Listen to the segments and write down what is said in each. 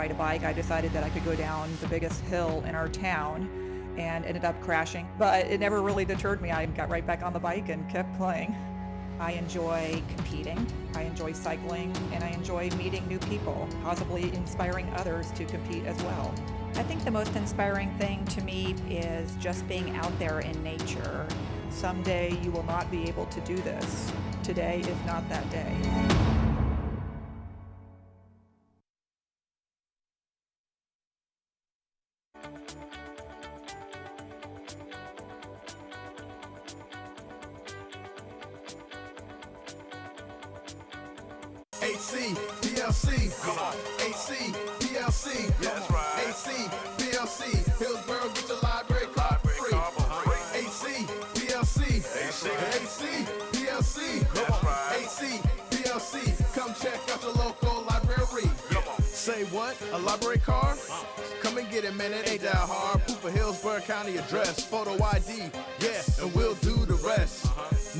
ride a bike. I decided that I could go down the biggest hill in our town and ended up crashing. But it never really deterred me. I got right back on the bike and kept playing. I enjoy competing, I enjoy cycling, and I enjoy meeting new people, possibly inspiring others to compete as well. I think the most inspiring thing to me is just being out there in nature. Someday you will not be able to do this. Today is not that day. AC, DLC, come on. AC, DLC, that's right. AC, DLC, Hillsborough, get your library card for free. AC, DLC, AC, DLC, come on. AC, DLC, come check out your local library. Say what? A library card? Come and get it, man, it ain't that hard. Proof of Hillsborough County address, photo ID, yeah, and we'll do the rest.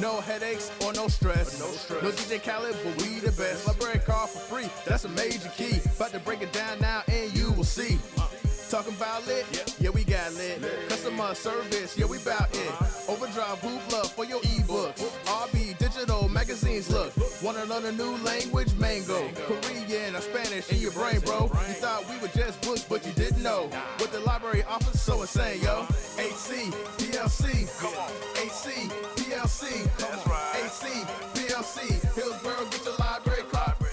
No headaches or no stress. No DJ Khaled, but we the best. Library card for free, that's a major key. About to break it down now and you will see. Talking about lit? Yeah, we got lit. Customer service, yeah, we bout it. Overdrive, Hoopla for your ebooks. RB, digital magazines, look. Wanna learn a new language? Mango. Korean or Spanish in your brain, bro. You thought we were just books, but you didn't know what the library offers, so insane, yo. AC, DLC, come on. AC, DLC, that's right. AC, DLC, Hillsborough, get your library card for free.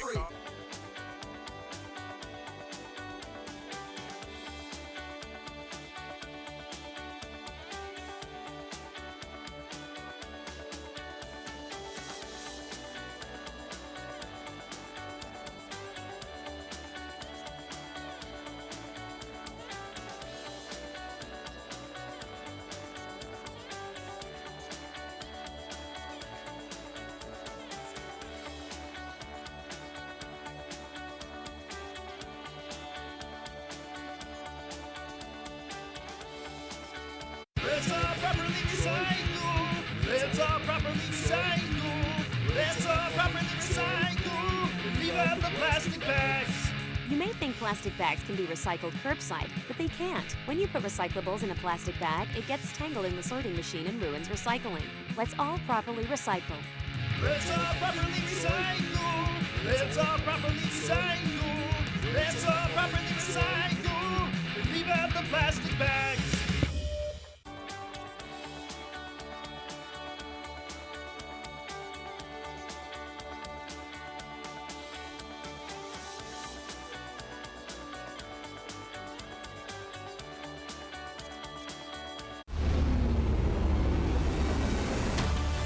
Let's all properly recycle. Let's all properly recycle. Let's all properly recycle. Leave out the plastic bags. You may think plastic bags can be recycled curbside, but they can't. When you put recyclables in a plastic bag, it gets tangled in the sorting machine and ruins recycling. Let's all properly recycle. Let's all properly recycle. Let's all properly recycle. Let's all properly recycle. Leave out the plastic bags.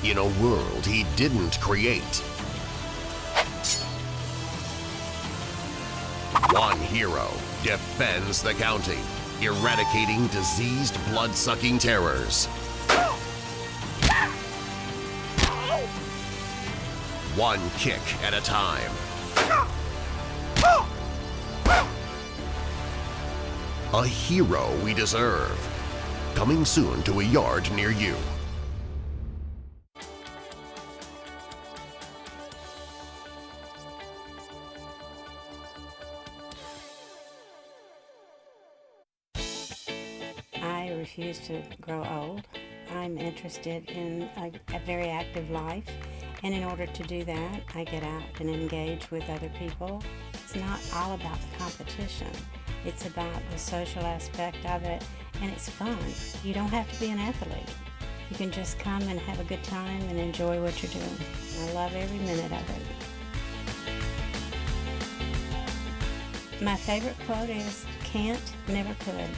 In a world he didn't create, one hero defends the county, eradicating diseased, blood-sucking terrors. One kick at a time. A hero we deserve. Coming soon to a yard near you. I refuse to grow old. I'm interested in a very active life, and in order to do that, I get out and engage with other people. It's not all about the competition. It's about the social aspect of it, and it's fun. You don't have to be an athlete. You can just come and have a good time and enjoy what you're doing. I love every minute of it. My favorite quote is, "Can't, never could."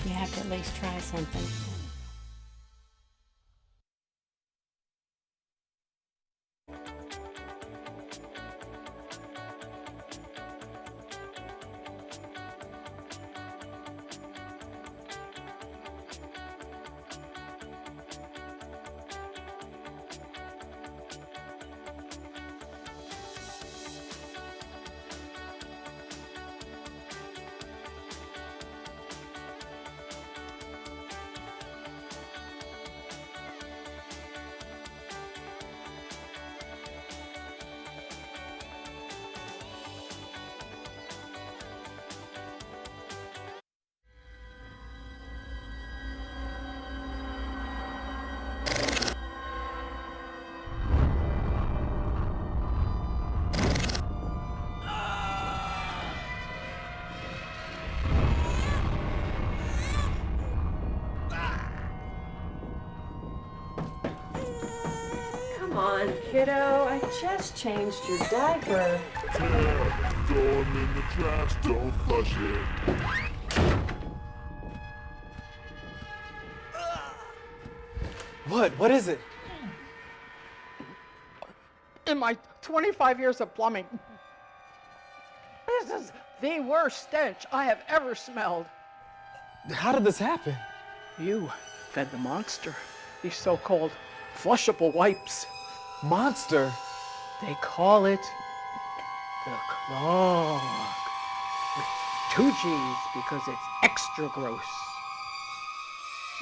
You have to at least try something. Come on, kiddo. I just changed your diaper. Throw them in the trash, don't flush it. What is it? In my 25 years of plumbing, this is the worst stench I have ever smelled. How did this happen? You fed the monster these so-called flushable wipes. Monster? They call it the clog. With 2 G's because it's extra gross.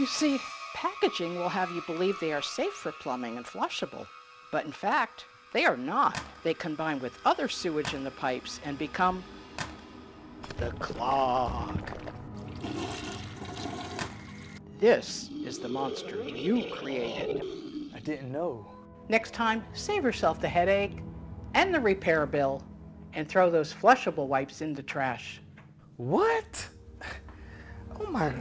You see, packaging will have you believe they are safe for plumbing and flushable. But in fact, they are not. They combine with other sewage in the pipes and become the clog. This is the monster you created. I didn't know. Next time, save yourself the headache and the repair bill and throw those flushable wipes in the trash. What? Oh my...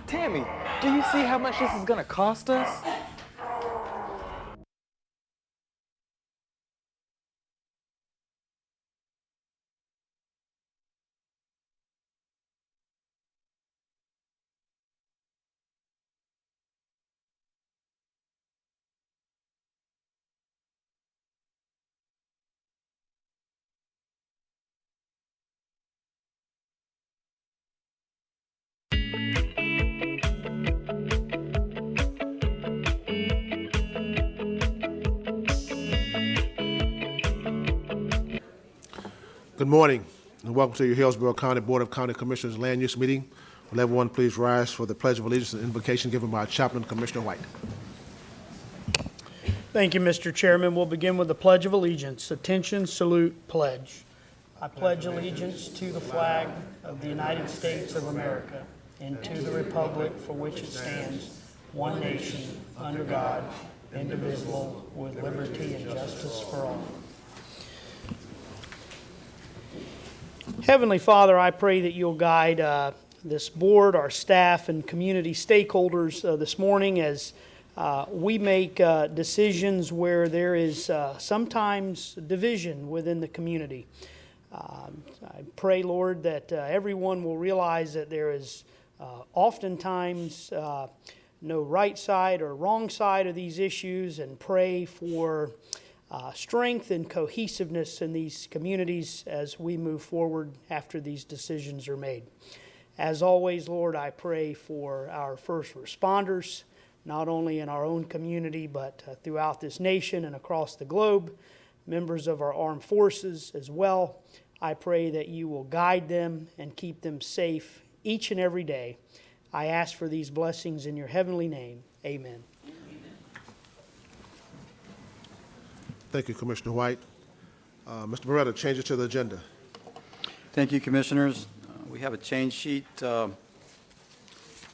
Tammy, do you see how much this is gonna cost us? Good morning, and welcome to your Hillsborough County Board of County Commissioners Land Use Meeting. Will everyone please rise for the Pledge of Allegiance and invocation given by Chaplain Commissioner White. Thank you, Mr. Chairman. We'll begin with the Pledge of Allegiance. Attention, salute, pledge. I pledge allegiance to the flag of the United States of America and to the republic for which it stands, one nation, under God, indivisible, with liberty and justice for all. Heavenly Father, I pray that you'll guide this board, our staff, and community stakeholders this morning as we make decisions where there is sometimes division within the community. I pray, Lord, that everyone will realize that there is oftentimes no right side or wrong side of these issues, and pray for strength and cohesiveness in these communities as we move forward after these decisions are made. As always, Lord, I pray for our first responders, not only in our own community, but throughout this nation and across the globe, members of our armed forces as well. I pray that you will guide them and keep them safe each and every day. I ask for these blessings in your heavenly name. Amen. Thank you, Commissioner White. Mr. Beretta, changes to the agenda. Thank you, Commissioners. We have a change sheet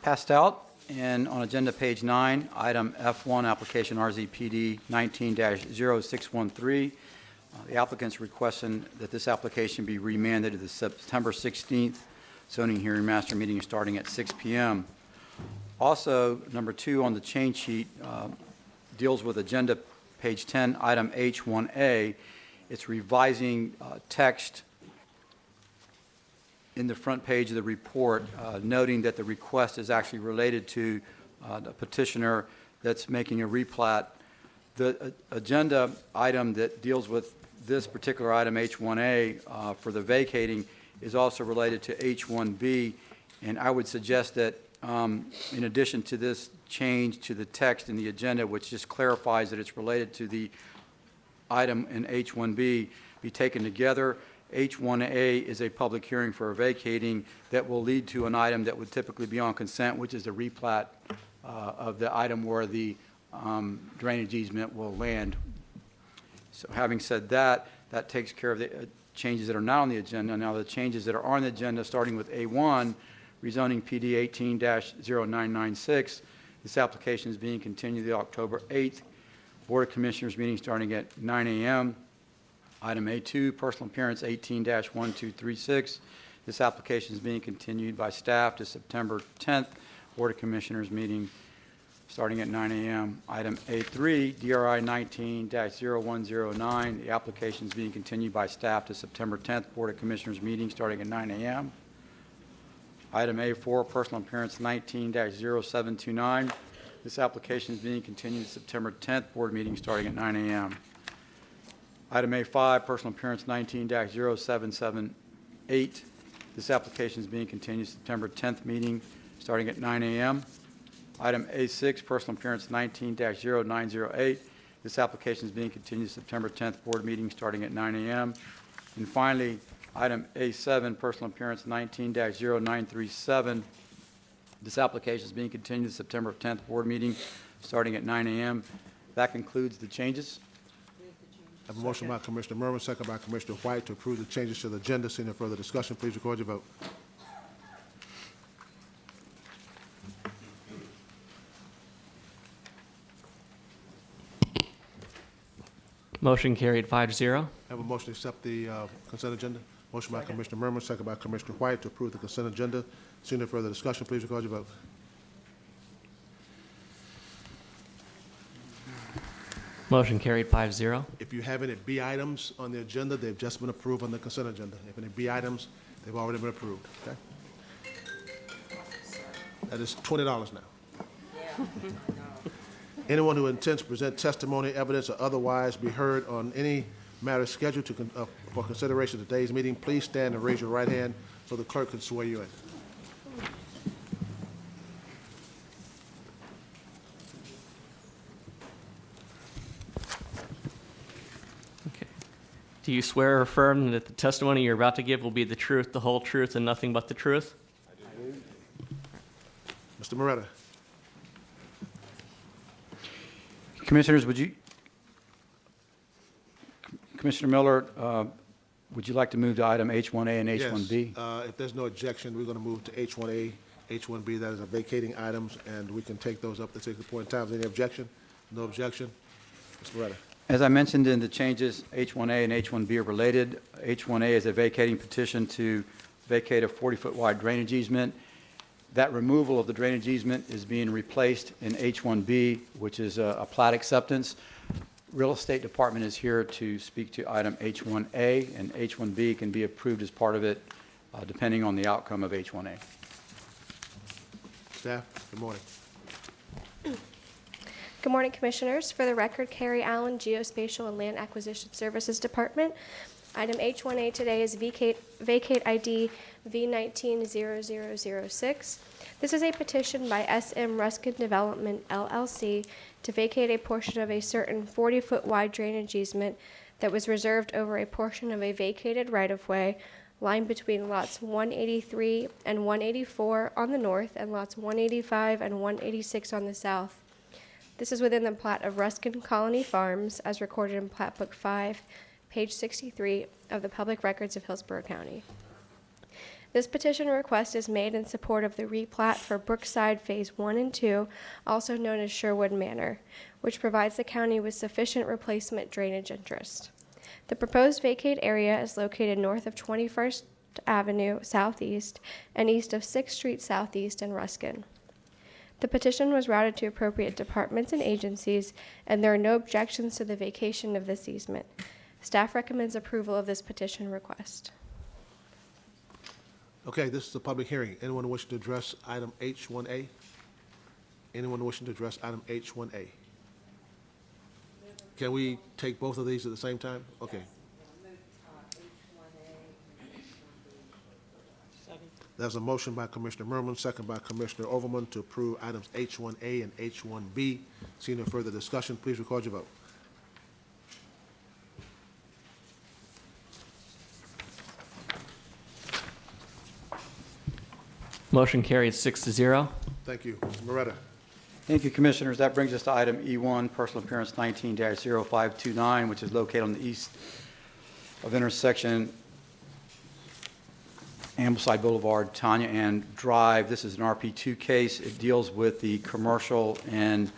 passed out, and on agenda page 9, item F1, application RZPD 19-0613. The applicant's requesting that this application be remanded to the September 16th zoning hearing master meeting starting at 6 p.m. Also, number 2 on the change sheet deals with agenda page 10, item H1A. It's revising text in the front page of the report, noting that the request is actually related to the petitioner that's making a replat. The agenda item that deals with this particular item, H1A, for the vacating, is also related to H1B, and I would suggest that in addition to this change to the text in the agenda, which just clarifies that it's related to the item in H1B, be taken together. H1A is a public hearing for a vacating that will lead to an item that would typically be on consent, which is the replat of the item where the drainage easement will land. So having said that, that takes care of the changes that are not on the agenda. Now the changes that are on the agenda, starting with A1, rezoning PD 18-0996. This application is being continued to October 8th. Board of Commissioners meeting starting at 9 a.m. Item A2, personal appearance 18-1236. This application is being continued by staff to September 10th. Board of Commissioners meeting starting at 9 a.m. Item A3, DRI 19-0109, the application is being continued by staff to September 10th Board of Commissioners meeting starting at 9 a.m. Item A4, personal appearance 19-0729, this application is being continued to September 10th Board meeting starting at 9 a.m. Item A5, personal appearance 19-0778, this application is being continued to September 10th meeting starting at 9 a.m. Item A6, personal appearance 19-0908. This application is being continued to September 10th Board meeting starting at 9 a.m. And finally, item A7, personal appearance 19-0937. This application is being continued to September 10th Board meeting starting at 9 a.m. That concludes the changes. I have a motion by Commissioner Merman, second by Commissioner White to approve the changes to the agenda. Seeing no further discussion, please record your vote. Motion carried 5-0. I have a motion to accept the consent agenda. Motion by Commissioner Merman, second by Commissioner White to approve the consent agenda. Seeing no further discussion, please record your vote. Motion carried 5-0. If you have any B items on the agenda, they've just been approved on the consent agenda. If any B items, they've already been approved, okay? That is $20 now. Anyone who intends to present testimony, evidence, or otherwise be heard on any matter scheduled for consideration at today's meeting, please stand and raise your right hand so the clerk can swear you in. Okay. Do you swear or affirm that the testimony you're about to give will be the truth, the whole truth, and nothing but the truth? I do. Mr. Moretta. Commissioners, Commissioner Miller, would you like to move to item H1A and H1B? Yes. If there's no objection, we're going to move to H1A, H1B. That is a vacating items, and we can take those up at a point in time. Any objection? No objection. Mr. Moretta. As I mentioned in the changes, H1A and H1B are related. H1A is a vacating petition to vacate a 40-foot wide drainage easement. That removal of the drainage easement is being replaced in H1B, which is a plat acceptance. Real Estate Department is here to speak to item H1A, and H1B can be approved as part of it, depending on the outcome of H1A. Staff, good morning. Good morning, Commissioners. For the record, Carrie Allen, Geospatial and Land Acquisition Services Department. Item H1A today is vacate ID V190006. This is a petition by SM Ruskin Development, LLC, to vacate a portion of a certain 40-foot wide drainage easement that was reserved over a portion of a vacated right-of-way lying between lots 183 and 184 on the north and lots 185 and 186 on the south. This is within the plat of Ruskin Colony Farms, as recorded in Plat Book 5, page 63 of the Public Records of Hillsborough County. This petition request is made in support of the replat for Brookside Phase 1 and 2, also known as Sherwood Manor, which provides the county with sufficient replacement drainage interest. The proposed vacate area is located north of 21st Avenue Southeast and east of 6th Street Southeast in Ruskin. The petition was routed to appropriate departments and agencies, and there are no objections to the vacation of this easement. Staff recommends approval of this petition request. Okay, this is a public hearing. Anyone wishing to address item H1A? Anyone wishing to address item H1A? Can we take both of these at the same time? Okay. There's a motion by Commissioner Merman, second by Commissioner Overman to approve items H1A and H1B. Seeing no further discussion, please record your vote. Motion carried 6-0. Thank you. Mr. Moretta. Thank you, Commissioners. That brings us to item E1, personal appearance 19-0529, which is located on the east of intersection Ambleside Boulevard, Tanya Ann Drive. This is an RP2 case. It deals with the commercial and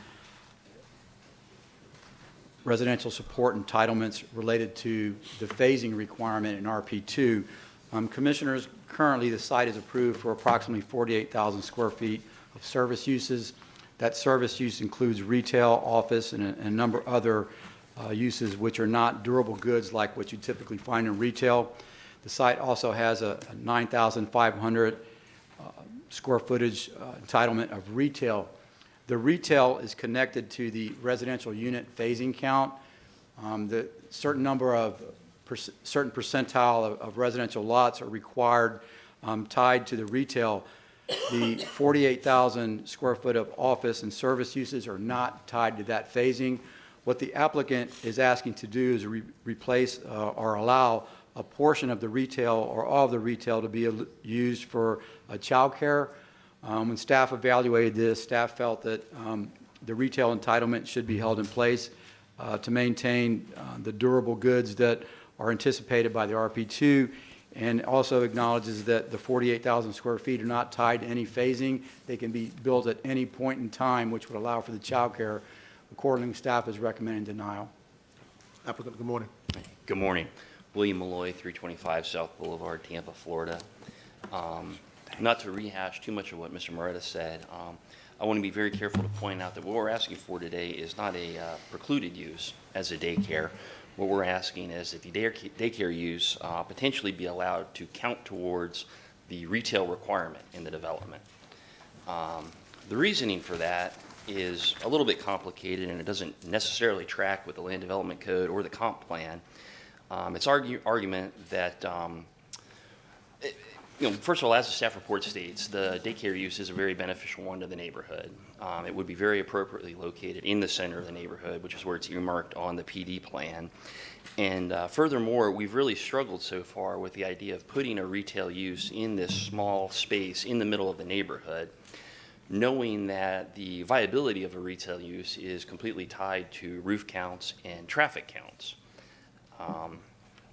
residential support entitlements related to the phasing requirement in RP2. Commissioners, currently the site is approved for approximately 48,000 square feet of service uses. That service use includes retail, office, and a number of other uses which are not durable goods like what you typically find in retail. The site also has a 9,500 square footage entitlement of retail. The retail is connected to the residential unit phasing count. The certain number of certain percentile of residential lots are required tied to the retail. The 48,000 square foot of office and service uses are not tied to that phasing. What the applicant is asking to do is replace or allow a portion of the retail or all of the retail to be used for child care. When staff evaluated this, staff felt that the retail entitlement should be held in place to maintain the durable goods that are anticipated by the RP2, and also acknowledges that the 48,000 square feet are not tied to any phasing. They can be built at any point in time, which would allow for the child care. Accordingly, staff is recommending denial. Applicant, good morning. Good morning. William Malloy, 325 South Boulevard, Tampa, Florida. Not to rehash too much of what Mr. Moretta said, I want to be very careful to point out that what we're asking for today is not a precluded use as a daycare. What we're asking is that the daycare use potentially be allowed to count towards the retail requirement in the development. The reasoning for that is a little bit complicated, and it doesn't necessarily track with the land development code or the comp plan. It's argument that first of all, as the staff report states, the daycare use is a very beneficial one to the neighborhood. It would be very appropriately located in the center of the neighborhood, which is where it's earmarked on the PD plan. And furthermore, we've really struggled so far with the idea of putting a retail use in this small space in the middle of the neighborhood, knowing that the viability of a retail use is completely tied to roof counts and traffic counts.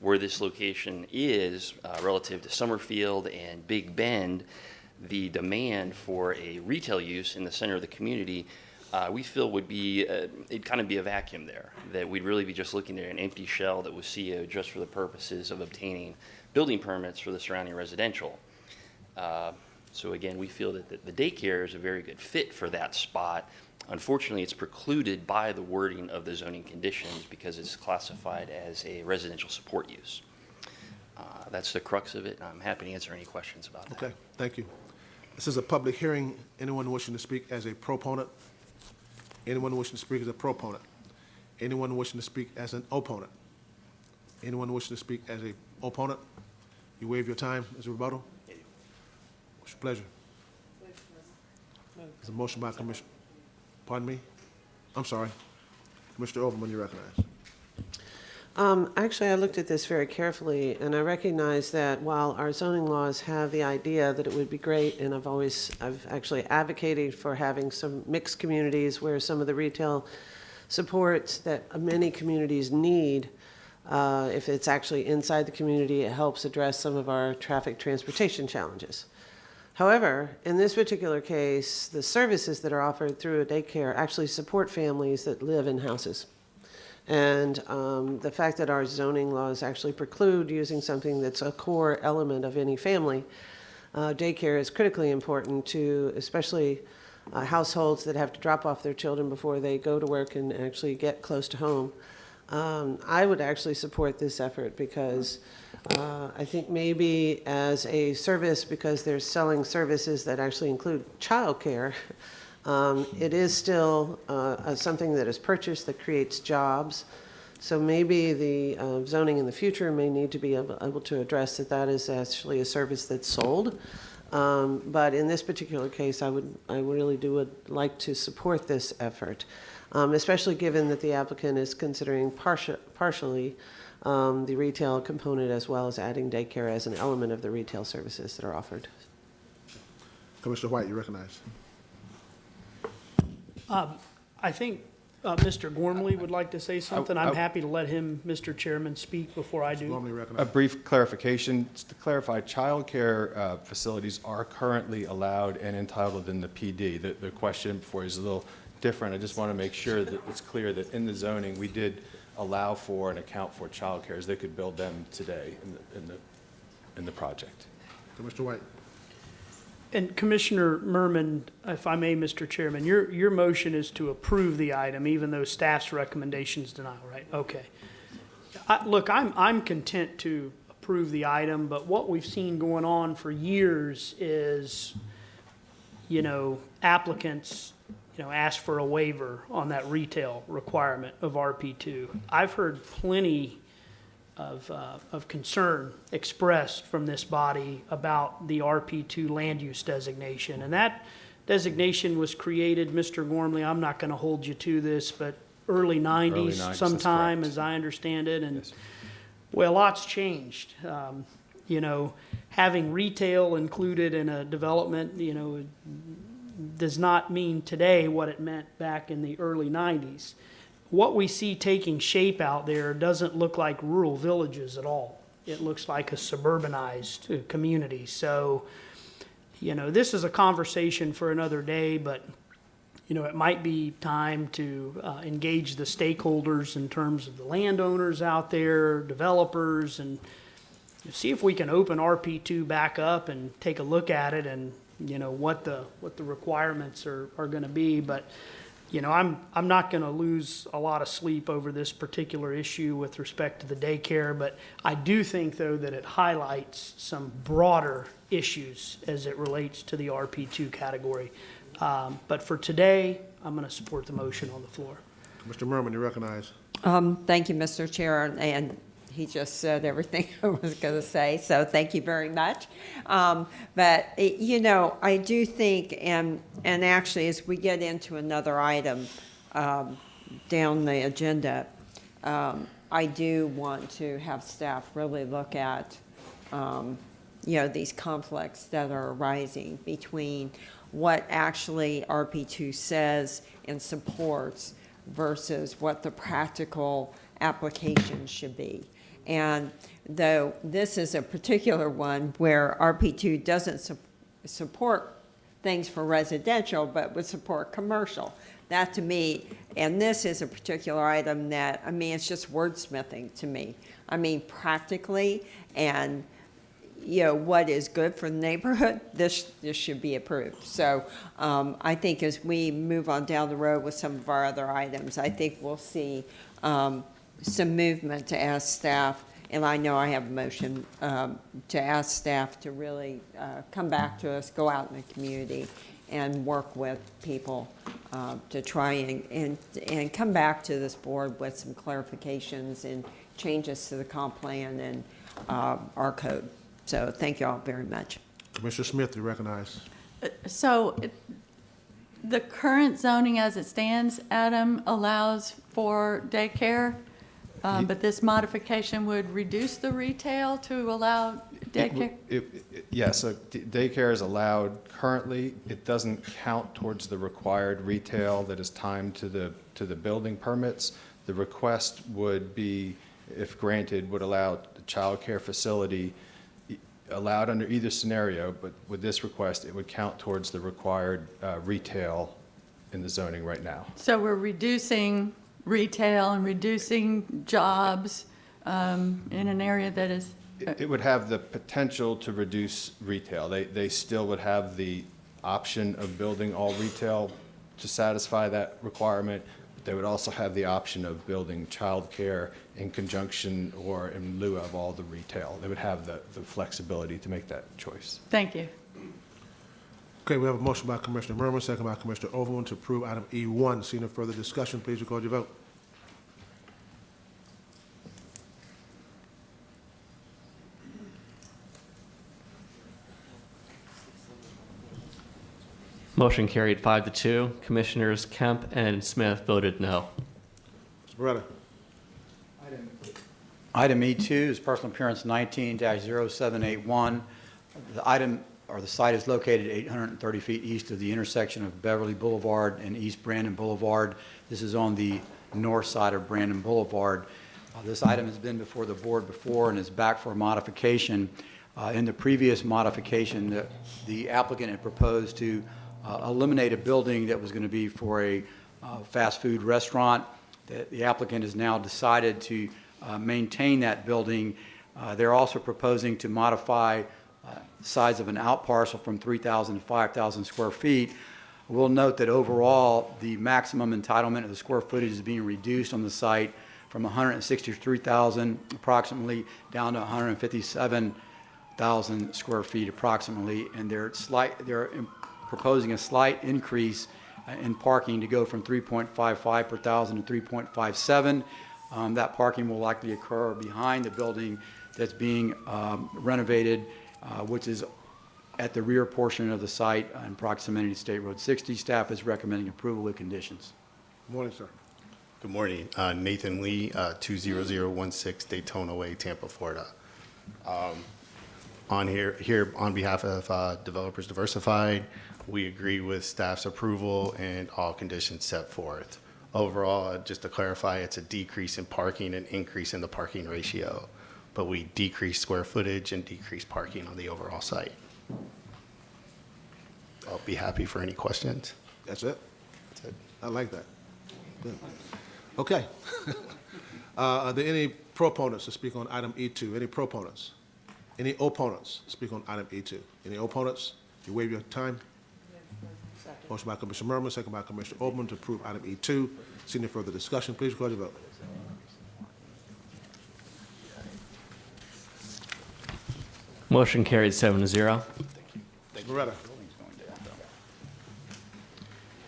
Where this location is relative to Summerfield and Big Bend, the demand for a retail use in the center of the community, we feel would be, it'd kind of be a vacuum there, that we'd really be just looking at an empty shell that was CO just for the purposes of obtaining building permits for the surrounding residential. So again, we feel that the daycare is a very good fit for that spot. Unfortunately, it's precluded by the wording of the zoning conditions because it's classified as a residential support use. That's the crux of it. I'm happy to answer any questions about that. Okay, thank you. This is a public hearing. Anyone wishing to speak as a proponent? Anyone wishing to speak as a proponent? Anyone wishing to speak as an opponent? Anyone wishing to speak as a opponent? You waive your time as a rebuttal? What's your pleasure? There's a motion by Commissioner. Pardon me? I'm sorry. Commissioner Overman, you recognize. Actually, I looked at this very carefully, and I recognize that while our zoning laws have the idea that it would be great, and I've actually advocated for having some mixed communities where some of the retail supports that many communities need, if it's actually inside the community, it helps address some of our traffic transportation challenges. However, in this particular case, the services that are offered through a daycare actually support families that live in houses. And the fact that our zoning laws actually preclude using something that's a core element of any family, daycare is critically important to especially households that have to drop off their children before they go to work and actually get close to home. I would actually support this effort because I think maybe as a service, because they're selling services that actually include childcare, it is still something that is purchased that creates jobs. So maybe the zoning in the future may need to be able to address that is actually a service that's sold. But in this particular case, I really would like to support this effort, especially given that the applicant is considering partially the retail component as well as adding daycare as an element of the retail services that are offered. Commissioner White, you recognize. I think Mr. Gormley would like to say something. I'm happy to let him, Mr. Chairman, speak before I do. A brief clarification. Just to clarify, child care facilities are currently allowed and entitled in the PD. The question before is a little different. I just want to make sure that it's clear that in the zoning we did allow for and account for child cares. They could build them today in the project. Commissioner White. And Commissioner Merman, if I may, Mr. Chairman, your motion is to approve the item, even though staff's recommendations denial, right? Okay. Look, I'm content to approve the item, but what we've seen going on for years is, applicants, ask for a waiver on that retail requirement of RP2. I've heard plenty of concern expressed from this body about the RP2 land use designation. And that designation was created, Mr. Gormley, I'm not going to hold you to this, but early 90s sometime, as I understand it. And, well, lots changed. Having retail included in a development, does not mean today what it meant back in the early 90s. What we see taking shape out there doesn't look like rural villages at all. It looks like a suburbanized community. So, this is a conversation for another day, but, it might be time to engage the stakeholders in terms of the landowners out there, developers, and see if we can open RP2 back up and take a look at it and, what the requirements are going to be. But, I'm not going to lose a lot of sleep over this particular issue with respect to the daycare, but I do think, though, that it highlights some broader issues as it relates to the RP2 category. But for today, I'm going to support the motion on the floor. Mr. Merman, you recognize. Thank you, Mr. Chair, and he just said everything I was going to say, so thank you very much. But, I do think, and actually as we get into another item down the agenda, I do want to have staff really look at, these conflicts that are arising between what actually RP2 says and supports versus what the practical application should be. And though this is a particular one where RP2 doesn't support things for residential, but would support commercial, that to me, and this is a particular item that, it's just wordsmithing to me. Practically, and what is good for the neighborhood, this should be approved. So I think as we move on down the road with some of our other items, I think we'll see some movement to ask staff, and I know I have a motion to ask staff to really come back to us, go out in the community and work with people to try and come back to this board with some clarifications and changes to the comp plan and our code. So thank you all very much. Commissioner Smith, you recognize. So the current zoning as it stands, Adam, allows for daycare, but this modification would reduce the retail to allow daycare? Yes, so daycare is allowed currently. It doesn't count towards the required retail that is timed to the building permits. The request would be, if granted, would allow the child care facility allowed under either scenario, but with this request, it would count towards the required retail in the zoning right now. So we're reducing retail and reducing jobs in an area that is... It would have the potential to reduce retail. They still would have the option of building all retail to satisfy that requirement. They would also have the option of building childcare in conjunction or in lieu of all the retail. They would have the flexibility to make that choice. Thank you. Okay, we have a motion by Commissioner Merman, second by Commissioner Overman to approve item E1. See no further discussion, please record your vote. Motion carried 5-2. Commissioners Kemp and Smith voted no. Mr. Beretta. Item E2 is personal appearance 19-0781. The item or the site is located 830 feet east of the intersection of Beverly Boulevard and East Brandon Boulevard. This is on the north side of Brandon Boulevard. This item has been before the board before and is back for modification. In the previous modification, the applicant had proposed to eliminate a building that was going to be for a fast food restaurant. The applicant has now decided to maintain that building. They're also proposing to modify size of an out parcel from 3,000 to 5,000 square feet. We'll note that overall, the maximum entitlement of the square footage is being reduced on the site from 163,000 approximately down to 157,000 square feet approximately, and they're proposing a slight increase in parking to go from 3.55 per thousand to 3.57. That parking will likely occur behind the building that's being renovated, which is at the rear portion of the site in proximity to State Road 60. Staff is recommending approval with conditions. Good morning, sir. Good morning. Nathan Lee, 20016 Daytona Way, Tampa, Florida. Here on behalf of Developers Diversified, we agree with staff's approval and all conditions set forth. Overall, just to clarify, it's a decrease in parking and increase in the parking ratio, but we decrease square footage and decrease parking on the overall site. I'll be happy for any questions. That's it? That's it. I like that. Good. Okay. Are there any proponents to speak on item E2? Any proponents? Any opponents to speak on item E2? Any opponents? You waive your time? Motion by Commissioner Merman, second by Commissioner Oldman to approve item E2. See no further discussion. Please record your vote. Motion carried 7-0. Thank you. Loretta.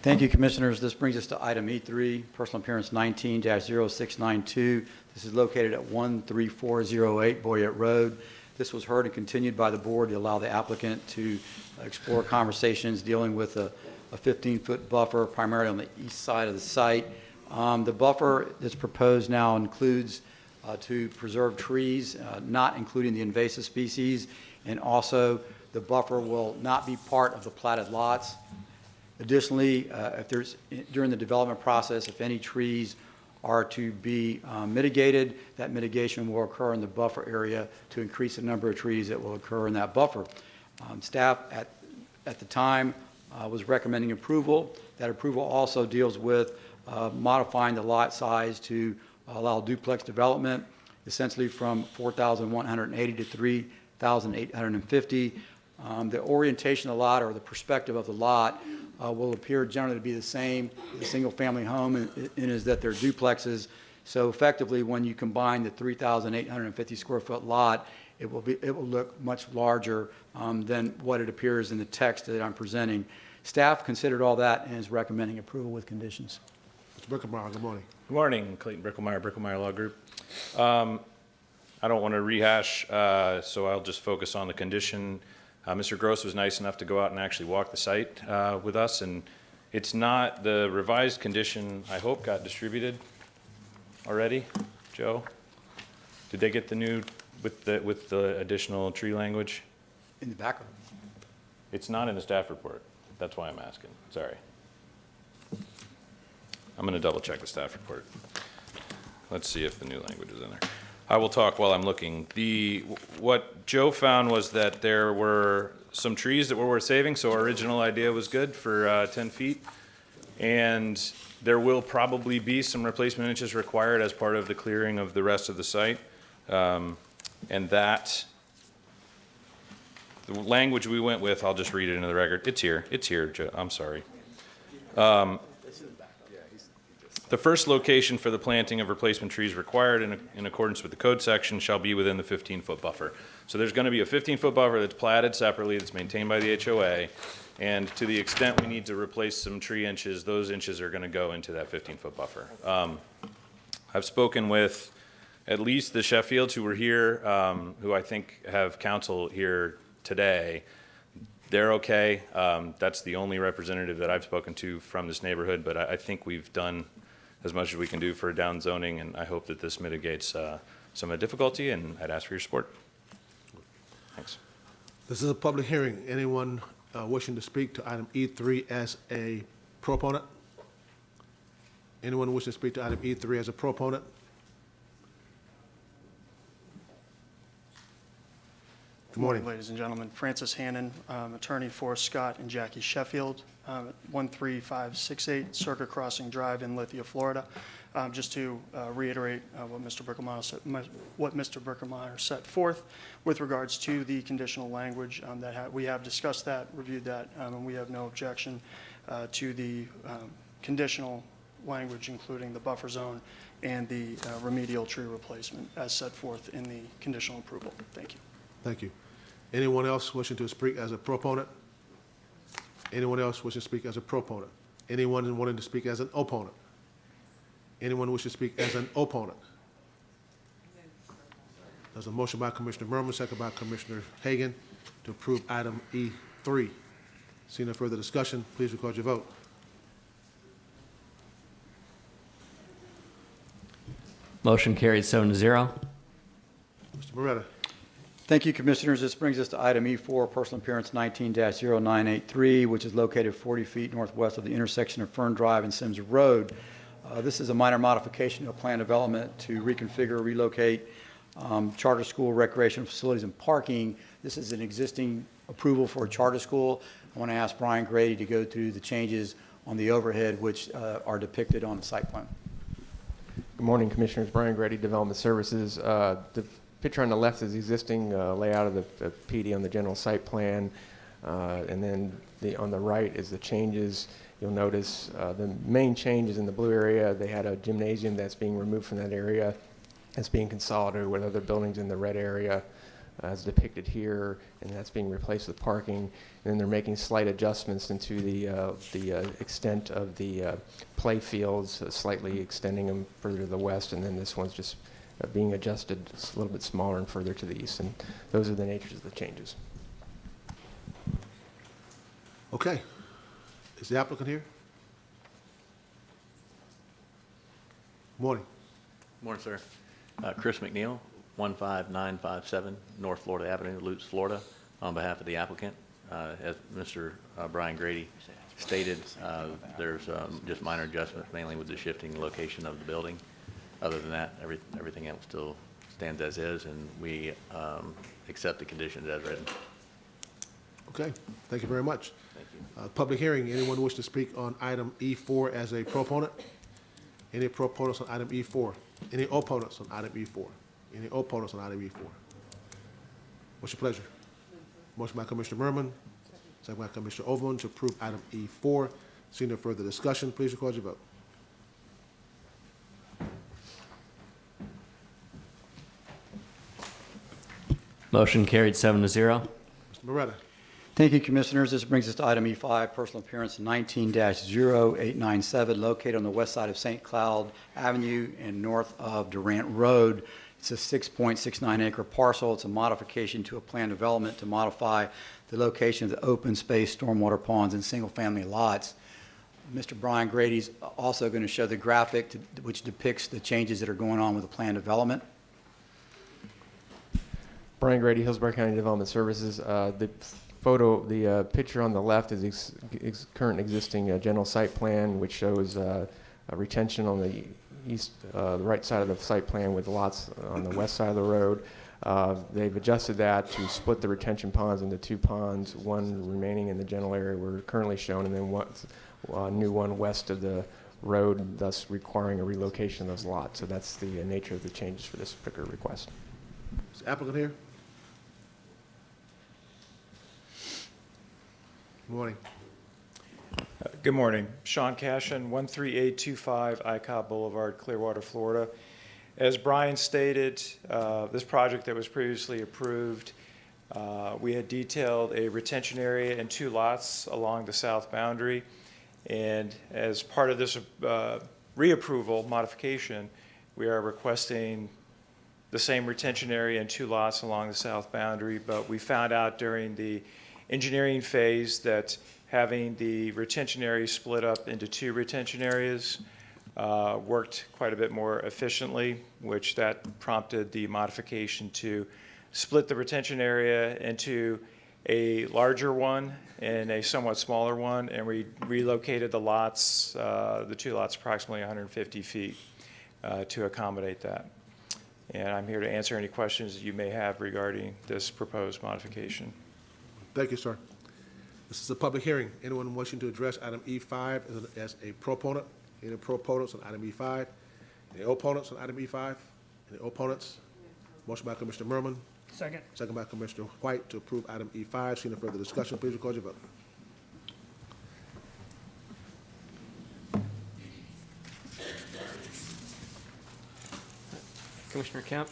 Thank you, Commissioners. This brings us to item E3, personal appearance 19-0692. This is located at 13408 Boyette Road. This was heard and continued by the board to allow the applicant to explore conversations dealing with a 15-foot buffer, primarily on the east side of the site. The buffer that's proposed now includes to preserve trees, not including the invasive species, and also the buffer will not be part of the platted lots. Additionally, during the development process, if any trees are to be mitigated, that mitigation will occur in the buffer area to increase the number of trees that will occur in that buffer. Staff at the time was recommending approval. That approval also deals with modifying the lot size to allow duplex development, essentially from 4,180 to 3,850. The orientation of the lot, or the perspective of the lot, will appear generally to be the same as a single-family home, and is that they're duplexes. So effectively, when you combine the 3,850 square foot lot, it will look much larger than what it appears in the text that I'm presenting. Staff considered all that and is recommending approval with conditions. Mr. Brickelmeyer, good morning. Good morning, Clayton Brickelmeyer Law Group. I don't want to rehash, so I'll just focus on the condition. Mr. Gross was nice enough to go out and actually walk the site with us, and it's not, the revised condition, I hope, got distributed already. Joe, did they get the new with the additional tree language? In the background. It's not in the staff report. That's why I'm asking. Sorry. I'm going to double check the staff report. Let's see if the new language is in there. I will talk while I'm looking. What Joe found was that there were some trees that were worth saving, so our original idea was good for 10 feet. And there will probably be some replacement inches required as part of the clearing of the rest of the site. And that, the language we went with, I'll just read it into the record. It's here, Joe. I'm sorry. The first location for the planting of replacement trees required in accordance with the code section shall be within the 15-foot buffer. So there's going to be a 15-foot buffer that's platted separately, that's maintained by the HOA, and to the extent we need to replace some tree inches, those inches are going to go into that 15-foot buffer. I've spoken with at least the Sheffields who were here, who I think have counsel here today. They're okay. That's the only representative that I've spoken to from this neighborhood, but I think we've done as much as we can do for down zoning, and I hope that this mitigates some of the difficulty, and I'd ask for your support. Thanks. This is a public hearing. Anyone wishing to speak to item E3 as a proponent? Anyone wishing to speak to item E3 as a proponent? Good morning. Ladies and gentlemen. Francis Hannon, attorney for Scott and Jackie Sheffield, 13568 Circuit Crossing Drive in Lithia, Florida. Just to reiterate what Mr. Brickermeyer set forth with regards to the conditional language, we have discussed that, reviewed that, and we have no objection to the conditional language, including the buffer zone and the remedial tree replacement as set forth in the conditional approval. Thank you. Thank you. Anyone else wishing to speak as a proponent? Anyone else wishing to speak as a proponent? Anyone wanting to speak as an opponent? Anyone wishing to speak as an opponent? There's a motion by Commissioner Merman, second by Commissioner Hagan to approve item E3. Seeing no further discussion, please record your vote. Motion carried 7-0. Mr. Moretta. Thank you, Commissioners. This brings us to item E4, personal appearance 19-0983, which is located 40 feet northwest of the intersection of Fern Drive and Sims Road. This is a minor modification to a plan development to reconfigure, relocate charter school, recreational facilities, and parking. This is an existing approval for a charter school. I want to ask Brian Grady to go through the changes on the overhead, which are depicted on the site plan. Good morning, Commissioners. Brian Grady, Development Services. The picture on the left is the existing layout of the PD on the general site plan, and then on the right is the changes. You'll notice the main changes in the blue area. They had a gymnasium that's being removed from that area. It's being consolidated with other buildings in the red area as depicted here, and that's being replaced with parking. And then they're making slight adjustments into the extent of the play fields, slightly extending them further to the west, and then this one's just being adjusted a little bit smaller and further to the east, and those are the natures of the changes. Okay. Is the applicant here? Morning. Morning, sir. Chris McNeil, 15957 North Florida Avenue, Lutz, Florida, on behalf of the applicant. As Mr. Brian Grady stated, there's just minor adjustments, mainly with the shifting location of the building. Other than that, everything else still stands as is, and we accept the conditions as written. Okay. Thank you very much. Thank you. Public hearing. Anyone wish to speak on item E4 as a proponent? Any proponents on item E4? Any opponents on item E4? Any opponents on item E4? What's your pleasure? Motion by Commissioner Merman, second by Commissioner Overland to approve item E4. Seeing no further discussion, please record your vote. Motion carried 7-0. Mr. Moretta. Thank you, Commissioners. This brings us to item E5, personal appearance 19-0897, located on the west side of St. Cloud Avenue and north of Durant Road. It's a 6.69 acre parcel. It's a modification to a plan development to modify the location of the open space stormwater ponds and single-family lots. Mr. Brian Grady's also going to show the graphic which depicts the changes that are going on with the plan development. Brian Grady, Hillsborough County Development Services. The picture on the left is current existing general site plan, which shows a retention on the the right side of the site plan with lots on the west side of the road. They've adjusted that to split the retention ponds into two ponds, one remaining in the general area we're currently shown, and then one new one west of the road, thus requiring a relocation of those lots. So that's the nature of the changes for this particular request. Is the applicant here? Good morning. Good morning. Sean Cashin, 13825 ICOP Boulevard, Clearwater, Florida. As Brian stated, this project that was previously approved, we had detailed a retention area and two lots along the south boundary. And as part of this reapproval modification, we are requesting the same retention area and two lots along the south boundary, but we found out during the engineering phase that having the retention area split up into two retention areas worked quite a bit more efficiently, which that prompted the modification to split the retention area into a larger one and a somewhat smaller one, and we relocated the lots, the two lots approximately 150 feet to accommodate that. and I'm here to answer any questions that you may have regarding this proposed modification. Thank you, sir. This is a public hearing. Anyone wishing to address item E5 as a proponent? Any proponents on item E5? Any opponents on item E5? Any opponents? Motion by Commissioner Merman. Second. Second by Commissioner White to approve item E5. Seeing no further discussion, please record your vote. Commissioner Kemp?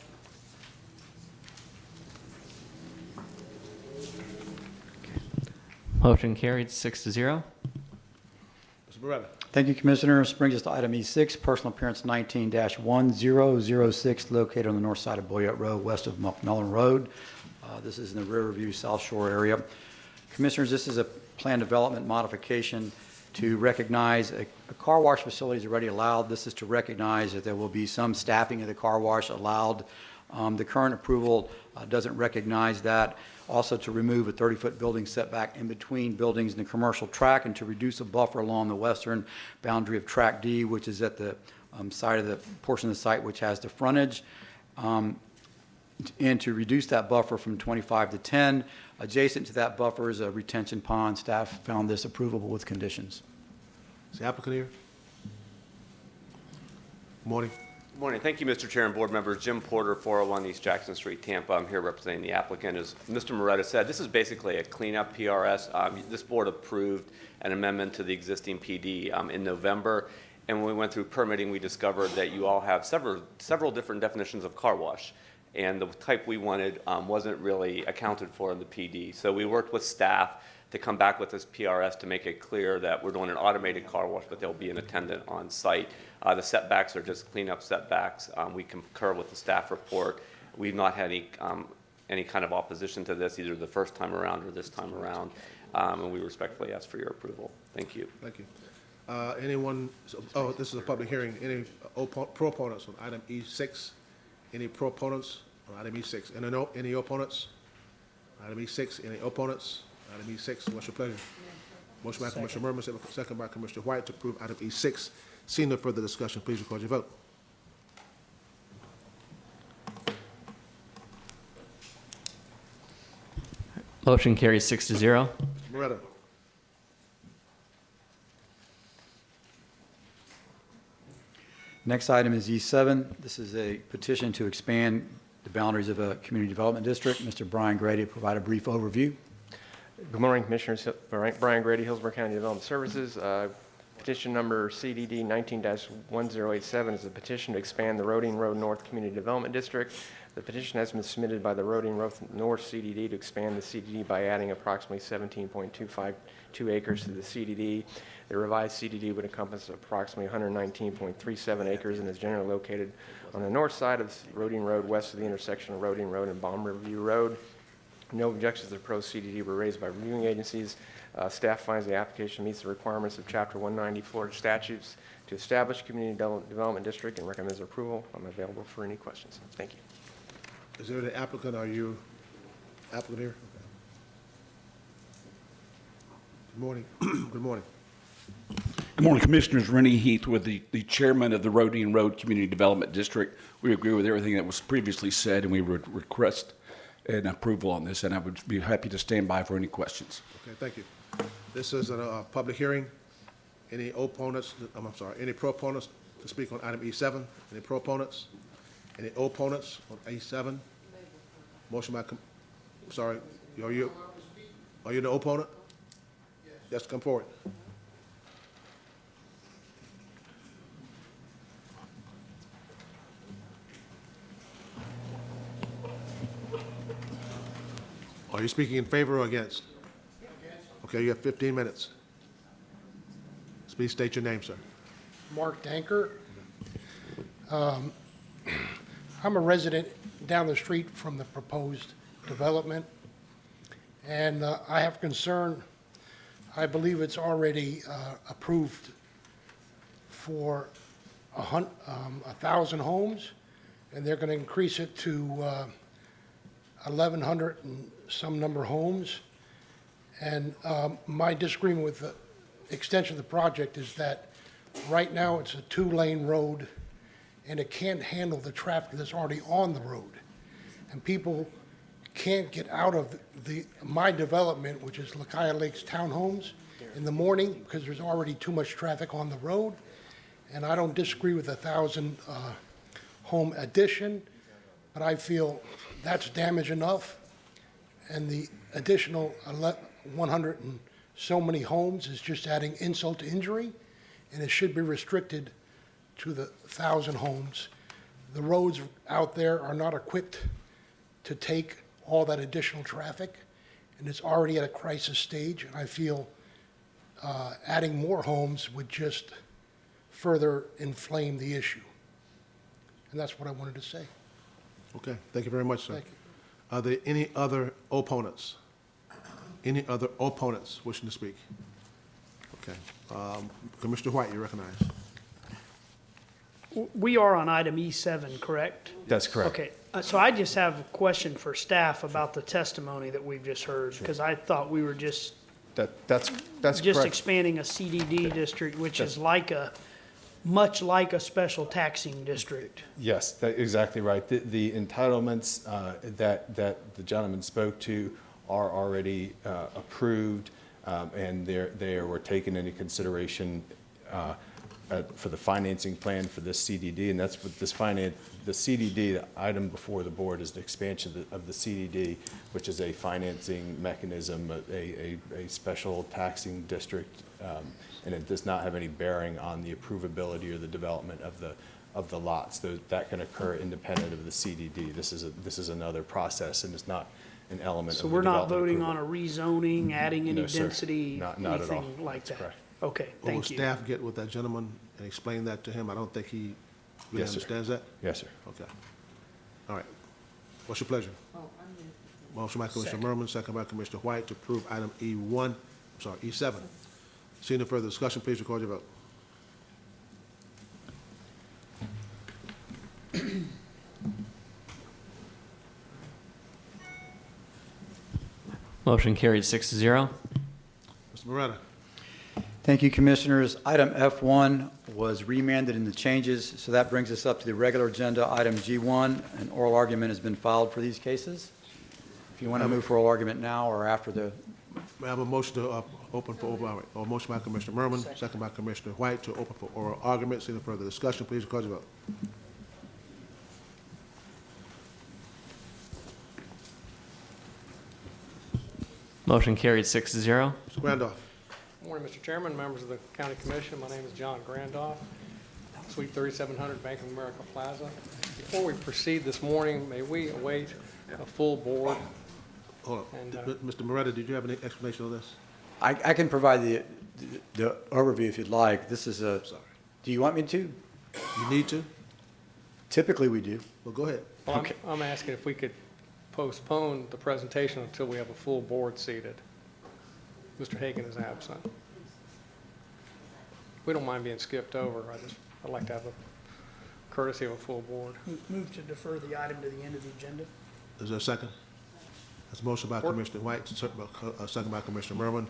Motion carried 6-0. Mr. Beretta. Thank you, Commissioner. This brings us to item E6, personal appearance 19-1006, located on the north side of Boyette Road, west of McMillan Road. This is in the Riverview South Shore area. Commissioners, this is a plan development modification to recognize a car wash facility is already allowed. This is to recognize that there will be some staffing of the car wash allowed. The current approval doesn't recognize that. Also to remove a 30-foot building setback in between buildings in the commercial track and to reduce a buffer along the western boundary of Track D, which is at the side of the portion of the site which has the frontage. And to reduce that buffer from 25 to 10. Adjacent to that buffer is a retention pond. Staff found this approvable with conditions. Is the applicant here? Good morning. Good morning. Thank you, Mr. Chair and board members. Jim Porter, 401 East Jackson Street, Tampa. I'm here representing the applicant. As Mr. Moretta said, this is basically a cleanup PRS. This board approved an amendment to the existing PD in November. And when we went through permitting, we discovered that you all have several different definitions of car wash. And the type we wanted wasn't really accounted for in the PD. So we worked with staff to come back with this PRS to make it clear that we're doing an automated car wash, but there'll be an attendant on site. The setbacks are just cleanup setbacks. We concur with the staff report. We've not had any kind of opposition to this, either the first time around or this time around, and we respectfully ask for your approval. Thank you. Thank you. Anyone, oh, this is a public hearing. Any proponents on item E6? Any proponents on item E6? Any opponents? Item E6, any opponents? Item E6, what's your pleasure? Motion by Commissioner Merman, second by Commissioner White to approve item E6. Seeing no further discussion, please record your vote. Motion carries 6-0. Moretta. Next item is E7. This is a petition to expand the boundaries of a community development district. Mr. Brian Grady will provide a brief overview. Good morning, Commissioners. Brian Grady, Hillsborough County Development Services. Petition number CDD 19-1087 is a petition to expand the Roding Road North Community Development District. The petition has been submitted by the Roding Road North CDD to expand the CDD by adding approximately 17.252 acres to the CDD. The revised CDD would encompass approximately 119.37 acres and is generally located on the north side of Roding Road, west of the intersection of Roding Road and Balm Riverview Road. No objections to the proposed CDD were raised by reviewing agencies. Staff finds the application meets the requirements of Chapter 190 Florida statutes to establish a community development district and recommends approval. I'm available for any questions. Thank you. Is there an applicant? Are you applicant here? Okay. Good morning. Good morning. Good morning, Commissioners. Rennie Heath with the chairman of the Roding Road Community Development District. We agree with everything that was previously said, and we would request an approval on this, and I would be happy to stand by for any questions. Okay, thank you. This is a public hearing. Any opponents, any proponents to speak on item E7? Any proponents? Any opponents on E7? Motion by, are you the opponent? Yes, come forward. Are you speaking in favor or against? Okay, you have 15 minutes. Please state your name, sir. Mark Danker. I'm a resident down the street from the proposed development, and I have concern. I believe it's already approved for 1,000 homes, and they're going to increase it to 1,100 and some number of homes. And my disagreement with the extension of the project is that right now it's a 2-lane road and it can't handle the traffic that's already on the road. And people can't get out of my development, which is Lakaya Lakes Townhomes, in the morning because there's already too much traffic on the road. And I don't disagree with 1,000 home addition, but I feel that's damage enough. And the additional 100 and so many homes is just adding insult to injury, and it should be restricted to the 1,000 homes. The roads out there are not equipped to take all that additional traffic, and it's already at a crisis stage, and I feel adding more homes would just further inflame the issue. And that's what I wanted to say. Okay, thank you very much, sir. Thank you. Are there any other opponents? Any other opponents wishing to speak? Okay. Commissioner White, you recognize. We are on item E7, correct? That's correct. Okay, so I just have a question for staff about the testimony that we've just heard, because I thought we were just That's just correct. expanding a CDD district, which is much like a special taxing district. Yes, that's exactly right. The entitlements that the gentleman spoke to are already approved, and they were taken into consideration for the financing plan for this CDD, and that's what the CDD, the item before the board, is the expansion of the CDD, which is a financing mechanism, a special taxing district, and it does not have any bearing on the approvability or the development of the lots. That can occur independent of the CDD. This is another process, and it's not an element So of the we're not development voting approval. on a rezoning, adding any No, sir. density, Not at all. anything like that? correct. Okay, Will thank you. staff get with that gentleman and explain that to him? I don't think he really Yes, sir. understands that. Yes, sir. Okay. All right. What's your pleasure? Motion by Commissioner Merman, second by Commissioner White to approve item E7. Seeing no further discussion, please record your vote. Motion carried 6-0. Mr. Moretta. Thank you, Commissioners. Item F1 was remanded in the changes, so that brings us up to the regular agenda, item G1. An oral argument has been filed for these cases. If you want to move for oral argument now or after the... May I have a motion to open for oral argument? Or motion by Commissioner Merman, second by Commissioner White to open for oral argument. Seeing no further discussion, please record your vote. Motion carried 6-0. Mr. Randolph. Good morning, Mr. Chairman, members of the County Commission. My name is John Grandoff, Suite 3700 Bank of America Plaza. Before we proceed this morning, may we await a full board? Hold on. And, Mr. Moretta, did you have any explanation of this? I can provide the overview if you'd like. This is a... Sorry. Do you want me to? You need to? Typically, we do. Well, go ahead. Well, I'm asking if we could postpone the presentation until we have a full board seated. Mr. Hagan is absent. We don't mind being skipped over. I'd like to have a courtesy of a full board. Move to defer the item to the end of the agenda. Is there a second? That's a motion by Commissioner White, second by Commissioner Merman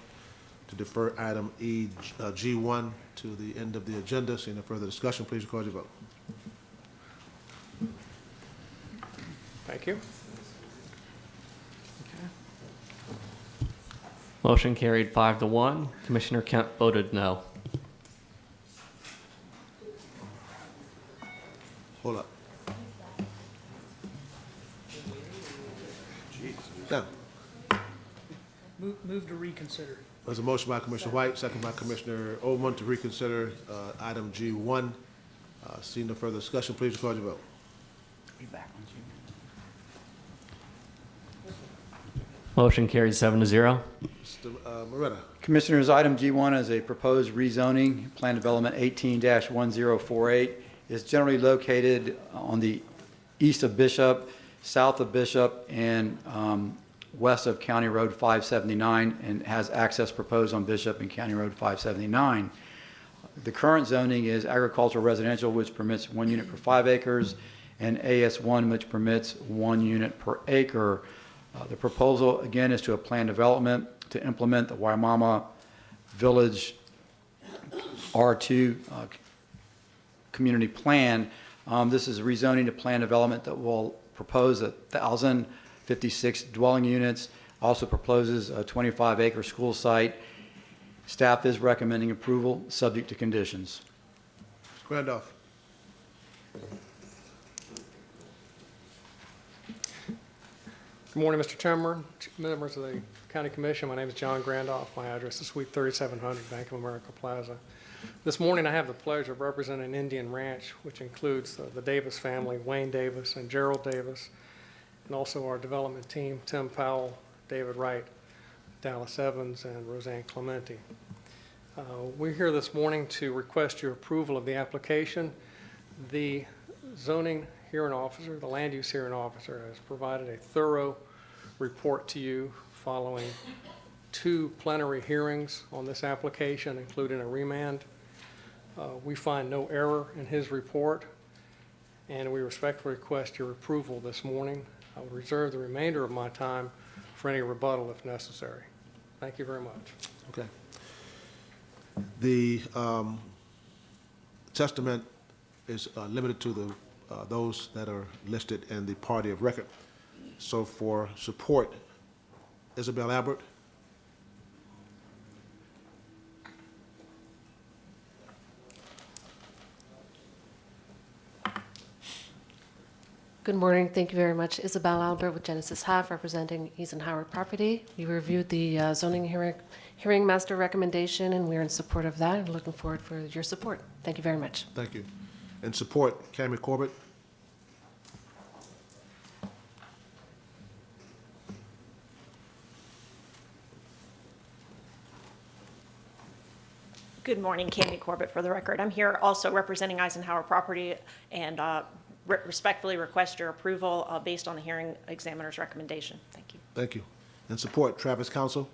to defer item G1 to the end of the agenda. Seeing no further discussion, please record your vote. Thank you. Motion carried 5-1. Commissioner Kemp voted no. Hold up. Now, Move to reconsider. there's a motion by Commissioner White, second by Commissioner Overman to reconsider item G1. Seeing no further discussion, please record your vote. Motion carried 7-0. Mr. Moretta. Commissioners, item G1 is a proposed rezoning, Plan Development 18-1048. It's generally located on the east of Bishop, south of Bishop, and west of County Road 579, and has access proposed on Bishop and County Road 579. The current zoning is agricultural residential, which permits 1 unit per 5 acres, and AS1, which permits 1 unit per acre. The proposal, again, is to a plan development to implement the Waimama Village R2 community plan. This is rezoning to plan development that will propose 1,056 dwelling units, also proposes a 25-acre school site. Staff is recommending approval, subject to conditions. Mr. Randolph. Good morning, Mr. Chairman, members of the County Commission. My name is John Grandoff. My address is Suite 3700, Bank of America Plaza. This morning I have the pleasure of representing Indian Ranch, which includes the Davis family, Wayne Davis and Gerald Davis, and also our development team, Tim Powell, David Wright, Dallas Evans, and Roseanne Clementi. We're here this morning to request your approval of the application. The zoning hearing officer, the land use hearing officer, has provided a thorough report to you following 2 plenary hearings on this application, including a remand. We find no error in his report, and we respectfully request your approval this morning. I will reserve the remainder of my time for any rebuttal if necessary. Thank you very much. Okay. The testament is limited to those that are listed in the party of record. So for support, Isabel Albert. Good morning. Thank you very much. Isabel Albert with Genesis Half, representing Eisenhower Property. We reviewed the zoning hearing master recommendation, and we're in support of that and looking forward for your support. Thank you very much. Thank you. In support, Cammie Corbett. Good morning, Cammie Corbett for the record. I'm here also representing Eisenhower Property and respectfully request your approval based on the hearing examiner's recommendation. Thank you. Thank you. In support, Travis Council.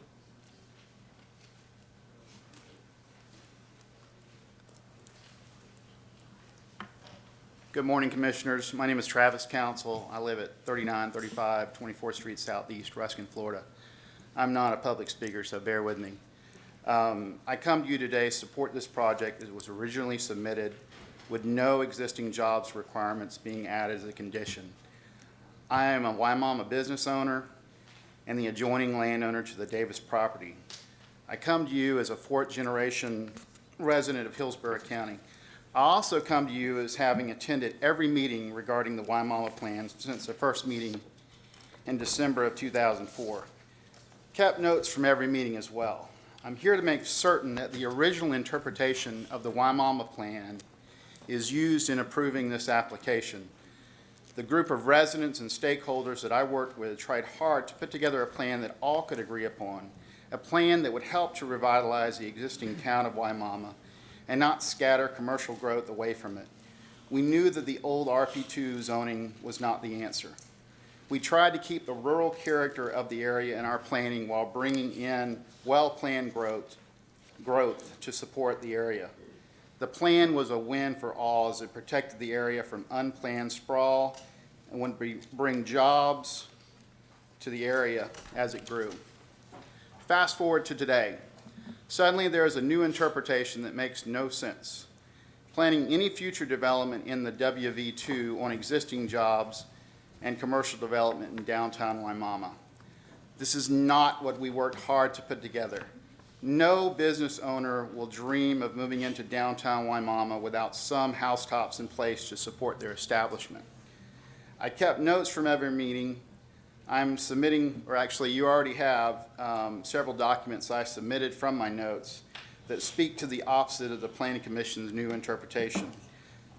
Good morning, Commissioners. My name is Travis Council. I live at 3935 24th Street Southeast, Ruskin, Florida. I'm not a public speaker, so bear with me. I come to you today to support this project as it was originally submitted with no existing jobs requirements being added as a condition. I am a Wimauma business owner and the adjoining landowner to the Davis property. I come to you as a 4th-generation resident of Hillsborough County. I also come to you as having attended every meeting regarding the Wimauma plan since the first meeting in December of 2004. Kept notes from every meeting as well. I'm here to make certain that the original interpretation of the Wimauma plan is used in approving this application. The group of residents and stakeholders that I worked with tried hard to put together a plan that all could agree upon, a plan that would help to revitalize the existing town of Wimauma and not scatter commercial growth away from it. We knew that the old RP2 zoning was not the answer. We tried to keep the rural character of the area in our planning while bringing in well-planned growth to support the area. The plan was a win for all as it protected the area from unplanned sprawl and would bring jobs to the area as it grew. Fast forward to today. Suddenly there is a new interpretation that makes no sense. Planning any future development in the WV2 on existing jobs and commercial development in downtown Wimauma. This is not what we worked hard to put together. No business owner will dream of moving into downtown Wimauma without some housetops in place to support their establishment. I kept notes from every meeting. I'm submitting, or actually you already have, several documents I submitted from my notes that speak to the opposite of the Planning Commission's new interpretation.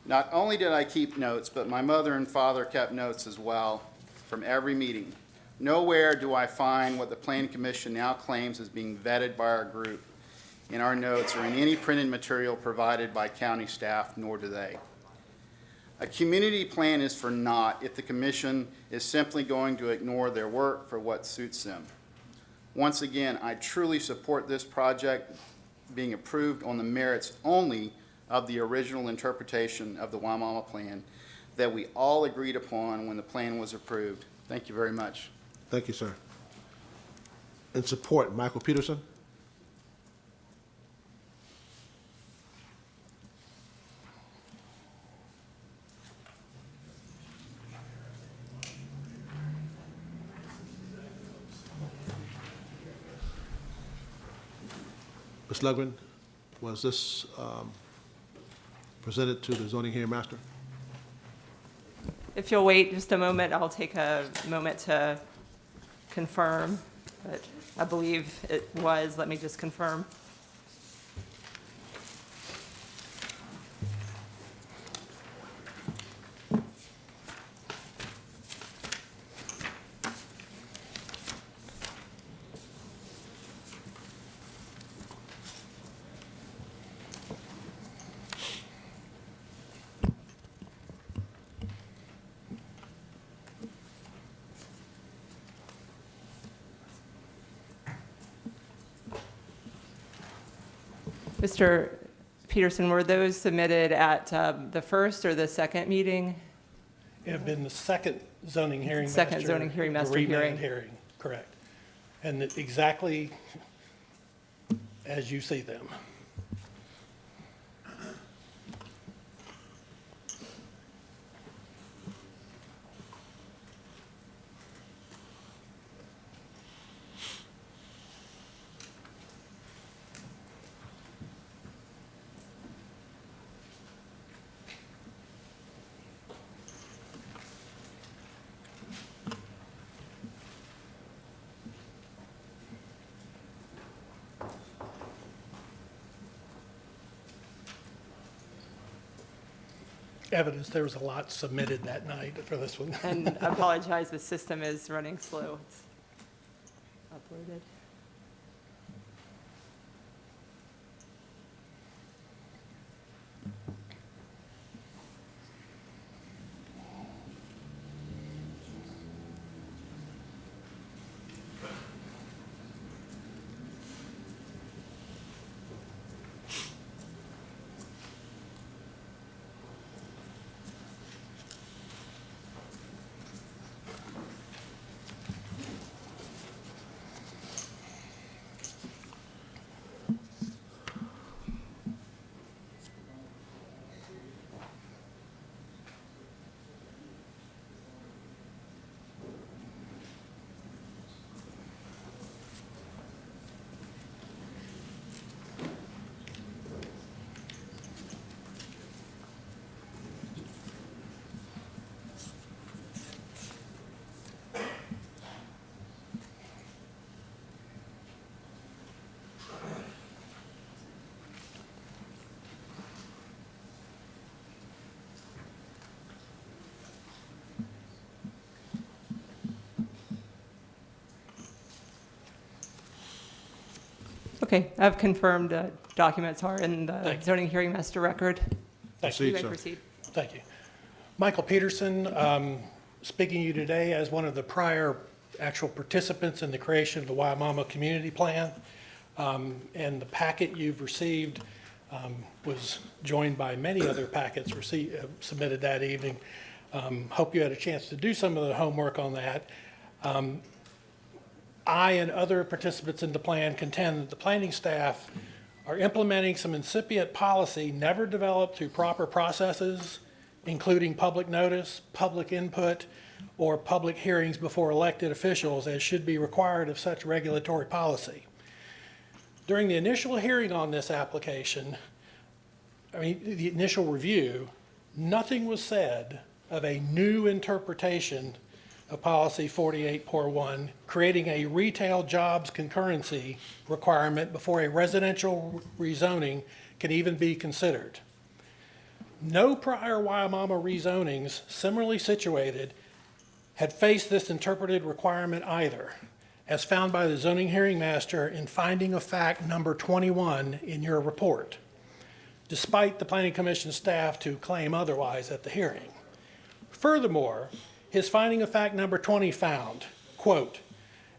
Not only did I keep notes, but my mother and father kept notes as well from every meeting. Nowhere do I find what the Planning Commission now claims is being vetted by our group in our notes or in any printed material provided by county staff, nor do they. A community plan is for naught if the Commission is simply going to ignore their work for what suits them. Once again, I truly support this project being approved on the merits only of the original interpretation of the Wimauma plan that we all agreed upon when the plan was approved. Thank you very much. Thank you, sir. In support, Michael Peterson. Ms. Lugman, was this presented to the zoning hearing master? If you'll wait just a moment, I'll take a moment to confirm, but I believe it was. Let me just confirm. Mr. Peterson, were those submitted at the first or the second meeting? It have been the second zoning hearing master. Second zoning hearing master remand hearing. Correct. And exactly as you see them. Evidence there was a lot submitted that night for this one. And I apologize, the system is running slow. It's uploaded. Okay, I've confirmed documents are in the zoning hearing master record. You may proceed. Thank you. Michael Peterson, speaking to you today as one of the prior actual participants in the creation of the Waimama Community Plan. And the packet you've received was joined by many other packets submitted that evening. Hope you had a chance to do some of the homework on that. I and other participants in the plan contend that the planning staff are implementing some incipient policy never developed through proper processes, including public notice, public input, or public hearings before elected officials, as should be required of such regulatory policy. During the initial hearing on this application, the initial review, nothing was said of a new interpretation of policy 48.1, creating a retail jobs concurrency requirement before a residential rezoning can even be considered. No prior Waimama rezonings similarly situated had faced this interpreted requirement either, as found by the zoning hearing master in finding of fact number 21 in your report, despite the Planning Commission staff to claim otherwise at the hearing. Furthermore, his finding of fact number 20 found, quote,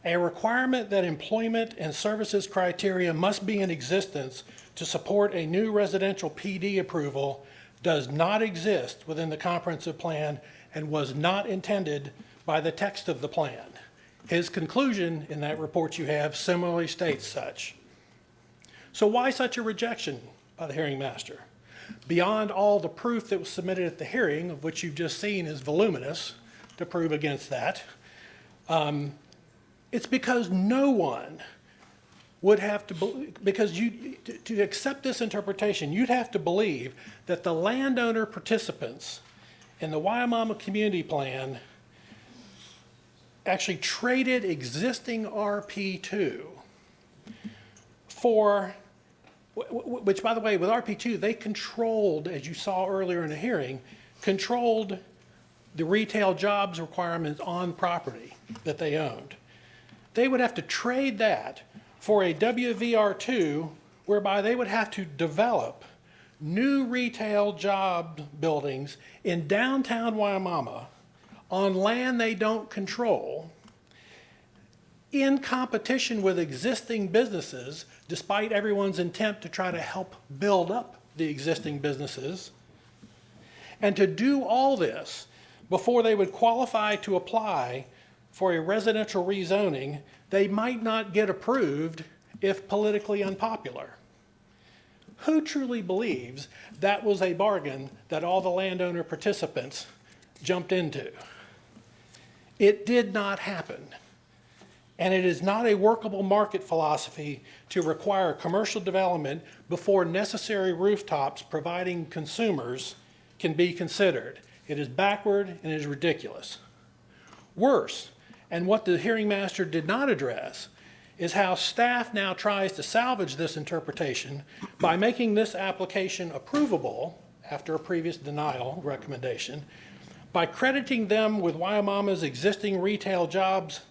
a requirement that employment and services criteria must be in existence to support a new residential PD approval does not exist within the comprehensive plan and was not intended by the text of the plan. His conclusion in that report you have similarly states such. So why such a rejection by the hearing master? Beyond all the proof that was submitted at the hearing, of which you've just seen is voluminous to prove against that, it's because no one would have to, because to accept this interpretation, you'd have to believe that the landowner participants in the Waimama Community Plan actually traded existing RP2 for, which by the way, with RP2, they controlled, as you saw earlier in the hearing, controlled the retail jobs requirements on property that they owned. They would have to trade that for a WVR2, whereby they would have to develop new retail job buildings in downtown Waimama on land they don't control, in competition with existing businesses, despite everyone's intent to try to help build up the existing businesses. And to do all this before they would qualify to apply for a residential rezoning, they might not get approved if politically unpopular. Who truly believes that was a bargain that all the landowner participants jumped into? It did not happen. And it is not a workable market philosophy to require commercial development before necessary rooftops providing consumers can be considered. It is backward and it is ridiculous. Worse, and what the hearing master did not address, is how staff now tries to salvage this interpretation by making this application approvable after a previous denial recommendation, by crediting them with Waimama's existing retail jobs,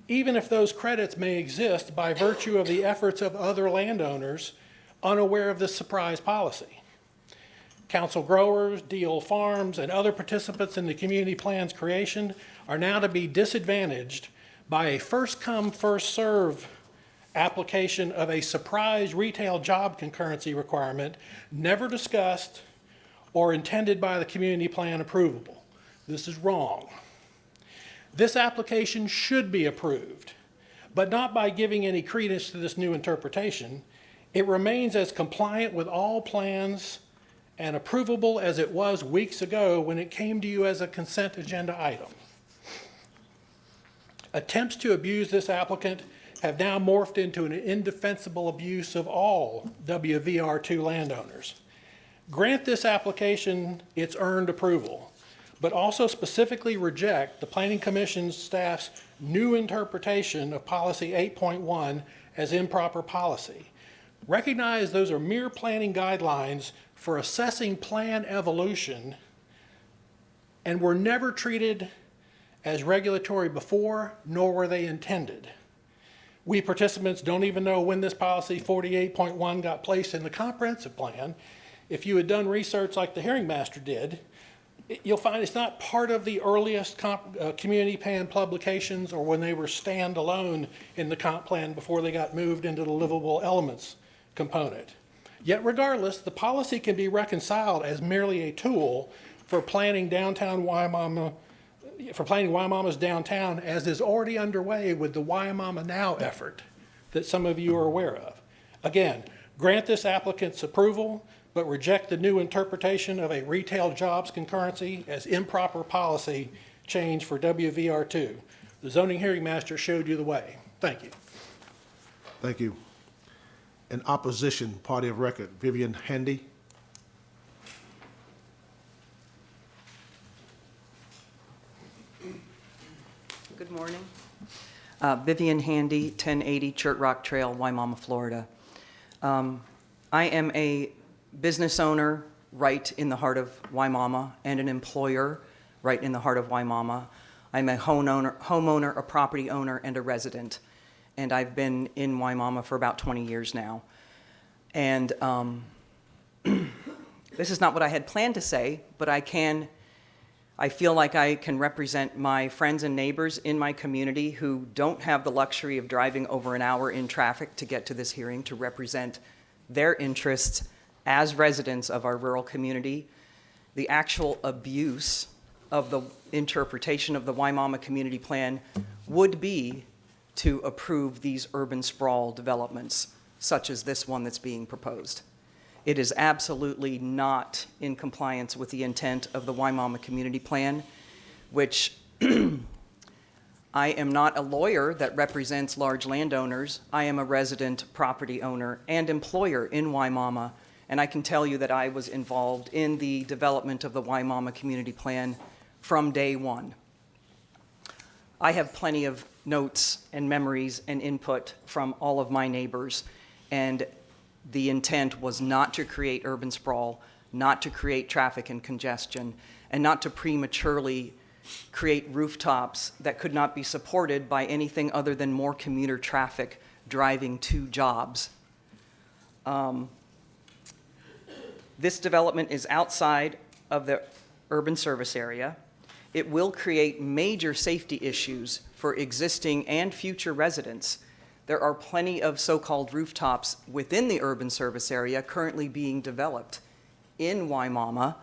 even if those credits may exist by virtue of the efforts of other landowners unaware of this surprise policy. Council growers, DL Farms, and other participants in the community plan's creation are now to be disadvantaged by a first-come, first-serve application of a surprise retail job concurrency requirement never discussed or intended by the community plan approvable. This is wrong. This application should be approved, but not by giving any credence to this new interpretation. It remains as compliant with all plans and approvable as it was weeks ago when it came to you as a consent agenda item. Attempts to abuse this applicant have now morphed into an indefensible abuse of all WVR2 landowners. Grant this application its earned approval, but also specifically reject the Planning Commission's staff's new interpretation of Policy 8.1 as improper policy. Recognize those are mere planning guidelines for assessing plan evolution and were never treated as regulatory before, nor were they intended. We participants don't even know when this policy 48.1 got placed in the comprehensive plan. If you had done research like the hearing master did, you'll find it's not part of the earliest community plan publications or when they were standalone in the comp plan before they got moved into the livable elements component. Yet regardless, the policy can be reconciled as merely a tool for planning downtown Waimama, for planning Waimama's downtown, as is already underway with the Waimama Now effort that some of you are aware of. Again, grant this applicant's approval, but reject the new interpretation of a retail jobs concurrency as improper policy change for WVR2. The zoning hearing master showed you the way. Thank you. Thank you. In opposition, party of record, Vivian Handy. Good morning. Vivian Handy, 1080 Chert Rock Trail, Waimama, Florida. I am a business owner right in the heart of Waimama and an employer right in the heart of Waimama. I'm a homeowner, a property owner, and a resident. And I've been in Waimama for about 20 years now. And this is not what I had planned to say, but I feel like I can represent my friends and neighbors in my community who don't have the luxury of driving over an hour in traffic to get to this hearing to represent their interests as residents of our rural community. The actual abuse of the interpretation of the Waimama Community Plan would be to approve these urban sprawl developments, such as this one that's being proposed. It is absolutely not in compliance with the intent of the Waimama Community Plan, which I am not a lawyer that represents large landowners. I am a resident property owner and employer in Waimama, and I can tell you that I was involved in the development of the Waimama Community Plan from day one. I have plenty of notes and memories and input from all of my neighbors, and the intent was not to create urban sprawl, not to create traffic and congestion, and not to prematurely create rooftops that could not be supported by anything other than more commuter traffic driving to jobs. This development is outside of the urban service area. It will create major safety issues for existing and future residents. There are plenty of so-called rooftops within the urban service area currently being developed in Waimama,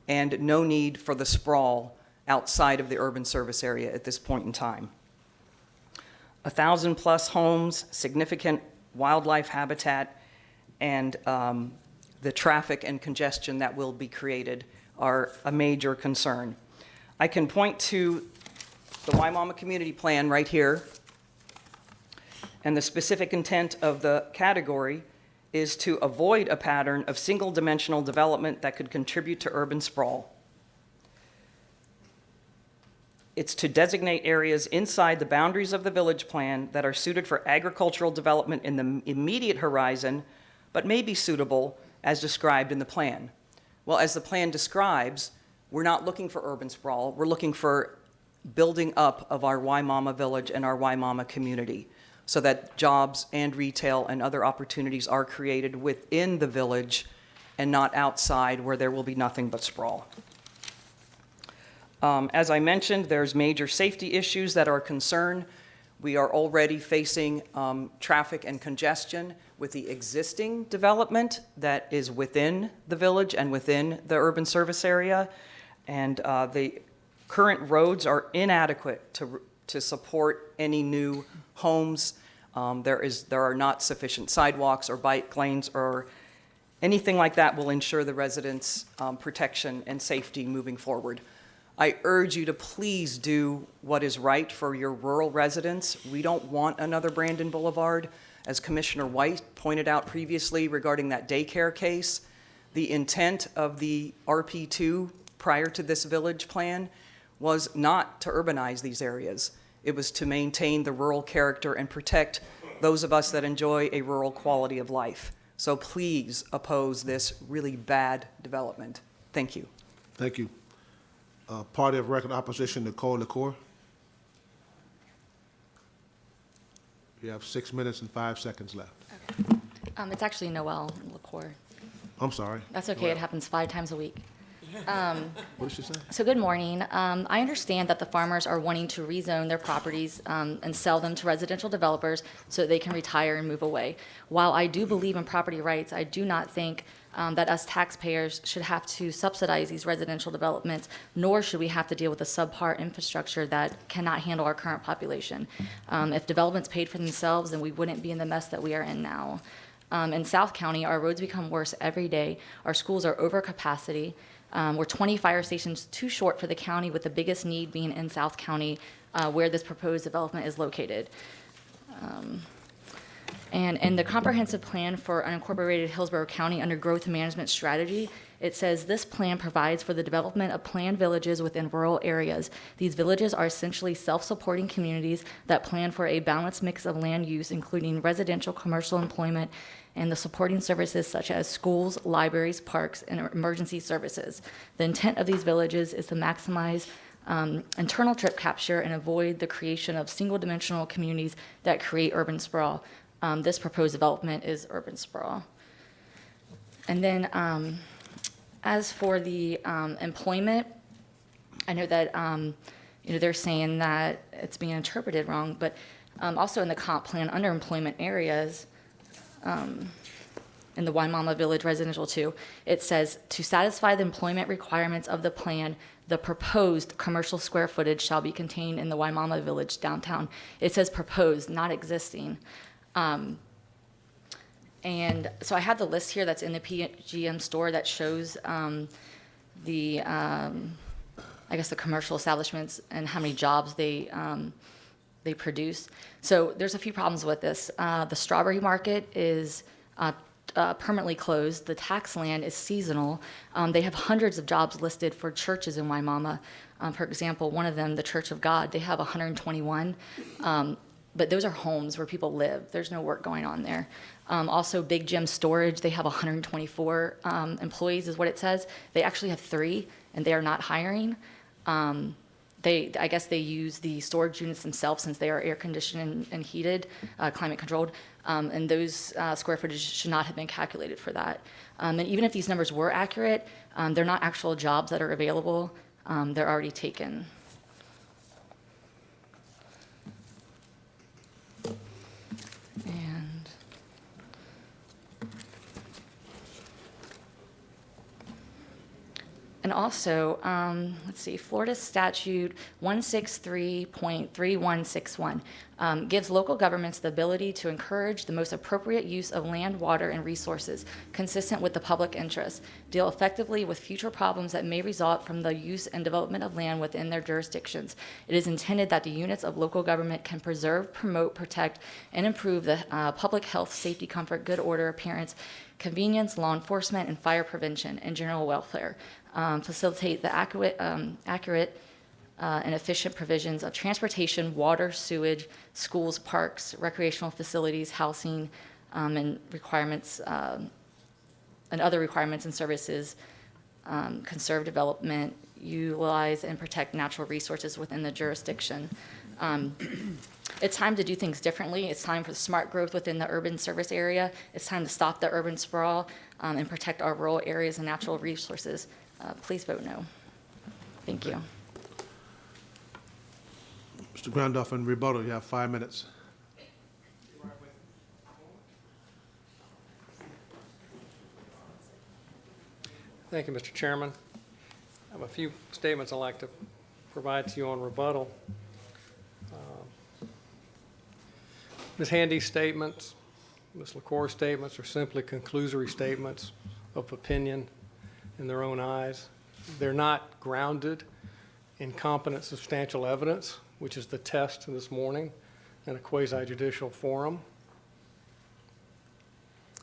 and no need for the sprawl outside of the urban service area at this point in time. 1,000+ homes, significant wildlife habitat, and the traffic and congestion that will be created are a major concern. I can point to the Waimama Community Plan right here, and the specific intent of the category is to avoid a pattern of single-dimensional development that could contribute to urban sprawl. It's to designate areas inside the boundaries of the village plan that are suited for agricultural development in the immediate horizon, but may be suitable as described in the plan. Well, as the plan describes, we're not looking for urban sprawl. We're looking for building up of our Waimama village and our Waimama community so that jobs and retail and other opportunities are created within the village and not outside where there will be nothing but sprawl. As I mentioned, there's major safety issues that are a concern. We are already facing traffic and congestion with the existing development that is within the village and within the urban service area. And the current roads are inadequate to support any new homes. There are not sufficient sidewalks or bike lanes or anything like that will ensure the residents' protection and safety moving forward. I urge you to please do what is right for your rural residents. We don't want another Brandon Boulevard. As Commissioner White pointed out previously regarding that daycare case, the intent of the RP2 prior to this village plan was not to urbanize these areas. It was to maintain the rural character and protect those of us that enjoy a rural quality of life. So please oppose this really bad development. Thank you. Thank you. Party of Record Opposition, Nicole LaCour. You have 6 minutes and 5 seconds left. Okay. It's actually Noelle LaCour. I'm sorry. That's okay. It happens 5 times a week. What did she say? So good morning. I understand that the farmers are wanting to rezone their properties and sell them to residential developers so that they can retire and move away. While I do believe in property rights, I do not think that us taxpayers should have to subsidize these residential developments, nor should we have to deal with a subpar infrastructure that cannot handle our current population. If developments paid for themselves, then we wouldn't be in the mess that we are in now. In South County, our roads become worse every day. Our schools are over capacity. We're 20 fire stations too short for the county, with the biggest need being in South County, where this proposed development is located. And in the comprehensive plan for unincorporated Hillsborough County under growth management strategy, it says this plan provides for the development of planned villages within rural areas. These villages are essentially self-supporting communities that plan for a balanced mix of land use, including residential, commercial employment, and the supporting services such as schools, libraries, parks, and emergency services. The intent of these villages is to maximize internal trip capture and avoid the creation of single-dimensional communities that create urban sprawl. This proposed development is urban sprawl. And then as for the employment, I know that they're saying that it's being interpreted wrong, but also in the comp plan, underemployment areas, in the Waimama Village Residential 2, it says, to satisfy the employment requirements of the plan, the proposed commercial square footage shall be contained in the Waimama Village downtown. It says proposed, not existing. And so I have the list here that's in the PGM store that shows the, I guess, the commercial establishments and how many jobs they they produce. So there's a few problems with this. The strawberry market is permanently closed. The tax land is seasonal. They have hundreds of jobs listed for churches in Waimama. For example, one of them, the Church of God, they have 121. But those are homes where people live. There's no work going on there. Also, Big Jim Storage, they have 124 employees is what it says. They actually have 3, and they are not hiring. I guess they use the storage units themselves since they are air conditioned and heated, climate controlled, and those square footage should not have been calculated for that. And even if these numbers were accurate, they're not actual jobs that are available. They're already taken. And also, let's see, Florida Statute 163.3161 gives local governments the ability to encourage the most appropriate use of land, water, and resources consistent with the public interest, deal effectively with future problems that may result from the use and development of land within their jurisdictions. It is intended that the units of local government can preserve, promote, protect, and improve the public health, safety, comfort, good order, appearance, convenience, law enforcement, and fire prevention, and general welfare. Facilitate the accurate and efficient provisions of transportation, water, sewage, schools, parks, recreational facilities, housing, and requirements, and other requirements and services, conserve development, utilize and protect natural resources within the jurisdiction. It's time to do things differently. It's time for smart growth within the urban service area. It's time to stop the urban sprawl and protect our rural areas and natural resources. Please vote no. Thank you. Mr. Grandoff, in rebuttal, you have 5 minutes. Thank you, Mr. Chairman. I have a few statements I'd like to provide to you on rebuttal. Ms. Handy's statements, Ms. LaCour's statements are simply conclusory statements of opinion in their own eyes. They're not grounded in competent substantial evidence, which is the test this morning in a quasi-judicial forum.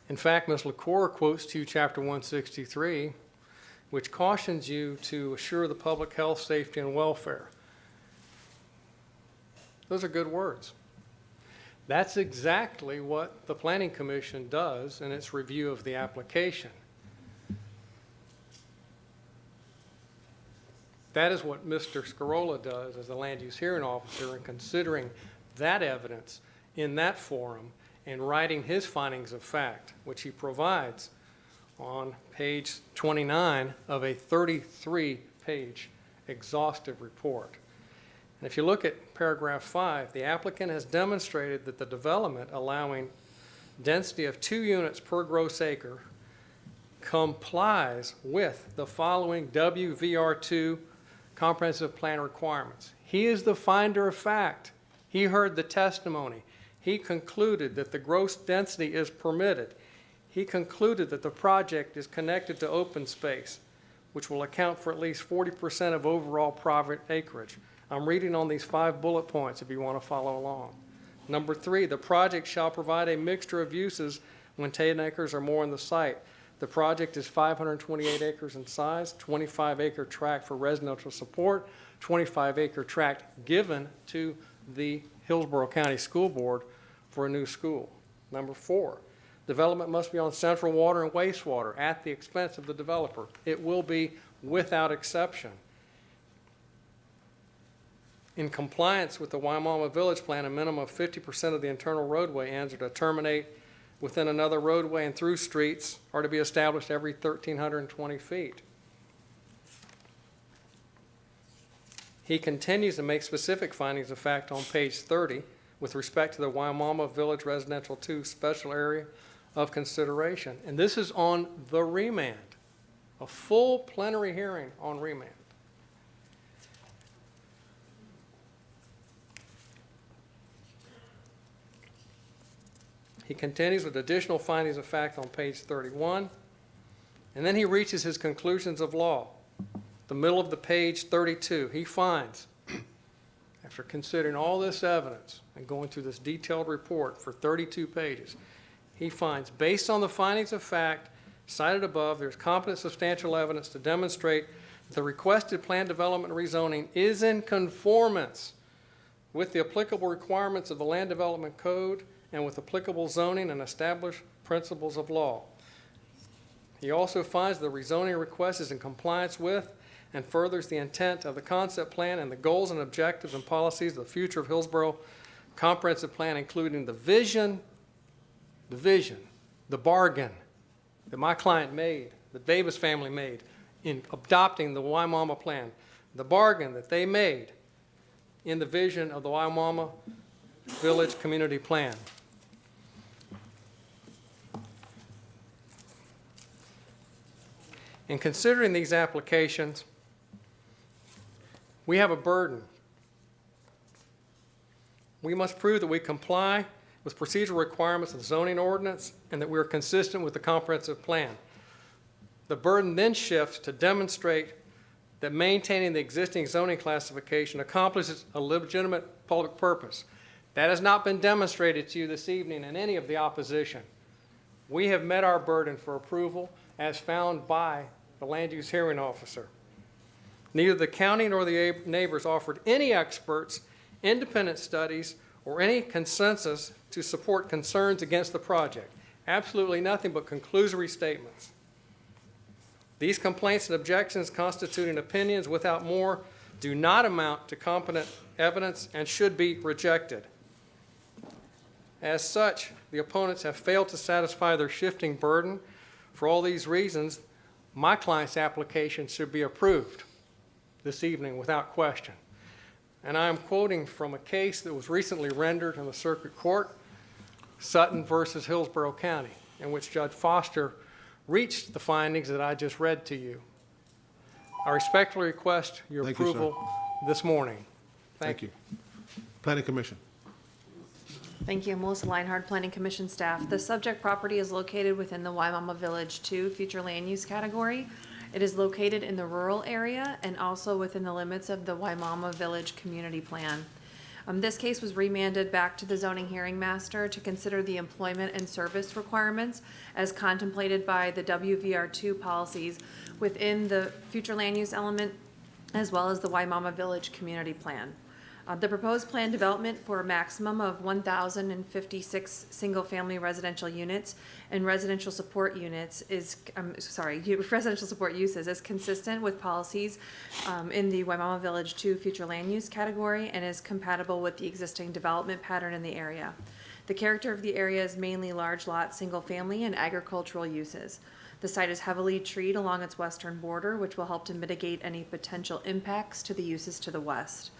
In fact, Ms. LaCour quotes to you Chapter 163, which cautions you to assure the public health, safety, and welfare. Those are good words. That's exactly what the Planning Commission does in its review of the application. That is what Mr. Scarola does as the land use hearing officer in considering that evidence in that forum and writing his findings of fact, which he provides on page 29 of a 33-page exhaustive report. And if you look at paragraph 5, the applicant has demonstrated that the development allowing density of 2 units per gross acre complies with the following WVR2 comprehensive plan requirements. He is the finder of fact. He heard the testimony. He concluded that the gross density is permitted. He concluded that the project is connected to open space, which will account for at least 40% of overall private acreage. I'm reading on these 5 bullet points if you want to follow along. Number 3, the project shall provide a mixture of uses when 10 acres or more on the site. The project is 528 acres in size, 25-acre tract for residential support, 25-acre tract given to the Hillsborough County School Board for a new school. Number 4, development must be on central water and wastewater at the expense of the developer. It will be without exception. In compliance with the Waimama Village Plan, a minimum of 50% of the internal roadway ends are to terminate within another roadway, and through streets are to be established every 1,320 feet. He continues to make specific findings of fact on page 30 with respect to the Waimama Village Residential 2 special area of consideration. And this is on the remand, a full plenary hearing on remand. He continues with additional findings of fact on page 31, and then he reaches his conclusions of law. The middle of the page 32, he finds, after considering all this evidence and going through this detailed report for 32 pages, he finds, based on the findings of fact cited above, there's competent substantial evidence to demonstrate that the requested plan development rezoning is in conformance with the applicable requirements of the Land Development Code and with applicable zoning and established principles of law. He also finds the rezoning request is in compliance with and furthers the intent of the concept plan and the goals and objectives and policies of the future of Hillsborough comprehensive plan, including the vision, the bargain that my client made, the Davis family made in adopting the Waimama plan, the bargain that they made in the vision of the Waimama Village Community Plan. In considering these applications, we have a burden. We must prove that we comply with procedural requirements of the zoning ordinance and that we are consistent with the comprehensive plan. The burden then shifts to demonstrate that maintaining the existing zoning classification accomplishes a legitimate public purpose. That has not been demonstrated to you this evening in any of the opposition. We have met our burden for approval as found by the land use hearing officer. Neither the county nor the neighbors offered any experts, independent studies, or any consensus to support concerns against the project. Absolutely nothing but conclusory statements. These complaints and objections constituting opinions without more do not amount to competent evidence and should be rejected. As such, the opponents have failed to satisfy their shifting burden. For all these reasons, my client's application should be approved this evening without question. And I am quoting from a case that was recently rendered in the circuit court, Sutton versus Hillsborough County, in which Judge Foster reached the findings that I just read to you. I respectfully request your approval this morning. Thank you. Planning Commission. Thank you. Melissa Leinhardt, Planning Commission staff. The subject property is located within the Waimama Village 2 future land use category. It is located in the rural area and also within the limits of the Waimama Village Community Plan. This case was remanded back to the zoning hearing master to consider the employment and service requirements as contemplated by the WVR2 policies within the future land use element as well as the Waimama Village Community Plan. The proposed plan development for a maximum of 1,056 single-family residential units and residential support units is, residential support uses is consistent with policies in the Waimama Village 2 future land use category and is compatible with the existing development pattern in the area. The character of the area is mainly large lot, single-family, and agricultural uses. The site is heavily treed along its western border, which will help to mitigate any potential impacts to the uses to the west.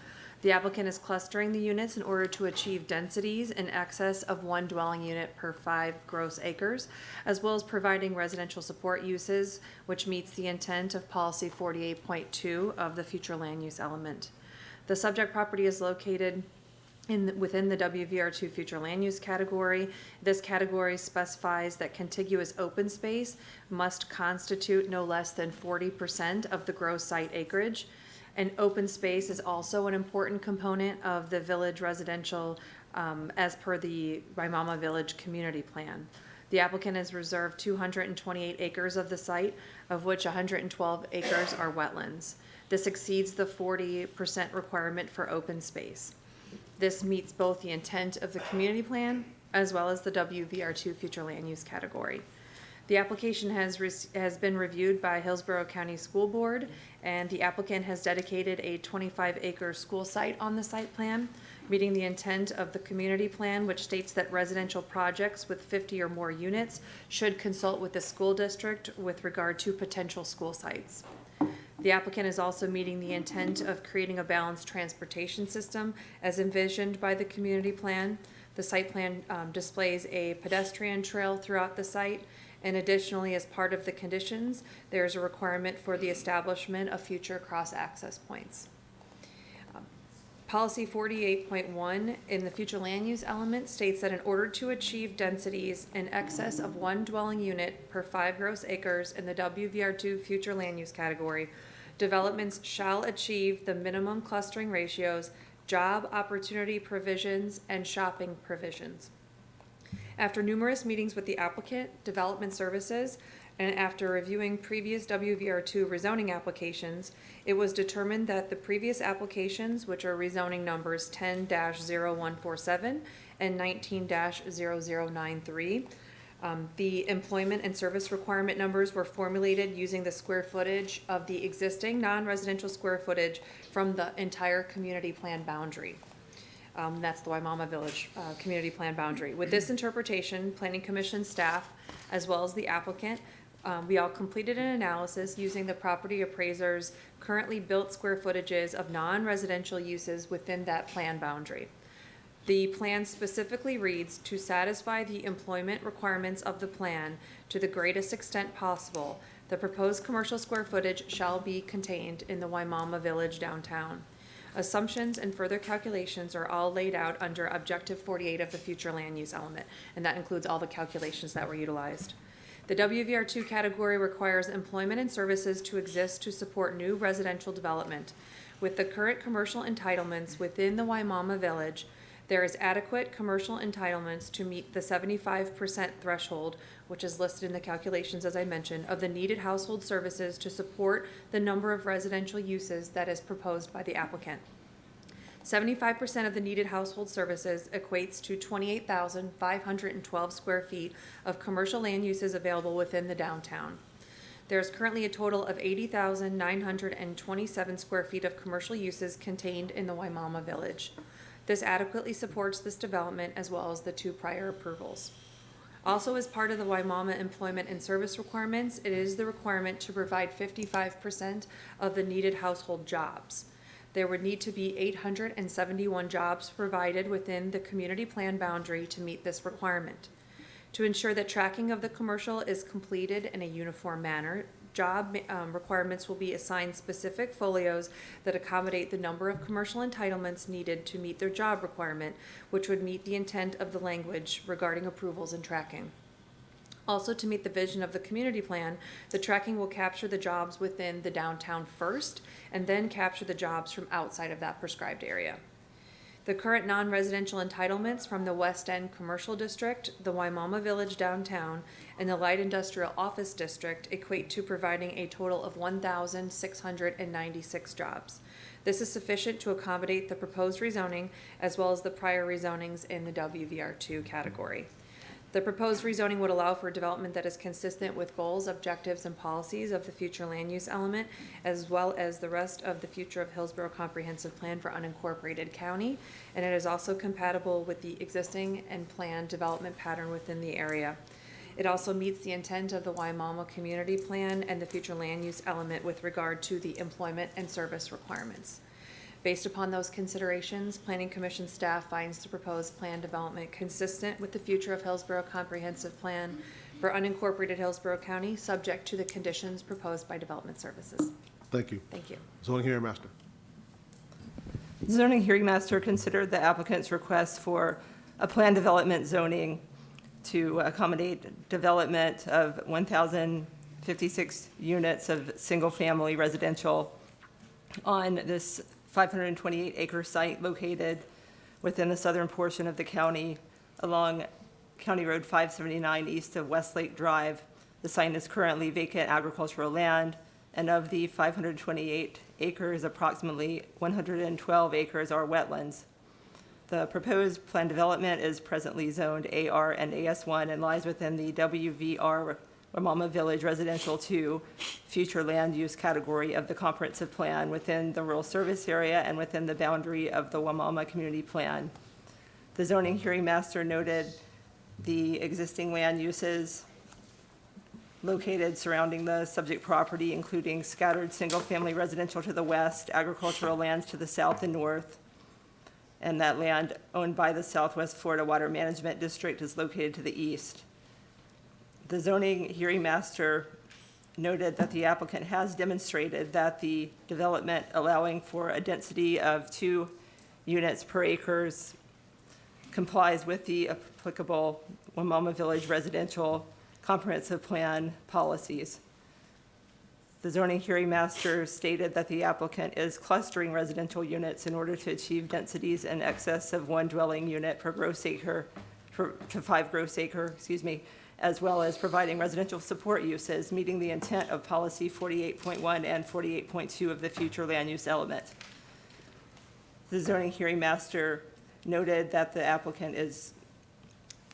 The applicant is clustering the units in order to achieve densities in excess of 1 dwelling unit per 5 gross acres, as well as providing residential support uses, which meets the intent of policy 48.2 of the future land use element. The subject property is located within the WVR2 future land use category. This category specifies that contiguous open space must constitute no less than 40% of the gross site acreage. And open space is also an important component of the village residential as per the Waimama Village Community Plan. The applicant has reserved 228 acres of the site, of which 112 acres are wetlands. This exceeds the 40% requirement for open space. This meets both the intent of the community plan as well as the WVR2 future land use category. The application has been reviewed by Hillsborough County School Board, and the applicant has dedicated a 25-acre school site on the site plan, meeting the intent of the community plan, which states that residential projects with 50 or more units should consult with the school district with regard to potential school sites. The applicant is also meeting the intent of creating a balanced transportation system as envisioned by the community plan. The site plan displays a pedestrian trail throughout the site. And additionally, as part of the conditions, there's a requirement for the establishment of future cross-access points. Policy 48.1 in the future land use element states that in order to achieve densities in excess of 1 dwelling unit per 5 gross acres in the WVR2 future land use category, developments shall achieve the minimum clustering ratios job opportunity provisions, and shopping provisions. After numerous meetings with the applicant, Development Services, and after reviewing previous WVR2 rezoning applications, it was determined that the previous applications, which are rezoning numbers 10-0147 and 19-0093, the employment and service requirement numbers were formulated using the square footage of the existing non-residential square footage from the entire community plan boundary. That's the Waimama Village community plan boundary. With this interpretation, Planning Commission staff, as well as the applicant, we all completed an analysis using the property appraiser's currently built square footages of non-residential uses within that plan boundary. The plan specifically reads, to satisfy the employment requirements of the plan to the greatest extent possible, the proposed commercial square footage shall be contained in the Waimama Village downtown. Assumptions and further calculations are all laid out under Objective 48 of the future land use element, and that includes all the calculations that were utilized. The WVR2 category requires employment and services to exist to support new residential development. With the current commercial entitlements within the Waimama Village, there is adequate commercial entitlements to meet the 75% threshold, which is listed in the calculations, as I mentioned, of the needed household services to support the number of residential uses that is proposed by the applicant. 75% of the needed household services equates to 28,512 square feet of commercial land uses available within the downtown. There is currently a total of 80,927 square feet of commercial uses contained in the Waimama Village. This adequately supports this development as well as the two prior approvals. Also, as part of the Waimama employment and service requirements, it is the requirement to provide 55% of the needed household jobs. There would need to be 871 jobs provided within the community plan boundary to meet this requirement. To ensure that tracking of the commercial is completed in a uniform manner, job requirements will be assigned specific folios that accommodate the number of commercial entitlements needed to meet their job requirement, which would meet the intent of the language regarding approvals and tracking. Also, to meet the vision of the community plan, the tracking will capture the jobs within the downtown first, and then capture the jobs from outside of that prescribed area. The current non-residential entitlements from the West End Commercial District, the Waimama Village Downtown, and the Light Industrial Office District equate to providing a total of 1,696 jobs. This is sufficient to accommodate the proposed rezoning as well as the prior rezonings in the WVR2 category. The proposed rezoning would allow for development that is consistent with goals, objectives, and policies of the future land use element, as well as the rest of the future of Hillsborough Comprehensive Plan for unincorporated county, and it is also compatible with the existing and planned development pattern within the area. It also meets the intent of the Waimama Community Plan and the future land use element with regard to the employment and service requirements. Based upon those considerations, Planning Commission staff finds the proposed plan development consistent with the future of Hillsborough Comprehensive Plan for unincorporated Hillsborough County, subject to the conditions proposed by Development Services. Thank you. Thank you. Zoning hearing master. Zoning hearing master considered the applicant's request for a plan development zoning to accommodate development of 1,056 units of single-family residential on this 528-acre site located within the southern portion of the county along County Road 579 east of Westlake Drive. The site is currently vacant agricultural land, and of the 528 acres, approximately 112 acres are wetlands. The proposed plan development is presently zoned AR and AS1 and lies within the WVR Waimama Village Residential 2 future land use category of the comprehensive plan within the rural service area and within the boundary of the Waimama Community Plan. The zoning hearing master noted the existing land uses located surrounding the subject property, including scattered single-family residential to the west, agricultural lands to the south and north, and that land owned by the Southwest Florida Water Management District is located to the east. The zoning hearing master noted that the applicant has demonstrated that the development allowing for a density of 2 units per acres complies with the applicable Waimama Village Residential Comprehensive Plan policies. The zoning hearing master stated that the applicant is clustering residential units in order to achieve densities in excess of 1 dwelling unit per gross acre, to 5 gross acre, as well as providing residential support uses, meeting the intent of policy 48.1 and 48.2 of the future land use element. The zoning hearing master noted that the applicant is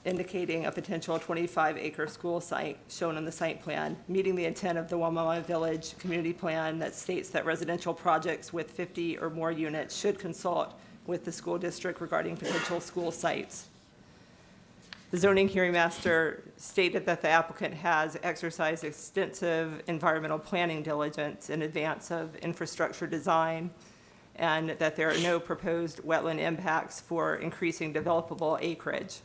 indicating a potential 25-acre school site shown on the site plan, meeting the intent of the Wamama Village community plan that states that residential projects with 50 or more units should consult with the school district regarding potential school sites. The zoning hearing master stated that the applicant has exercised extensive environmental planning diligence in advance of infrastructure design, and that there are no proposed wetland impacts for increasing developable acreage.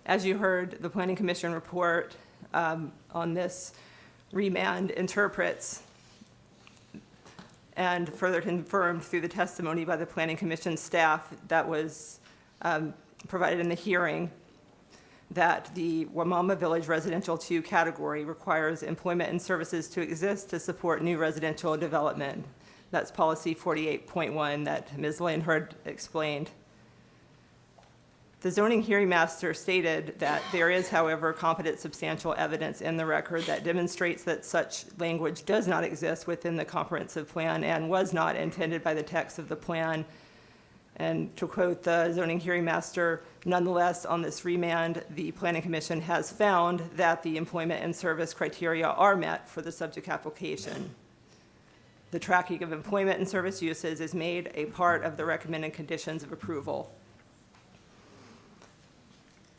As you heard, the Planning Commission report on this remand interprets and further confirmed through the testimony by the Planning Commission staff that was provided in the hearing that the Wamama Village Residential 2 category requires employment and services to exist to support new residential development. That's policy 48.1 that Ms. Linhard explained. The zoning hearing master stated that there is, however, competent substantial evidence in the record that demonstrates that such language does not exist within the comprehensive plan and was not intended by the text of the plan. And to quote the zoning hearing master, nonetheless, on this remand, the Planning Commission has found that the employment and service criteria are met for the subject application. The tracking of employment and service uses is made a part of the recommended conditions of approval.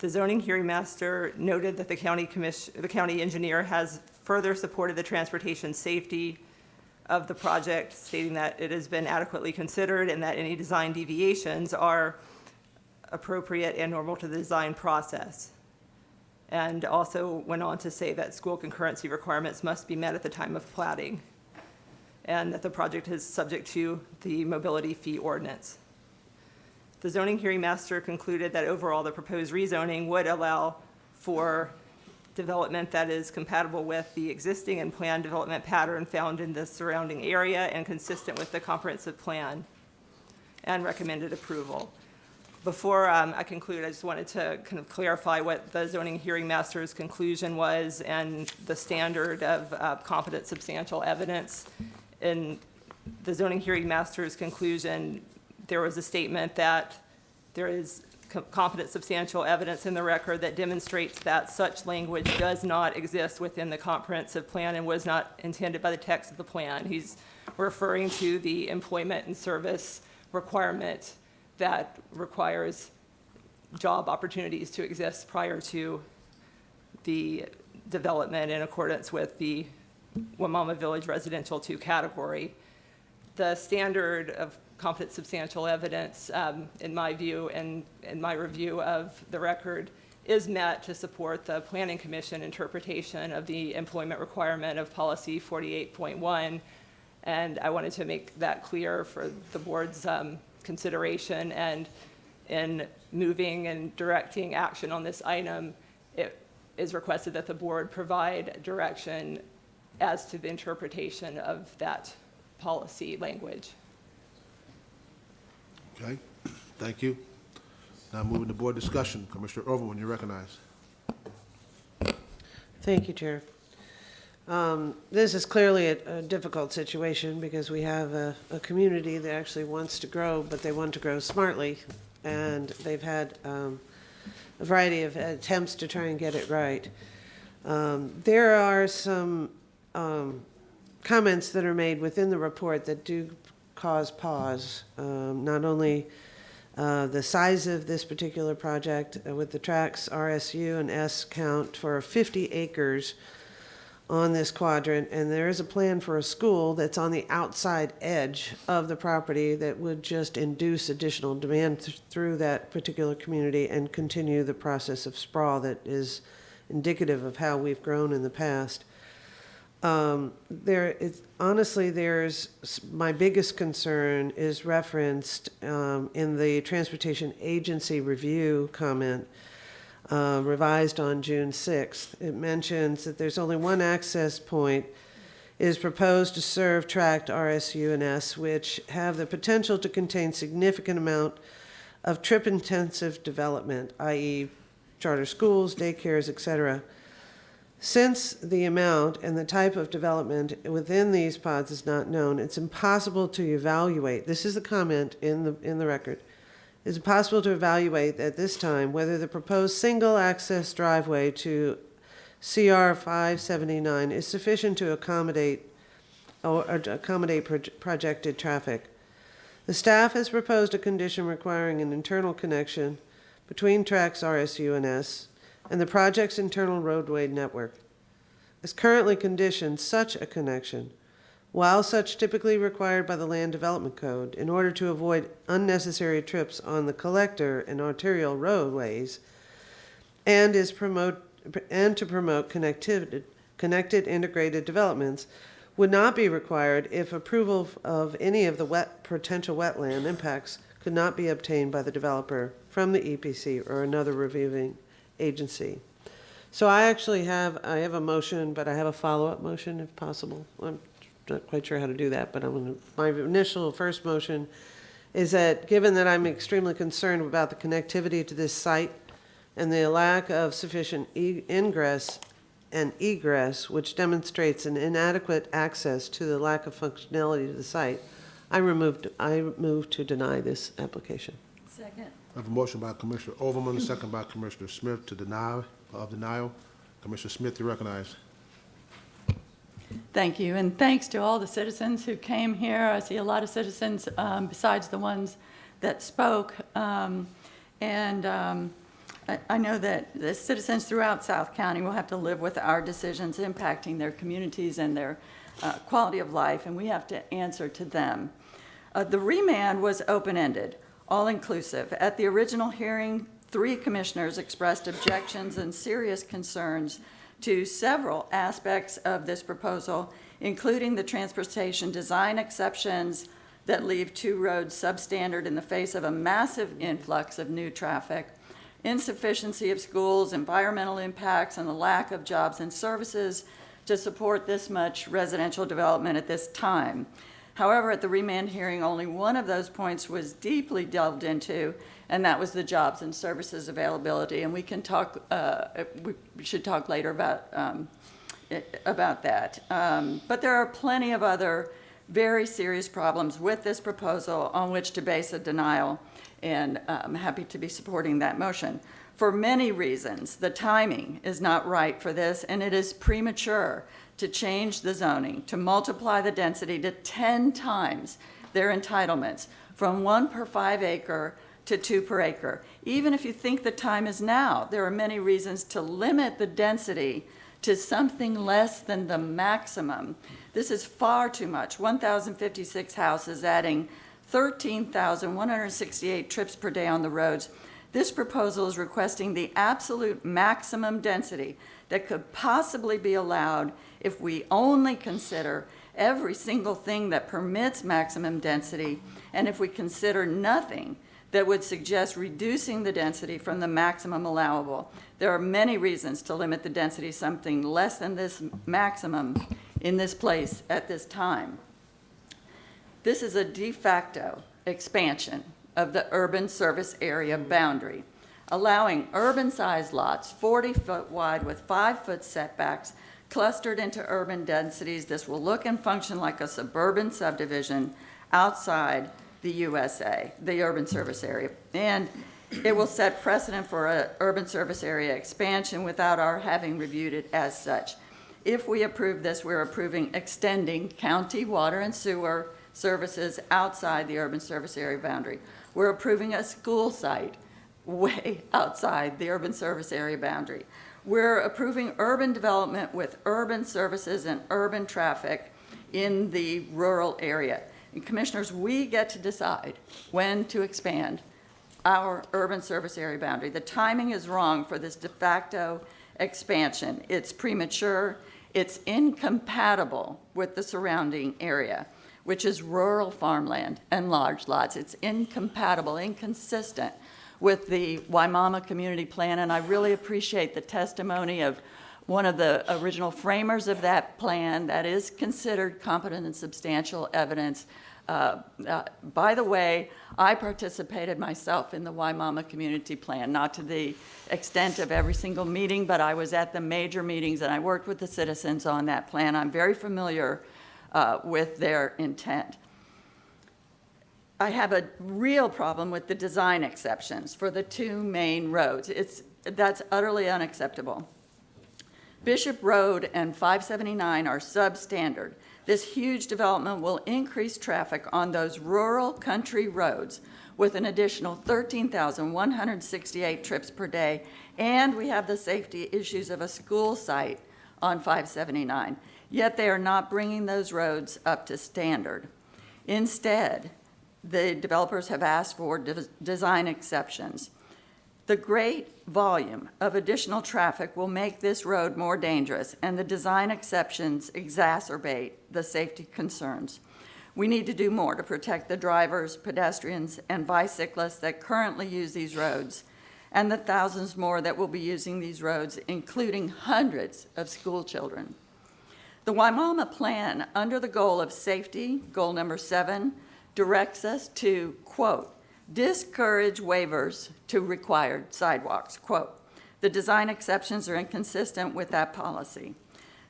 The zoning hearing master noted that the county engineer has further supported the transportation safety of the project, stating that it has been adequately considered and that any design deviations are appropriate and normal to the design process. And also went on to say that school concurrency requirements must be met at the time of platting, and that the project is subject to the mobility fee ordinance. The zoning hearing master concluded that overall the proposed rezoning would allow for development that is compatible with the existing and planned development pattern found in the surrounding area and consistent with the comprehensive plan, and recommended approval. Before I conclude, I just wanted to kind of clarify what the zoning hearing master's conclusion was and the standard of competent substantial evidence. In the zoning hearing master's conclusion, there was a statement that there is competent substantial evidence in the record that demonstrates that such language does not exist within the comprehensive plan and was not intended by the text of the plan. He's referring to the employment and service requirement that requires job opportunities to exist prior to the development in accordance with the Wamama Village Residential 2 category. The standard of competent substantial evidence, in my view and in my review of the record, is met to support the Planning Commission interpretation of the employment requirement of policy 48.1. And I wanted to make that clear for the board's consideration. And in moving and directing action on this item, it is requested that the board provide direction as to the interpretation of that policy language. Okay, thank you. Now moving to board discussion. Commissioner Overman, you're recognized. Thank you, Chair. This is clearly a difficult situation because we have a community that actually wants to grow, but they want to grow smartly. And they've had a variety of attempts to try and get it right. There are some comments that are made within the report that do cause pause. Not only the size of this particular project with the tracks RSU and S count for 50 acres on this quadrant, and there is a plan for a school that's on the outside edge of the property that would just induce additional demand through that particular community and continue the process of sprawl that is indicative of how we've grown in the past. Honestly, my biggest concern is referenced in the Transportation Agency review comment. revised on June 6th. It mentions that there's only one access point is proposed to serve tract RSU and S, which have the potential to contain significant amount of trip-intensive development, i.e. charter schools, daycares, etc. Since the amount and the type of development within these pods is not known, it's impossible to evaluate. This is the comment in the record. It's impossible to evaluate at this time whether the proposed single-access driveway to CR 579 is sufficient to accommodate projected traffic. The staff has proposed a condition requiring an internal connection between tracks RSU and S and the project's internal roadway network. As currently conditioned, such a connection, while such typically required by the Land Development Code in order to avoid unnecessary trips on the collector and arterial roadways, and to promote connected integrated developments, would not be required if approval of any of the potential wetland impacts could not be obtained by the developer from the EPC or another reviewing agency. So I have a motion, but I have a follow-up motion if possible. I'm not quite sure how to do that, but my initial first motion is that given that I'm extremely concerned about the connectivity to this site and the lack of sufficient ingress and egress, which demonstrates an inadequate access to the lack of functionality to the site, I move to deny this application. Second. I have a motion by Commissioner Overman, second by Commissioner Smith to denial. Commissioner Smith, you recognize. Thank you, and thanks to all the citizens who came here. I see a lot of citizens besides the ones that spoke. I know that the citizens throughout South County will have to live with our decisions impacting their communities and their quality of life, and we have to answer to them. The remand was open-ended, all-inclusive. At the original hearing, 3 commissioners expressed objections and serious concerns to several aspects of this proposal, including the transportation design exceptions that leave 2 roads substandard in the face of a massive influx of new traffic, insufficiency of schools, environmental impacts, and the lack of jobs and services to support this much residential development at this time. However, at the remand hearing, only one of those points was deeply delved into, and that was the jobs and services availability. And we can talk, we should talk later about that. But there are plenty of other very serious problems with this proposal on which to base a denial, and I'm happy to be supporting that motion. For many reasons, the timing is not right for this, and it is premature to change the zoning, to multiply the density to 10 times their entitlements, from 1 per 5 acre to 2 per acre. Even if you think the time is now, there are many reasons to limit the density to something less than the maximum. This is far too much. 1,056 houses adding 13,168 trips per day on the roads. This proposal is requesting the absolute maximum density that could possibly be allowed if we only consider every single thing that permits maximum density, and if we consider nothing that would suggest reducing the density from the maximum allowable. There are many reasons to limit the density something less than this maximum in this place at this time. This is a de facto expansion of the urban service area boundary, allowing urban-sized lots 40 foot wide with 5 foot setbacks clustered into urban densities. This will look and function like a suburban subdivision outside the USA, the urban service area. And it will set precedent for an urban service area expansion without our having reviewed it as such. If we approve this, we're approving extending county water and sewer services outside the urban service area boundary. We're approving a school site way outside the urban service area boundary. We're approving urban development with urban services and urban traffic in the rural area. And commissioners, we get to decide when to expand our urban service area boundary. The timing is wrong for this de facto expansion. It's premature. It's incompatible with the surrounding area, which is rural farmland and large lots. It's incompatible, inconsistent with the Waimama Community Plan, and I really appreciate the testimony of one of the original framers of that plan that is considered competent and substantial evidence. By the way, I participated myself in the Waimama Community Plan, not to the extent of every single meeting, but I was at the major meetings and I worked with the citizens on that plan. I'm very familiar with their intent. I have a real problem with the design exceptions for the two main roads. That's utterly unacceptable. Bishop Road and 579 are substandard. This huge development will increase traffic on those rural country roads with an additional 13,168 trips per day, and we have the safety issues of a school site on 579. Yet they are not bringing those roads up to standard. Instead, the developers have asked for design exceptions. The great volume of additional traffic will make this road more dangerous, and the design exceptions exacerbate the safety concerns. We need to do more to protect the drivers, pedestrians, and bicyclists that currently use these roads, and the thousands more that will be using these roads, including hundreds of school children. The Waimama Plan, under the goal of safety, goal number 7, directs us to, quote, discourage waivers to required sidewalks, quote. The design exceptions are inconsistent with that policy.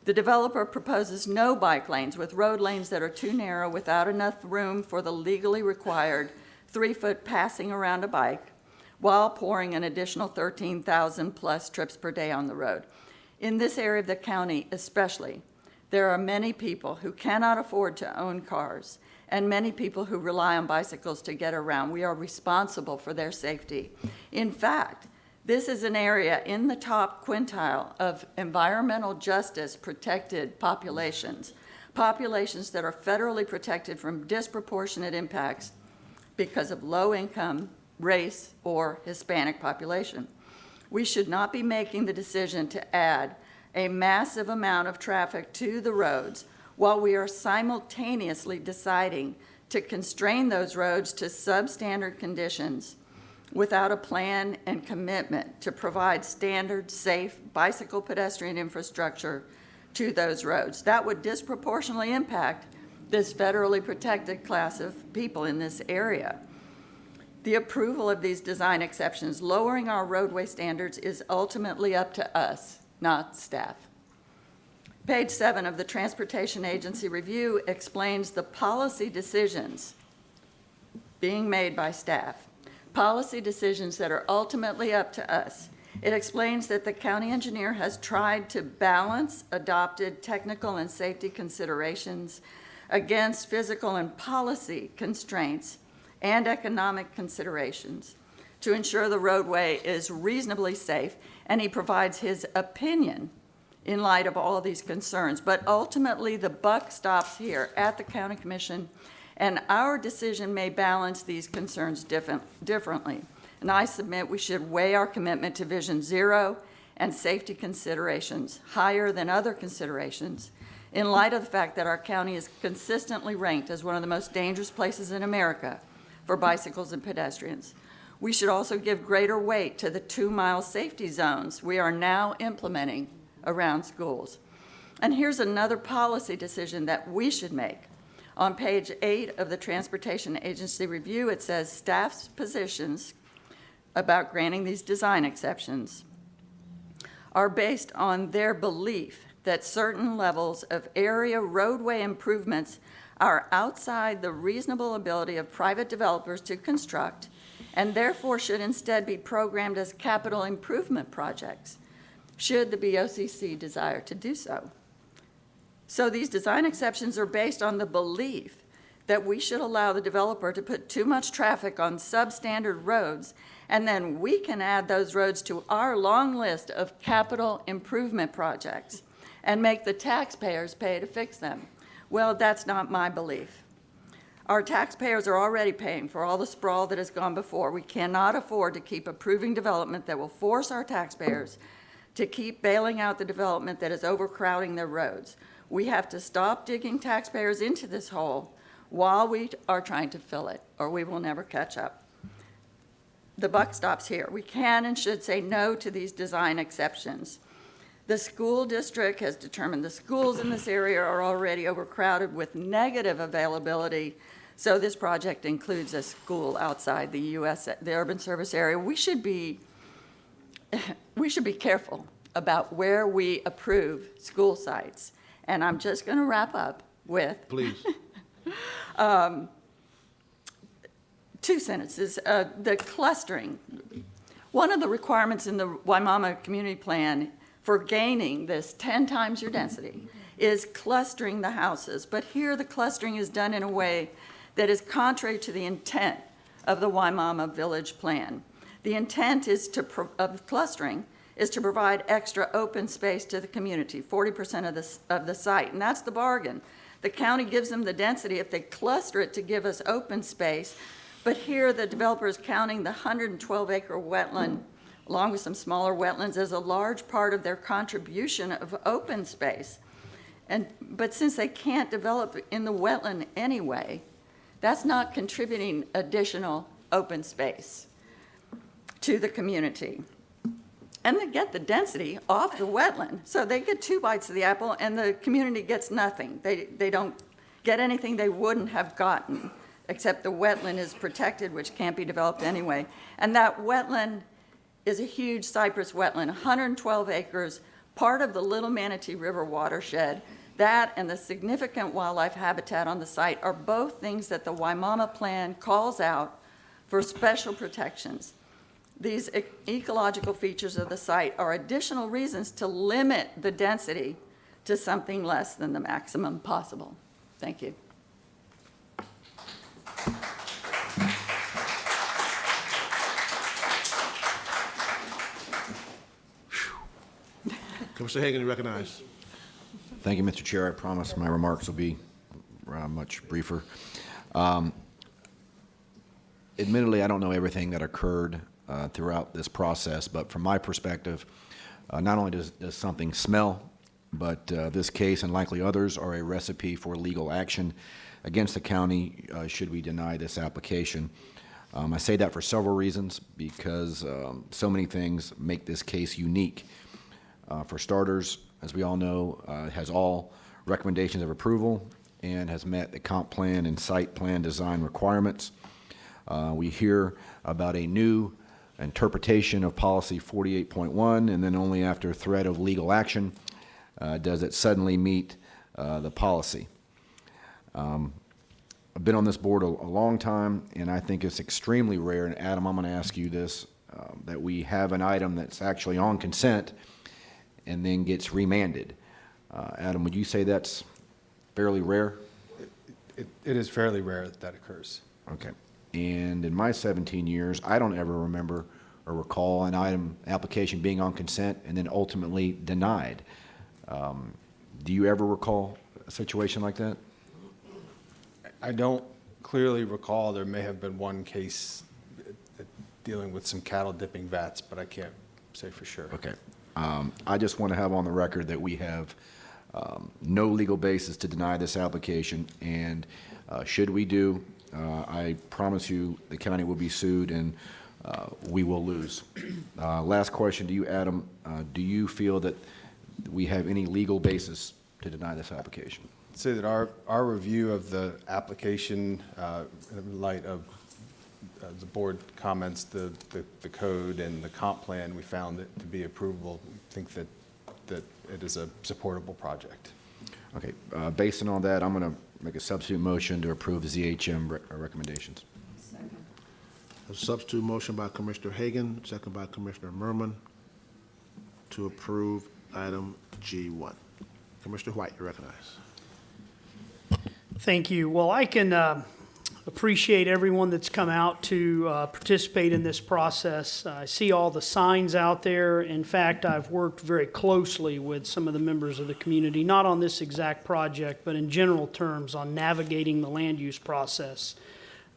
The developer proposes no bike lanes with road lanes that are too narrow without enough room for the legally required 3-foot passing around a bike while pouring an additional 13,000 plus trips per day on the road. In this area of the county especially, there are many people who cannot afford to own cars and many people who rely on bicycles to get around. We are responsible for their safety. In fact, this is an area in the top quintile of environmental justice protected populations, populations that are federally protected from disproportionate impacts because of low income, race, or Hispanic population. We should not be making the decision to add a massive amount of traffic to the roads while we are simultaneously deciding to constrain those roads to substandard conditions without a plan and commitment to provide standard, safe bicycle pedestrian infrastructure to those roads. That would disproportionately impact this federally protected class of people in this area. The approval of these design exceptions, lowering our roadway standards, is ultimately up to us, not staff. Page 7 of the Transportation Agency Review explains the policy decisions being made by staff, policy decisions that are ultimately up to us. It explains that the county engineer has tried to balance adopted technical and safety considerations against physical and policy constraints and economic considerations to ensure the roadway is reasonably safe, and he provides his opinion in light of all of these concerns. But ultimately, the buck stops here at the County Commission, and our decision may balance these concerns differently. And I submit we should weigh our commitment to Vision Zero and safety considerations higher than other considerations in light of the fact that our county is consistently ranked as one of the most dangerous places in America for bicycles and pedestrians. We should also give greater weight to the 2-mile safety zones we are now implementing around schools. And here's another policy decision that we should make. On page 8 of the Transportation Agency Review, it says staff's positions about granting these design exceptions are based on their belief that certain levels of area roadway improvements are outside the reasonable ability of private developers to construct, and therefore should instead be programmed as capital improvement projects, should the BOCC desire to do so. So these design exceptions are based on the belief that we should allow the developer to put too much traffic on substandard roads, and then we can add those roads to our long list of capital improvement projects and make the taxpayers pay to fix them. Well, that's not my belief. Our taxpayers are already paying for all the sprawl that has gone before. We cannot afford to keep approving development that will force our taxpayers to keep bailing out the development that is overcrowding their roads. We have to stop digging taxpayers into this hole while we are trying to fill it, or we will never catch up. the buck stops here. We can and should say no to these design exceptions. The school district has determined the schools in this area are already overcrowded with negative availability, so this project includes a school outside the urban service area. We should be careful about where we approve school sites. And I'm just going to wrap up with Please. 2 sentences. The clustering. One of the requirements in the Waimama Community Plan for gaining this 10 times your density is clustering the houses. But here the clustering is done in a way that is contrary to the intent of the Waimama Village Plan. The intent of clustering is to provide extra open space to the community, 40% of the site, and that's the bargain. The county gives them the density if they cluster it to give us open space, but here the developer is counting the 112-acre wetland, along with some smaller wetlands, as a large part of their contribution of open space. But since they can't develop in the wetland anyway, that's not contributing additional open space to the community. And they get the density off the wetland. So they get 2 bites of the apple and the community gets nothing. They don't get anything they wouldn't have gotten, except the wetland is protected, which can't be developed anyway. And that wetland is a huge cypress wetland, 112 acres, part of the Little Manatee River watershed. That and the significant wildlife habitat on the site are both things that the Waimama Plan calls out for special protections. These ecological features of the site are additional reasons to limit the density to something less than the maximum possible. Thank you. Commissioner Hagan, you recognize. Thank you, Mr. Chair. I promise my remarks will be much briefer. Admittedly, I don't know everything that occurred throughout this process, but from my perspective, not only does something smell, but this case and likely others are a recipe for legal action against the county should we deny this application. I say that for several reasons, because so many things make this case unique. For starters, as we all know, it has all recommendations of approval and has met the comp plan and site plan design requirements. We hear about a new interpretation of policy 48.1, and then only after threat of legal action does it suddenly meet the policy. I've been on this board a long time, and I think it's extremely rare, and Adam, I'm going to ask you this, that we have an item that's actually on consent and then gets remanded. Adam, would you say that's fairly rare? It is fairly rare that occurs. Okay. And in my 17 years, I don't ever remember or recall an application being on consent and then ultimately denied. Do you ever recall a situation like that? I don't clearly recall. There may have been one case dealing with some cattle dipping vats, but I can't say for sure. Okay. I just want to have on the record that we have no legal basis to deny this application, and should we do, I promise you the county will be sued and we will lose. Last question to you, Adam. Do you feel that we have any legal basis to deny this application? I'd say that our review of the application in light of the board comments, the code and the comp plan, we found it to be approvable. I think that it is a supportable project. Okay. Based on that, I'm going to make a substitute motion to approve the ZHM recommendations. Second. A substitute motion by Commissioner Hagan, second by Commissioner Merman, to approve item G1. Commissioner White, you recognize. Thank you. Well, I can appreciate everyone that's come out to participate in this process. I see all the signs out there. In fact, I've worked very closely with some of the members of the community, not on this exact project, but in general terms on navigating the land use process.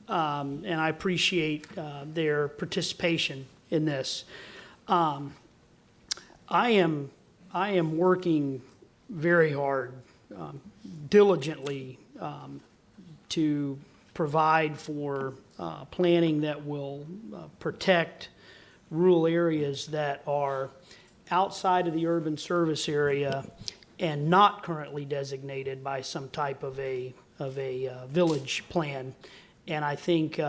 And I appreciate their participation in this. I am working very hard, diligently, to provide for planning that will protect rural areas that are outside of the urban service area and not currently designated by some type of a village plan. And I think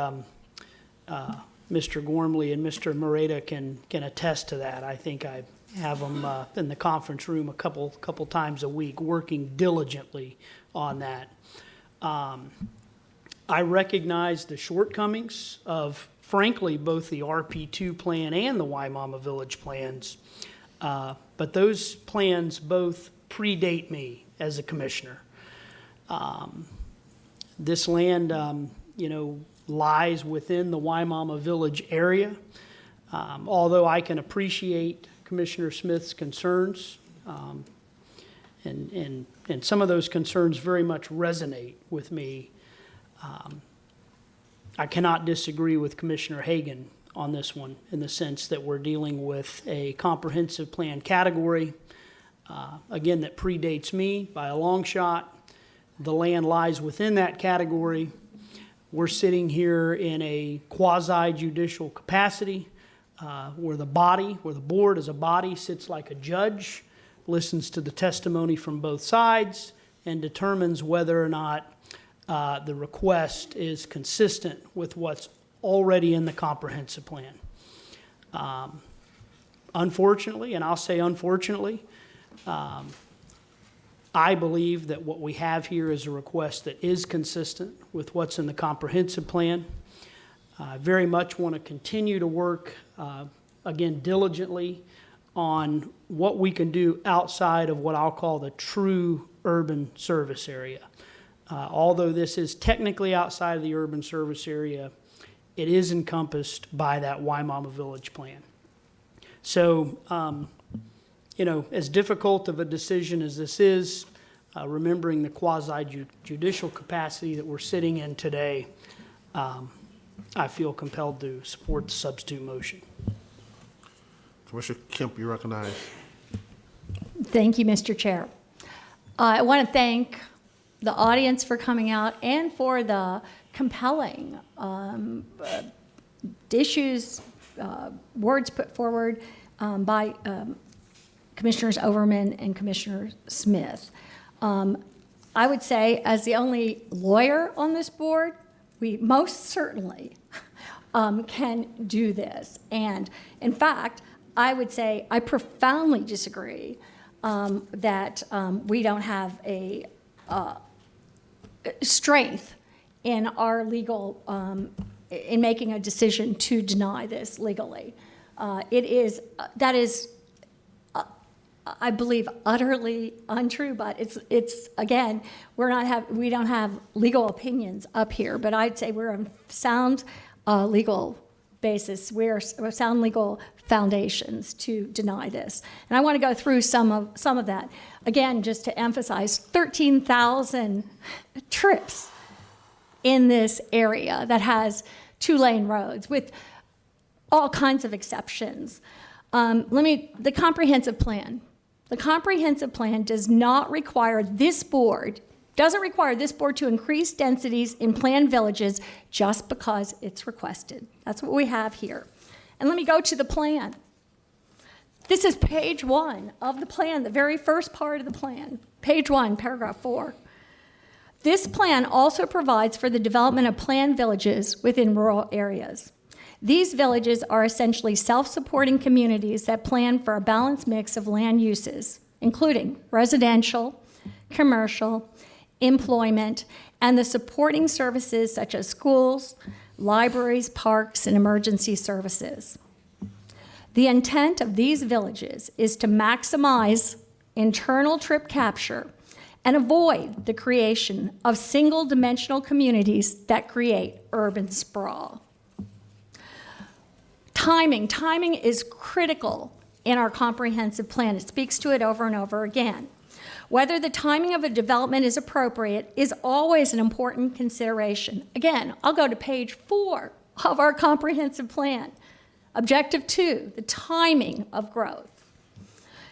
Mr. Gormley and Mr. Moreta can attest to that. I think I have them in the conference room a couple times a week working diligently on that. I recognize the shortcomings of, frankly, both the RP2 plan and the Waimama Village plans, but those plans both predate me as a commissioner. This land, lies within the Waimama Village area. Although I can appreciate Commissioner Smith's concerns, and some of those concerns very much resonate with me, I cannot disagree with Commissioner Hagan on this one in the sense that we're dealing with a comprehensive plan category, again, that predates me by a long shot. The land lies within that category. We're sitting here in a quasi-judicial capacity where the board as a body sits like a judge, listens to the testimony from both sides, and determines whether or not the request is consistent with what's already in the comprehensive plan. Unfortunately, and I'll say unfortunately, I believe that what we have here is a request that is consistent with what's in the comprehensive plan. I very much want to continue to work, again, diligently on what we can do outside of what I'll call the true urban service area. Although this is technically outside of the urban service area, it is encompassed by that Waimama Village plan. So, as difficult of a decision as this is, remembering the quasi-judicial capacity that we're sitting in today, I feel compelled to support the substitute motion. Commissioner Kemp, you recognize. Thank you, Mr. Chair. I want to thank the audience for coming out and for the compelling issues, words put forward by Commissioners Overman and Commissioner Smith. I would say, as the only lawyer on this board, we most certainly can do this. And in fact, I would say I profoundly disagree that we don't have a strength in our legal, in making a decision to deny this legally. That is, I believe, utterly untrue, but it's again, we don't have legal opinions up here, but I'd say we're on sound legal basis. We're sound legal foundations to deny this. And I want to go through some of that. Again, just to emphasize, 13,000 trips in this area that has 2-lane roads with all kinds of exceptions. The comprehensive plan. The comprehensive plan does not require this board, to increase densities in planned villages just because it's requested. That's what we have here. And let me go to the plan. This is page 1 of the plan, the very first part of the plan. Page 1, paragraph 4. This plan also provides for the development of planned villages within rural areas. These villages are essentially self-supporting communities that plan for a balanced mix of land uses, including residential, commercial, employment, and the supporting services such as schools, libraries, parks, and emergency services. The intent of these villages is to maximize internal trip capture and avoid the creation of single-dimensional communities that create urban sprawl. Timing is critical in our comprehensive plan. It speaks to it over and over again. Whether the timing of a development is appropriate is always an important consideration. Again, I'll go to page 4 of our comprehensive plan. Objective 2, the timing of growth.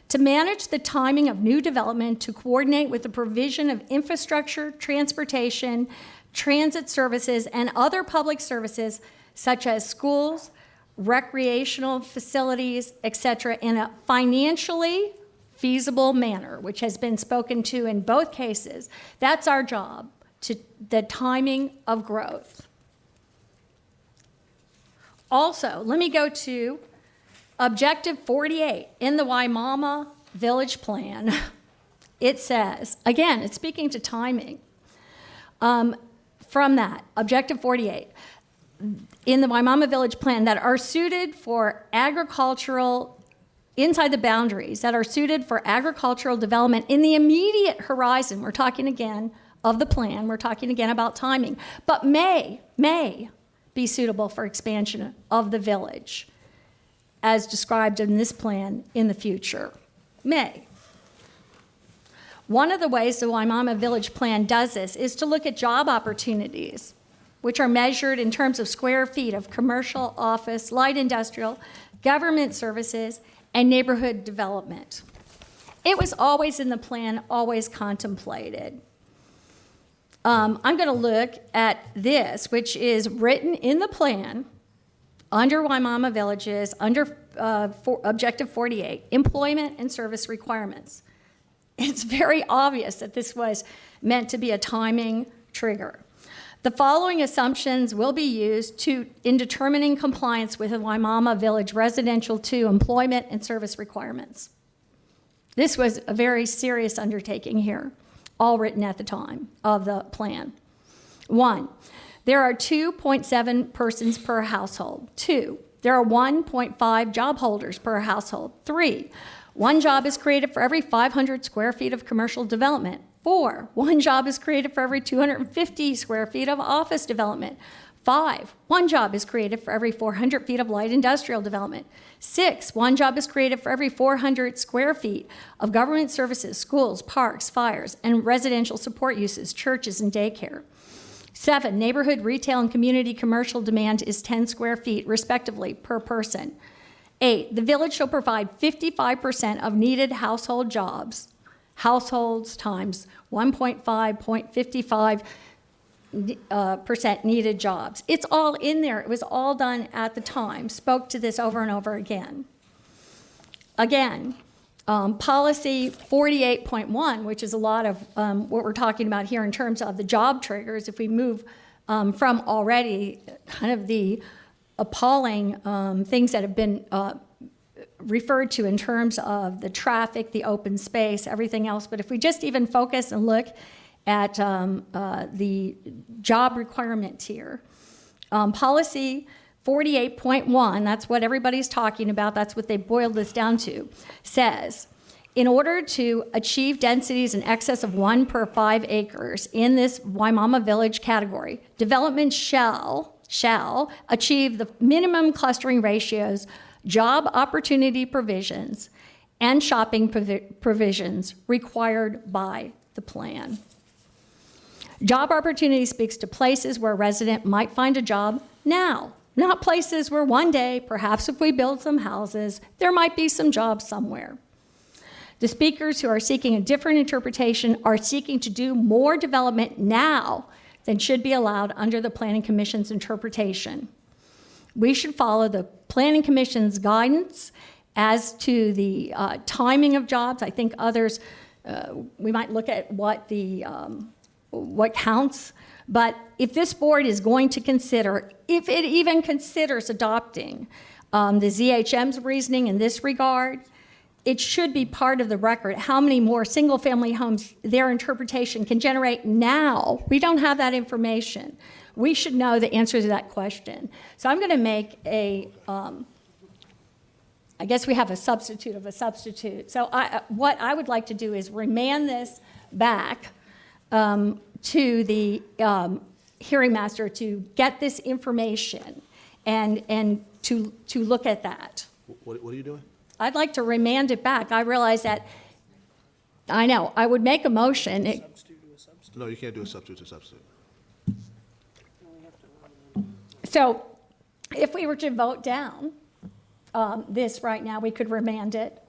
To manage the timing of new development to coordinate with the provision of infrastructure, transportation, transit services, and other public services such as schools, recreational facilities, etc., in a financially feasible manner, which has been spoken to in both cases. That's our job, to the timing of growth. Also, let me go to Objective 48 in the Waimama Village Plan. It says, again, it's speaking to timing. From that, Objective 48, in the Waimama Village Plan, that are suited for agricultural, inside the boundaries, that are suited for agricultural development in the immediate horizon. We're talking again of the plan, we're talking again about timing, but may be suitable for expansion of the village, as described in this plan in the future. May. One of the ways the Waimama Village Plan does this is to look at job opportunities, which are measured in terms of square feet of commercial, office, light industrial, government services, and neighborhood development. It was always in the plan, always contemplated. I'm going to look at this, which is written in the plan under Waimama Villages, under Objective 48, employment and service requirements. It's very obvious that this was meant to be a timing trigger. The following assumptions will be used in determining compliance with the Waimama Village Residential 2 employment and service requirements. This was a very serious undertaking here, all written at the time of the plan. 1, there are 2.7 persons per household. 2, there are 1.5 job holders per household. 3, 1 job is created for every 500 square feet of commercial development. 4, 1 job is created for every 250 square feet of office development. 5, 1 job is created for every 400 feet of light industrial development. 6, 1 job is created for every 400 square feet of government services, schools, parks, fires, and residential support uses, churches, and daycare. 7, neighborhood, retail, and community commercial demand is 10 square feet, respectively, per person. 8, the village shall provide 55% of needed household jobs, households times 1.5 needed jobs. It's all in there. It was all done at the time. Spoke to this over and over again. Again, policy 48.1, which is a lot of what we're talking about here in terms of the job triggers, if we move from already kind of the appalling things that have been referred to in terms of the traffic, the open space, everything else. But if we just even focus and look at the job requirement here, policy 48.1, that's what everybody's talking about, that's what they boiled this down to, says, in order to achieve densities in excess of 1 per 5 acres in this Waimama Village category, development shall achieve the minimum clustering ratios, job opportunity provisions, and shopping provisions required by the plan. Job opportunity speaks to places where a resident might find a job now, not places where one day, perhaps if we build some houses, there might be some jobs somewhere. The speakers who are seeking a different interpretation are seeking to do more development now than should be allowed under the Planning Commission's interpretation. We should follow the Planning Commission's guidance as to the timing of jobs. I think others, we might look at what counts. But if this board is going to consider, if it even considers adopting the ZHM's reasoning in this regard, it should be part of the record how many more single-family homes their interpretation can generate now. We don't have that information. We should know the answer to that question. So I'm going to make a, I guess we have a substitute of a substitute. So what I would like to do is remand this back to the hearing master to get this information and to look at that. What are you doing? I'd like to remand it back. I realize that, I know, I would make a motion. No, you can't do a substitute to substitute. So if we were to vote down this right now, we could remand it.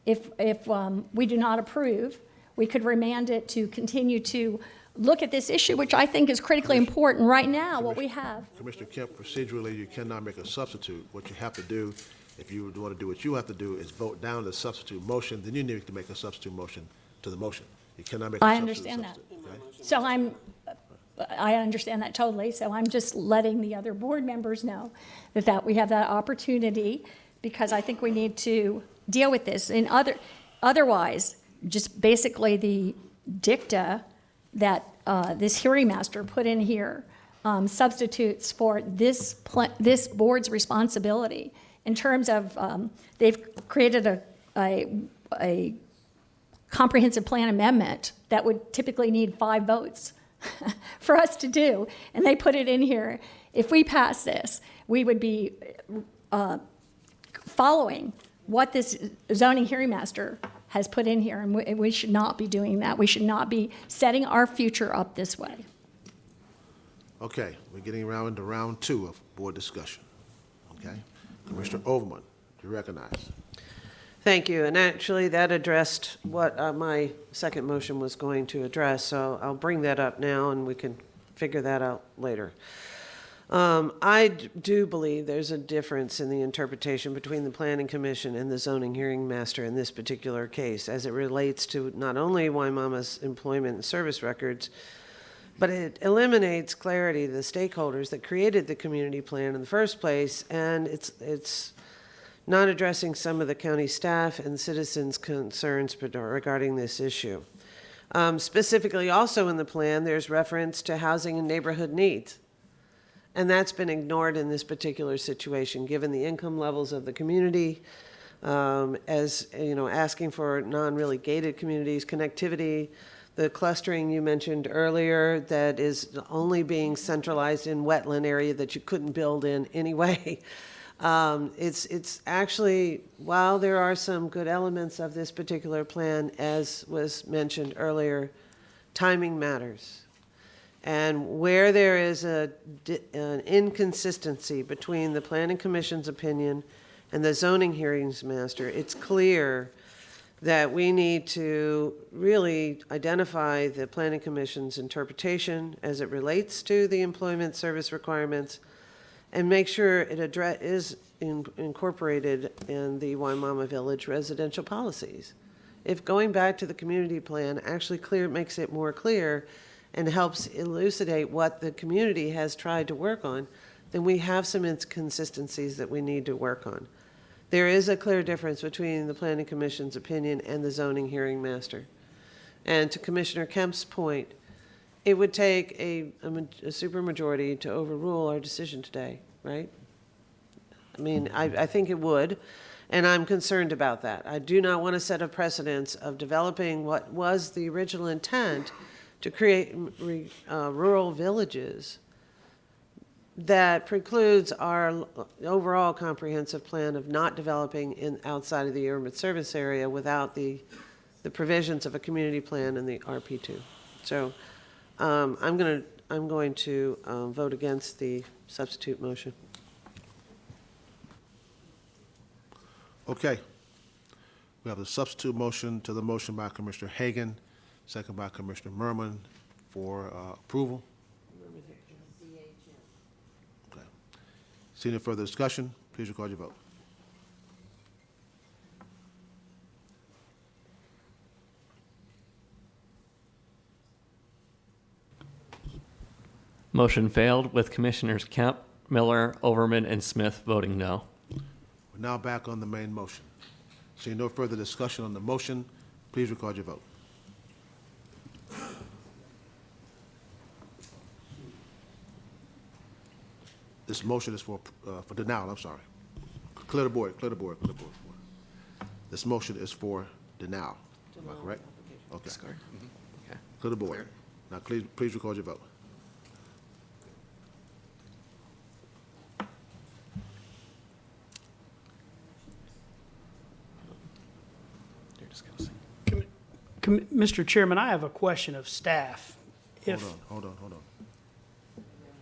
If we do not approve, we could remand it to continue to look at this issue, which I think is critically important right now, what we have. Commissioner Kemp, procedurally, you cannot make a substitute. What you have to do, if you want to do what you have to do, is vote down the substitute motion, then you need to make a substitute motion to the motion. You cannot make a I substitute. understand that. Okay? So I understand that totally, so I'm just letting the other board members know that we have that opportunity, because I think we need to deal with this. Otherwise, just basically the dicta that this hearing master put in here substitutes for this board's responsibility in terms of they've created a comprehensive plan amendment that would typically need 5 votes for us to do, and they put it in here. If we pass this, we would be following what this zoning hearing master has put in here, and we should not be doing that. We should not be setting our future up this way. Okay, we're getting around into round 2 of board discussion. Okay? Commissioner Overman, you recognize. Thank you, and actually that addressed what my second motion was going to address, so I'll bring that up now and we can figure that out later. I do believe there's a difference in the interpretation between the Planning Commission and the Zoning Hearing Master in this particular case, as it relates to not only Waimama's employment and service records, but it eliminates clarity to the stakeholders that created the community plan in the first place, and it's not addressing some of the county staff and citizens' concerns regarding this issue. Specifically, also in the plan, there's reference to housing and neighborhood needs. And that's been ignored in this particular situation, given the income levels of the community, as you know, asking for non-really gated communities, connectivity, the clustering you mentioned earlier that is only being centralized in wetland area that you couldn't build in anyway. It's actually, while there are some good elements of this particular plan, as was mentioned earlier, timing matters. And where there is an inconsistency between the Planning Commission's opinion and the zoning hearings master, it's clear that we need to really identify the Planning Commission's interpretation as it relates to the employment service requirements and make sure it is incorporated in the Waimama Village residential policies. If going back to the community plan actually makes it more clear and helps elucidate what the community has tried to work on, then we have some inconsistencies that we need to work on. There is a clear difference between the Planning Commission's opinion and the zoning hearing master. And to Commissioner Kemp's point, it would take a supermajority to overrule our decision today, right? I mean, I think it would, and I'm concerned about that. I do not want to set a precedence of developing what was the original intent to create rural villages that precludes our overall comprehensive plan of not developing outside of the urban service area without the provisions of a community plan and the RP2. So I'm going to vote against the substitute motion. Okay. We have the substitute motion to the motion by Commissioner Hagan, second by Commissioner Merman for approval. Okay. Seeing no further discussion, please record your vote. Motion failed with Commissioners Kemp, Miller, Overman, and Smith voting no. We're now back on the main motion. Seeing no further discussion on the motion, please record your vote. This motion is for denial, I'm sorry. Clear the board, clear the board, clear the board. This motion is for denial. Am I correct? Okay. Okay. Clear the board. Now, please record your vote. Mr. Chairman, I have a question of staff. Hold on.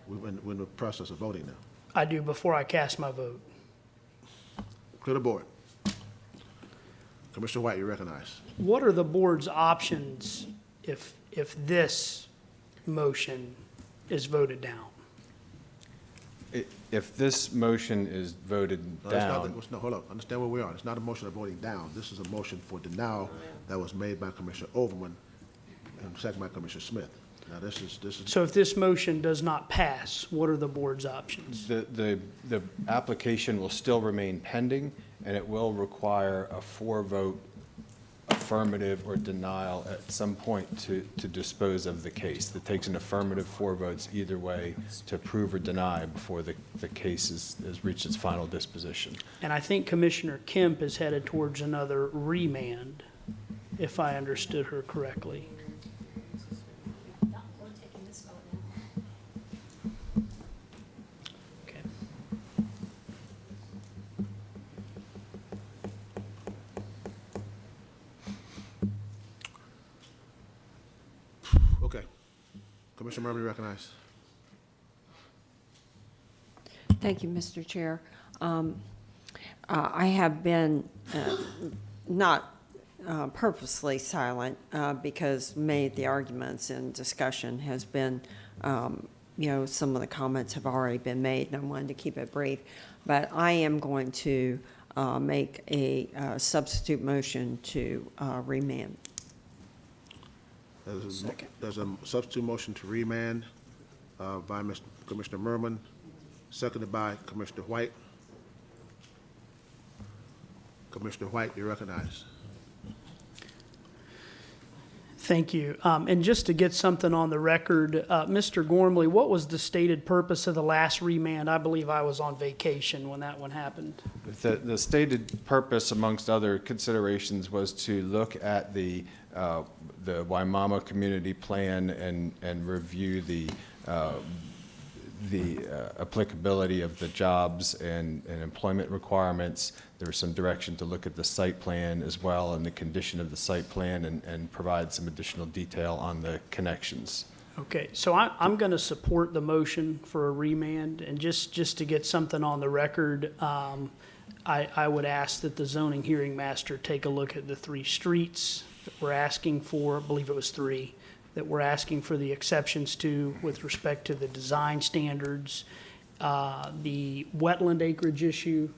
We're in the process of voting now. I do before I cast my vote. Clear the board. Commissioner White, you recognize. What are the board's options if this motion is voted down? If this motion is voted No, it's not down, no, hold up, understand where we are. It's not a motion of voting down. This is a motion for denial that was made by Commissioner Overman and second by Commissioner Smith. Now, this is. So if this motion does not pass, what are the board's options? the application will still remain pending, and it will require a 4-vote affirmative or denial at some point to dispose of the case. It takes an affirmative 4 votes either way to approve or deny before the case has reached its final disposition. And I think Commissioner Kemp is headed towards another remand, if I understood her correctly. Okay. Okay. Commissioner Murphy, recognize. Thank you, Mr. Chair. I have been not purposely silent because many of the arguments and discussion has been, some of the comments have already been made, and I wanted to keep it brief. But I am going to make a substitute motion to remand. There's a substitute motion to remand by Commissioner Merman, seconded by Commissioner White. Commissioner White, you recognize. Thank you. And just to get something on the record, Mr. Gormley, what was the stated purpose of the last remand? I believe I was on vacation when that one happened. The stated purpose, amongst other considerations, was to look at the Waimama Community Plan and review the applicability of the jobs and employment requirements. There was some direction to look at the site plan as well and the condition of the site plan and provide some additional detail on the connections. Okay, so I'm going to support the motion for a remand, and just to get something on the record, I would ask that the zoning hearing master take a look at the 3 streets that we're asking for. I believe it was 3 that we're asking for the exceptions to with respect to the design standards, the wetland acreage issue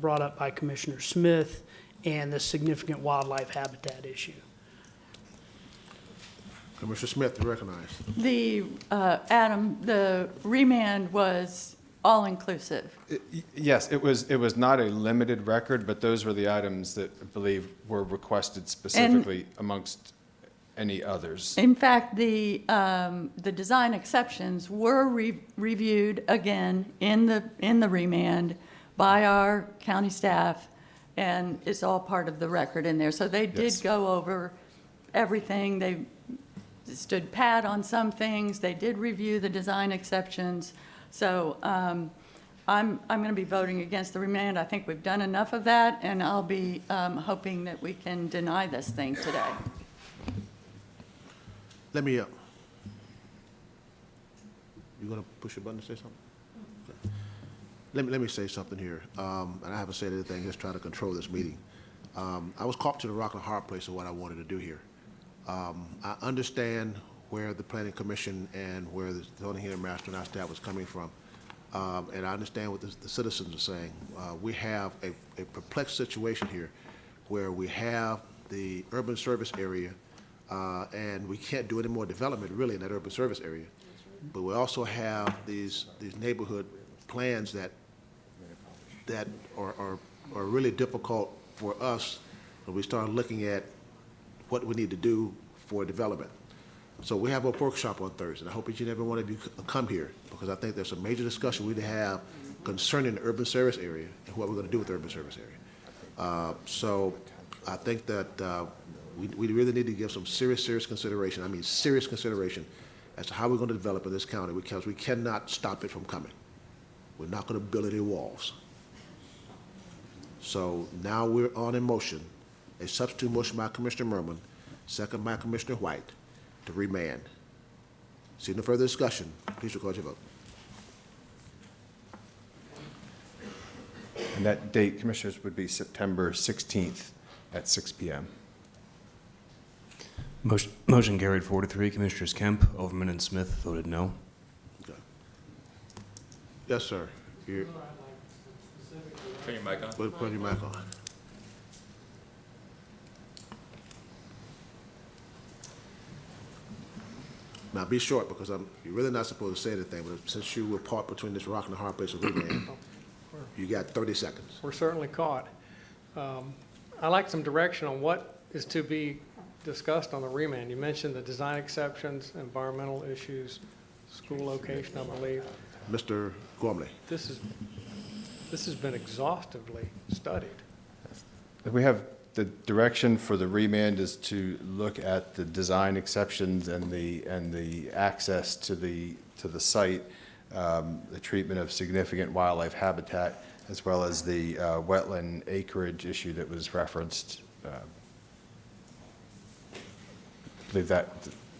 brought up by Commissioner Smith, and the significant wildlife habitat issue. Commissioner Smith, you recognize. Adam, the remand was all-inclusive. Yes, it was not a limited record, but those were the items that I believe were requested specifically amongst any others. In fact, the design exceptions were reviewed again in the remand by our county staff, and it's all part of the record in there. So they did go over everything. They stood pat on some things. They did review the design exceptions. So I'm going to be voting against the remand. I think we've done enough of that, and I'll be hoping that we can deny this thing today. Let me, you gonna push your button to say something? Okay. Let me say something here, and I haven't said anything, just trying to control this meeting. I was caught to the rock and hard place of what I wanted to do here. I understand where the planning commission and where the zoning hearing master and our staff was coming from, and I understand what the citizens are saying. We have a perplexed situation here where we have the urban service area, and we can't do any more development really in that urban service area. But we also have these neighborhood plans that are really difficult for us when we start looking at what we need to do for development. So we have a workshop on Thursday. I hope each and every one of you come here, because I think there's a major discussion we need to have concerning the urban service area and what we're going to do with the urban service area. So I think that we really need to give some serious consideration, I mean serious consideration, as to how we're going to develop in this county, because we cannot stop it from coming. We're not going to build any walls. So now we're on a motion, a substitute motion by Commissioner Merman, second by Commissioner White, to remand. See no further discussion, please record your vote. And that date, Commissioners, would be September 16th at 6 p.m. Motion carried 4-3. Commissioners Kemp, Overman, and Smith voted no. Okay. Yes, sir. You're, Turn your mic on. put your mic on. Now, be short, because you're really not supposed to say anything, but since you were caught between this rock and a hard place of remand, you got 30 seconds. We're certainly caught. I'd like some direction on what is to be discussed on the remand. You mentioned the design exceptions, environmental issues, school location, I believe. Mr. Gormley. This has been exhaustively studied. We have the direction for the remand is to look at the design exceptions and the access to the site, the treatment of significant wildlife habitat, as well as the wetland acreage issue that was referenced. I believe that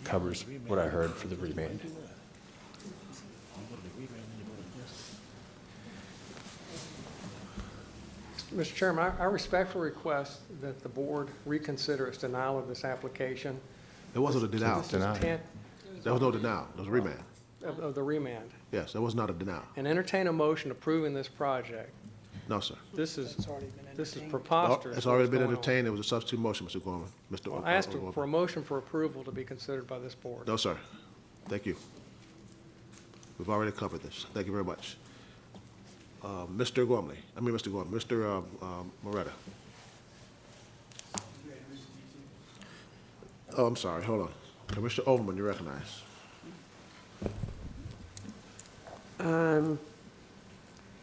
covers what I heard for the remand. Mr. Chairman, I respectfully request that the board reconsider its denial of this application. There wasn't a denial. There was no denial. There was a remand. Of the remand. Yes, there was not a denial. And entertain a motion approving this project. No, sir. This is preposterous. It's already been entertained. There was a substitute motion, Mr. Gorman. I asked for a motion for approval to be considered by this board. No, sir. Thank you. We've already covered this. Thank you very much. Mr. Moretta. Oh, I'm sorry. Hold on. Commissioner Overman, you recognize.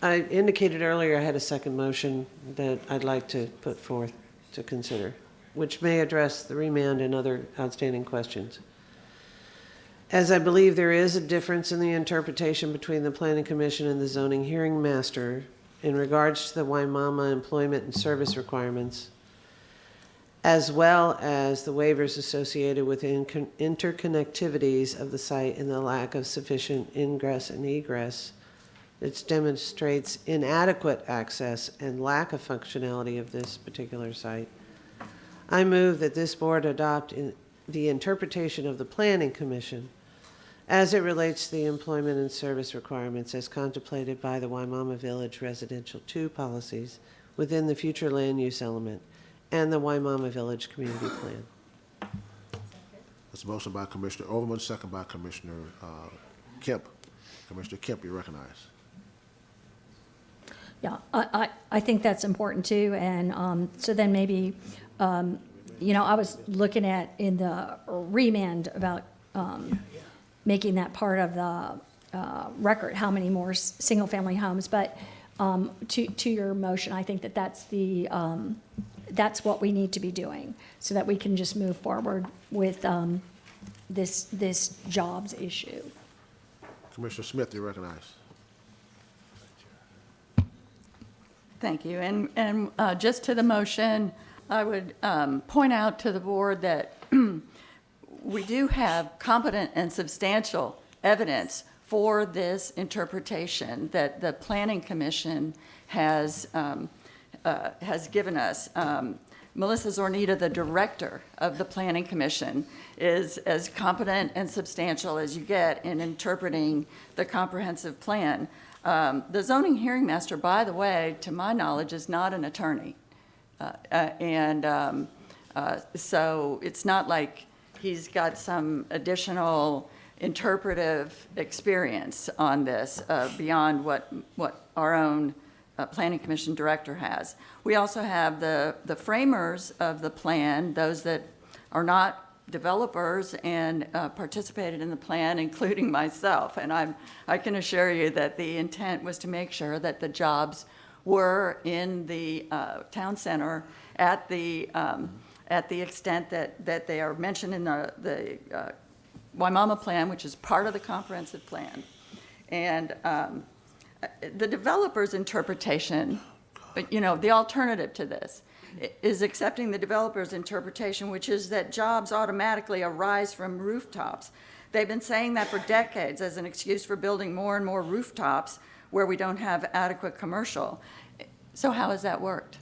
I indicated earlier I had a second motion that I'd like to put forth to consider, which may address the remand and other outstanding questions. As I believe there is a difference in the interpretation between the Planning Commission and the Zoning Hearing Master in regards to the Waimama employment and service requirements, as well as the waivers associated with interconnectivities of the site and the lack of sufficient ingress and egress, it demonstrates inadequate access and lack of functionality of this particular site. I move that this board adopt the interpretation of the Planning Commission as it relates to the employment and service requirements as contemplated by the Waimama Village Residential 2 policies within the future land use element and the Waimama Village Community Plan. That's a motion by Commissioner Overman, second by Commissioner Kemp. Commissioner Kemp, you recognize. Yeah, I think that's important too, and so then maybe, I was looking at in the remand about making that part of the record, how many more single-family homes, but to your motion, I think that's what we need to be doing, so that we can just move forward with this jobs issue. Commissioner Smith, you recognize. Thank you. And just to the motion, I would point out to the board that we do have competent and substantial evidence for this interpretation that the Planning Commission has given us. Melissa Zornita, the director of the Planning Commission, is as competent and substantial as you get in interpreting the comprehensive plan. The zoning hearing master, by the way, to my knowledge, is not an attorney. So it's not like he's got some additional interpretive experience on this beyond what our own Planning Commission director has. We also have the framers of the plan, those that are not developers and participated in the plan, including myself. And I can assure you that the intent was to make sure that the jobs were in the town center at the extent that they are mentioned in the Waimama plan, which is part of the comprehensive plan. And the developer's interpretation, the alternative to this is accepting the developer's interpretation, which is that jobs automatically arise from rooftops. They've been saying that for decades as an excuse for building more and more rooftops where we don't have adequate commercial. So how has that worked?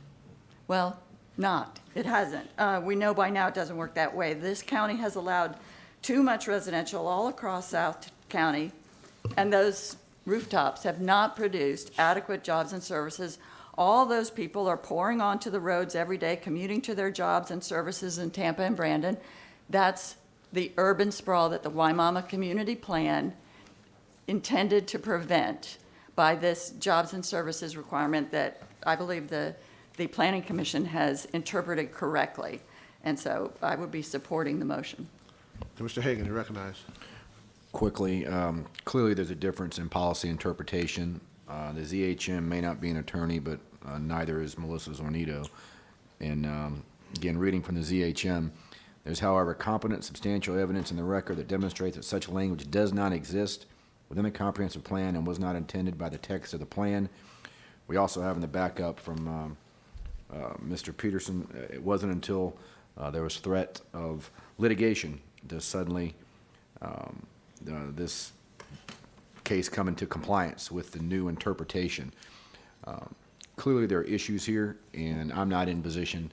Well, not. It hasn't. We know by now it doesn't work that way. This county has allowed too much residential all across South County, and those rooftops have not produced adequate jobs and services. All those people are pouring onto the roads every day, commuting to their jobs and services in Tampa and Brandon. That's the urban sprawl that the Waimama Community Plan intended to prevent by this jobs and services requirement that I believe the Planning Commission has interpreted correctly. And so I would be supporting the motion. Mr. Hagan, you recognize. Quickly, clearly there's a difference in policy interpretation. The ZHM may not be an attorney, but neither is Melissa Zornito. And again, reading from the ZHM, there's, however, competent, substantial evidence in the record that demonstrates that such language does not exist within the comprehensive plan and was not intended by the text of the plan. We also have in the backup from Mr. Peterson, it wasn't until there was threat of litigation does suddenly this case come into compliance with the new interpretation. Clearly there are issues here, and I'm not in position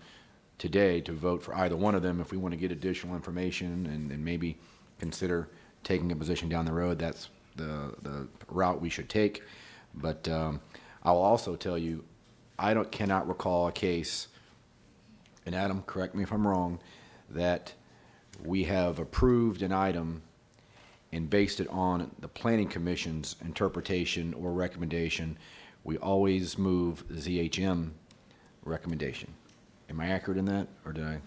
today to vote for either one of them. If we want to get additional information and maybe consider taking a position down the road, that's the route we should take. But I will also tell you, I cannot recall a case, and Adam, correct me if I'm wrong, that we have approved an item and based it on the Planning Commission's interpretation or recommendation. We always move the ZHM recommendation. Am I accurate in that, or did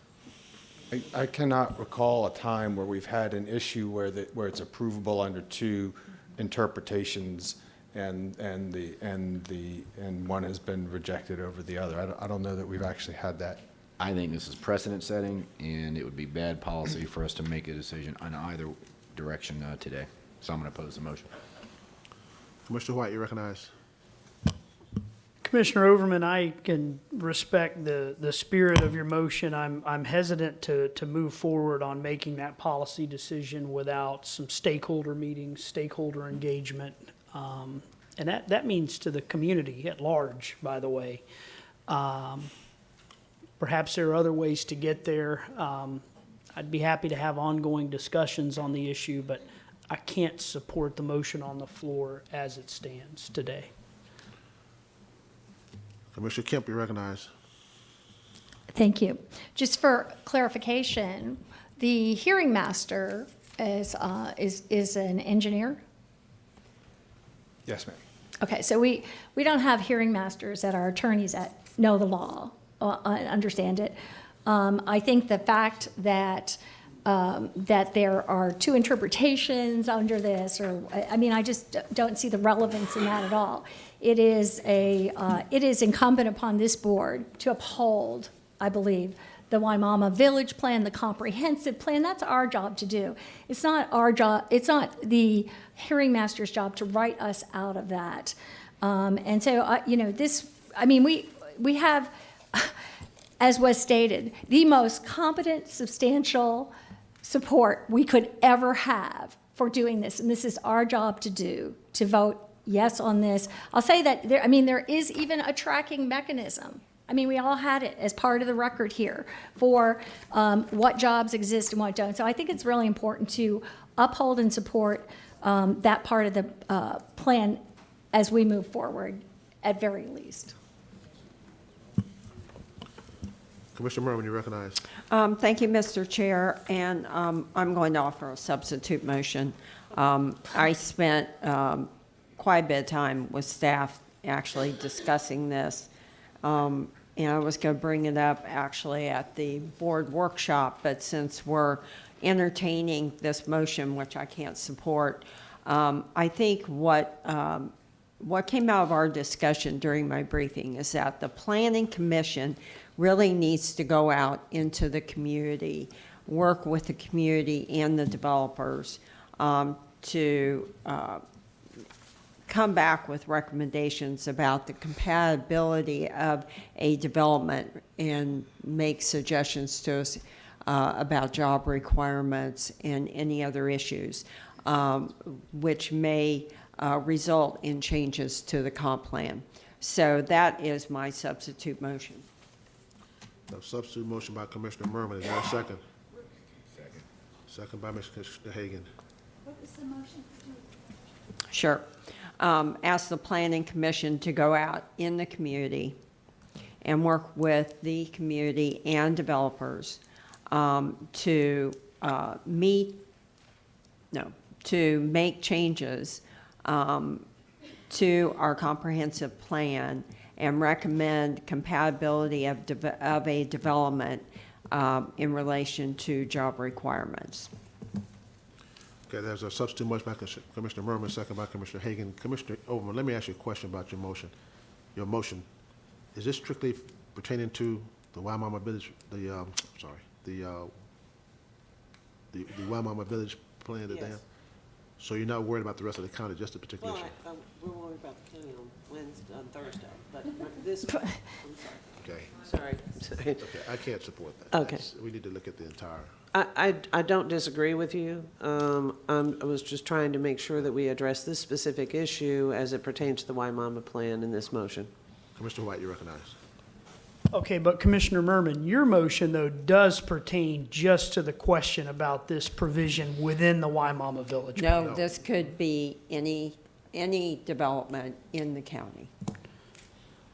I cannot recall a time where we've had an issue where it's approvable under two interpretations and one has been rejected over the other. I don't know that we've actually had that. I think this is precedent setting, and it would be bad policy for us to make a decision on either direction today. So I'm going to oppose the motion. Commissioner White, you recognize. Commissioner Overman, I can respect the spirit of your motion. I'm hesitant to move forward on making that policy decision without some stakeholder meetings, stakeholder engagement. And that means to the community at large, by the way. Perhaps there are other ways to get there. I'd be happy to have ongoing discussions on the issue, but I can't support the motion on the floor as it stands today. Commissioner Kemp, you recognize. Thank you. Just for clarification, the hearing master is an engineer? Yes, ma'am. Okay, so we don't have hearing masters that are attorneys that know the law, understand it. I think the fact that there are two interpretations under this, I just don't see the relevance in that at all. It is incumbent upon this board to uphold, I believe, the Waimama Village Plan, the comprehensive plan. That's our job to do. It's not our job. It's not the hearing master's job to write us out of that. And so, we have, as was stated, the most competent, substantial support we could ever have for doing this. And this is our job to do, to vote yes on this. I'll say that there is even a tracking mechanism. We all had it as part of the record here for what jobs exist and what don't. So I think it's really important to uphold and support that part of the plan as we move forward, at very least. Commissioner Merwin, you recognize. Thank you, Mr. Chair, and I'm going to offer a substitute motion. I spent quite a bit of time with staff actually discussing this, and I was going to bring it up actually at the board workshop, but since we're entertaining this motion, which I can't support, I think what came out of our discussion during my briefing is that the Planning Commission really needs to go out into the community, work with the community and the developers to come back with recommendations about the compatibility of a development and make suggestions to us about job requirements and any other issues, which may result in changes to the comp plan. So that is my substitute motion. A substitute motion by Commissioner Merman. Is there a second? Second by Mr. Hagan. What was the motion? Sure. Ask the planning commission to go out in the community and work with the community and developers to make changes to our comprehensive plan and recommend compatibility of a development in relation to job requirements. Okay, there's a substitute motion by Commissioner Merman, second by Commissioner Hagan. Commissioner Overman, let me ask you a question about your motion. Your motion, is this strictly pertaining to the Waimama Village, the Waimama Village plan that they have? So you're not worried about the rest of the county, just a particular issue? We're worried about the county on Thursday, but this, I'm Okay. sorry. Okay, I can't support that. Okay. We need to look at the entire. I don't disagree with you. I was just trying to make sure that we address this specific issue as it pertains to the Waimama plan in this motion. Commissioner White, you recognize. Okay, but Commissioner Merman, your motion, though, does pertain just to the question about this provision within the Waimama Village. No, this could be any development in the county.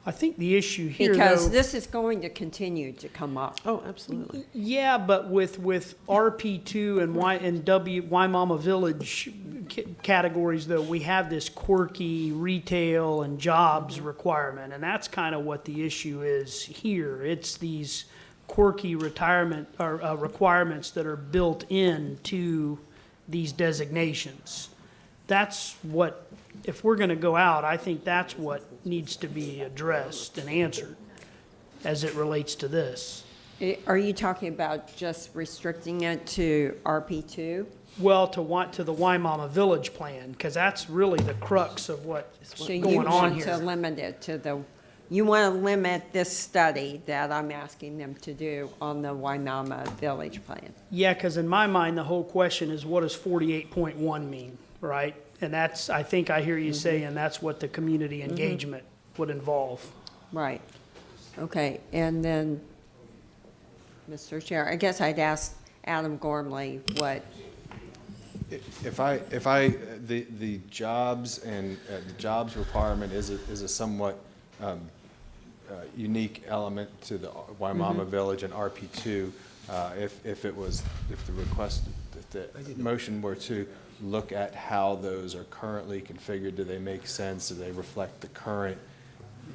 I think the issue here, Because though, this is going to continue to come up. Oh, absolutely. yeah, but with RP2 and Waimama Village categories, though, we have this quirky retail and jobs requirement, and that's kind of what the issue is here. It's these quirky retirement or requirements that are built into these designations. That's what, if we're going to go out, I think that's what needs to be addressed and answered as it relates to this. Are you talking about just restricting it to RP2? Well, to the Waimama Village plan, because that's really the crux of what's So you going on want to here. limit it to you want to limit this study that I'm asking them to do on the Waimama Village plan? Yeah, because in my mind, the whole question is, what does 48.1 mean, right? And that's, I think I hear you saying that's what the community engagement would involve. Right. Okay, and then, Mr. Chair, I guess I'd ask Adam Gormley what. The jobs and the jobs requirement is a somewhat unique element to the Waimama Village and RP2. If the motion were to look at how those are currently configured, do they make sense? Do they reflect the current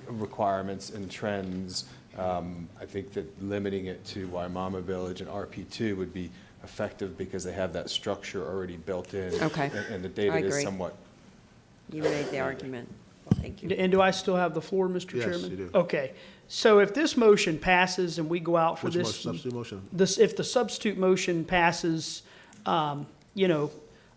requirements and trends? I think that limiting it to Waimama Village and RP2 would be effective because they have that structure already built in. Okay. And the data I is agree. somewhat. You made the argument. Thank you. And do I still have the floor, Mr. Yes, Chairman? you do. Okay, so if this motion passes and we go out for Which this. motion, substitute motion? If the substitute motion passes,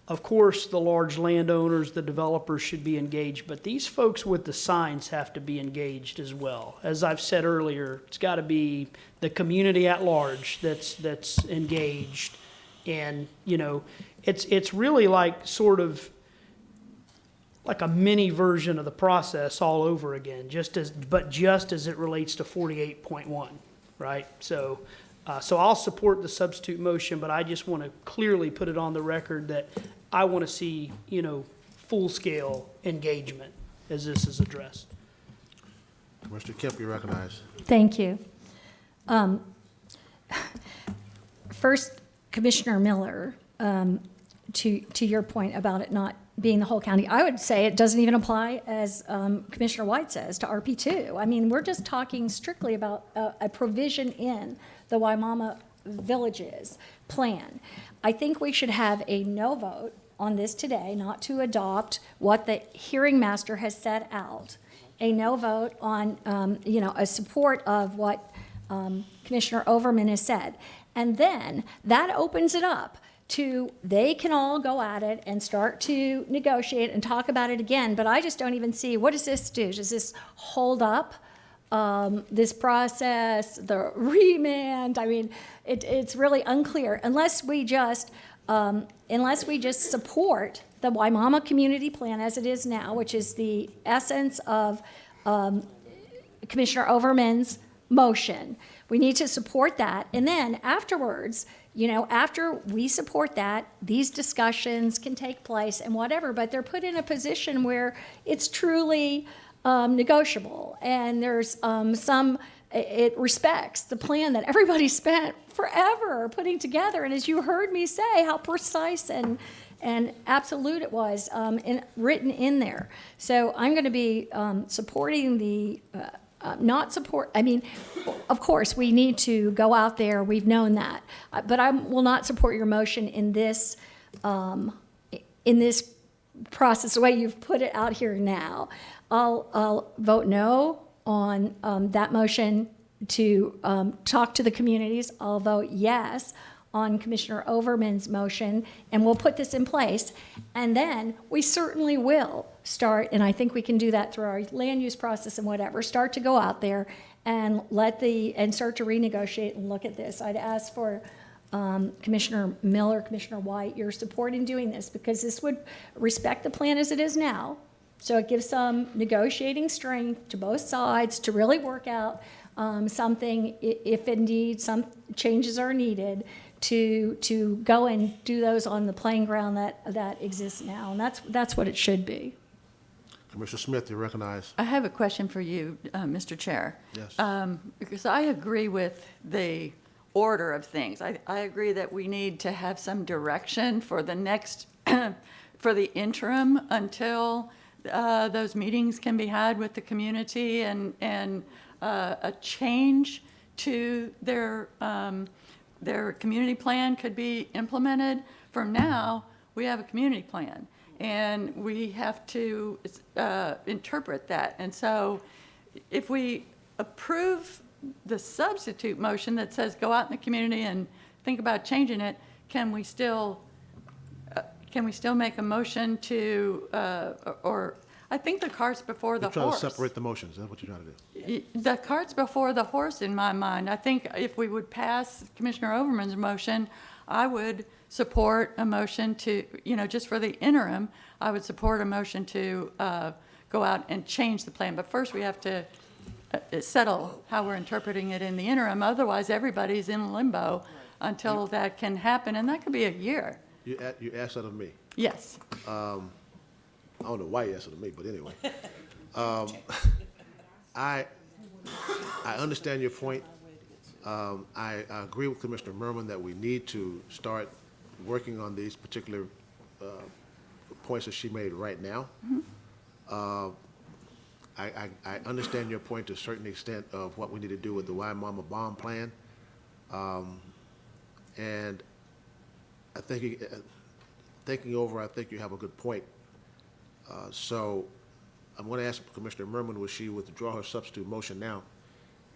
of course, the large landowners, the developers should be engaged, but these folks with the signs have to be engaged as well. As I've said earlier, it's got to be the community at large that's engaged. And, it's really like sort of like a mini version of the process all over again, just as it relates to 48.1, right? So I'll support the substitute motion, but I just want to clearly put it on the record that I want to see, full-scale engagement as this is addressed. Mr. Kemp, you recognize. Thank you. First, Commissioner Miller, to your point about it not being the whole county, I would say it doesn't even apply, as Commissioner White says, to RP2. I mean, we're just talking strictly about a provision in the Waimama Villages plan. I think we should have a no vote on this today, not to adopt what the hearing master has set out. A no vote on, a support of what Commissioner Overman has said. And then that opens it up to, they can all go at it and start to negotiate and talk about it again. But I just don't even see, what does this do? Does this hold up this process, the remand? I mean, it's really unclear unless we just support the Waimama Community Plan as it is now, which is the essence of Commissioner Overman's motion. We need to support that. And then afterwards, after we support that, these discussions can take place and whatever, but they're put in a position where it's truly negotiable. And there's it respects the plan that everybody spent forever putting together. And as you heard me say, how precise and absolute it was written in there. So I'm going to be supporting the of course, we need to go out there. We've known that. But I will not support your motion in this process, the way you've put it out here now. I'll vote no on that motion to talk to the communities. I'll vote yes on Commissioner Overman's motion, and we'll put this in place. And then we certainly will start, and I think we can do that through our land use process and whatever, start to go out there and start to renegotiate and look at this. I'd ask for Commissioner Miller, Commissioner White, your support in doing this, because this would respect the plan as it is now. So it gives some negotiating strength to both sides to really work out something, if indeed some changes are needed, to go and do those on the playing ground that exists now. And that's what it should be. Commissioner Smith, you recognize. I have a question for you, Mr. Chair. Yes. Because I agree with the order of things. I agree that we need to have some direction for the next, for the interim until those meetings can be had with the community and a change to their community plan could be implemented. For now, we have a community plan, and we have to interpret that. And so if we approve the substitute motion that says go out in the community and think about changing it, can we still make a motion to, or I think the cart's before the horse. You're trying to separate the motions. Is that what you're trying to do? The cart's before the horse in my mind. I think if we would pass Commissioner Overman's motion, I would support a motion to, just for the interim, I would support a motion to go out and change the plan. But first we have to settle how we're interpreting it in the interim. Otherwise, everybody's in limbo until that can happen, and that could be a year. You asked that of me. Yes. I don't know why you asked it of me, but anyway. I understand your point. I agree with Commissioner Merman that we need to start working on these particular points that she made right now. Mm-hmm. I understand your point to a certain extent of what we need to do with the Waimama bond plan. And I think thinking over, I think you have a good point. So I'm going to ask Commissioner Merman, will she withdraw her substitute motion now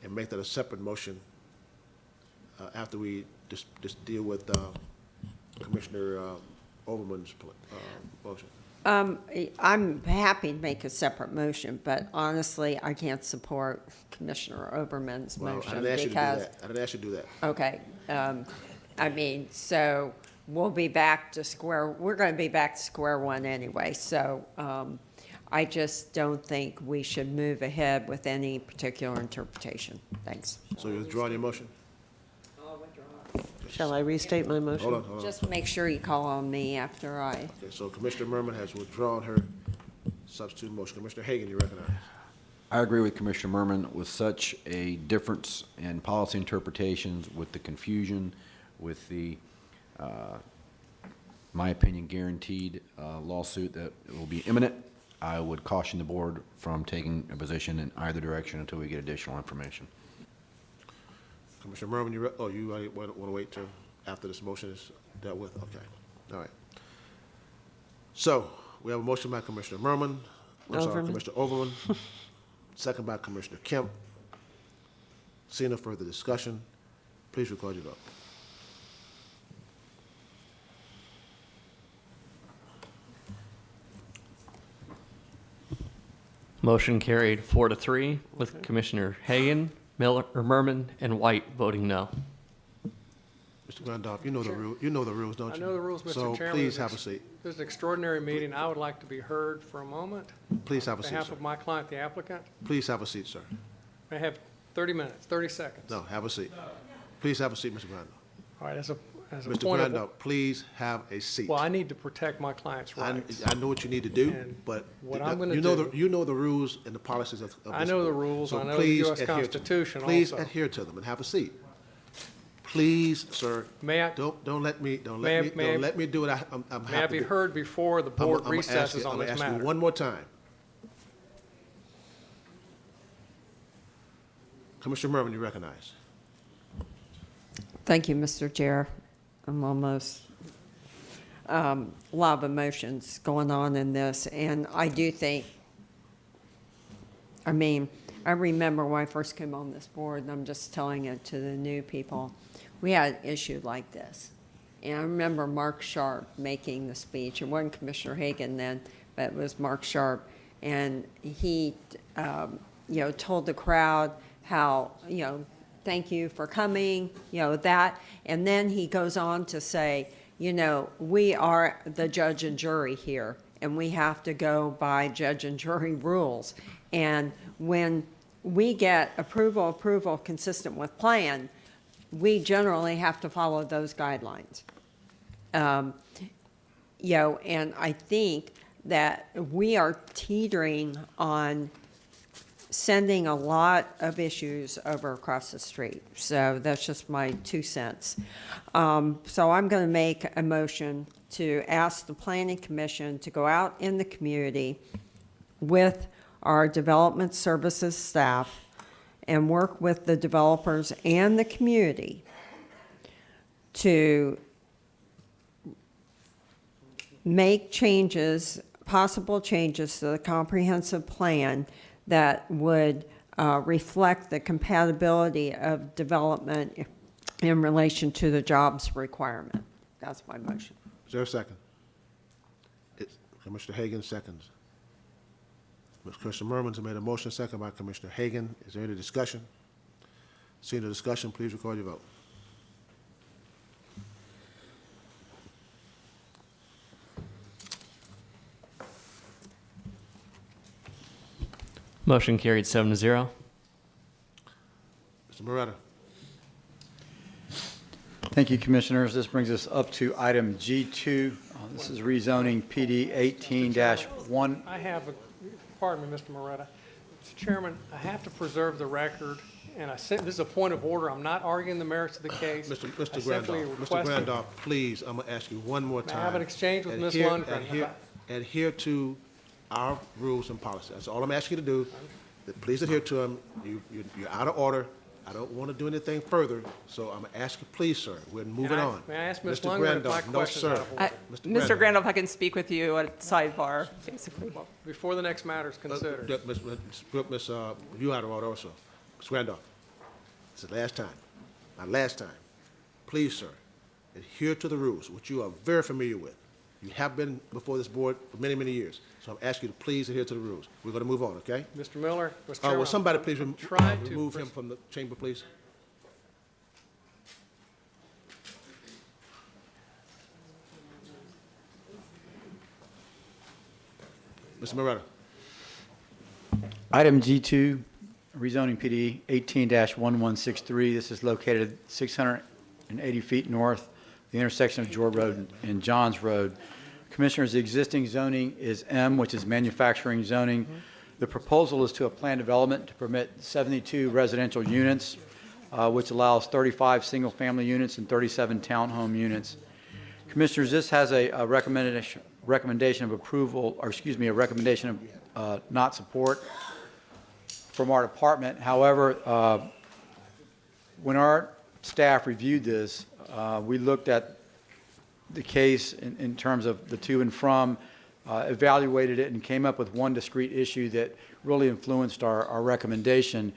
and make that a separate motion after we just deal with Commissioner Overman's motion? I'm happy to make a separate motion, but honestly, I can't support Commissioner Overman's motion. I didn't ask you to do that. I didn't ask you to do that. Okay. So we'll be back to we're going to be back to square one anyway. So I just don't think we should move ahead with any particular interpretation. Thanks. So you're withdrawing your motion? Shall I restate my motion? Hold on. Just make sure you call on me after I. Okay, so Commissioner Merman has withdrawn her substitute motion. Commissioner Hagan, you recognize. I agree with Commissioner Merman. With such a difference in policy interpretations, with the confusion, with the, my opinion, guaranteed lawsuit that will be imminent, I would caution the board from taking a position in either direction until we get additional information. Commissioner Merman, you want to wait till after this motion is dealt with? Okay. All right. So we have a motion by Commissioner Merman. Commissioner Overman. Second by Commissioner Kemp. Seeing no further discussion, please record your vote. Motion carried 4-3 with Commissioner Hagan, Miller, or Merman, and White voting no. Mr. Randolph, you know the rules, don't you? I know the rules, Mr. So Chairman. please have a seat. This is an extraordinary meeting. I would like to be heard for a moment. Please have a On seat, behalf sir. of my client, the applicant. Please have a seat, sir. May I have 30 minutes, 30 seconds. No, have a seat. Please have a seat, Mr. Grandal. All right, as a Mr. point Grandal, of, please have a seat. well, I need to protect my client's rights. I know what you need to do, And but what I'm gonna you know do- you know the rules and the policies of this I know the board. rules, So I know the please US adhere to them. Constitution Please also. adhere to them and have a seat. Please, sir. May I- Don't let me do it. May I Don't let me do it. I'm May I happy be to- heard before the board recesses on this I'm gonna ask matter? you one more time. Commissioner Mervin, you recognize. Thank you, Mr. Chair. I'm almost, a lot of emotions going on in this, and I do think, I mean, I remember when I first came on this board, and I'm just telling it to the new people, we had an issue like this. And I remember Mark Sharp making the speech. It wasn't Commissioner Hagan then, but it was Mark Sharp. And he, told the crowd how, thank you for coming, that. And then he goes on to say, we are the judge and jury here, and we have to go by judge and jury rules. And when we get approval consistent with plan, we generally have to follow those guidelines. And I think that we are teetering on sending a lot of issues over across the street. So that's just my 2 cents. So I'm going to make a motion to ask the Planning Commission to go out in the community with our development services staff and work with the developers and the community to make changes, possible changes to the comprehensive plan that would reflect the compatibility of development in relation to the jobs requirement. That's my motion. Is there a second? Commissioner Hagan seconds. Commissioner Merman's made a motion, second by Commissioner Hagan. Is there any discussion? Seeing the discussion, please record your vote. Motion carried 7-0. Mr. Moretta. Thank you, Commissioners. This brings us up to item G2. This is rezoning PD 18-1. I have, pardon me, Mr. Moretta. Mr. Chairman, I have to preserve the record, and this is a point of order. I'm not arguing the merits of the case. Mr. Randolph, please, I'm going to ask you one more time. May I have an exchange with Ms. Lundgren? Adhere to our rules and policies. That's all I'm asking you to do. Please adhere to them. You're out of order. I don't want to do anything further, so I'm going to ask you, please, sir, we're moving on. May I ask Ms. Mr. Lundgren if my Grandolph, question's out of order? Mr. Grandolph, I can speak with you at sidebar, basically. Before the next matter is considered. Miss, you out of order also. Mr. Randolph, this is the last time. My last time. Please, sir, adhere to the rules, which you are very familiar with. You have been before this board for many, many years. So I'm asking you to please adhere to the rules. We're going to move on, okay? Mr. Miller, Mr. Chairman, will somebody please remove him from the chamber, please? Mr. Moretta. Item G2, rezoning PD 18-1163. This is located 680 feet north of the intersection of George Road and Johns Road. Commissioners, the existing zoning is M, which is manufacturing zoning. The proposal is to a planned development to permit 72 residential units, which allows 35 single-family units and 37 townhome units. Commissioners, this has a recommendation of approval, or excuse me, a recommendation of not support from our department. However, when our staff reviewed this, we looked at the case in terms of the to and from, evaluated it, and came up with one discrete issue that really influenced our recommendation.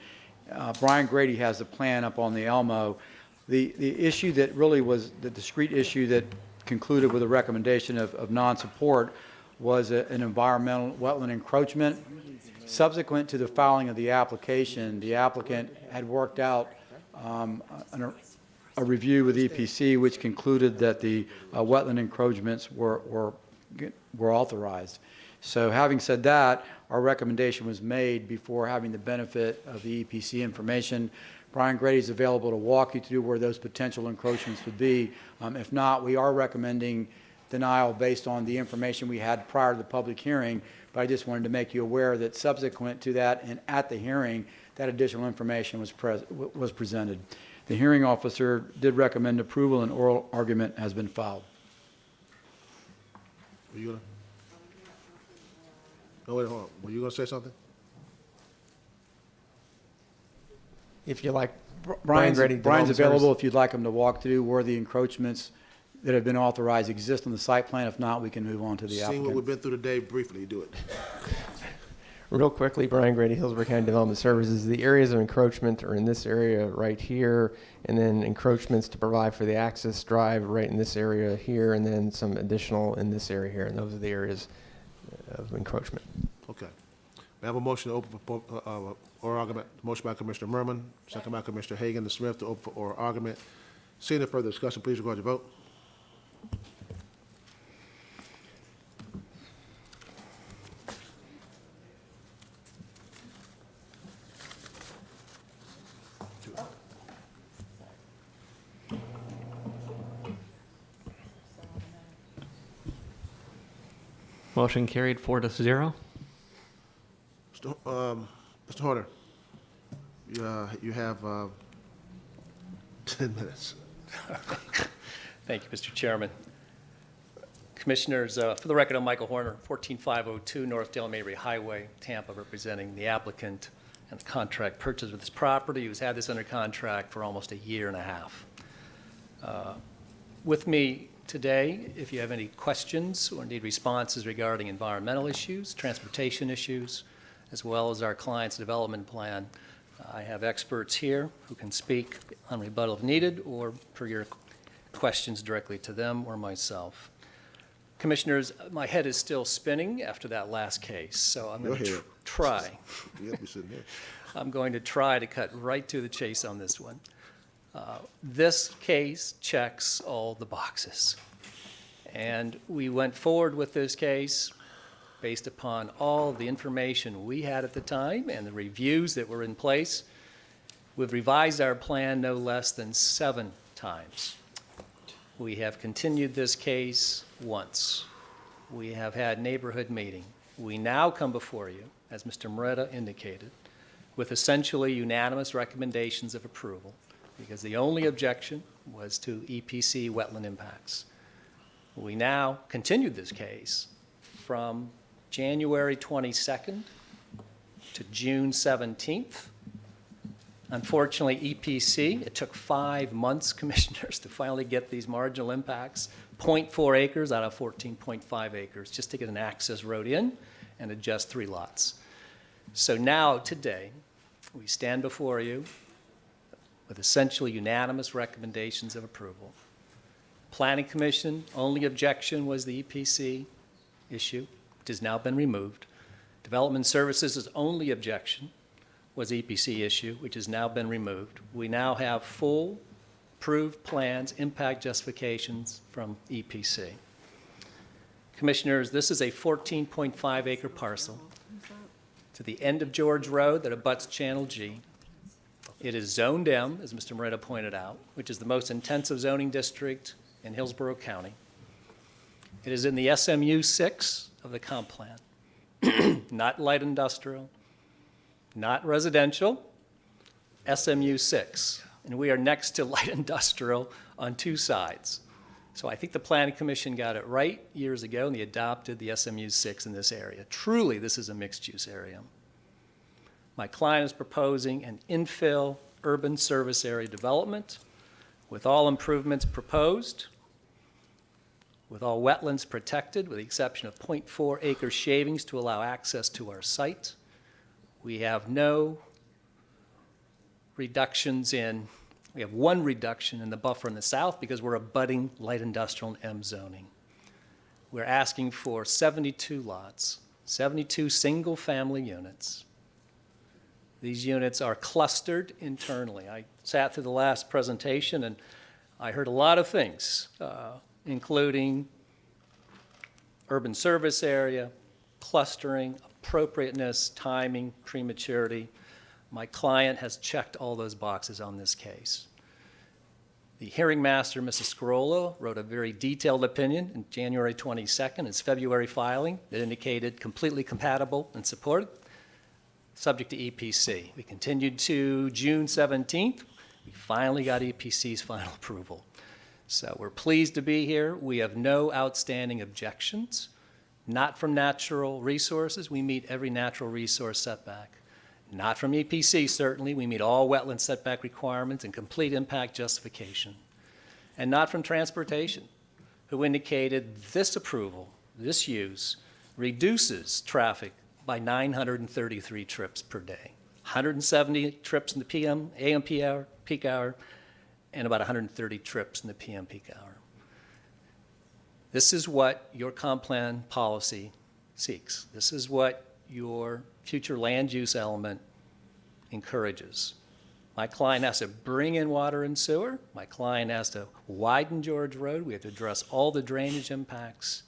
Brian Grady has the plan up on the Elmo. The issue that really was the discrete issue that concluded with a recommendation of non-support was an environmental wetland encroachment. Subsequent to the filing of the application, the applicant had worked out a review with EPC, which concluded that the wetland encroachments were authorized. So having said that, our recommendation was made before having the benefit of the EPC information. Brian Grady is available to walk you through where those potential encroachments would be. If not, we are recommending denial based on the information we had prior to the public hearing, but I just wanted to make you aware that subsequent to that and at the hearing, that additional information was presented. The hearing officer did recommend approval and oral argument has been filed. Were you gonna? No, wait, hold on. Were you gonna say something? If you like, Brian's Grady, available if you'd like him to walk through where the encroachments that have been authorized exist on the site plan. If not, we can move on to the Seeing what applicant. we've been through today, briefly do it. Real quickly, Brian Grady, Hillsborough County Development Services. The areas of encroachment are in this area right here, and then encroachments to provide for the access drive right in this area here, and then some additional in this area here, and those are the areas of encroachment. Okay. We have a motion to open for oral argument. Motion by Commissioner Merman, second by Commissioner Hagan and Smith to open for oral argument. Seeing no further discussion, please record your vote. Motion carried 4-0. Mr. Horner, you have 10 minutes. Thank you, Mr. Chairman. Commissioners, for the record, I'm Michael Horner, 14502 North Dale Mabry Highway, Tampa, representing the applicant and the contract purchase of this property, who's had this under contract for almost a year and a half. With me today, if you have any questions or need responses regarding environmental issues, transportation issues, as well as our client's development plan, I have experts here who can speak on rebuttal if needed or for your questions directly to them or myself. Commissioners, my head is still spinning after that last case, so I'm going to try. I'm going to try to cut right to the chase on this one. This case checks all the boxes. And we went forward with this case based upon all the information we had at the time and the reviews that were in place. We've revised our plan no less than 7 times. We have continued this case once. We have had neighborhood meeting. We now come before you, as Mr. Moretta indicated, with essentially unanimous recommendations of approval, because the only objection was to EPC wetland impacts. We now continued this case from January 22nd to June 17th. Unfortunately, EPC, it took 5 months, commissioners, to finally get these marginal impacts, 0.4 acres out of 14.5 acres, just to get an access road in and adjust 3 lots. So now, today, we stand before you with essentially unanimous recommendations of approval. Planning Commission, only objection was the EPC issue, which has now been removed. Development Services' only objection was EPC issue, which has now been removed. We now have full approved plans, impact justifications from EPC. Commissioners, this is a 14.5 acre parcel to the end of George Road that abuts Channel G. It is zoned M, as Mr. Moretta pointed out, which is the most intensive zoning district in Hillsborough County. It is in the SMU 6 of the comp plan, not light industrial, not residential, SMU 6. And we are next to light industrial on 2 sides. So I think the Planning Commission got it right years ago, and they adopted the SMU 6 in this area. Truly, this is a mixed-use area. My client is proposing an infill urban service area development with all improvements proposed, with all wetlands protected, with the exception of 0.4 acre shavings to allow access to our site. We have no reductions in, we have 1 reduction in the buffer in the south because we're abutting light industrial and M zoning. We're asking for 72 lots, 72 single-family units. These units are clustered internally. I sat through the last presentation and I heard a lot of things, including urban service area, clustering, appropriateness, timing, prematurity. My client has checked all those boxes on this case. The hearing master, Mrs. Scarola, wrote a very detailed opinion in January 22nd, its February filing, that indicated completely compatible and supported, subject to EPC. We continued to June 17th. We finally got EPC's final approval. So we're pleased to be here. We have no outstanding objections, not from natural resources. We meet every natural resource setback. Not from EPC, certainly. We meet all wetland setback requirements and complete impact justification. And not from transportation, who indicated this approval, this use, reduces traffic by 933 trips per day. 170 trips in the AM peak hour, and about 130 trips in the PM peak hour. This is what your comp plan policy seeks. This is what your future land use element encourages. My client has to bring in water and sewer. My client has to widen George Road. We have to address all the drainage impacts.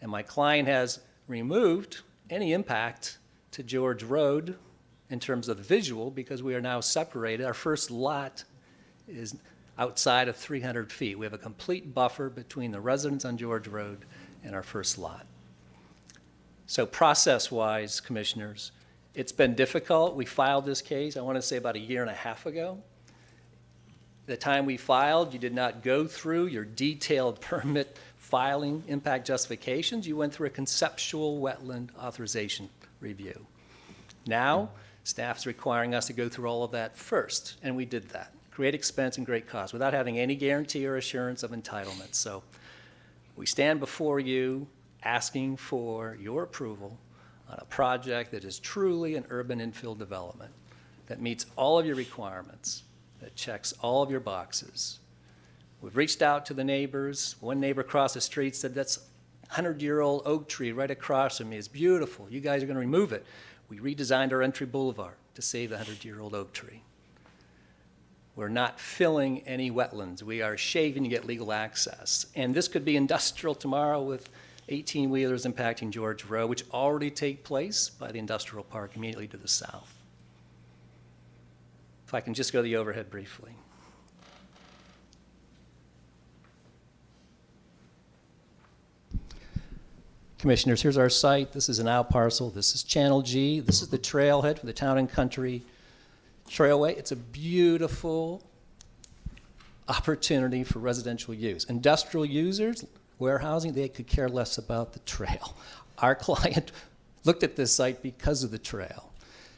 And my client has removed any impact to George Road in terms of the visual because we are now separated. Our first lot is outside of 300 feet. We have a complete buffer between the residents on George Road and our first lot. So process-wise, commissioners, it's been difficult. We filed this case, I want to say about 1.5 years ago. The time we filed, you did not go through your detailed permit filing impact justifications. You went through a conceptual wetland authorization review. Now, staff's requiring us to go through all of that first, and we did that. Great expense and great cost without having any guarantee or assurance of entitlement. So we stand before you asking for your approval on a project that is truly an urban infill development that meets all of your requirements, that checks all of your boxes. We've reached out to the neighbors. One neighbor across the street said, that's a 100-year-old oak tree right across from me. It's beautiful. You guys are going to remove it. We redesigned our entry boulevard to save the 100-year-old oak tree. We're not filling any wetlands. We are shaving to get legal access. And this could be industrial tomorrow with 18-wheelers impacting George Road, which already take place by the industrial park immediately to the south. If I can just go to the overhead briefly. Commissioners, here's our site. This is an out parcel. This is Channel G. This is the trailhead for the Town and Country Trailway. It's a beautiful opportunity for residential use. Industrial users, warehousing, they could care less about the trail. Our client looked at this site because of the trail.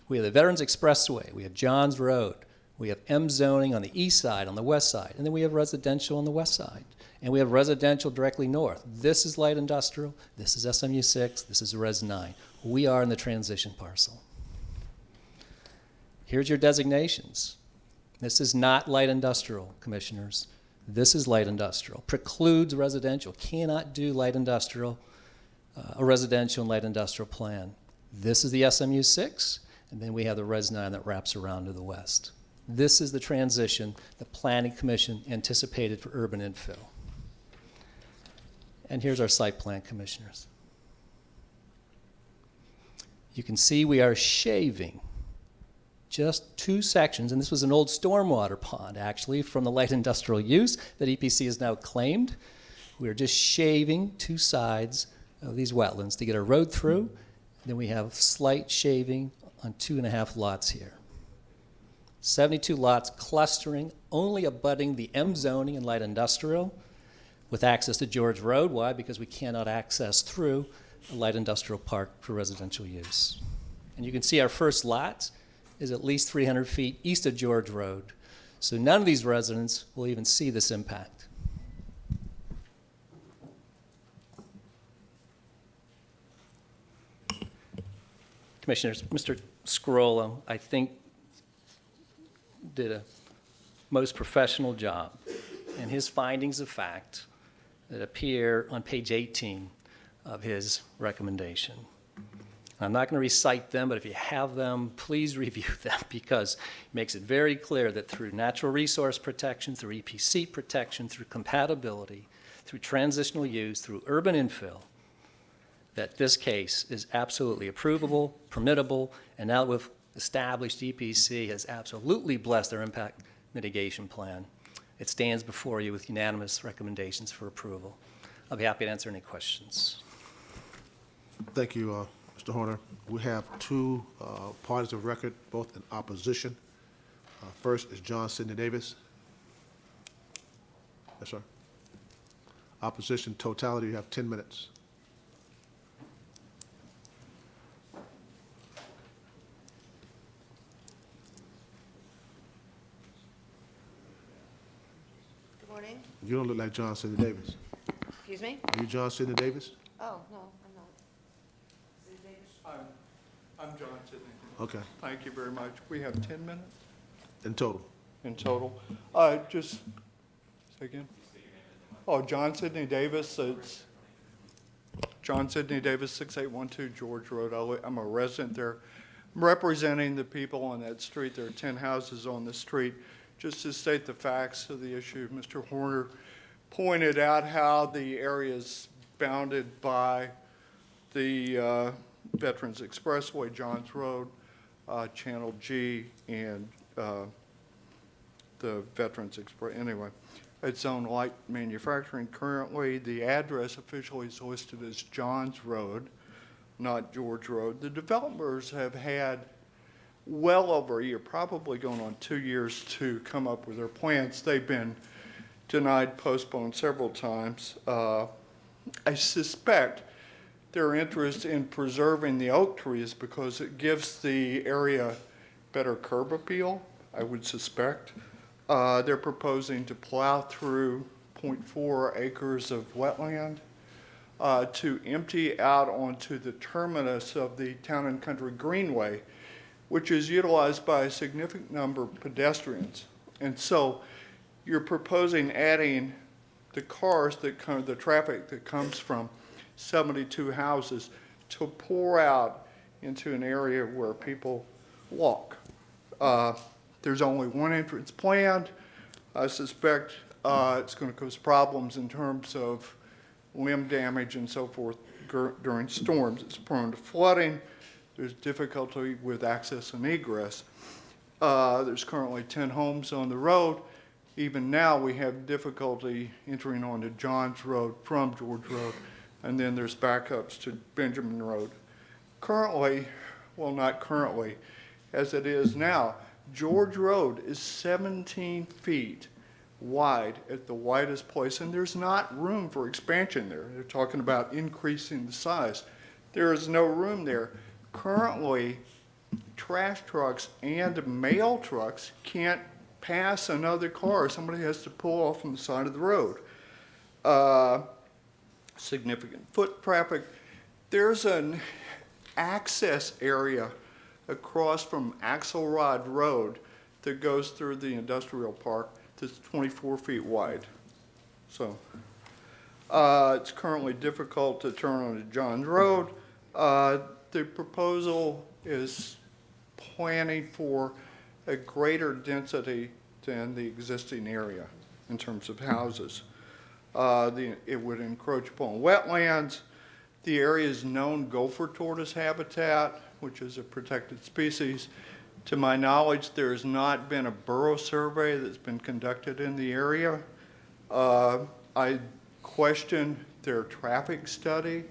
We have the Veterans Expressway, we have Johns Road, we have M zoning on the east side, on the west side, and then we have residential on the west side. And we have residential directly north. This is light industrial, this is SMU 6, this is Res 9. We are in the transition parcel. Here's your designations. This is not light industrial, commissioners. This is light industrial. Precludes residential. Cannot do light industrial, a residential and light industrial plan. This is the SMU 6, and then we have the Res 9 that wraps around to the west. This is the transition the Planning Commission anticipated for urban infill. And here's our site plan, commissioners. You can see we are shaving just 2 sections, and this was an old stormwater pond, actually, from the light industrial use that EPC has now claimed. We are just shaving 2 sides of these wetlands to get a road through. Then we have slight shaving on 2.5 lots here. 72 lots clustering, only abutting the M zoning and light industrial with access to George Road. Why? Because we cannot access through a light industrial park for residential use. And you can see our first lot is at least 300 feet east of George Road. So none of these residents will even see this impact. Commissioners, Mr. Scarola, I think, did a most professional job. And his findings of fact that appear on page 18 of his recommendation. I'm not going to recite them, but if you have them, please review them because it makes it very clear that through natural resource protection, through EPC protection, through compatibility, through transitional use, through urban infill, that this case is absolutely approvable, permittable, and now we've established EPC has absolutely blessed their impact mitigation plan. It stands before you with unanimous recommendations for approval. I'll be happy to answer any questions. Thank you, Mr. Horner. We have two parties of record, both in opposition. First is John Sidney Davis. Yes, sir. Opposition totality, you have 10 minutes. Good morning. You don't look like John Sidney Davis. Excuse me? Are you John Sidney Davis? Oh, no, I'm not. I'm John Sidney. Okay. Thank you very much. We have 10 minutes In total? in total. Just, say again? Oh, John Sidney Davis. It's John Sidney Davis, 6812 George Road. I'm a resident there. I'm representing the people on that street. There are 10 houses on the street. Just to state the facts of the issue, Mr. Horner pointed out how the area is bounded by the Veterans Expressway, Johns Road, Channel G, and the Veterans Express. Anyway, it's owned light manufacturing currently. The address officially is listed as Johns Road, not George Road. The developers have had well over a year, probably going on 2 years, to come up with their plans. They've been denied, postponed several times. I suspect their interest in preserving the oak trees because it gives the area better curb appeal, I would suspect. They're proposing to plow through 0.4 acres of wetland to empty out onto the terminus of the Town and Country Greenway, which is utilized by a significant number of pedestrians. And so you're proposing adding the cars that come, the traffic that comes from 72 houses to pour out into an area where people walk. There's only one entrance planned. I suspect it's going to cause problems in terms of limb damage and so forth during storms. It's prone to flooding. There's difficulty with access and egress. There's currently 10 homes on the road. Even now, we have difficulty entering onto Johns Road from George Road, and then there's backups to Benjamin Road. Currently, well, not currently, as it is now, George Road is 17 feet wide at the widest place, and there's not room for expansion there. They're talking about increasing the size. There is no room there. Currently, trash trucks and mail trucks can't pass another car. Somebody has to pull off on the side of the road. Significant foot traffic. There's an access area across from Axelrod Road that goes through the industrial park that's 24 feet wide. So it's currently difficult to turn onto Johns Road. The proposal is planning for a greater density than the existing area in terms of houses. It would encroach upon wetlands. The area is known gopher tortoise habitat, which is a protected species. To my knowledge, there has not been a burrow survey that's been conducted in the area. I question their traffic study.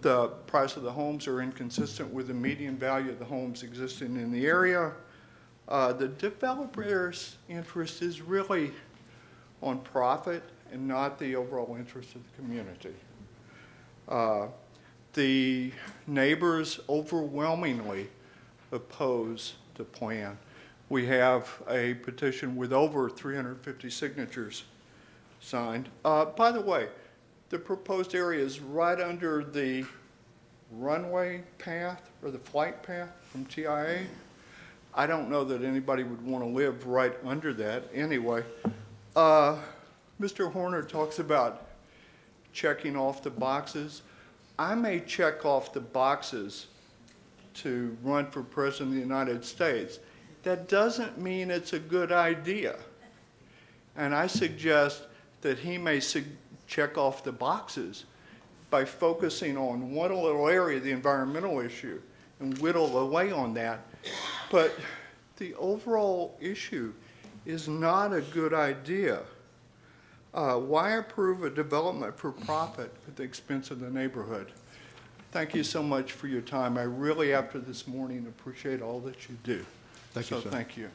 The price of the homes are inconsistent with the median value of the homes existing in the area. The developer's interest is really on profit and not the overall interest of the community. The neighbors overwhelmingly oppose the plan. We have a petition with over 350 signatures signed. By the way, the proposed area is right under the runway path or the flight path from TIA. I don't know that anybody would want to live right under that anyway. Mr. Horner talks about checking off the boxes. I may check off the boxes to run for President of the United States. That doesn't mean it's a good idea. And I suggest that he may check off the boxes by focusing on one little area, the environmental issue, and whittle away on that. But the overall issue is not a good idea. Why approve a development for profit at the expense of the neighborhood? Thank you so much for your time. I really, after this morning, appreciate all that you do. Thank you, sir. Thank you.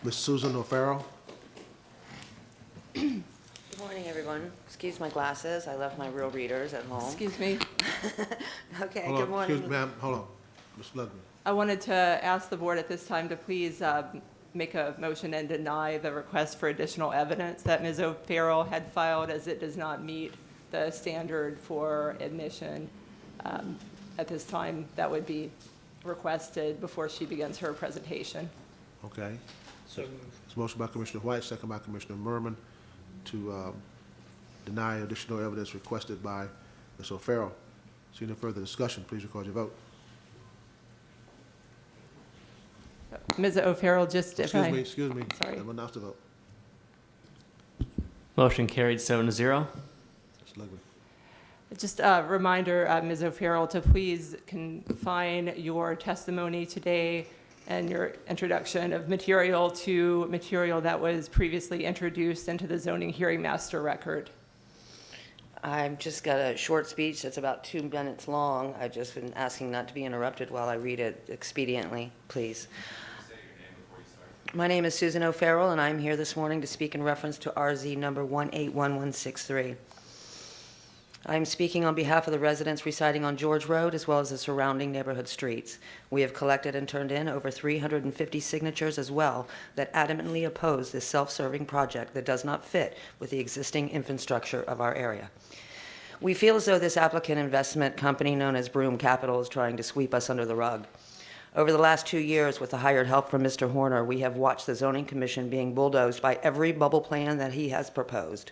Ms. Susan O'Farrell? Good morning, everyone. Excuse my glasses. I left my real readers at home. Excuse me. Okay, Hold good on, morning. excuse me, ma'am, hold on. Ms. Ludman. I wanted to ask the board at this time to please make a motion and deny the request for additional evidence that Ms. O'Farrell had filed, as it does not meet the standard for admission. At this time, that would be requested before she begins her presentation. Okay. It's motion by Commissioner White, second by Commissioner Merman to deny additional evidence requested by Ms. O'Farrell. Seeing no further discussion, please record your vote. Ms. O'Farrell, just if I... Excuse me. Sorry. I'm announced the vote. Motion carried 7-0. Ms. Ludman. Just a reminder, Ms. O'Farrell, to please confine your testimony today and your introduction of material to material that was previously introduced into the zoning hearing master record. I've just got a short speech that's about 2 minutes long. I've just been asking not to be interrupted while I read it expediently, please. My name is Susan O'Farrell, and I'm here this morning to speak in reference to RZ number 181163. I'm speaking on behalf of the residents residing on George Road as well as the surrounding neighborhood streets. We have collected and turned in over 350 signatures as well that adamantly oppose this self-serving project that does not fit with the existing infrastructure of our area. We feel as though this applicant investment company known as Broom Capital is trying to sweep us under the rug. Over the last 2 years, with the hired help from Mr. Horner, we have watched the zoning commission being bulldozed by every bubble plan that he has proposed.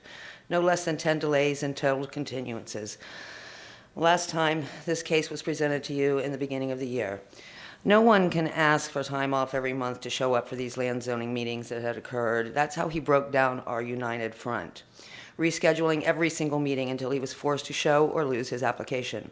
No less than 10 delays and total continuances. Last time this case was presented to you in the beginning of the year. No one can ask for time off every month to show up for these land zoning meetings that had occurred. That's how he broke down our united front, rescheduling every single meeting until he was forced to show or lose his application.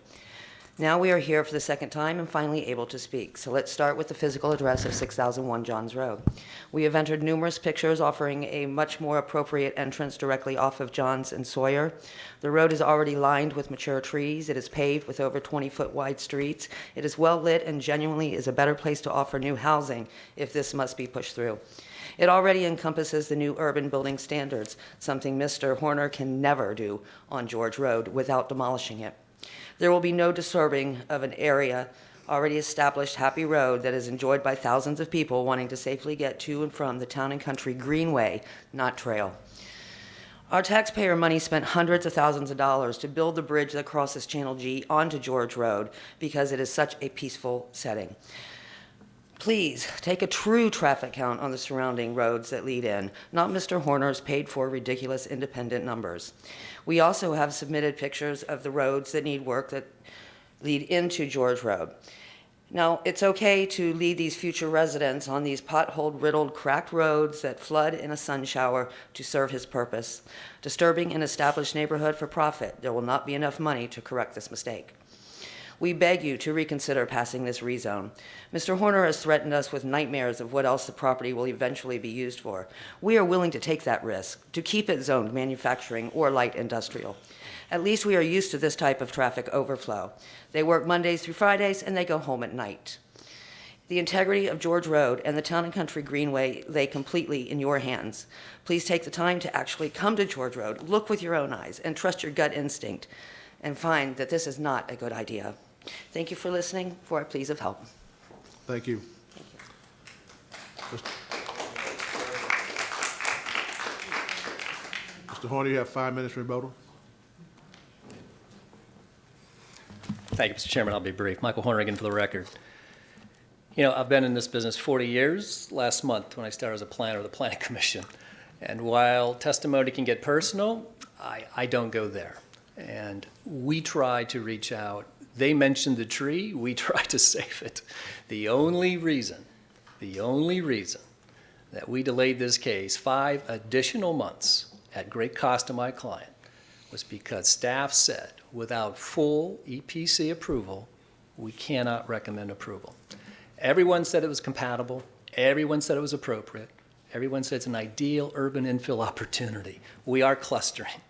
Now we are here for the second time and finally able to speak. So let's start with the physical address of 6001 Johns Road. We have entered numerous pictures offering a much more appropriate entrance directly off of Johns and Sawyer. The road is already lined with mature trees. It is paved with over 20-foot wide streets. It is well lit and genuinely is a better place to offer new housing if this must be pushed through. It already encompasses the new urban building standards, something Mr. Horner can never do on George Road without demolishing it. There will be no disturbing of an area already established happy road that is enjoyed by thousands of people wanting to safely get to and from the Town and Country Greenway, not trail. Our taxpayer money spent hundreds of thousands of dollars to build the bridge that crosses Channel G onto George Road because it is such a peaceful setting. Please take a true traffic count on the surrounding roads that lead in, not Mr. Horner's paid-for ridiculous independent numbers. We also have submitted pictures of the roads that need work that lead into George Road. Now, it's okay to lead these future residents on these pothole-riddled, cracked roads that flood in a sun shower to serve his purpose. Disturbing an established neighborhood for profit, there will not be enough money to correct this mistake. We beg you to reconsider passing this rezone. Mr. Horner has threatened us with nightmares of what else the property will eventually be used for. We are willing to take that risk, to keep it zoned manufacturing or light industrial. At least we are used to this type of traffic overflow. They work Mondays through Fridays and they go home at night. The integrity of George Road and the Town and Country Greenway lay completely in your hands. Please take the time to actually come to George Road, look with your own eyes, and trust your gut instinct, and find that this is not a good idea. Thank you for listening, for a pleas of help. Thank you. Mr. Horner, you have 5 minutes rebuttal. Thank you, Mr. Chairman. I'll be brief. Michael Horner again for the record. You know, I've been in this business 40 years. Last month, when I started as a planner of the Planning Commission. And while testimony can get personal, I don't go there. And we try to reach out. They mentioned the tree. We try to save it. The only reason that we delayed this case 5 additional months at great cost to my client was because staff said, without full EPC approval, we cannot recommend approval. Everyone said it was compatible. Everyone said it was appropriate. Everyone said it's an ideal urban infill opportunity. We are clustering.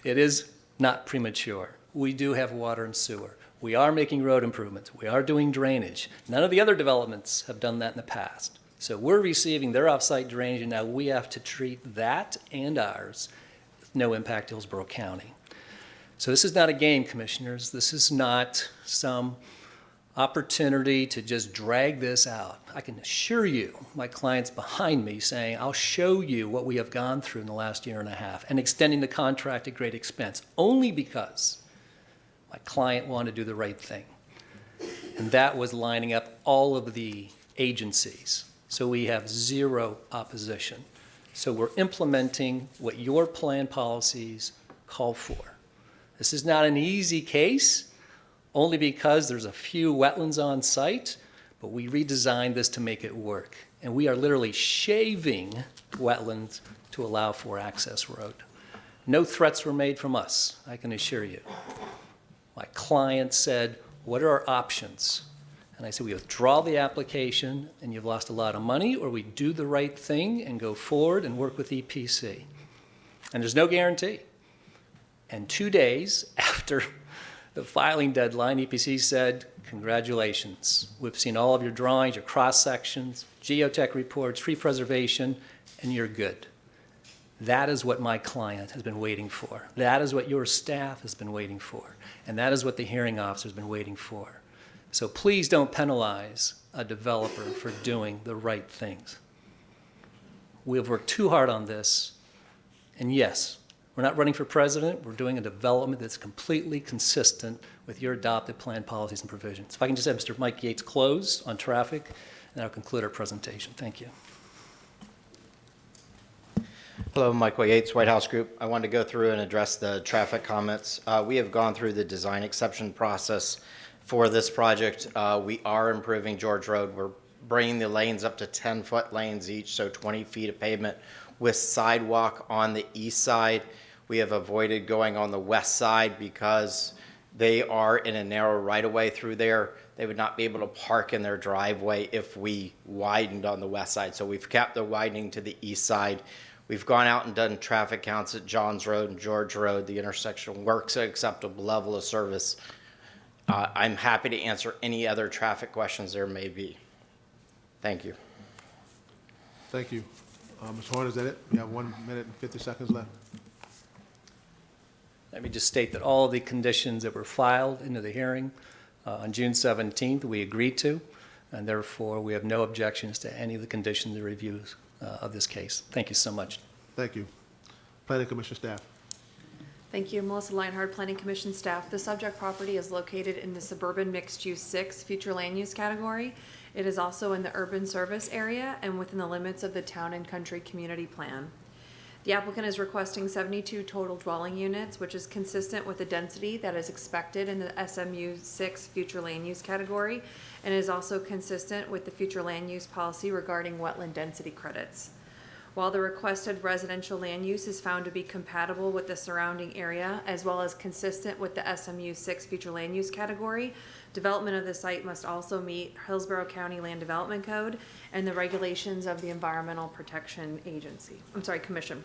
It is not premature. We do have water and sewer. We are making road improvements. We are doing drainage. None of the other developments have done that in the past. So we're receiving their offsite drainage, and now we have to treat that and ours with no impact to Hillsborough County. So this is not a game, commissioners. This is not some opportunity to just drag this out. I can assure you, my client's behind me saying, I'll show you what we have gone through in the last year and a half, and extending the contract at great expense, only because my client wanted to do the right thing. And that was lining up all of the agencies. So we have zero opposition. So we're implementing what your plan policies call for. This is not an easy case, only because there's a few wetlands on site, but we redesigned this to make it work. And we are literally shaving wetlands to allow for access road. No threats were made from us, I can assure you. My client said, what are our options? And I said, we withdraw the application and you've lost a lot of money, or we do the right thing and go forward and work with EPC. And there's no guarantee. And 2 days after the filing deadline, EPC said, congratulations. We've seen all of your drawings, your cross-sections, geotech reports, tree preservation, and you're good. That is what my client has been waiting for. That is what your staff has been waiting for. And that is what the hearing officer has been waiting for. So please don't penalize a developer for doing the right things. We have worked too hard on this. And yes, we're not running for president. We're doing a development that's completely consistent with your adopted plan policies and provisions. If I can just have Mr. Mike Yates close on traffic, and I'll conclude our presentation. Thank you. Hello, Michael Yates, White House Group. I wanted to go through and address the traffic comments. We have gone through the design exception process for this project. We are improving George Road. We're bringing the lanes up to 10-foot lanes each, so 20 feet of pavement with sidewalk on the east side. We have avoided going on the west side because they are in a narrow right-of-way through there. They would not be able to park in their driveway if we widened on the west side. So we've kept the widening to the east side. We've gone out and done traffic counts at Johns Road and George Road. The intersection works at acceptable level of service. I'm happy to answer any other traffic questions there may be. Thank you. Thank you. Ms. Horn, is that it? We have 1 minute and 50 seconds left. Let me just state that all of the conditions that were filed into the hearing on June 17th, we agreed to, and therefore we have no objections to any of the conditions and reviews of this case. Thank you so much. Thank you. Planning Commission staff. Thank you. Melissa Leinhardt, Planning Commission staff. The subject property is located in the suburban mixed-use 6 future land use category. It is also in the urban service area and within the limits of the town and country community plan. The applicant is requesting 72 total dwelling units, which is consistent with the density that is expected in the SMU 6 future land use category, and is also consistent with the future land use policy regarding wetland density credits. While the requested residential land use is found to be compatible with the surrounding area, as well as consistent with the SMU 6 future land use category, development of the site must also meet Hillsborough County Land Development Code and the regulations of the Environmental Protection Commission.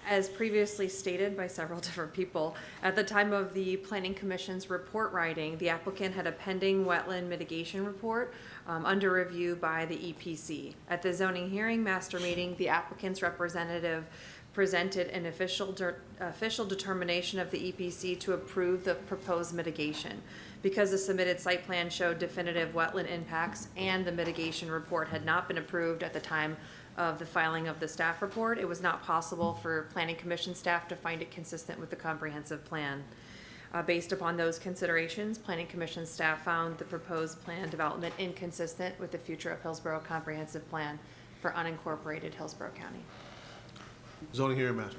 As previously stated by several different people, at the time of the Planning Commission's report writing, the applicant had a pending wetland mitigation report under review by the EPC. At the zoning hearing master meeting, the applicant's representative presented an official determination of the EPC to approve the proposed mitigation. Because the submitted site plan showed definitive wetland impacts and the mitigation report had not been approved at the time of the filing of the staff report, it was not possible for Planning Commission staff to find it consistent with the comprehensive plan. Based upon those considerations, Planning Commission staff found the proposed plan development inconsistent with the future of Hillsborough Comprehensive Plan for unincorporated Hillsborough County. Zoning hearing master.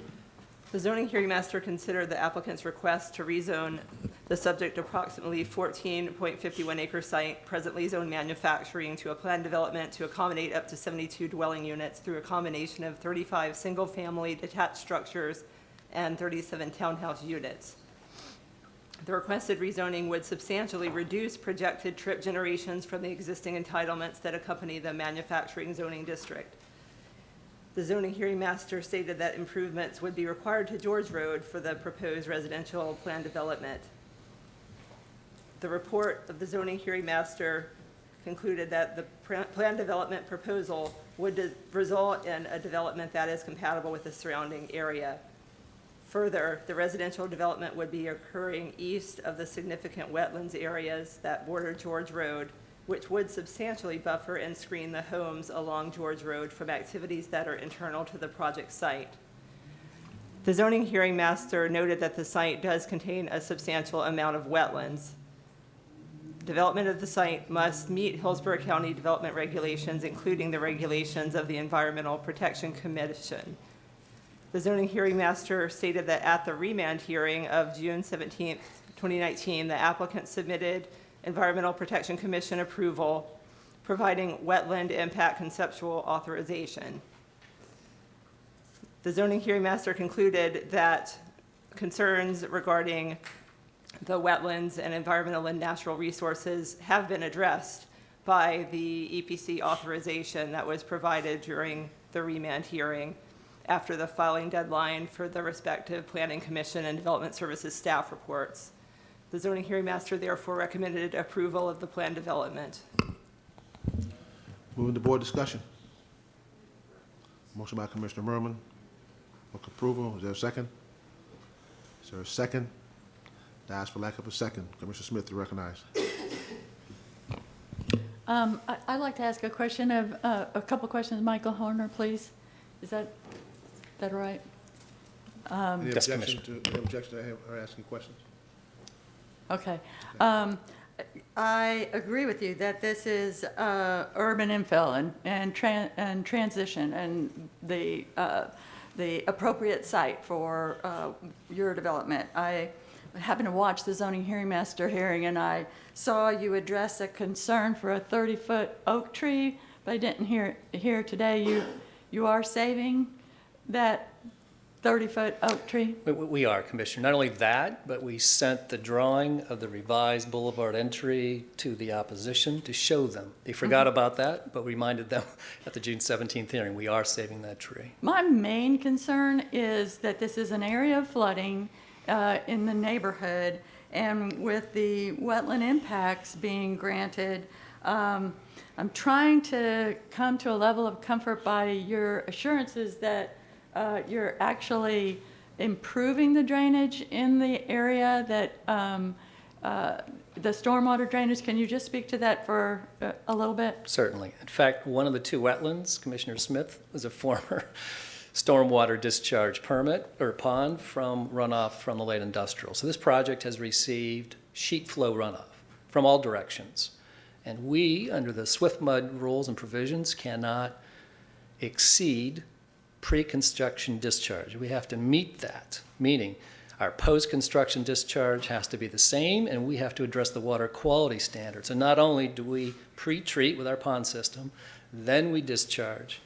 The zoning hearing master considered the applicant's request to rezone the subject approximately 14.51 acre site, presently zoned manufacturing, to a planned development to accommodate up to 72 dwelling units through a combination of 35 single-family detached structures and 37 townhouse units. The requested rezoning would substantially reduce projected trip generations from the existing entitlements that accompany the manufacturing zoning district. The zoning hearing master stated that improvements would be required to George Road for the proposed residential plan development. The report of the zoning hearing master concluded that the plan development proposal would result in a development that is compatible with the surrounding area. Further, the residential development would be occurring east of the significant wetlands areas that border George Road, which would substantially buffer and screen the homes along George Road from activities that are internal to the project site. The zoning hearing master noted that the site does contain a substantial amount of wetlands. Development of the site must meet Hillsborough County development regulations, including the regulations of the Environmental Protection Commission. The zoning hearing master stated that at the remand hearing of June 17th, 2019, the applicant submitted Environmental Protection Commission approval, providing wetland impact conceptual authorization. The zoning hearing master concluded that concerns regarding the wetlands and environmental and natural resources have been addressed by the EPC authorization that was provided during the remand hearing after the filing deadline for the respective Planning Commission and Development Services staff reports. The zoning hearing master therefore recommended approval of the plan development. Moving to board discussion. Motion by Commissioner Merman for approval. Is there a second? Is there a second? To ask for lack of a second. Commissioner Smith to recognize. I'd like to ask a question of, a couple questions, Michael Horner, please. Is that all right? Any objection to her asking questions? Okay. I agree with you that this is urban infill and transition and the appropriate site for your development. I happened to watch the zoning hearing master hearing, and I saw you address a concern for a 30-foot oak tree, but I didn't hear today you are saving that 30-foot oak tree? We are, Commissioner. Not only that, but we sent the drawing of the revised boulevard entry to the opposition to show them. They forgot about that, but reminded them at the June 17th hearing, we are saving that tree. My main concern is that this is an area of flooding in the neighborhood, and with the wetland impacts being granted, I'm trying to come to a level of comfort by your assurances that you're actually improving the drainage in the area, that the stormwater drainage. Can you just speak to that for a little bit? Certainly. In fact, one of the two wetlands, Commissioner Smith, was a former stormwater discharge permit or pond from runoff from the light industrial. So this project has received sheet flow runoff from all directions. And we, under the Swift Mud rules and provisions, cannot exceed pre-construction discharge. We have to meet that, meaning our post-construction discharge has to be the same, and we have to address the water quality standards. So not only do we pre-treat with our pond system, then we discharge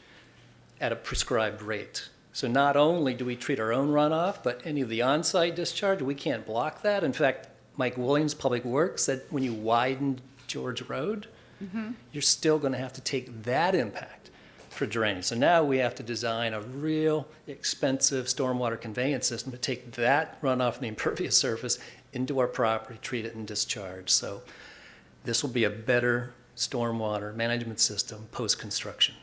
at a prescribed rate. So not only do we treat our own runoff, but any of the on-site discharge, we can't block that. In fact, Mike Williams, Public Works, said when you widen George Road, you're still going to have to take that impact for drainage. So now we have to design a real expensive stormwater conveyance system to take that runoff from the impervious surface into our property, treat it, and discharge. So this will be a better stormwater management system post-construction.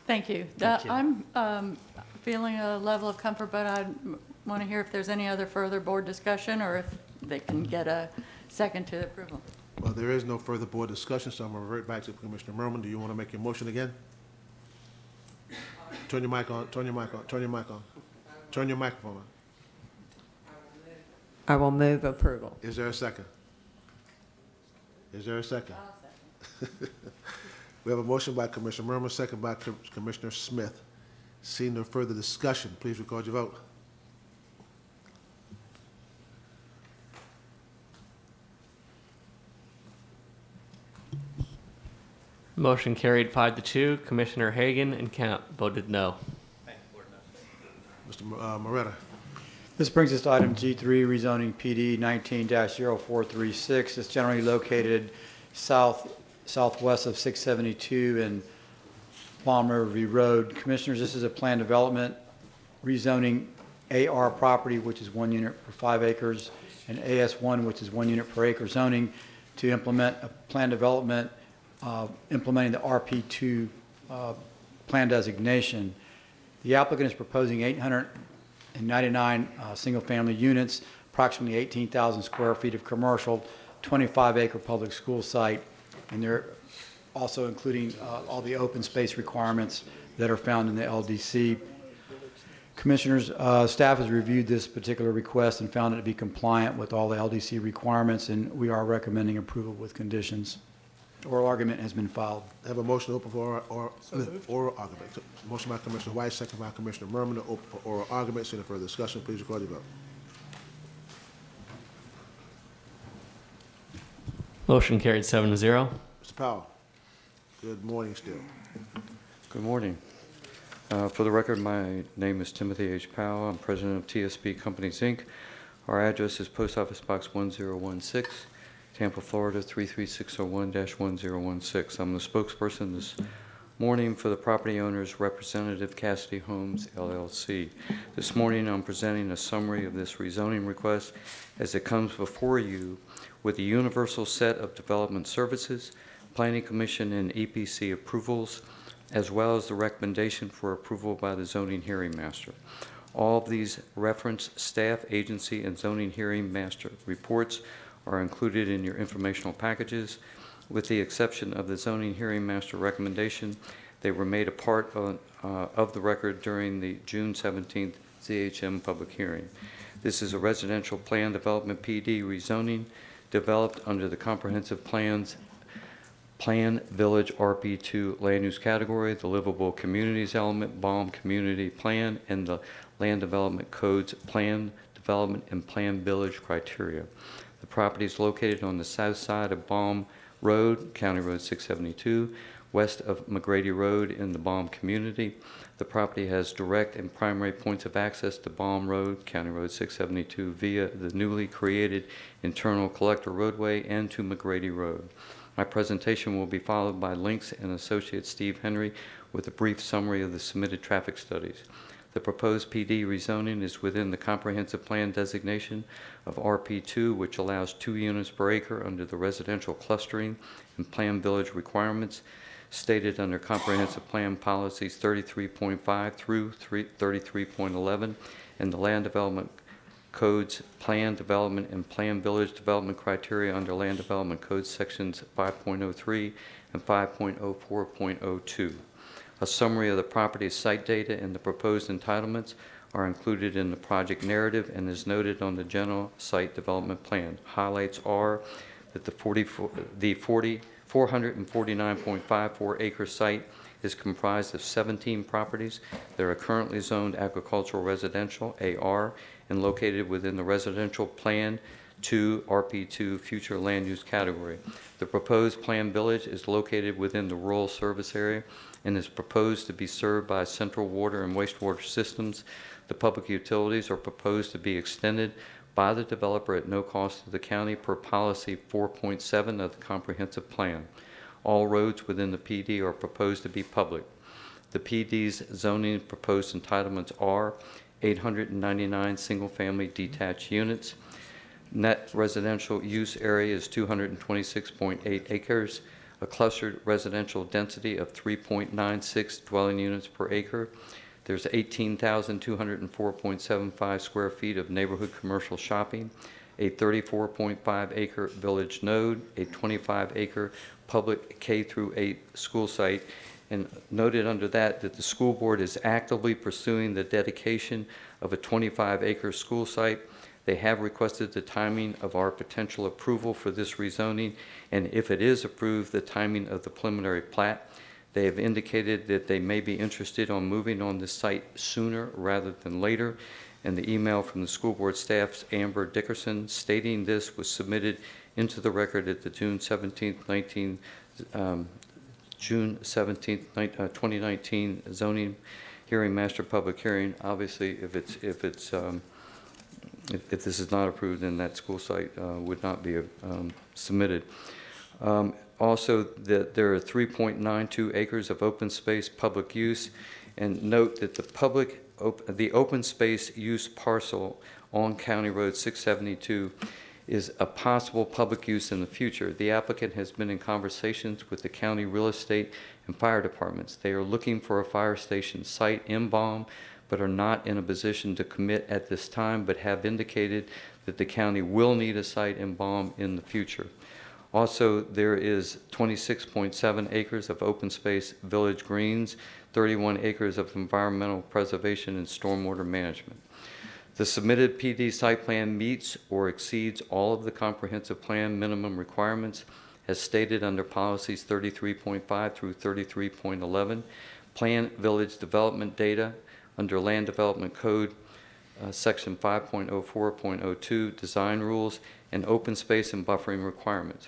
Thank you. Thank you. I'm feeling a level of comfort, but I want to hear if there's any other further board discussion or if they can get a second to approval. Well, there is no further board discussion, so I'm going to revert back to Commissioner Merman. Do you want to make your motion again? Turn your mic on, turn your mic on, turn your mic on. Turn your microphone on. I will move approval. Is there a second? Is there a second? We have a motion by Commissioner Merman, second by Commissioner Smith. Seeing no further discussion, please record your vote. Motion carried 5-2. Commissioner Hagan and Camp voted no. Mr. Moretta. This brings us to item G3, rezoning PD 19-0436. It's generally located southwest of 672 and Palm Riverview Road. Commissioners, this is a planned development rezoning AR property, which is 1 unit per 5 acres, and AS1, which is 1 unit per acre zoning, to implement a planned development implementing the RP2 plan designation. The applicant is proposing 899 single-family units, approximately 18,000 square feet of commercial, 25-acre public school site, and they're also including all the open space requirements that are found in the LDC. Commissioners, staff has reviewed this particular request and found it to be compliant with all the LDC requirements, and we are recommending approval with conditions. Oral argument has been filed. I have a motion to open for oral argument. Motion by Commissioner White, second by Commissioner Merman to open for oral arguments. Any further discussion? Please record your vote. Motion carried 7-0. Mr. Powell, good morning still. Good morning. For the record, my name is Timothy H. Powell. I'm president of TSB Companies, Inc. Our address is Post Office Box 1016, Tampa, Florida 33601-1016. I'm the spokesperson this morning for the property owners, Representative Cassidy Homes, LLC. This morning, I'm presenting a summary of this rezoning request as it comes before you with a universal set of development services, Planning Commission and EPC approvals, as well as the recommendation for approval by the zoning hearing master. All of these reference staff, agency, and zoning hearing master reports are included in your informational packages. With the exception of the zoning hearing master recommendation, they were made a part of the record during the June 17th ZHM public hearing. This is a residential plan development PD rezoning developed under the comprehensive Plan Village RP2 land use category, the livable communities element, BOM community plan, and the land development codes plan development and plan village criteria. The property is located on the south side of BOM Road, County Road 672, west of McGrady Road in the BOM community. The property has direct and primary points of access to BOM Road, County Road 672 via the newly created internal collector roadway and to McGrady Road. My presentation will be followed by Links and Associate Steve Henry with a brief summary of the submitted traffic studies. The proposed PD rezoning is within the comprehensive plan designation of RP2, which allows 2 units per acre under the residential clustering and plan village requirements stated under comprehensive plan policies 33.5 through 33.11 and the land development codes, plan development and plan village development criteria under land development codes sections 5.03 and 5.04.02. A summary of the property's site data and the proposed entitlements are included in the project narrative and is noted on the general site development plan. Highlights are that the 449.54 acre site is comprised of 17 properties that are currently zoned agricultural residential, AR, and located within the residential plan 2 RP2 future land use category. The proposed planned village is located within the rural service area and is proposed to be served by central water and wastewater systems. The public utilities are proposed to be extended by the developer at no cost to the county per policy 4.7 of the comprehensive plan. All roads within the PD are proposed to be public. The PD's zoning proposed entitlements are 899 single-family detached units. Net residential use area is 226.8 acres, a clustered residential density of 3.96 dwelling units per acre. There's 18,204.75 square feet of neighborhood commercial shopping, a 34.5 acre village node, a 25 acre public K-8 school site, and noted under that the school board is actively pursuing the dedication of a 25 acre school site. They have requested the timing of our potential approval for this rezoning, and if it is approved, the timing of the preliminary plat. They have indicated that they may be interested on moving on this site sooner rather than later, and the email from the school board staff's Amber Dickerson stating this was submitted into the record at the June 17th, 2019 zoning hearing master public hearing. Obviously, if it's If this is not approved, then that school site would not be submitted. Also, there are 3.92 acres of open space public use, and note that the open space use parcel on County Road 672 is a possible public use in the future. The applicant has been in conversations with the county real estate and fire departments. They are looking for a fire station site in Baum, but are not in a position to commit at this time, but have indicated that the county will need a site in Baum in the future. Also, there is 26.7 acres of open space village greens, 31 acres of environmental preservation and stormwater management. The submitted PD site plan meets or exceeds all of the comprehensive plan minimum requirements as stated under policies 33.5 through 33.11. Plan village development data under Land Development Code section 5.04.02 design rules and open space and buffering requirements.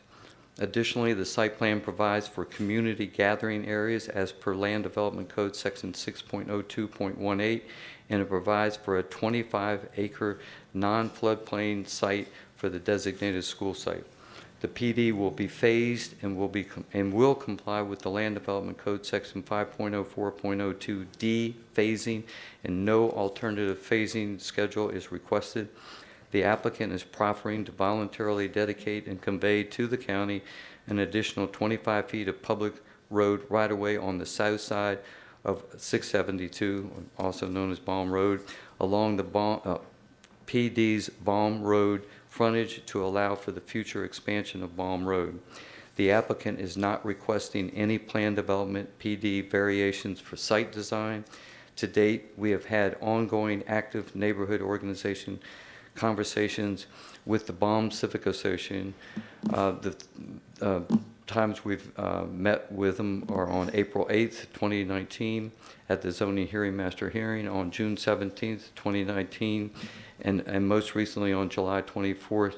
Additionally, the site plan provides for community gathering areas as per Land Development Code section 6.02.18, and it provides for a 25-acre non-floodplain site for the designated school site. The PD will be phased and will comply with the Land Development Code section 5.04.02D phasing, and no alternative phasing schedule is requested. The applicant is proffering to voluntarily dedicate and convey to the county an additional 25 feet of public road right-of-way on the south side of 672, also known as Baum Road, along the PD's Baum Road frontage to allow for the future expansion of Baum Road. The applicant is not requesting any plan development PD variations for site design. To date, we have had ongoing active neighborhood organization conversations with the Baum Civic Association. The times we've met with them are on April 8th, 2019, at the Zoning Hearing Master Hearing, on June 17th, 2019, and most recently on July 24th,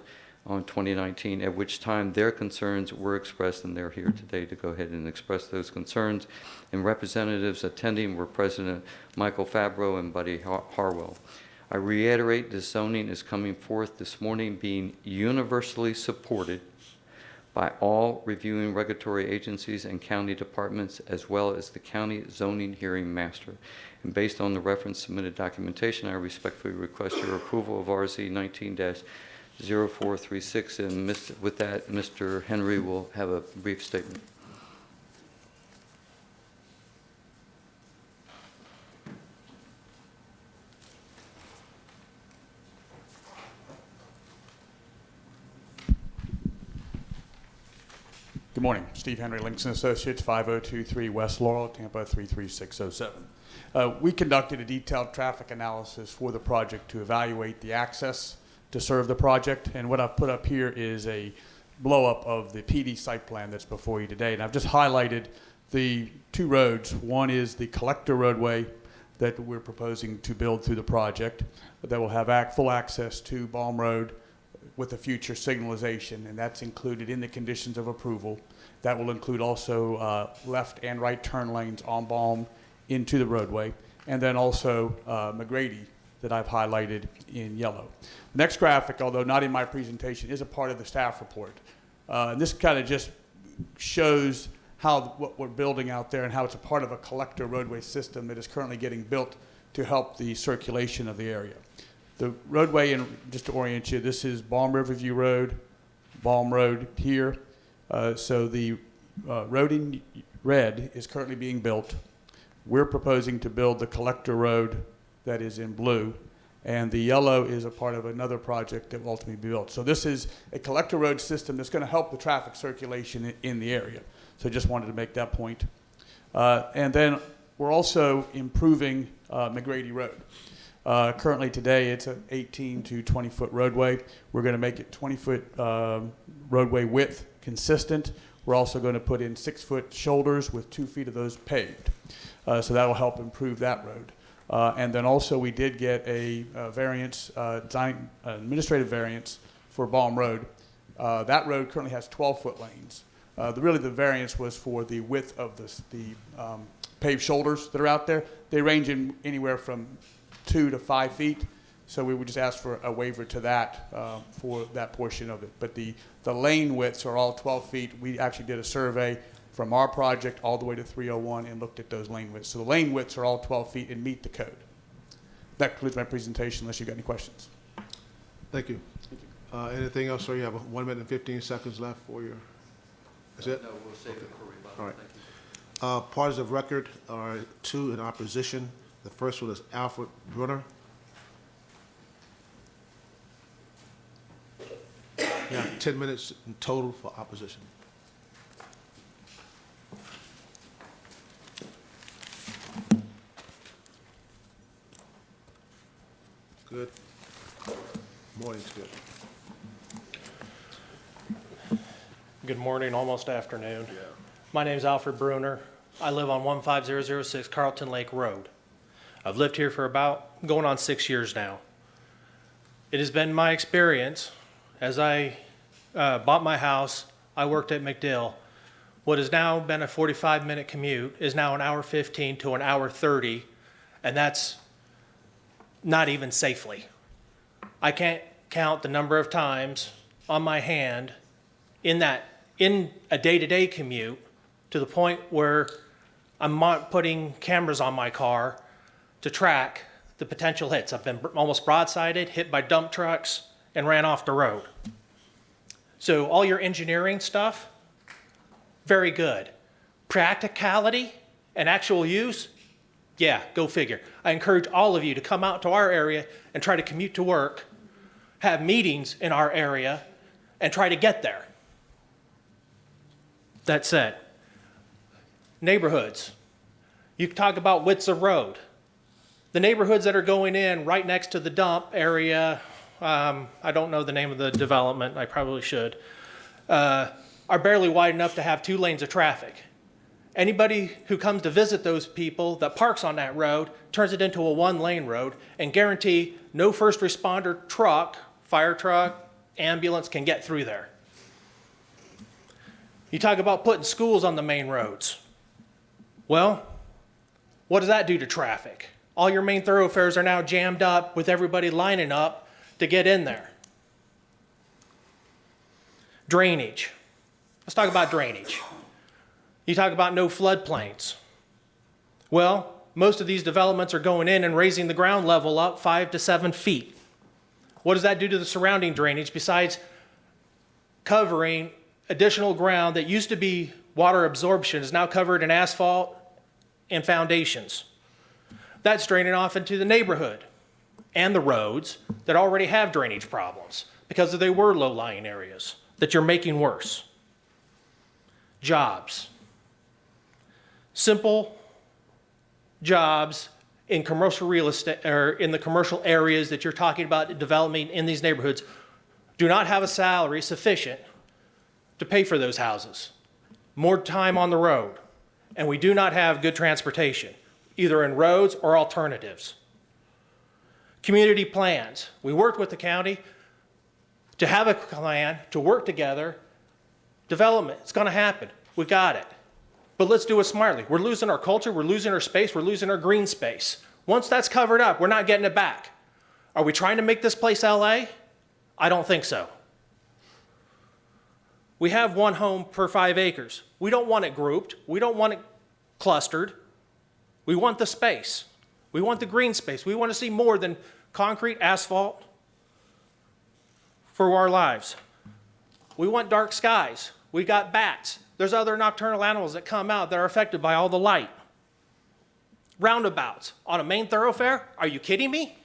on 2019, at which time their concerns were expressed, and they're here today to go ahead and express those concerns. And representatives attending were President Michael Fabro and Buddy Harwell. I reiterate, this zoning is coming forth this morning being universally supported by all reviewing regulatory agencies and county departments, as well as the county zoning hearing master. And based on the reference submitted documentation, I respectfully request your approval of RZ 19-0436. And with that, Mr. Henry will have a brief statement. Good morning. Steve Henry, Links & Associates, 5023 West Laurel, Tampa 33607. We conducted a detailed traffic analysis for the project to evaluate the access to serve the project. And what I've put up here is a blow-up of the PD site plan that's before you today. And I've just highlighted the two roads. One is the collector roadway that we're proposing to build through the project that will have full access to Baum Road with the future signalization, and that's included in the conditions of approval. That will include also left and right turn lanes on Baum into the roadway, and then also McGrady that I've highlighted in yellow. The next graphic, although not in my presentation, is a part of the staff report. And this kind of just shows what we're building out there and how it's a part of a collector roadway system that is currently getting built to help the circulation of the area. The roadway, and just to orient you, this is Baum Riverview Road, Baum Road here. So the road in red is currently being built. We're proposing to build the collector road that is in blue, and the yellow is a part of another project that will ultimately be built. So this is a collector road system that's going to help the traffic circulation in the area. So just wanted to make that point. And then we're also improving McGrady Road. Currently today, it's an 18 to 20 foot roadway. We're going to make it 20 foot roadway width consistent. We're also going to put in 6 foot shoulders with 2 feet of those paved. So that will help improve that road. And then also we did get a variance, administrative variance for Baum Road. That road currently has 12 foot lanes. Really the variance was for the width of the paved shoulders that are out there. They range in anywhere from 2 to 5 feet. So we would just ask for a waiver to that, for that portion of it. But the lane widths are all 12 feet. We actually did a survey from our project all the way to 301 and looked at those lane widths. So the lane widths are all 12 feet and meet the code. That concludes my presentation, unless you've got any questions. Thank you. Anything else, sir? You have 1 minute and 15 seconds left for your, is it? No, we'll save it for rebuttal. All right. Thank you. Parties of record are 2 in opposition. The first one is Alfred Brunner. You have 10 minutes in total for opposition. Good. Morning's good. Good morning, almost afternoon. My name is Alfred Bruner. I live on 15006 Carlton Lake Road. I've lived here for about going on 6 years now. It has been my experience as I bought my house, I worked at McDill. What has now been a 45-minute commute is now an hour 15 to an hour 30, and that's not even safely. I can't count the number of times on my hand in a day-to-day commute to the point where I'm putting cameras on my car to track the potential hits. I've been almost broadsided, hit by dump trucks, and ran off the road. So all your engineering stuff, very good. Practicality and actual use, yeah, go figure. I encourage all of you to come out to our area and try to commute to work, have meetings in our area, and try to get there. That said, neighborhoods. You talk about widths of road. The neighborhoods that are going in right next to the dump area, I don't know the name of the development, I probably should, are barely wide enough to have 2 lanes of traffic. Anybody who comes to visit those people that parks on that road turns it into a 1-lane road and guarantee no first responder truck, fire truck, ambulance can get through there. You talk about putting schools on the main roads. Well, what does that do to traffic? All your main thoroughfares are now jammed up with everybody lining up to get in there. Drainage. Let's talk about drainage. You talk about no floodplains. Well, most of these developments are going in and raising the ground level up 5 to 7 feet. What does that do to the surrounding drainage besides covering additional ground that used to be water absorption is now covered in asphalt and foundations? That's draining off into the neighborhood and the roads that already have drainage problems because they were low-lying areas that you're making worse. Jobs. Simple jobs in commercial real estate or in the commercial areas that you're talking about developing in these neighborhoods do not have a salary sufficient to pay for those houses. More time on the road, and we do not have good transportation, either in roads or alternatives. Community plans. We worked with the county to have a plan to work together. Development, it's going to happen. We got it. But let's do it smartly. We're losing our culture, we're losing our space, we're losing our green space. Once that's covered up, we're not getting it back. Are we trying to make this place LA? I don't think so. We have 1 home per 5 acres. We don't want it grouped. We don't want it clustered. We want the space. We want the green space. We want to see more than concrete, asphalt for our lives. We want dark skies. We got bats. There's other nocturnal animals that come out that are affected by all the light. Roundabouts on a main thoroughfare? Are you kidding me?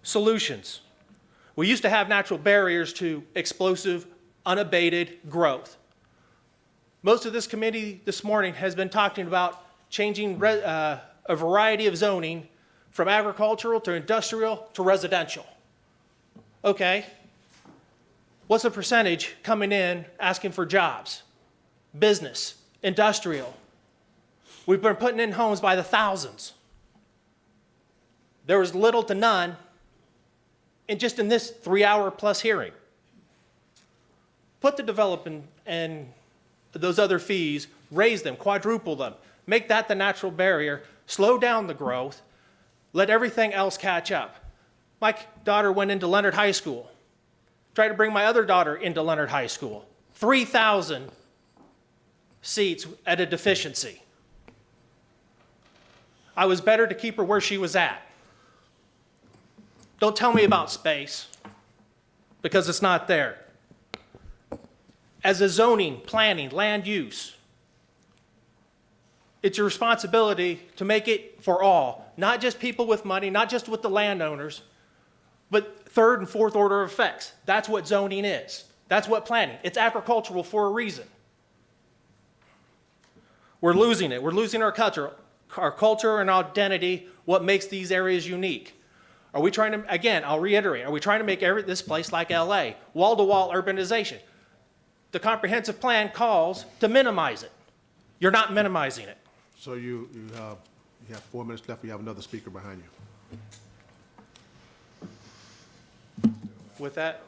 Solutions. We used to have natural barriers to explosive, unabated growth. Most of this committee this morning has been talking about changing a variety of zoning from agricultural to industrial to residential. Okay. What's the percentage coming in asking for jobs? Business, industrial. We've been putting in homes by the thousands. There was little to none in this 3-hour-plus hearing. Put the development and those other fees, raise them, quadruple them, make that the natural barrier, slow down the growth, Let everything else catch up. My daughter went into Leonard High School. Tried to bring my other daughter into Leonard High School. 3,000 seats at a deficiency. I was better to keep her where she was at. Don't tell me about space, because it's not there. As a zoning, planning, land use, it's your responsibility to make it for all, not just people with money, not just with the landowners, but third and fourth order effects. That's what zoning is. That's what planning. It's agricultural for a reason. We're losing it. We're losing our culture and identity, what makes these areas unique. Are we trying to, again, I'll reiterate, are we trying to make this place like LA? Wall-to-wall urbanization. The comprehensive plan calls to minimize it. You're not minimizing it. So you have 4 minutes left. You have another speaker behind you. With that,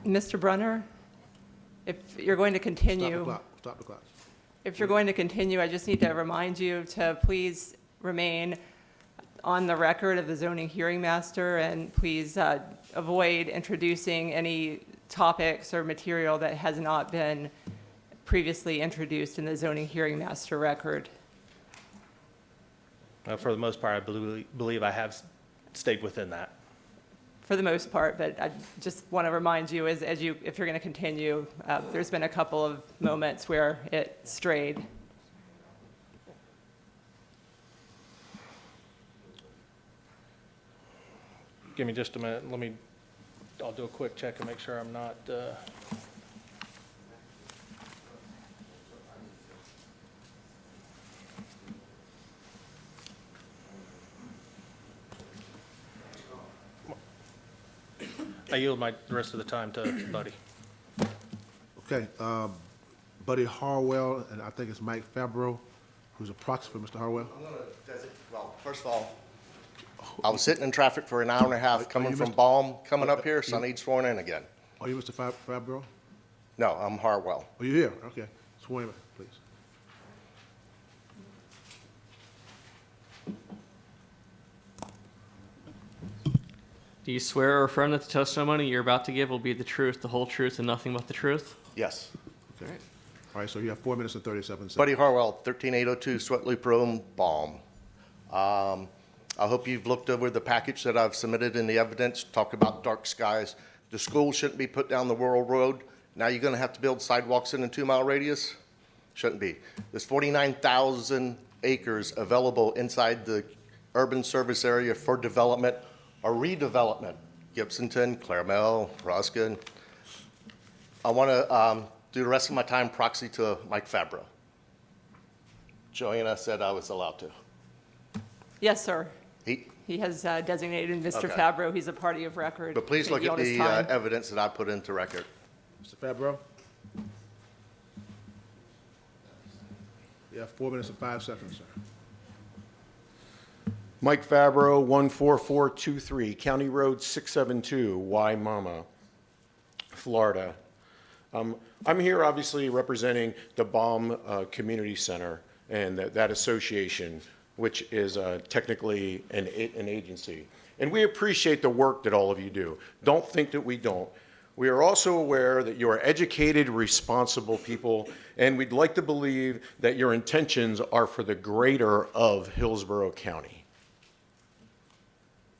Mr. Brunner, if you're going to continue. Stop the clock. Stop the clock. If you're going to continue, I just need to remind you to please remain on the record of the zoning hearing master, and please avoid introducing any topics or material that has not been previously introduced in the zoning hearing master record. for the most part, I believe I have stayed within that. For the most part, but I just want to remind you, if you're going to continue, there's been a couple of moments where it strayed. Give me just a minute. I'll do a quick check and make sure I'm not. I yield the rest of the time to Buddy. Okay, Buddy Harwell, and I think it's Mike Fabro, who's a proxy for Mr. Harwell. Well, first of all, I was sitting in traffic for an hour and a half coming from Balm, coming up here, so I need sworn in again. Are you Mr. Fabro? No, I'm Harwell. Oh, you're here? Okay. Sworn in, please. Do you swear or affirm that the testimony you're about to give will be the truth, the whole truth, and nothing but the truth? Yes. Okay. All right, so you have 4 minutes and 37 seconds. Buddy Harwell, 13802 Sweat Loop Road, Balm. I hope you've looked over the package that I've submitted in the evidence, talked about dark skies. The school shouldn't be put down the rural road. Now you're going to have to build sidewalks in a 2-mile radius? Shouldn't be. There's 49,000 acres available inside the urban service area for development or redevelopment. Gibsonton, Claremelle, Ruskin. I want to do the rest of my time proxy to Mike Fabro. Joanna said I was allowed to. Yes, sir. He has designated Mr. Okay. Fabro. He's a party of record. But please look Maybe at on his the time. evidence that I put into record. Mr. Fabro? You have 4 minutes and 5 seconds, sir. Mike Fabro, 14423, County Road 672, Waimama, Florida. I'm here obviously representing the Balm Community Center and that association, which is technically an agency. And we appreciate the work that all of you do. Don't think that we don't. We are also aware that you are educated, responsible people, and we'd like to believe that your intentions are for the greater of Hillsborough County.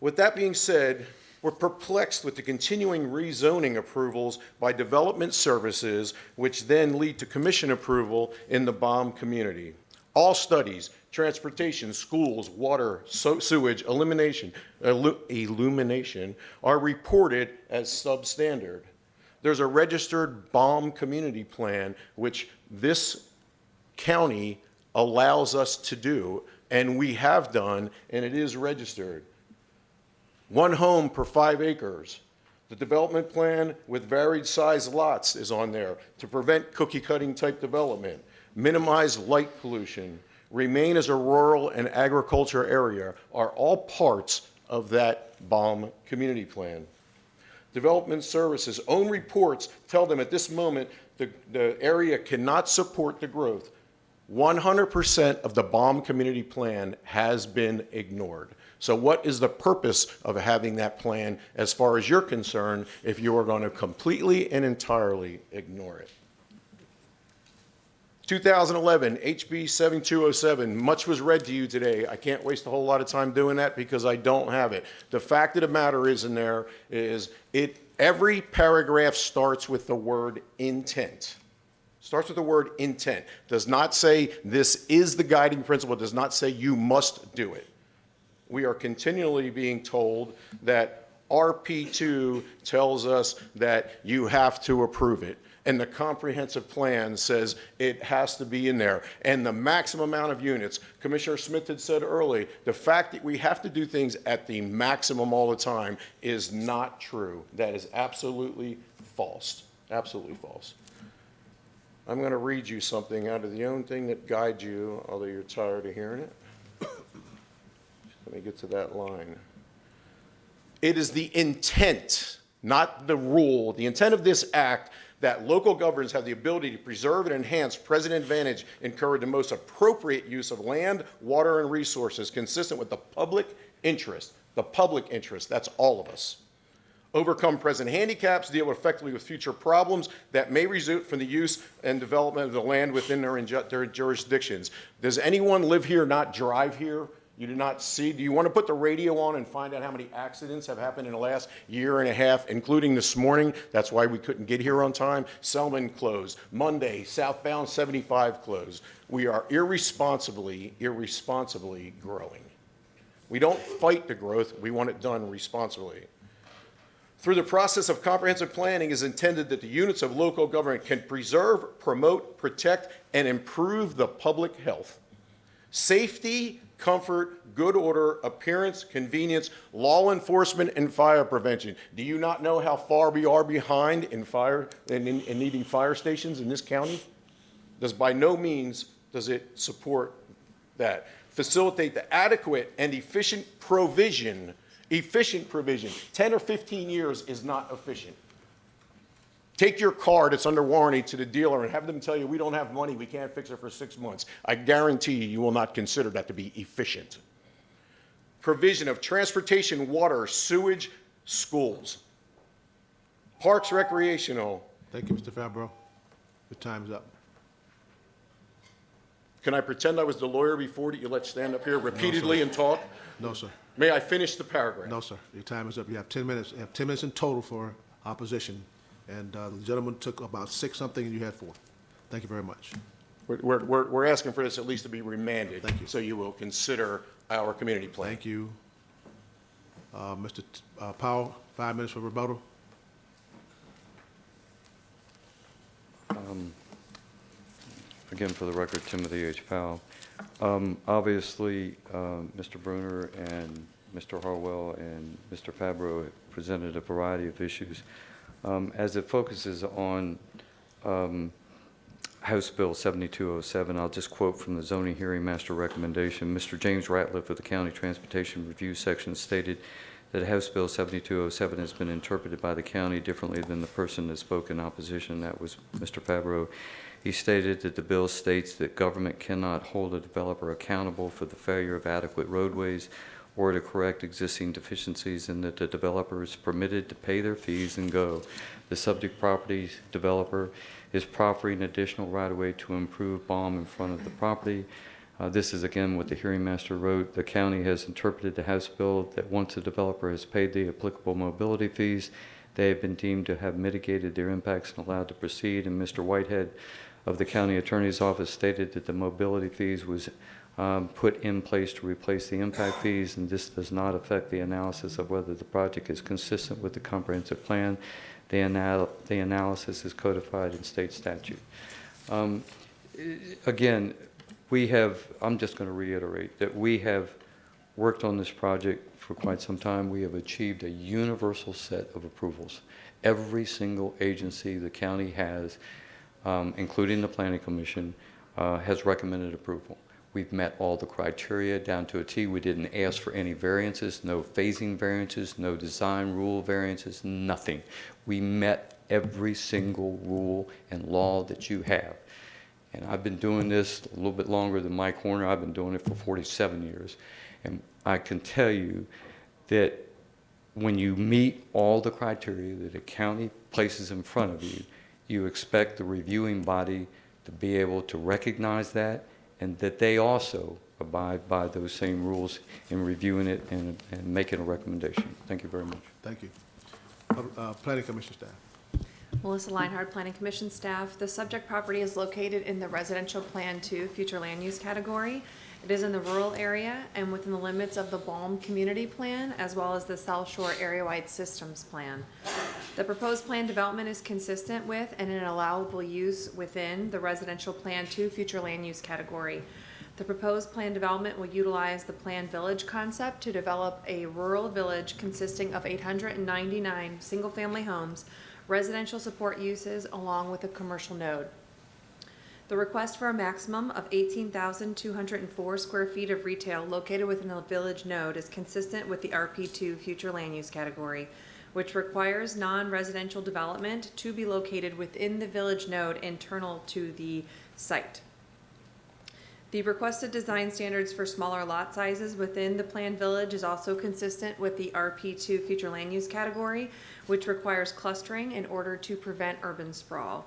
With that being said, we're perplexed with the continuing rezoning approvals by development services, which then lead to commission approval in the Balm community. All studies, transportation, schools, water, sewage, illumination are reported as substandard. There's a registered Balm community plan, which this county allows us to do, and we have done, and it is registered. 1 home per 5 acres. The development plan with varied size lots is on there to prevent cookie cutting type development, minimize light pollution, remain as a rural and agriculture area are all parts of that Balm community plan. Development Services' own reports tell them at this moment the area cannot support the growth. 100% of the BOM community plan has been ignored. So what is the purpose of having that plan as far as you're concerned if you are going to completely and entirely ignore it? 2011, HB 7207, much was read to you today. I can't waste a whole lot of time doing that because I don't have it. The fact of the matter is in there is every paragraph starts with the word intent. Starts with the word intent. Does not say this is the guiding principle. Does not say you must do it. We are continually being told that RP2 tells us that you have to approve it. And the comprehensive plan says it has to be in there. And the maximum amount of units, Commissioner Smith had said early, the fact that we have to do things at the maximum all the time is not true. That is absolutely false. Absolutely false. I'm going to read you something out of the own thing that guides you, although you're tired of hearing it. Let me get to that line. It is the intent, not the rule, the intent of this act that local governments have the ability to preserve and enhance present advantage, encourage the most appropriate use of land, water, and resources consistent with the public interest. The public interest, that's all of us. Overcome present handicaps, deal effectively with future problems that may result from the use and development of the land within their jurisdictions. Does anyone live here, not drive here? You do not see, do you want to put the radio on and find out how many accidents have happened in the last year and a half, including this morning? That's why we couldn't get here on time. Selman closed. Monday, southbound 75 closed. We are irresponsibly growing. We don't fight the growth, we want it done responsibly. Through the process of comprehensive planning is intended that the units of local government can preserve, promote, protect, and improve the public health, safety, comfort, good order, appearance, convenience, law enforcement, and fire prevention. Do you not know how far we are behind in needing fire stations in this county? By no means does it support that. Facilitate the adequate and efficient provision. 10 or 15 years is not efficient. Take your car that's under warranty to the dealer and have them tell you, we don't have money, we can't fix it for 6 months. I guarantee you will not consider that to be efficient. Provision of transportation, water, sewage, schools. Parks, recreational. Thank you, Mr. Fabro. Your time's up. Can I pretend I was the lawyer before that you let stand up here repeatedly and talk? No, sir. May I finish the paragraph? No, sir. Your time is up. You have 10 minutes. You have 10 minutes in total for opposition. And the gentleman took about 6-something and you had 4. Thank you very much. We're asking for this at least to be remanded. Thank you. So you will consider our community plan. Thank you. Mr. Powell, 5 minutes for rebuttal. Again, for the record, Timothy H. Powell. Obviously, Mr. Bruner and Mr. Harwell and Mr. Fabro have presented a variety of issues. As it focuses on House Bill 7207, I'll just quote from the zoning hearing master recommendation. Mr. James Ratliff of the County Transportation Review Section stated that House Bill 7207 has been interpreted by the county differently than the person that spoke in opposition. That was Mr. Fabro. He stated that the bill states that government cannot hold a developer accountable for the failure of adequate roadways or to correct existing deficiencies, and that the developer is permitted to pay their fees and go. The subject property developer is proffering additional right-of-way to improve BOM in front of the property. This is again what the hearing master wrote. The county has interpreted the House bill that once the developer has paid the applicable mobility fees, they have been deemed to have mitigated their impacts and allowed to proceed. And Mr. Whitehead of the county attorney's office stated that the mobility fees was put in place to replace the impact fees, and this does not affect the analysis of whether the project is consistent with the comprehensive plan. The analysis is codified in state statute. Again, I'm just going to reiterate that we have worked on this project for quite some time. We have achieved a universal set of approvals. Every single agency the county has, including the Planning Commission, has recommended approval. We've met all the criteria down to a T. We didn't ask for any variances, no phasing variances, no design rule variances, nothing. We met every single rule and law that you have. And I've been doing this a little bit longer than Mike Horner. I've been doing it for 47 years. And I can tell you that when you meet all the criteria that a county places in front of you, you expect the reviewing body to be able to recognize that, and that they also abide by those same rules in reviewing it and making a recommendation. Thank you very much. Thank you. Planning Commission staff. Melissa Leinhardt, Planning Commission staff. The subject property is located in the Residential Plan 2 Future Land Use category. It is in the rural area and within the limits of the Balm Community Plan, as well as the South Shore Area-Wide Systems Plan. The proposed plan development is consistent with and an allowable use within the Residential Plan 2 Future Land Use category. The proposed plan development will utilize the planned village concept to develop a rural village consisting of 899 single-family homes, residential support uses, along with a commercial node. The request for a maximum of 18,204 square feet of retail located within the village node is consistent with the RP2 Future Land Use category, which requires non-residential development to be located within the village node internal to the site. The requested design standards for smaller lot sizes within the planned village is also consistent with the RP2 Future Land Use category, which requires clustering in order to prevent urban sprawl,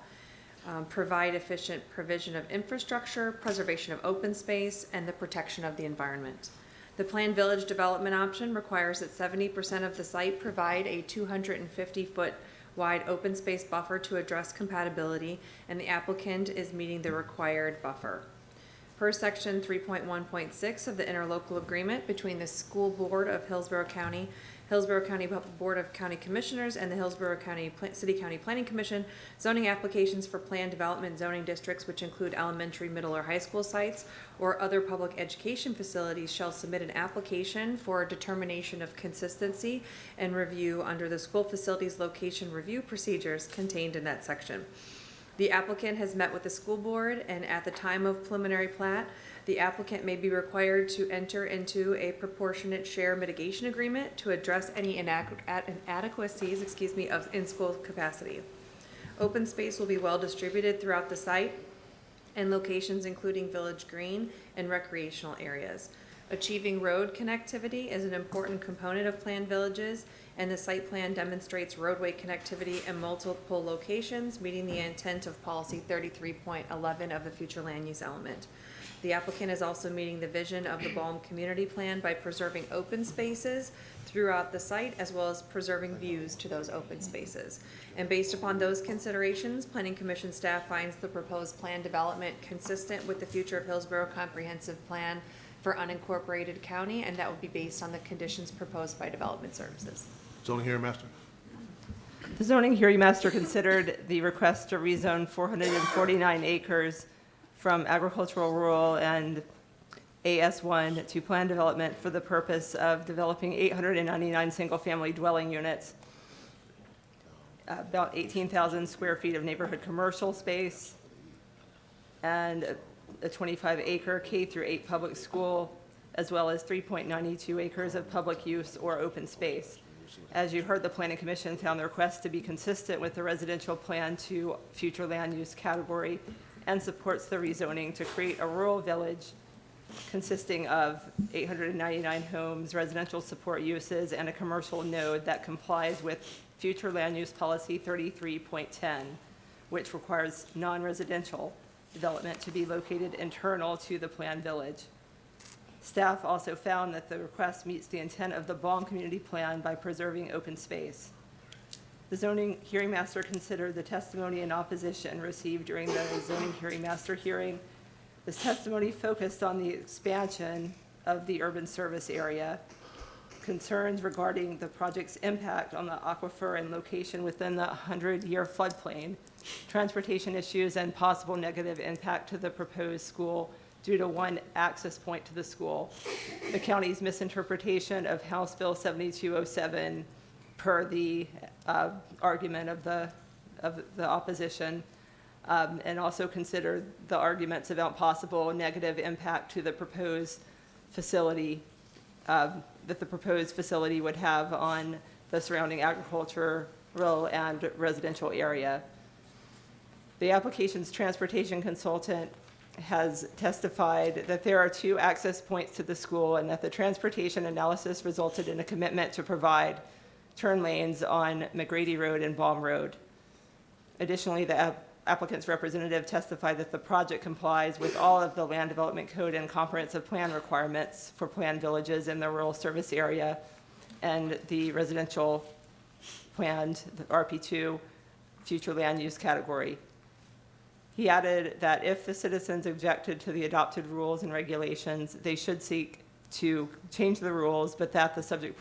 provide efficient provision of infrastructure, preservation of open space, and the protection of the environment. The planned village development option requires that 70% of the site provide a 250-foot wide open space buffer to address compatibility, and the applicant is meeting the required buffer. Per section 3.1.6 of the interlocal agreement between the School Board of Hillsborough County Board of County Commissioners, and the Hillsborough City County Planning Commission, zoning applications for planned development zoning districts, which include elementary, middle, or high school sites, or other public education facilities, shall submit an application for a determination of consistency and review under the school facilities location review procedures contained in that section. The applicant has met with the school board, and at the time of preliminary plat, the applicant may be required to enter into a proportionate share mitigation agreement to address any inadequacies, of in-school capacity. Open space will be well distributed throughout the site and locations including Village Green and recreational areas. Achieving road connectivity is an important component of planned villages, and the site plan demonstrates roadway connectivity in multiple locations, meeting the intent of policy 33.11 of the future land use element. The applicant is also meeting the vision of the Balm Community Plan by preserving open spaces throughout the site, as well as preserving views to those open spaces. And based upon those considerations, Planning Commission staff finds the proposed plan development consistent with the Future of Hillsborough Comprehensive Plan for unincorporated county, and that would be based on the conditions proposed by Development Services. Zoning Hearing Master. The zoning hearing master considered the request to rezone 449 acres from agricultural rural and AS1 to planned development for the purpose of developing 899 single-family dwelling units, about 18,000 square feet of neighborhood commercial space, and a 25-acre K-8 public school, as well as 3.92 acres of public use or open space. As you heard, the Planning Commission found the request to be consistent with the Residential Plan 2 Future Land Use category and supports the rezoning to create a rural village consisting of 899 homes, residential support uses, and a commercial node that complies with Future Land Use Policy 33.10, which requires non-residential development to be located internal to the planned village. Staff also found that the request meets the intent of the Balm Community Plan by preserving open space. The zoning hearing master considered the testimony in opposition received during the zoning hearing master hearing. This testimony focused on the expansion of the urban service area, concerns regarding the project's impact on the aquifer and location within the 100-year floodplain, transportation issues, and possible negative impact to the proposed school due to one access point to the school, the county's misinterpretation of House Bill 7207 per the argument of the opposition, and also considered the arguments about possible negative impact to the proposed facility, that the proposed facility would have on the surrounding agriculture, rural and residential area. The application's transportation consultant has testified that there are 2 access points to the school and that the transportation analysis resulted in a commitment to provide turn lanes on McGrady Road and Baum Road. Additionally, the applicant's representative testified that the project complies with all of the land development code and comprehensive plan requirements for planned villages in the rural service area and the residential planned, the RP2, future land use category. He added that if the citizens objected to the adopted rules and regulations, they should seek to change the rules, but that the subject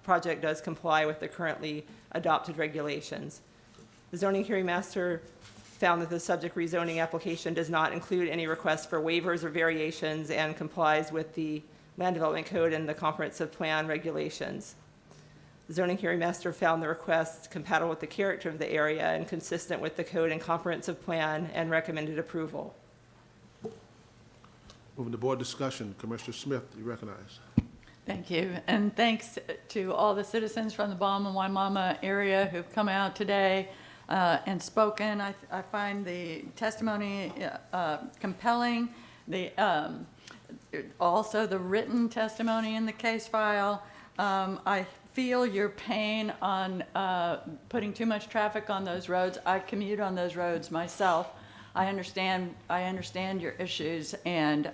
project does comply with the currently adopted regulations. The zoning hearing master found that the subject rezoning application does not include any requests for waivers or variations and complies with the land development code and the comprehensive plan regulations. The zoning hearing master found the request compatible with the character of the area and consistent with the code and comprehensive plan and recommended approval. Moving to board discussion, Commissioner Smith, you recognize. Thank you, and thanks to all the citizens from the Baum and Waimama area who've come out today and spoken. I find the testimony compelling. Also the written testimony in the case file. I feel your pain on putting too much traffic on those roads. I commute on those roads myself. I understand your issues, and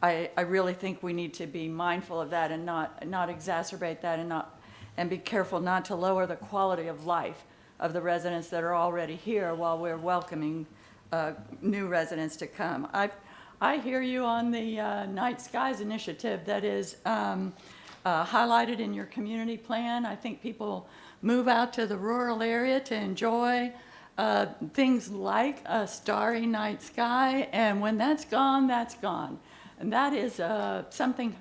I really think we need to be mindful of that and not exacerbate that and be careful not to lower the quality of life of the residents that are already here while we're welcoming new residents to come. I hear you on the Night Skies initiative that is highlighted in your community plan. I think people move out to the rural area to enjoy things like a starry night sky, and when that's gone, that's gone. And that is something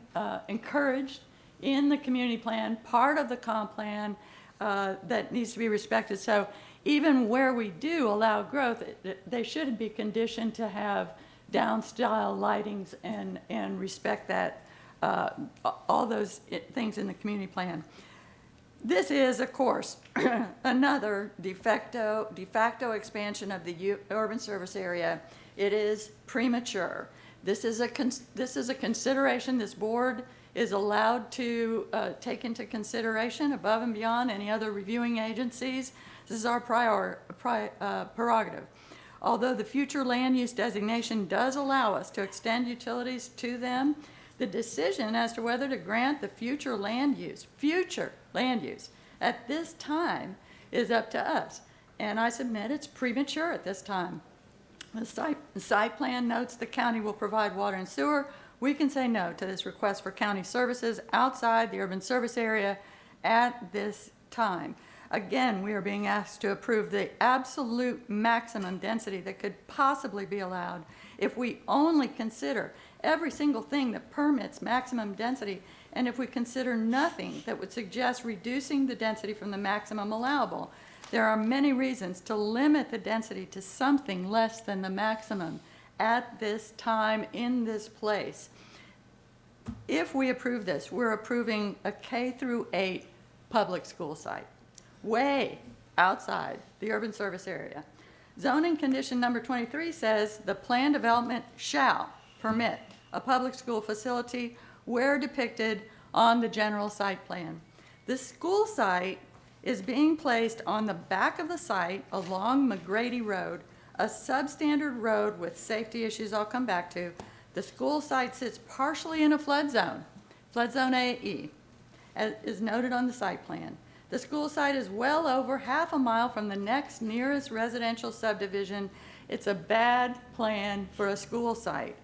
encouraged in the community plan, part of the comp plan that needs to be respected. So even where we do allow growth, they should be conditioned to have down-style lightings and respect that, all those things in the community plan. This is, of course, another de facto expansion of the urban service area. It is premature. This is a consideration this board is allowed to take into consideration above and beyond any other reviewing agencies. This is our prerogative. Although the future land use designation does allow us to extend utilities to them, the decision as to whether to grant the future land use at this time is up to us. And I submit it's premature at this time. The site plan notes the county will provide water and sewer. We can say no to this request for county services outside the urban service area at this time. Again, we are being asked to approve the absolute maximum density that could possibly be allowed if we only consider every single thing that permits maximum density, and if we consider nothing that would suggest reducing the density from the maximum allowable. There are many reasons to limit the density to something less than the maximum at this time in this place. If we approve this, we're approving a K-8 public school site, way outside the urban service area. Zoning condition number 23 says the plan development shall permit a public school facility where depicted on the general site plan. The school site is being placed on the back of the site along McGrady Road, a substandard road with safety issues I'll come back to. The school site sits partially in a flood zone AE, as is noted on the site plan. The school site is well over half a mile from the next nearest residential subdivision. It's a bad plan for a school site.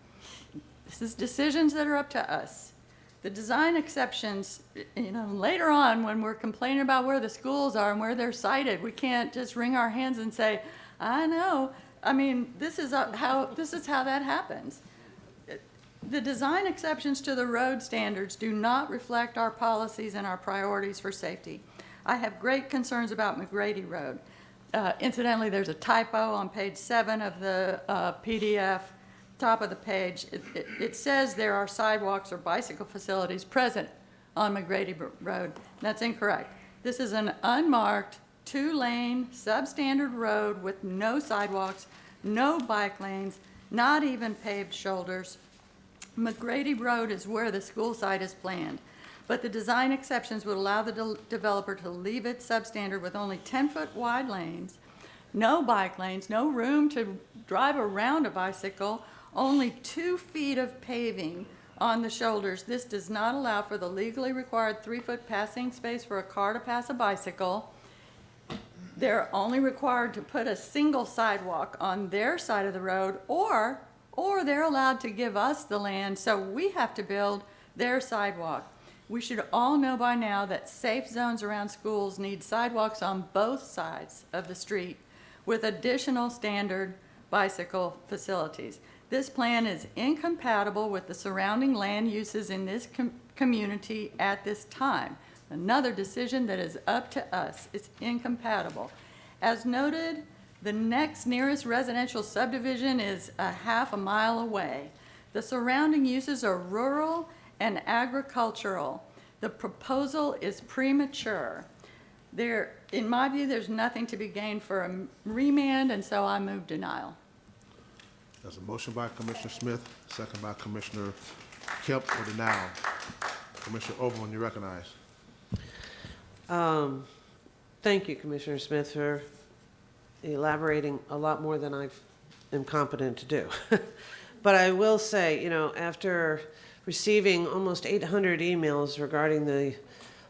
This is decisions that are up to us. The design exceptions, later on when we're complaining about where the schools are and where they're sited, we can't just wring our hands and say, I know. I mean, this is how that happens. The design exceptions to the road standards do not reflect our policies and our priorities for safety. I have great concerns about McGrady Road. Incidentally, there's a typo on page 7 of the PDF, top of the page. It says there are sidewalks or bicycle facilities present on McGrady Road. That's incorrect. This is an unmarked two-lane, substandard road with no sidewalks, no bike lanes, not even paved shoulders. McGrady Road is where the school site is planned, but the design exceptions would allow the developer to leave it substandard with only 10-foot wide lanes, no bike lanes, no room to drive around a bicycle, only 2 feet of paving on the shoulders. This does not allow for the legally required 3-foot passing space for a car to pass a bicycle. They're only required to put a single sidewalk on their side of the road, or they're allowed to give us the land, so we have to build their sidewalk. We should all know by now that safe zones around schools need sidewalks on both sides of the street with additional standard bicycle facilities. This plan is incompatible with the surrounding land uses in this community at this time. Another decision that is up to us. It's incompatible. As noted, the next nearest residential subdivision is a half a mile away. The surrounding uses are rural and agricultural. The proposal is premature. In my view, there's nothing to be gained for a remand, and so I move denial. There's a motion by Commissioner Smith, second by Commissioner Kemp for denial. Commissioner Overland, you recognize. Thank you, Commissioner Smith, for elaborating a lot more than I am competent to do. But I will say, you know, after receiving almost 800 emails regarding the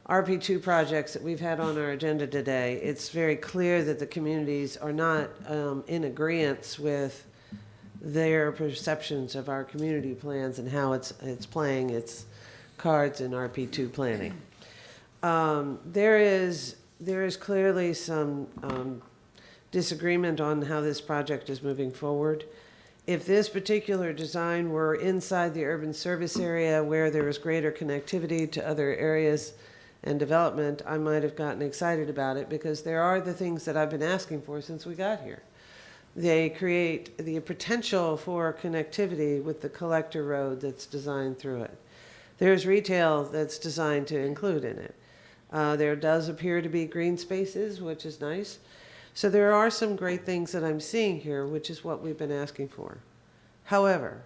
RP2 projects that we've had on our agenda today, it's very clear that the communities are not in agreement with their perceptions of our community plans and how it's playing its cards in RP2 planning. There is clearly some disagreement on how this project is moving forward. If this particular design were inside the urban service area where there was greater connectivity to other areas and development, I might have gotten excited about it, because there are the things that I've been asking for since we got here. They create the potential for connectivity with the collector road that's designed through it. There's retail that's designed to include in it. There does appear to be green spaces, which is nice. So there are some great things that I'm seeing here, which is what we've been asking for. However,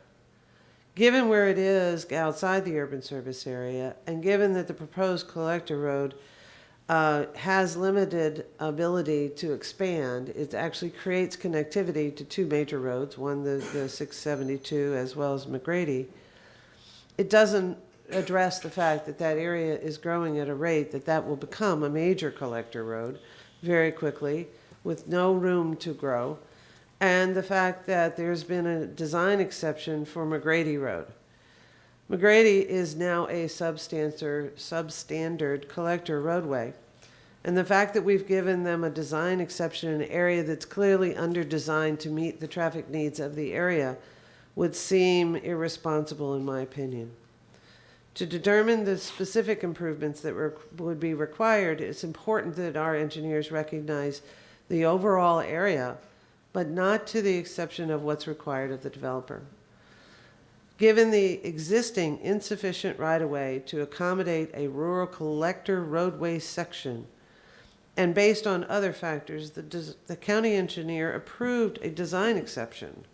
given where it is outside the urban service area, and given that the proposed collector road has limited ability to expand, it actually creates connectivity to two major roads, one the 672 as well as McGrady. It doesn't address the fact that that area is growing at a rate that will become a major collector road very quickly with no room to grow, and the fact that there's been a design exception for McGrady Road. McGrady is now a substandard collector roadway, and the fact that we've given them a design exception in an area that's clearly under-designed to meet the traffic needs of the area would seem irresponsible in my opinion. To determine the specific improvements that would be required, it's important that our engineers recognize the overall area, but not to the exception of what's required of the developer. Given the existing insufficient right-of-way to accommodate a rural collector roadway section, and based on other factors, the county engineer approved a design exception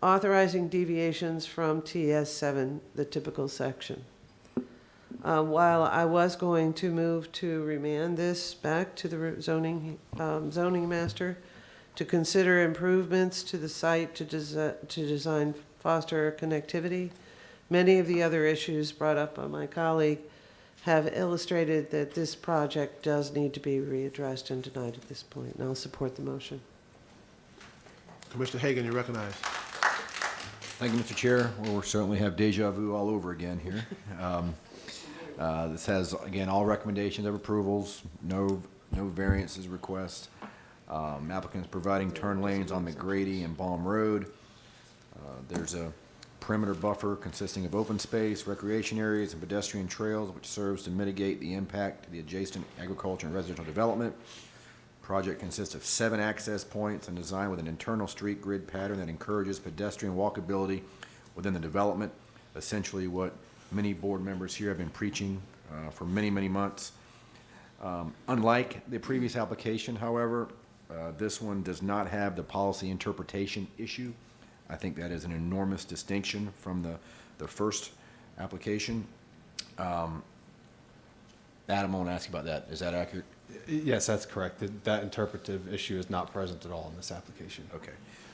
authorizing deviations from TS7, the typical section. While I was going to move to remand this back to the zoning master to consider improvements to the site to design foster connectivity, many of the other issues brought up by my colleague have illustrated that this project does need to be readdressed and denied at this point, and I'll support the motion. Commissioner Hagan, you recognize. Thank you, Mr. Chair. Well, we'll certainly have deja vu all over again here. This has, again, all recommendations of approvals, no variances request. Applicants providing turn lanes on McGrady and Baum Road. There's a perimeter buffer consisting of open space, recreation areas, and pedestrian trails, which serves to mitigate the impact to the adjacent agriculture and residential development. Project consists of 7 access points and designed with an internal street grid pattern that encourages pedestrian walkability within the development, essentially what many board members here have been preaching for many, many months. Unlike the previous application, however, this one does not have the policy interpretation issue. I think that is an enormous distinction from the first application. Adam, I want to ask you about that. Is that accurate? Yes, that's correct. That interpretive issue is not present at all in this application. Okay.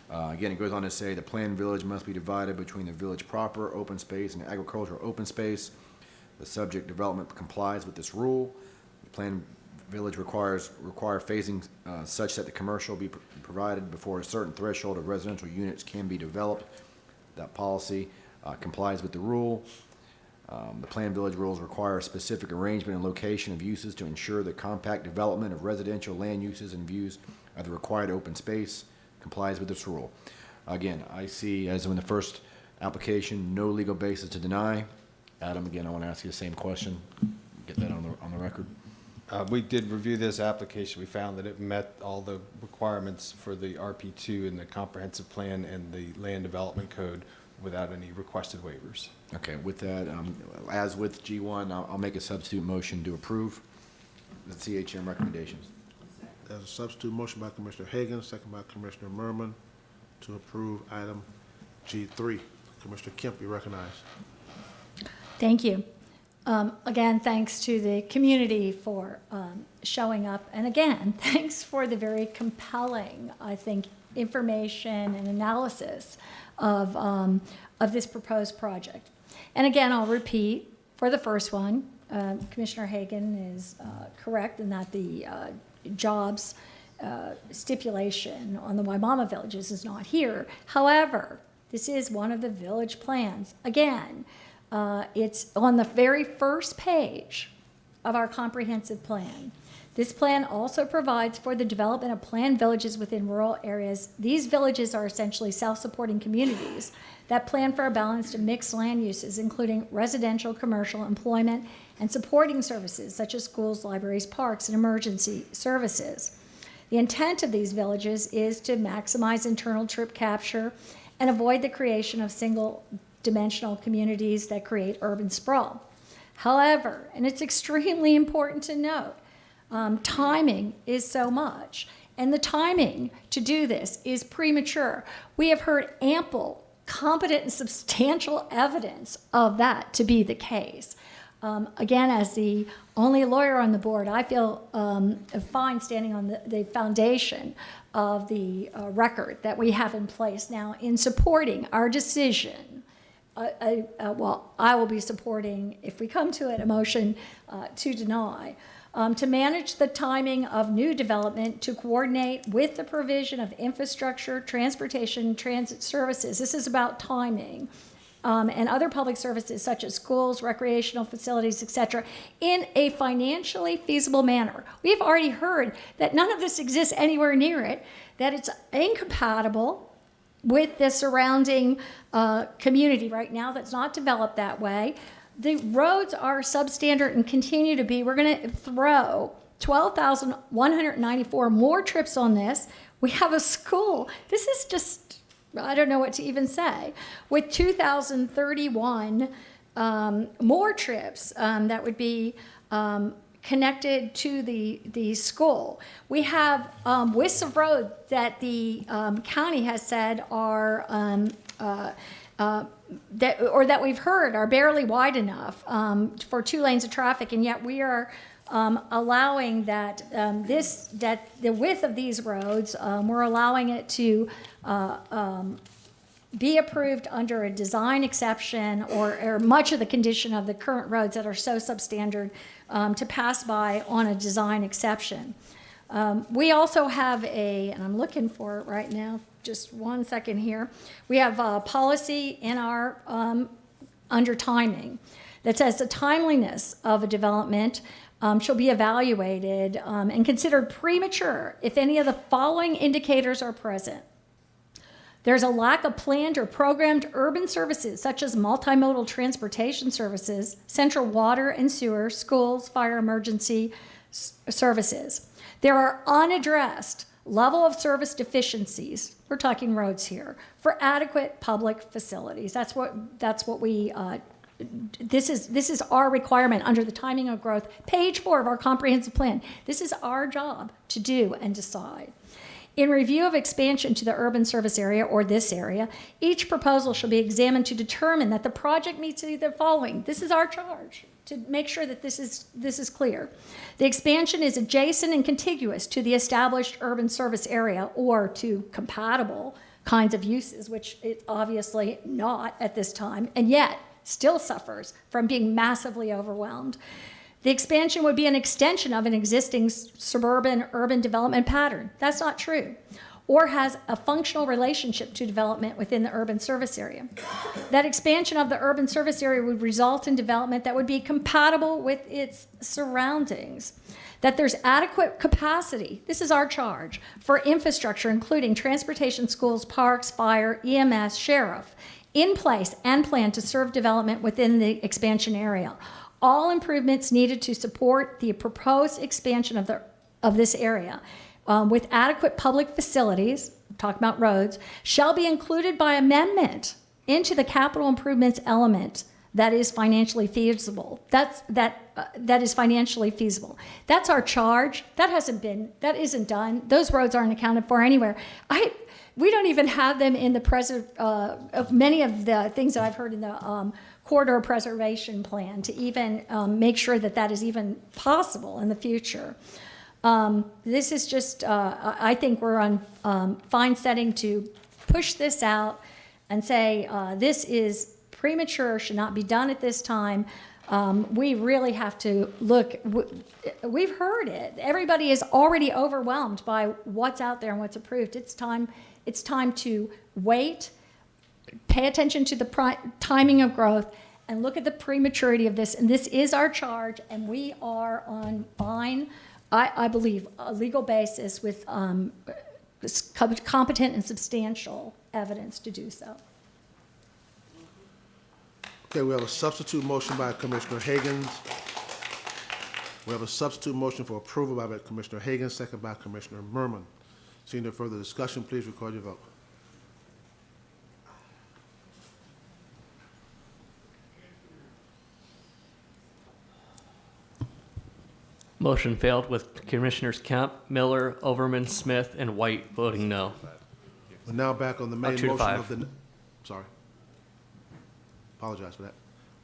Again, it goes on to say the planned village must be divided between the village proper, open space, and agricultural open space. The subject development complies with this rule. The planned village require phasing such that the commercial be provided before a certain threshold of residential units can be developed. That policy complies with the rule. The planned village rules require a specific arrangement and location of uses to ensure the compact development of residential land uses and views of the required open space complies with this rule. Again, I see, as in the first application, no legal basis to deny. Adam, again, I want to ask you the same question. Get that on the record. We did review this application. We found that it met all the requirements for the RP2 and the comprehensive plan and the land development code without any requested waivers. Okay, with that, as with G1, I'll make a substitute motion to approve the CHM recommendations. There's a substitute motion by Commissioner Hagan, second by Commissioner Merman to approve item G3. Commissioner Kemp, you recognized. Thank you. Again, thanks to the community for showing up. And again, thanks for the very compelling, I think, information and analysis of this proposed project. And again, I'll repeat for the first one, Commissioner Hagan is correct in that the jobs stipulation on the Waimama villages is not here. However, this is one of the village plans. Again, it's on the very first page of our comprehensive plan. This plan also provides for the development of planned villages within rural areas. These villages are essentially self-supporting communities that plan for a balanced and mixed land uses, including residential, commercial, employment, and supporting services such as schools, libraries, parks, and emergency services. The intent of these villages is to maximize internal trip capture and avoid the creation of single-dimensional communities that create urban sprawl. However, and it's extremely important to note, timing is so much, and the timing to do this is premature. We have heard ample, competent, and substantial evidence of that to be the case. Again, as the only lawyer on the board, I feel fine standing on the foundation of the record that we have in place now in supporting our decision. Well, I will be supporting, if we come to it, a motion to deny. To manage the timing of new development, to coordinate with the provision of infrastructure, transportation, transit services. This is about timing. And other public services such as schools, recreational facilities, etc., in a financially feasible manner. We've already heard that none of this exists anywhere near it, that it's incompatible with the surrounding community right now that's not developed that way. The roads are substandard and continue to be. We're going to throw 12,194 more trips on this. We have a school. This is just, I don't know what to even say. With 2,031 more trips that would be connected to the school. We have widths of road that the county has said are that we've heard are barely wide enough for 2 lanes of traffic, and yet we are allowing that that the width of these roads, we're allowing it to be approved under a design exception or much of the condition of the current roads that are so substandard to pass by on a design exception. We also have and I'm looking for it right now, just 1 second here. We have a policy in our under timing that says the timeliness of a development shall be evaluated and considered premature if any of the following indicators are present. There's a lack of planned or programmed urban services such as multimodal transportation services, central water and sewer, schools, fire emergency services. There are unaddressed level of service deficiencies, we're talking roads here, for adequate public facilities. That's what we this is our requirement under the timing of growth, page 4 of our comprehensive plan. This is our job to do and decide. In review of expansion to the urban service area or this area, each proposal shall be examined to determine that the project meets the following. This is our charge, to make sure that this is clear. The expansion is adjacent and contiguous to the established urban service area or to compatible kinds of uses, which it's obviously not at this time, and yet still suffers from being massively overwhelmed. The expansion would be an extension of an existing suburban urban development pattern. That's not true. Or has a functional relationship to development within the urban service area. That expansion of the urban service area would result in development that would be compatible with its surroundings. That there's adequate capacity, this is our charge, for infrastructure, including transportation, schools, parks, fire, EMS, sheriff, in place and planned to serve development within the expansion area. All improvements needed to support the proposed expansion of this area with adequate public facilities, talking about roads, shall be included by amendment into the capital improvements element that is financially feasible. That is financially feasible. That's our charge. That isn't done. Those roads aren't accounted for anywhere. We don't even have them in the of many of the things that I've heard in the corridor preservation plan to even make sure that is even possible in the future. This is just, I think we're on fine setting to push this out and say this is premature, should not be done at this time. We really have to look, we've heard it. Everybody is already overwhelmed by what's out there and what's approved. It's time to wait, pay attention to the timing of growth, and look at the prematurity of this. And this is our charge, and we are on fine, I believe, a legal basis with competent and substantial evidence to do so. Okay, we have a substitute motion by Commissioner Hagan. We have a substitute motion for approval by Commissioner Hagan, second by Commissioner Merman. Seeing no further discussion, please record your vote. Motion failed with Commissioners Kemp, Miller, Overman, Smith, and White voting no. We're now back on the main 2 to motion 5. of the, sorry. Apologize for that.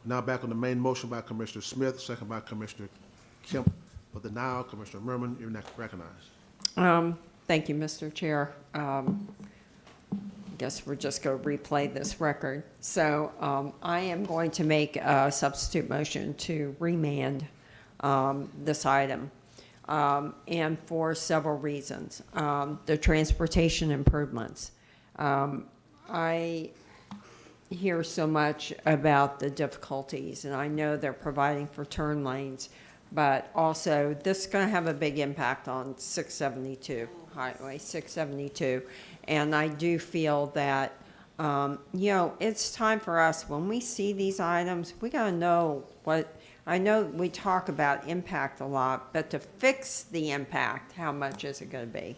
We're now back on the main motion by Commissioner Smith, second by Commissioner Kemp. For the now, Commissioner Merman, you're next recognized. Thank you, Mr. Chair. I guess we're just going to replay this record. So I am going to make a substitute motion to remand this item, and for several reasons. The transportation improvements. I hear so much about the difficulties, and I know they're providing for turn lanes, but also this is going to have a big impact on 672, Highway 672. And I do feel that, it's time for us, when we see these items, we got to know what, I know we talk about impact a lot, but to fix the impact, how much is it going to be?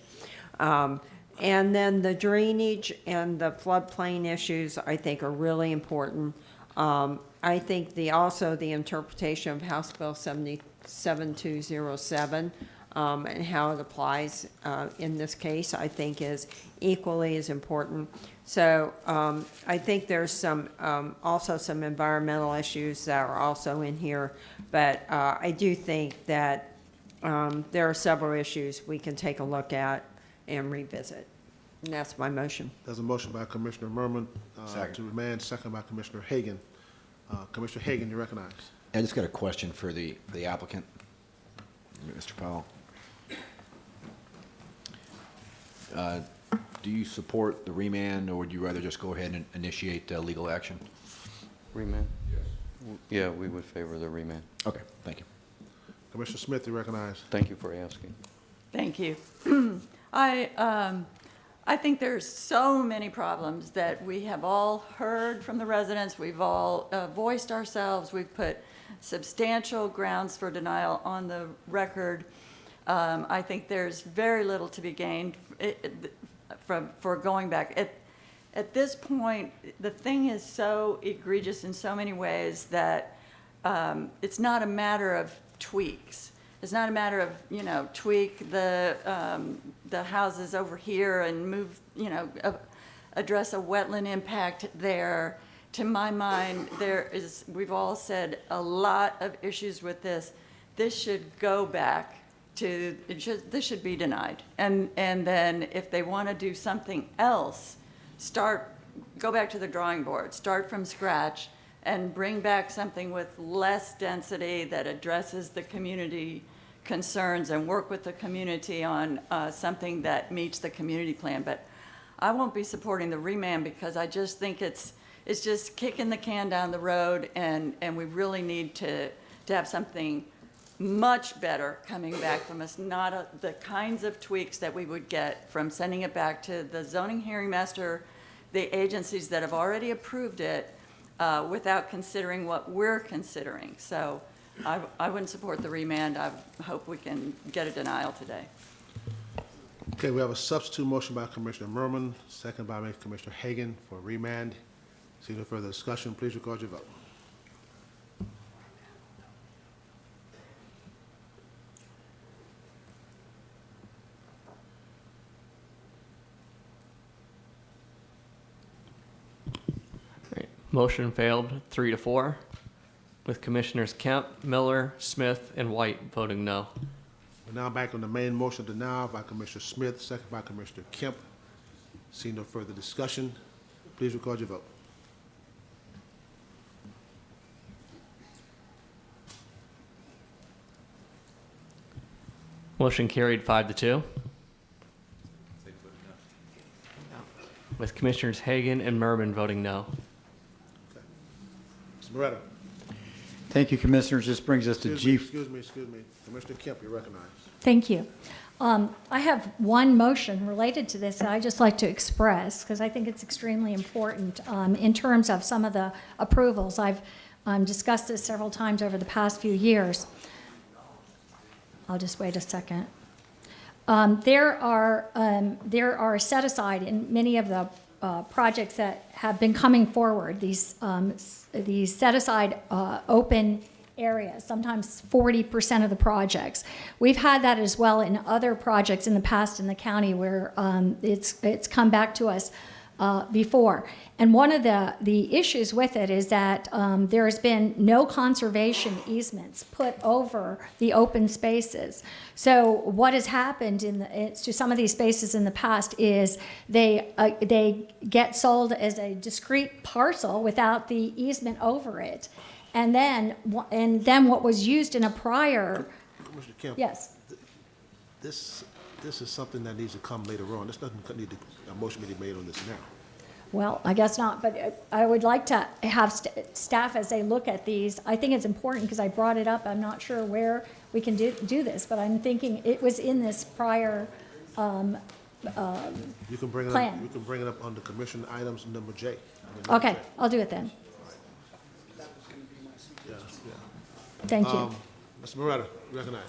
And then the drainage and the floodplain issues, I think, are really important. I think also the interpretation of House Bill 7207 and how it applies in this case, I think, is equally as important. So I think there's also some environmental issues that are also in here, but I do think that there are several issues we can take a look at and revisit. And that's my motion. There's a motion by Commissioner Merman to remand, second by Commissioner Hagan. Commissioner Hagan, you're recognized. I just got a question for the applicant, Mr. Powell. Do you support the remand, or would you rather just go ahead and initiate legal action? Remand? Yes. Yeah, we would favor the remand. Okay, thank you. Commissioner Smith, you're recognized. Thank you for asking. Thank you. I think there's so many problems that we have all heard from the residents. We've all voiced ourselves. We've put substantial grounds for denial on the record. I think there's very little to be gained for going back. at this point, the thing is so egregious in so many ways that it's not a matter of tweaks. It's not a matter of, you know, tweak the houses over here and move, you know, address a wetland impact there. To my mind, we've all said a lot of issues with this. This should go back to, this should be denied. And then if they want to do something else, go back to the drawing board, start from scratch, and bring back something with less density that addresses the community concerns and work with the community on something that meets the community plan. But I won't be supporting the remand because I just think it's just kicking the can down the road, and we really need to have something much better coming back from us, not the kinds of tweaks that we would get from sending it back to the zoning hearing master, the agencies that have already approved it, without considering what we're considering. So I wouldn't support the remand. I hope we can get a denial today. Okay, we have a substitute motion by Commissioner Merman, second by Commissioner Hagan for remand. See no further discussion. Please record your vote. Motion failed 3-4, with Commissioners Kemp, Miller, Smith, and White voting no. We're now back on the main motion denial by Commissioner Smith, second by Commissioner Kemp. See no further discussion. Please record your vote. Motion carried 5-2, with Commissioners Hagan and Merman voting no. Mr. Moretta. Thank you, Commissioners. This brings us to G. Excuse me. Commissioner Kemp, you're recognized. Thank you. I have one motion related to this that I'd just like to express because I think it's extremely important in terms of some of the approvals. I've discussed this several times over the past few years. I'll just wait a second. There are set aside in many of the projects that have been coming forward, these set aside open areas, sometimes 40% of the projects. We've had that as well in other projects in the past in the county where it's come back to us before. And one of the issues with it is that there has been no conservation easements put over the open spaces. So what has happened to some of these spaces in the past is they get sold as a discrete parcel without the easement over it. And then what was used in a prior. Commissioner Kemp. Yes. This is something that needs to come later on. This doesn't need a motion to be made on this now. Well, I guess not, but I would like to have staff as they look at these. I think it's important because I brought it up. I'm not sure where we can do this, but I'm thinking it was in this prior You can bring it plan. up. You can bring it up under commission items number J. Okay, I'll do it then. Yeah. Thank you. Mr. Moretta, recognized.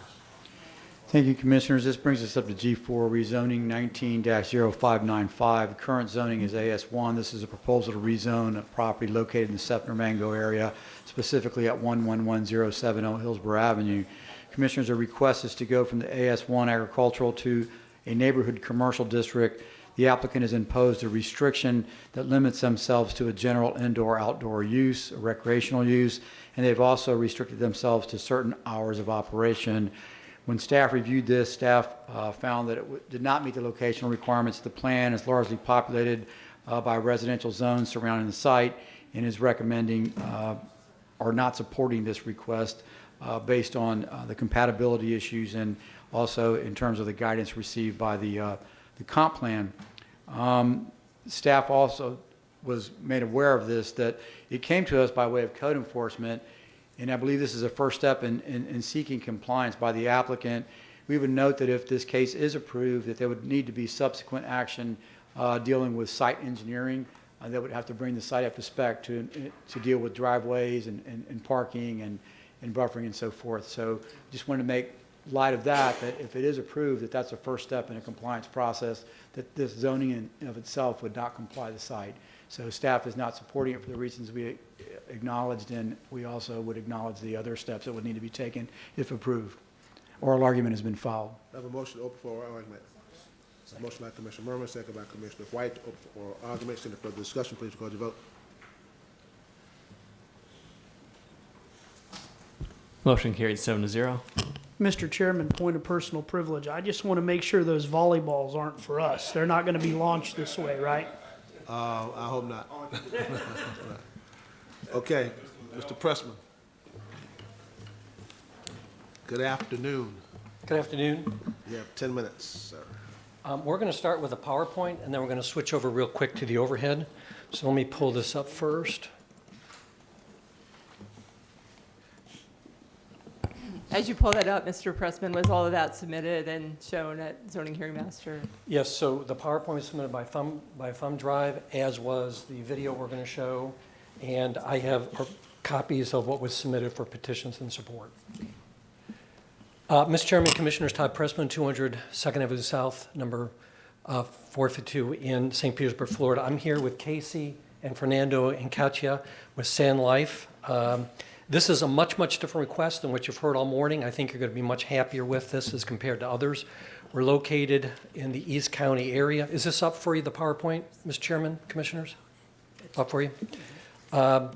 Thank you, Commissioners. This brings us up to G4, rezoning 19-0595. Current zoning is AS1. This is a proposal to rezone a property located in the Sefner Mango area, specifically at 111070 Hillsborough Avenue. Commissioners, a request is to go from the AS1 agricultural to a neighborhood commercial district. The applicant has imposed a restriction that limits themselves to a general indoor-outdoor use, a recreational use, and they've also restricted themselves to certain hours of operation. When staff reviewed this, staff found that it did not meet the locational requirements. The plan is largely populated by residential zones surrounding the site and is recommending or not supporting this request based on the compatibility issues and also in terms of the guidance received by the comp plan. Staff also was made aware of this, that it came to us by way of code enforcement. And I believe this is a first step in seeking compliance by the applicant. We would note that if this case is approved, that there would need to be subsequent action dealing with site engineering. That would have to bring the site up to spec to deal with driveways and parking and buffering and so forth. So just wanted to make light of that, that if it is approved, that that's a first step in a compliance process, that this zoning in of itself would not comply to the site. So staff is not supporting it for the reasons we acknowledged, and we also would acknowledge the other steps that would need to be taken if approved. Oral argument has been filed. I have a motion to open for oral argument. Motion by Commissioner Murray, second by Commissioner White. Open for oral argument. Any further discussion? Please record your vote. Motion carried 7-0. Mr. Chairman, point of personal privilege. I just want to make sure those volleyballs aren't for us. They're not going to be launched this way, right? I hope not. Okay, Mr. Pressman. Good afternoon. Good afternoon. You have 10 minutes, sir. We're going to start with a PowerPoint, and then we're going to switch over real quick to the overhead. So let me pull this up first. As you pull that up, Mr. Pressman, was all of that submitted and shown at Zoning Hearing Master? Yes, so the PowerPoint was submitted by thumb drive, as was the video we're going to show, and I have copies of what was submitted for petitions and support. Mr. Chairman, Commissioners, Todd Pressman, 200 2nd Avenue South, number 452 in St. Petersburg, Florida. I'm here with Casey and Fernando and Katia with Sand Life. This is a much, much different request than what you've heard all morning. I think you're going to be much happier with this as compared to others. We're located in the East County area. Is this up for you, the PowerPoint, Mr. Chairman, Commissioners? Up for you? To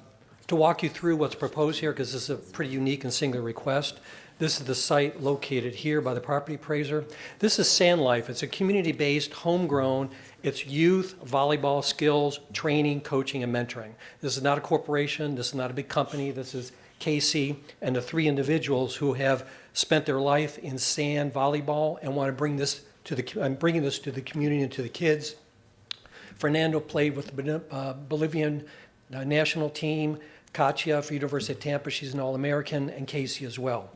walk you through what's proposed here, because this is a pretty unique and singular request. This is the site located here by the property appraiser. This is Sand Life. It's a community-based, homegrown. It's youth, volleyball skills, training, coaching, and mentoring. This is not a corporation. This is not a big company. This is Casey and the 3 individuals who have spent their life in sand volleyball and want to bring this to the. I'm bringing this to the community and to the kids. Fernando played with the Bolivian national team. Katia for University of Tampa, she's an All-American, and Casey as well.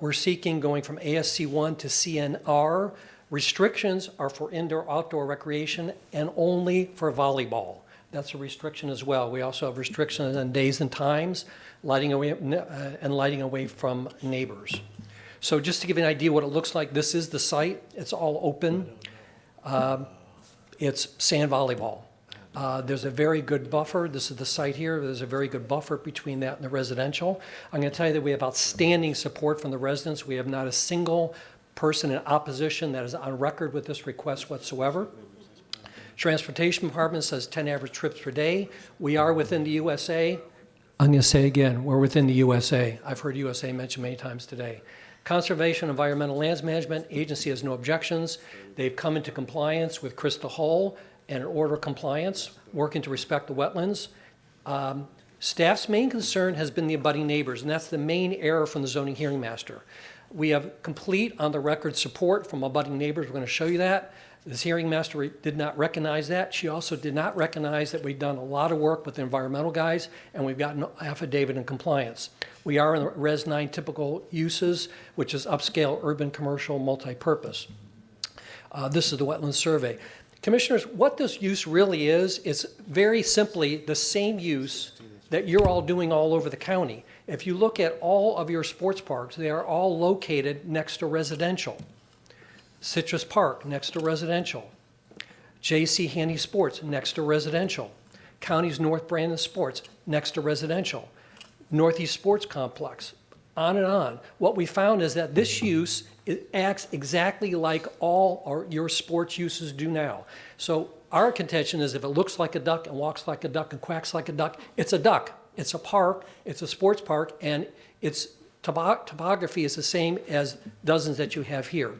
We're seeking going from ASC1 to CNR. Restrictions are for indoor-outdoor recreation and only for volleyball. That's a restriction as well. We also have restrictions on days and times, lighting away from neighbors. So just to give you an idea what it looks like, this is the site. It's all open. It's sand volleyball. There's a very good buffer. This is the site here. There's a very good buffer between that and the residential. I'm going to tell you that we have outstanding support from the residents. We have not a single person in opposition that is on record with this request whatsoever. Transportation Department says 10 average trips per day. We are within the USA. I'm going to say again, we're within the USA. I've heard USA mentioned many times today. Conservation Environmental Lands Management Agency has no objections. They've come into compliance with Crystal Hull and an order of compliance, working to respect the wetlands. Staff's main concern has been the abutting neighbors, and that's the main error from the zoning hearing master. We have complete on-the-record support from abutting neighbors. We're going to show you that. This hearing master did not recognize that. She also did not recognize that we've done a lot of work with the environmental guys, and we've got an affidavit in compliance. We are in the Res 9 typical uses, which is upscale, urban, commercial, multi-purpose. This is the wetland survey. Commissioners, what this use really is very simply the same use that you're all doing all over the county. If you look at all of your sports parks, they are all located next to residential. Citrus Park, next to residential. J.C. Handy Sports, next to residential. County's North Brandon Sports, next to residential. Northeast Sports Complex, on and on. What we found is that this use acts exactly like all your sports uses do now. So our contention is if it looks like a duck and walks like a duck and quacks like a duck, it's a duck. It's a park, it's a sports park, and its topography is the same as dozens that you have here.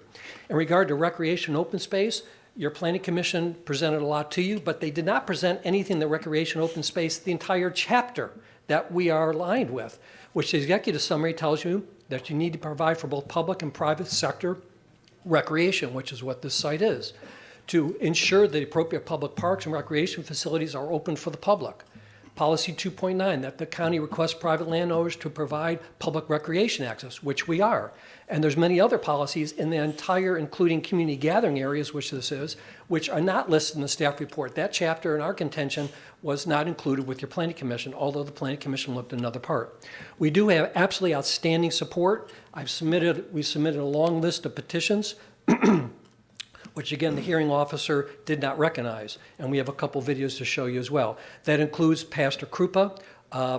In regard to recreation open space, your planning commission presented a lot to you, but they did not present anything in the recreation open space, the entire chapter that we are aligned with, which the executive summary tells you that you need to provide for both public and private sector recreation, which is what this site is, to ensure the appropriate public parks and recreation facilities are open for the public. Policy 2.9, that the county requests private landowners to provide public recreation access, which we are. And there's many other policies in the entire, including community gathering areas, which this is, which are not listed in the staff report. That chapter in our contention was not included with your planning commission, although the planning commission looked at another part. We do have absolutely outstanding support. We submitted a long list of petitions, which again, the hearing officer did not recognize. And we have a couple videos to show you as well. That includes Pastor Krupa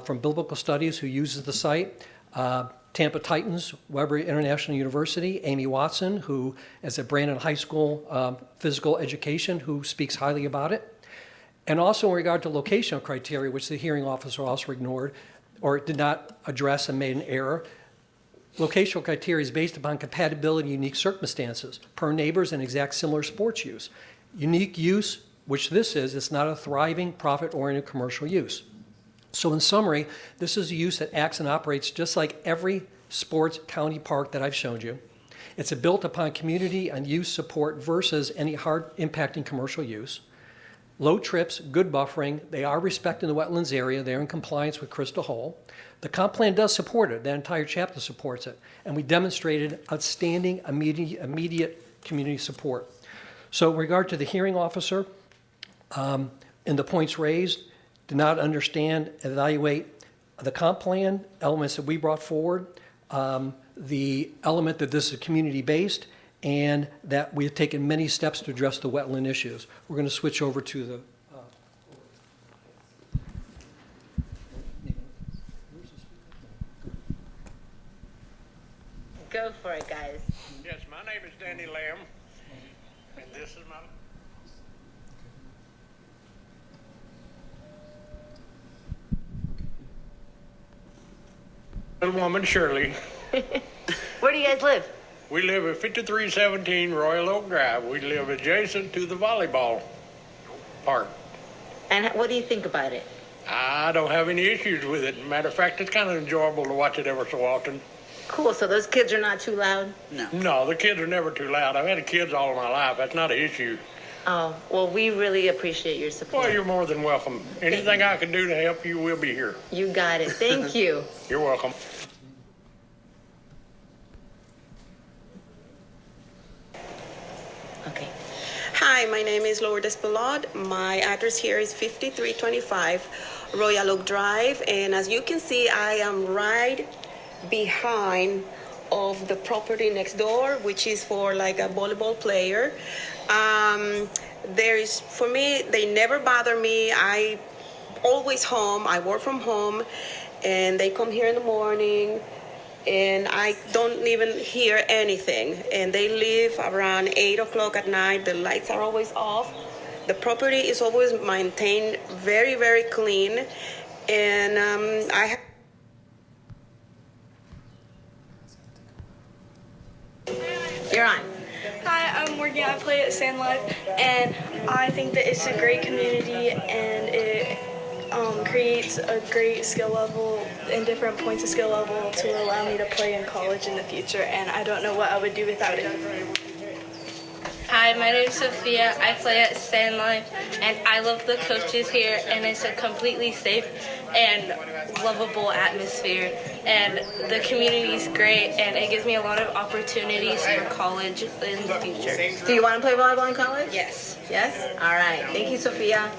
from Biblical Studies, who uses the site, Tampa Titans, Weber International University, Amy Watson, who is at Brandon High School Physical Education, who speaks highly about it. And also in regard to locational criteria, which the hearing officer also ignored or did not address and made an error. Locational criteria is based upon compatibility and unique circumstances per neighbors and exact similar sports use. Unique use, which this is, it's not a thriving, profit-oriented commercial use. So in summary, this is a use that acts and operates just like every sports county park that I've shown you. It's built upon community and use support versus any hard impacting commercial use. Low trips, good buffering, they are respecting the wetlands area, they're in compliance with Crystal Hole. The comp plan does support it, that entire chapter supports it, and we demonstrated outstanding immediate community support. So in regard to the hearing officer, in the points raised, did not understand, evaluate the comp plan, elements that we brought forward, the element that this is community-based, and that we have taken many steps to address the wetland issues. We're going to switch over to the Go for it, guys. Yes, my name is Danny Lamb, and this is my... little woman, Shirley. Where do you guys live? We live at 5317 Royal Oak Drive. We live adjacent to the volleyball park. And what do you think about it? I don't have any issues with it. Matter of fact, it's kind of enjoyable to watch it ever so often. Cool, so those kids are not too loud? No, the kids are never too loud. I've had kids all my life. That's not an issue. Oh, well, we really appreciate your support. Well, you're more than welcome. Anything I can do to help you, we'll be here. You got it. Thank you. You're welcome. Okay. Hi, my name is Lourdes Pilot. My address here is 5325 Royal Oak Drive, and as you can see, I am right behind of the property next door, which is for like a volleyball player. There is, for me, they never bother me. I always home. I work from home, and they come here in the morning, and I don't even hear anything. And they leave around 8 o'clock at night. The lights are always off. The property is always maintained very, very clean, and I have... You're on. Hi, I'm Morgan. I play at Sand Life, and I think that it's a great community, and it creates a great skill level and different points of skill level to allow me to play in college in the future, and I don't know what I would do without it. Hi, my name is Sophia. I play at Sand Life, and I love the coaches here, and it's a completely safe and lovable atmosphere, and the community is great, and it gives me a lot of opportunities for college in the future. Do you want to play volleyball in college? Yes. Yes? All right. Thank you, Sophia.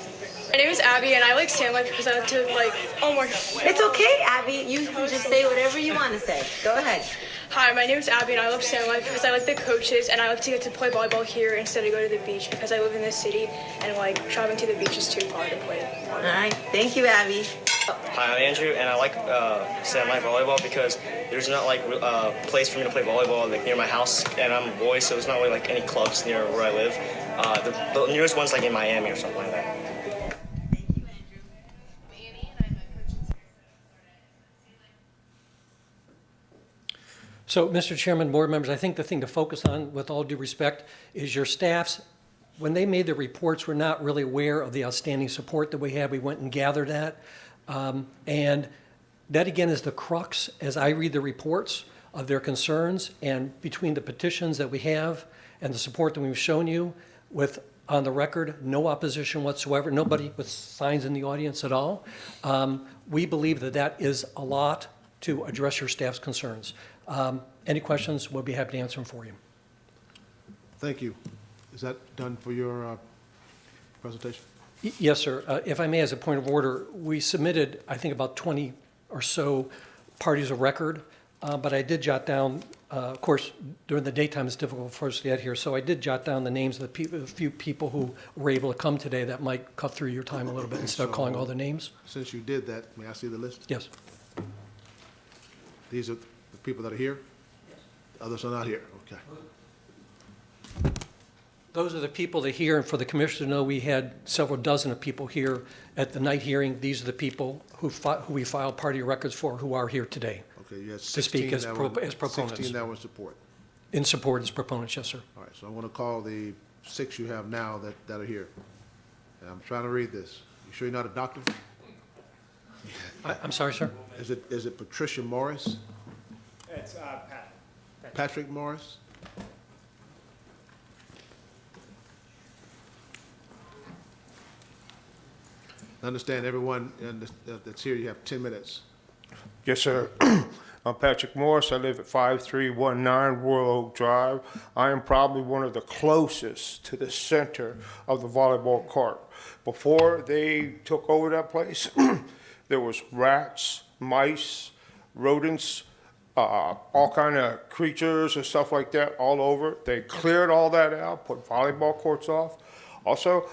My name is Abby, and I like Sand Life because I like to, oh my... It's okay, Abby. You can just say whatever you want to say. Go ahead. Hi, my name is Abby, and I love Sand Life because I like the coaches, and I like to get to play volleyball here instead of go to the beach because I live in this city, and traveling to the beach is too far to play. All right. Thank you, Abby. Hi, I'm Andrew, and I like Sand Life volleyball because there's not a place for me to play volleyball near my house, and I'm a boy, so there's not really any clubs near where I live. The nearest one's in Miami or something like that. So, Mr. Chairman, board members, I think the thing to focus on, with all due respect, is your staffs, when they made their reports, were not really aware of the outstanding support that we have. We went and gathered that. And that, again, is the crux, as I read the reports, of their concerns. And between the petitions that we have and the support that we've shown you, with On the record, no opposition whatsoever, nobody with signs in the audience at all. We believe that that is a lot to address your staff's concerns. Any questions, we'll be happy to answer them for you. Thank you. Is that done for your presentation? Yes, sir. If I may, as a point of order, we submitted, I think, about 20 or so parties of record, but I did jot down, of course, during the daytime it's difficult for us to get here, so I did jot down the names of the people, a few people who were able to come today that might cut through your time a little bit instead of calling all the names. Since you did that, may I see the list? Yes. These are the people that are here? Others are not here, okay. Those are the people that here, and for the commissioner to know, we had several dozen of people here at the night hearing. These are the people who we filed party records for who are here today. Okay, you had to speak 16 as that were- as proponents. 16 that were in support. In support as proponents, yes, sir. All right, so I want to call the 6 you have now that are here. And I'm trying to read this. You sure you're not a doctor? I'm sorry, sir? Is it Patricia Morris? It's Pat. Patrick Morris? I understand everyone that's here, you have 10 minutes. Yes, sir. I'm Patrick Morris. I live at 5319 Royal Oak Drive. I am probably one of the closest to the center of the volleyball court. Before they took over that place, there was rats, mice, rodents, all kind of creatures and stuff like that all over. They cleared all that out, put volleyball courts off. Also,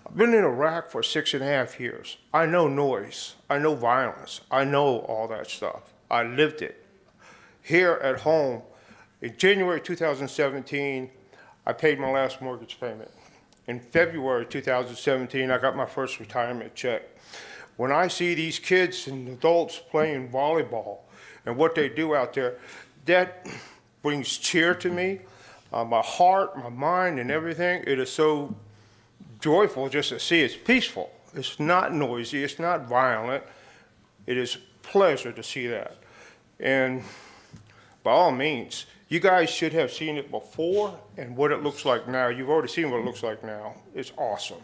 I've been in Iraq for 6.5 years. I know noise. I know violence. I know all that stuff. I lived it. Here at home, in January 2017, I paid my last mortgage payment. In February 2017, I got my first retirement check. When I see these kids and adults playing volleyball and what they do out there, that brings cheer to me. My heart, my mind, and everything. It is so joyful just to see. It's peaceful. It's not noisy. It's not violent. It is pleasure to see that. And by all means, you guys should have seen it before and what it looks like now. You've already seen what it looks like now. It's awesome.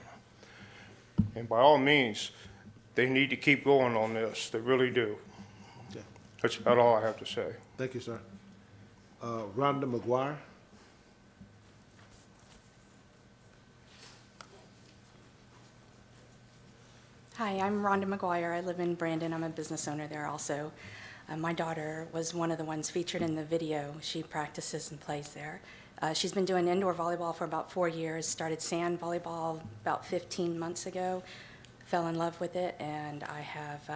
And by all means, they need to keep going on this. They really do. Yeah. That's about all I have to say. Thank you, sir. Rhonda McGuire? Hi, I'm Rhonda McGuire. I live in Brandon. I'm a business owner there also. My daughter was one of the ones featured in the video. She practices and plays there. She's been doing indoor volleyball for about 4 years, started sand volleyball about 15 months ago, fell in love with it, and I have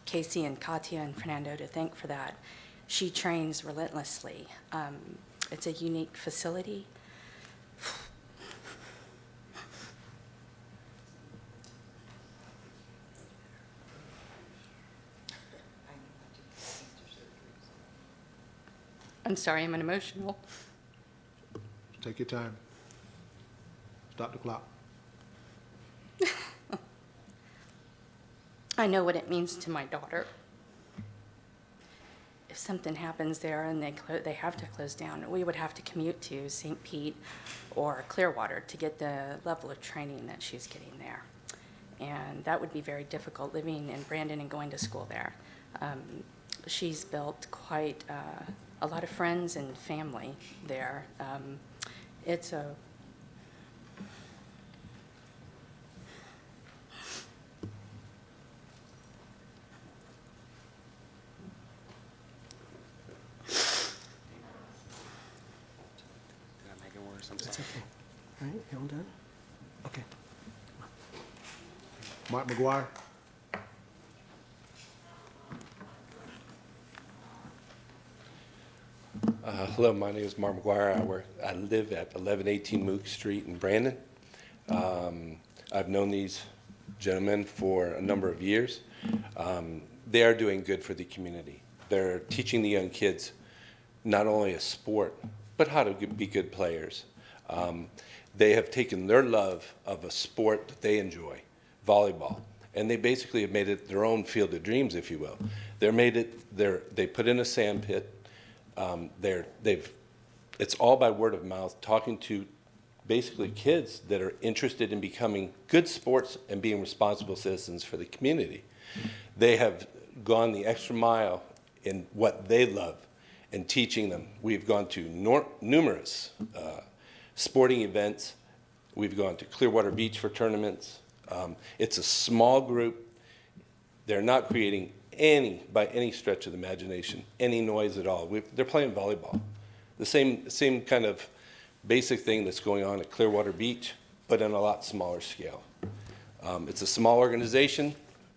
Casey and Katya and Fernando to thank for that. She trains relentlessly. It's a unique facility. I'm sorry, I'm emotional. Take your time. Stop the clock. I know what it means to my daughter. If something happens there and they have to close down, we would have to commute to St. Pete or Clearwater to get the level of training that she's getting there. And that would be very difficult living in Brandon and going to school there. She's built quite a lot of friends and family there. It's a That's okay. All right, you all done? Okay. Mark McGuire? Hello, my name is Mark McGuire. I live at 1118 Mook Street in Brandon. I've known these gentlemen for a number of years. They are doing good for the community. They're teaching the young kids not only a sport, but how to be good players. They have taken their love of a sport that they enjoy, volleyball, and they basically have made it their own field of dreams, if you will. They put in a sand pit. It's all by word of mouth, talking to basically kids that are interested in becoming good sports and being responsible citizens for the community. They have gone the extra mile in what they love and teaching them. We've gone to numerous sporting events. We've gone to Clearwater Beach for tournaments. It's a small group. They're not creating by any stretch of the imagination, any noise at all. They're playing volleyball. The same kind of basic thing that's going on at Clearwater Beach, but on a lot smaller scale. It's a small organization.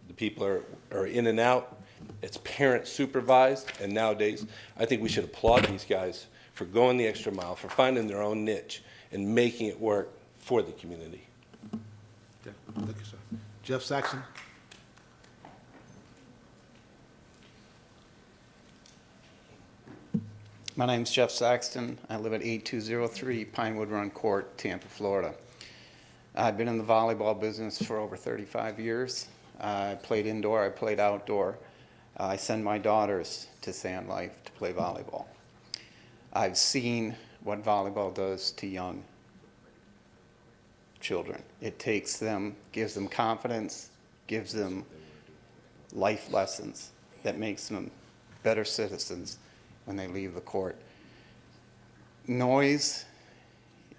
The people are in and out. It's parent supervised, and nowadays I think we should applaud these guys for going the extra mile, for finding their own niche and making it work for the community. Okay. Thank you, sir. Jeff Saxon. My name's Jeff Saxton. I live at 8203 Pinewood Run Court, Tampa, Florida. I've been in the volleyball business for over 35 years. I played indoor, I played outdoor. I send my daughters to Sand Life to play volleyball. I've seen what volleyball does to young children. It takes them, gives them confidence, gives them life lessons that makes them better citizens when they leave the court. Noise,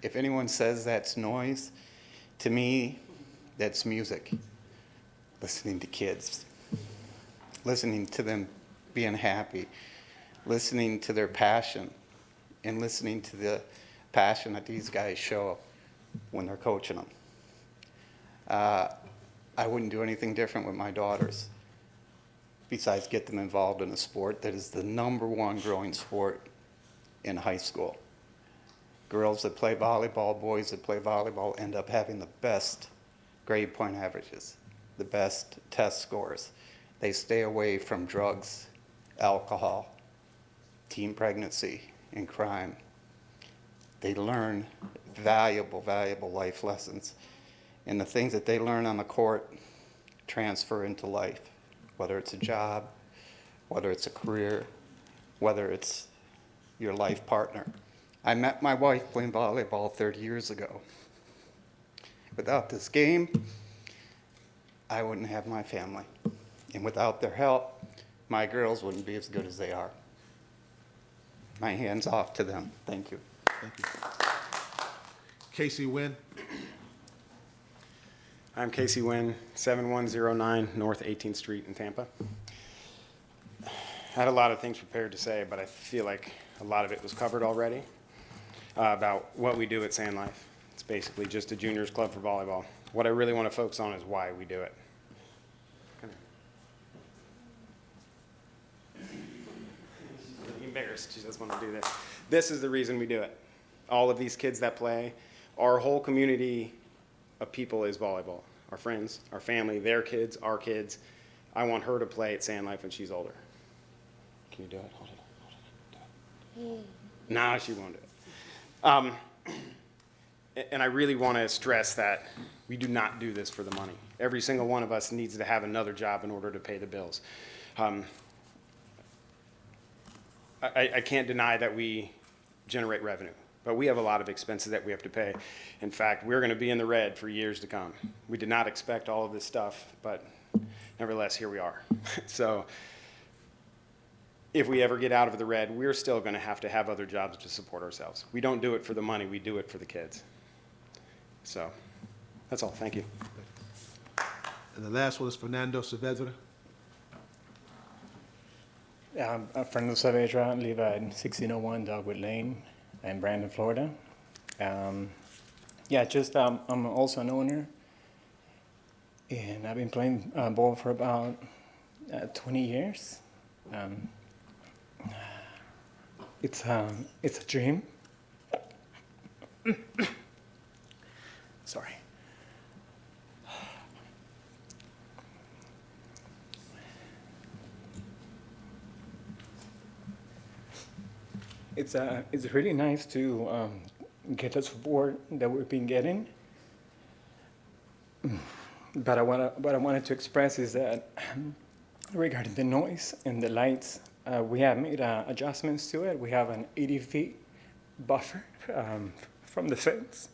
if anyone says that's noise, to me, that's music. Listening to kids, listening to them being happy, listening to their passion, and listening to the passion that these guys show when they're coaching them. I wouldn't do anything different with my daughters besides get them involved in a sport that is the #1 growing sport in high school. Girls that play volleyball, boys that play volleyball end up having the best grade point averages, the best test scores. They stay away from drugs, alcohol, teen pregnancy, and crime. They learn valuable, valuable life lessons. And the things that they learn on the court transfer into life, whether it's a job, whether it's a career, whether it's your life partner. I met my wife playing volleyball 30 years ago. Without this game, I wouldn't have my family. And without their help, my girls wouldn't be as good as they are. My hand's off to them. Thank you. Thank you. Casey Wynn. I'm Casey Wynn, 7109 North 18th Street in Tampa. I had a lot of things prepared to say, but I feel like a lot of it was covered already about what we do at Sand Life. It's basically just a juniors club for volleyball. What I really want to focus on is why we do it. I'm embarrassed. She doesn't want to do this. This is the reason we do it. All of these kids that play, our whole community of people is volleyball. Our friends, our family, their kids, our kids. I want her to play at Sand Life when she's older. Can you do it? Hold it. No, she won't do it. And I really want to stress that we do not do this for the money. Every single one of us needs to have another job in order to pay the bills. I can't deny that we generate revenue, but we have a lot of expenses that we have to pay. In fact, we're going to be in the red for years to come. We did not expect all of this stuff, but nevertheless, here we are. So if we ever get out of the red, we're still going to have other jobs to support ourselves. We don't do it for the money, we do it for the kids. So that's all. Thank you. And the last one is Fernando Saavedra. I'm Fernando Saavedra. I live at 1601 Dogwood Lane in Brandon, Florida. I'm also an owner, and I've been playing ball for about 20 years. It's a dream. Sorry. It's really nice to get the support that we've been getting. But what I wanted to express is that regarding the noise and the lights, we have made adjustments to it. We have an 80 feet buffer from the fence.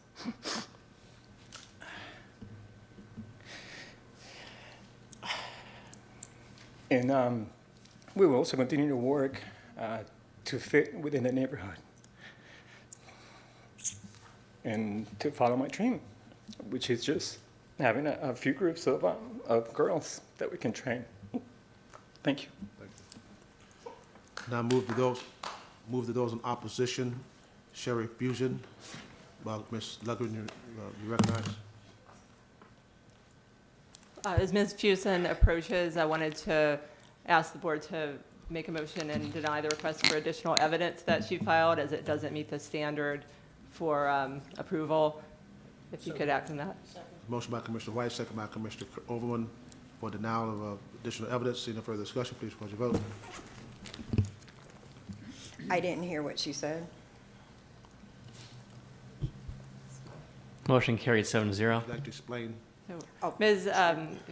And we will also continue to work to fit within the neighborhood and to follow my dream, which is just having a few groups of girls that we can train. Thank you. Now move to those in opposition. Sheriff Fusion. Well, Ms. Luggren, you recognize. As Ms. Fuson approaches, I wanted to ask the board to make a motion and deny the request for additional evidence that she filed, as it doesn't meet the standard for approval. If you could act on that. Motion by Commissioner White, second by Commissioner Overman for denial of additional evidence. Seeing no further discussion, please record your vote. I didn't hear what she said. Motion carried 7-0. Would you like to explain? Ms.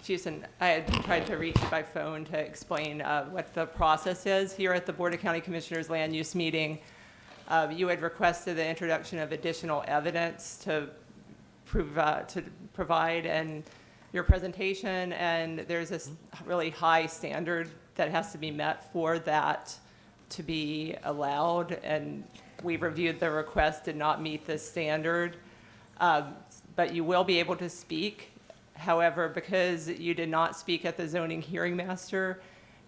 Fuson, I had tried to reach you by phone to explain what the process is here at the Board of County Commissioners Land Use Meeting. You had requested the introduction of additional evidence to provide in your presentation, and there's this really high standard that has to be met for that to be allowed, and we reviewed the request, did not meet this standard. But you will be able to speak. However, because you did not speak at the zoning hearing master,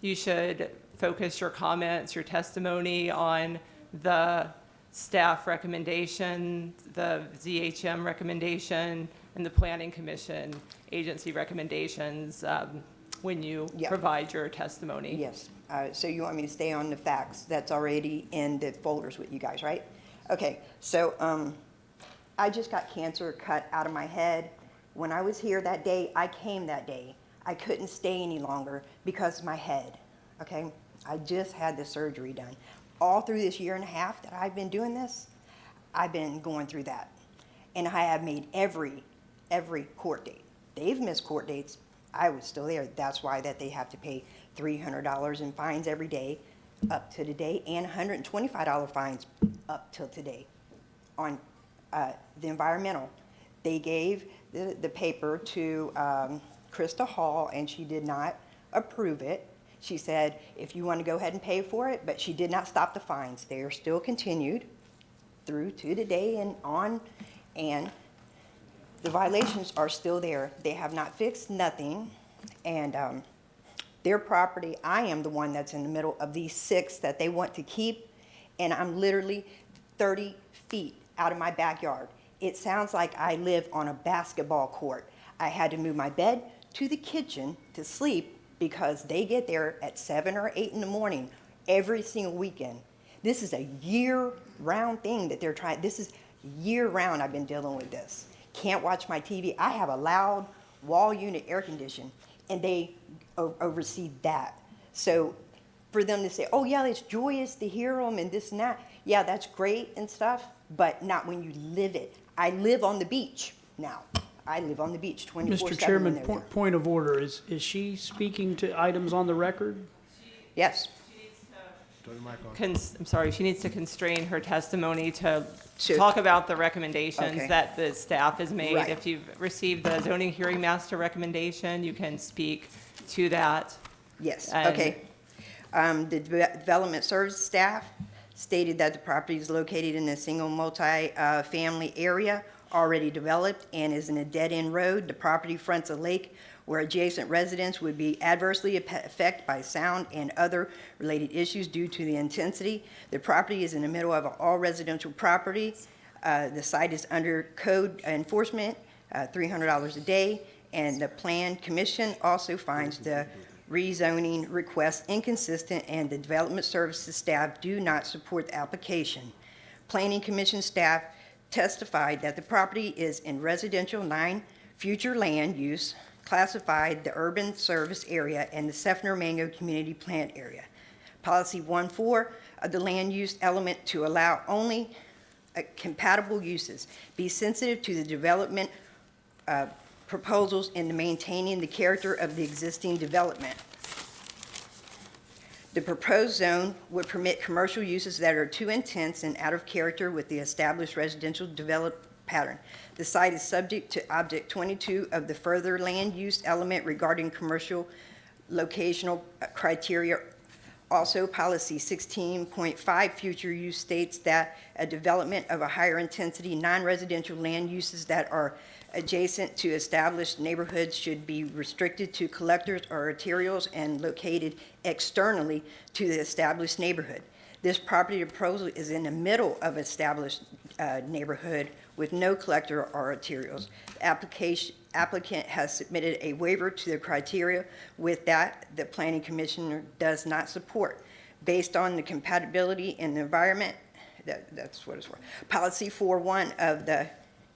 you should focus your comments, your testimony on the staff recommendation, the ZHM recommendation, and the Planning Commission agency recommendations when you provide your testimony. Yes. So you want me to stay on the facts that's already in the folders with you guys, right? Okay. So I just got cancer cut out of my head. When I was here that day, I came that day. I couldn't stay any longer because of my head, okay? I just had the surgery done. All through this year and a half that I've been doing this, I've been going through that. And I have made every court date. They've missed court dates. I was still there. That's why that they have to pay $300 in fines every day up to today, and $125 fines up till today on the environmental. They gave the paper to Krista Hall, and she did not approve it. She said, if you want to go ahead and pay for it, but she did not stop the fines. They are still continued through to today and on, and the violations are still there. They have not fixed nothing, and their property, I am the one that's in the middle of these 6 that they want to keep, and I'm literally 30 feet out of my backyard. It sounds like I live on a basketball court. I had to move my bed to the kitchen to sleep because they get there at 7 or 8 in the morning every single weekend. This is a year-round thing that they're trying. This is year-round I've been dealing with this. Can't watch my TV. I have a loud wall unit air condition, and they oversee that. So for them to say, oh yeah, it's joyous to hear them and this and that, yeah, that's great and stuff, but not when you live it. I live on the beach now. I live on the beach 24/7. Mr. Chairman, point of order. Is she speaking to items on the record? Yes. I'm sorry, she needs to constrain her testimony to talk about the recommendations that the staff has made. Right. If you've received the zoning hearing master recommendation, you can speak to that. Yes, And okay. The development service staff stated that the property is located in a single multi-family area already developed and is in a dead-end road. The property fronts a lake where adjacent residents would be adversely affected by sound and other related issues due to the intensity. The property is in the middle of an all-residential property. The site is under code enforcement, $300 a day, and the Plan Commission also finds the rezoning request inconsistent, and the development services staff do not support the application. Planning Commission staff testified that the property is in residential 9 future land use, classified the urban service area and the Seffner Mango community plant area. Policy 1.4 of the land use element to allow only compatible uses. Be sensitive to the development proposals and to maintaining the character of the existing development. The proposed zone would permit commercial uses that are too intense and out of character with the established residential developed pattern. The site is subject to Object 22 of the further land use element regarding commercial locational criteria. Also, policy 16.5 future use states that a development of a higher intensity non-residential land uses that are adjacent to established neighborhoods should be restricted to collectors or arterials and located externally to the established neighborhood. This property proposal is in the middle of established neighborhood with no collector or arterials. The applicant has submitted a waiver to the criteria. With that, the planning commissioner does not support. Based on the compatibility in the environment, that's what it's for. Policy 4.1 of the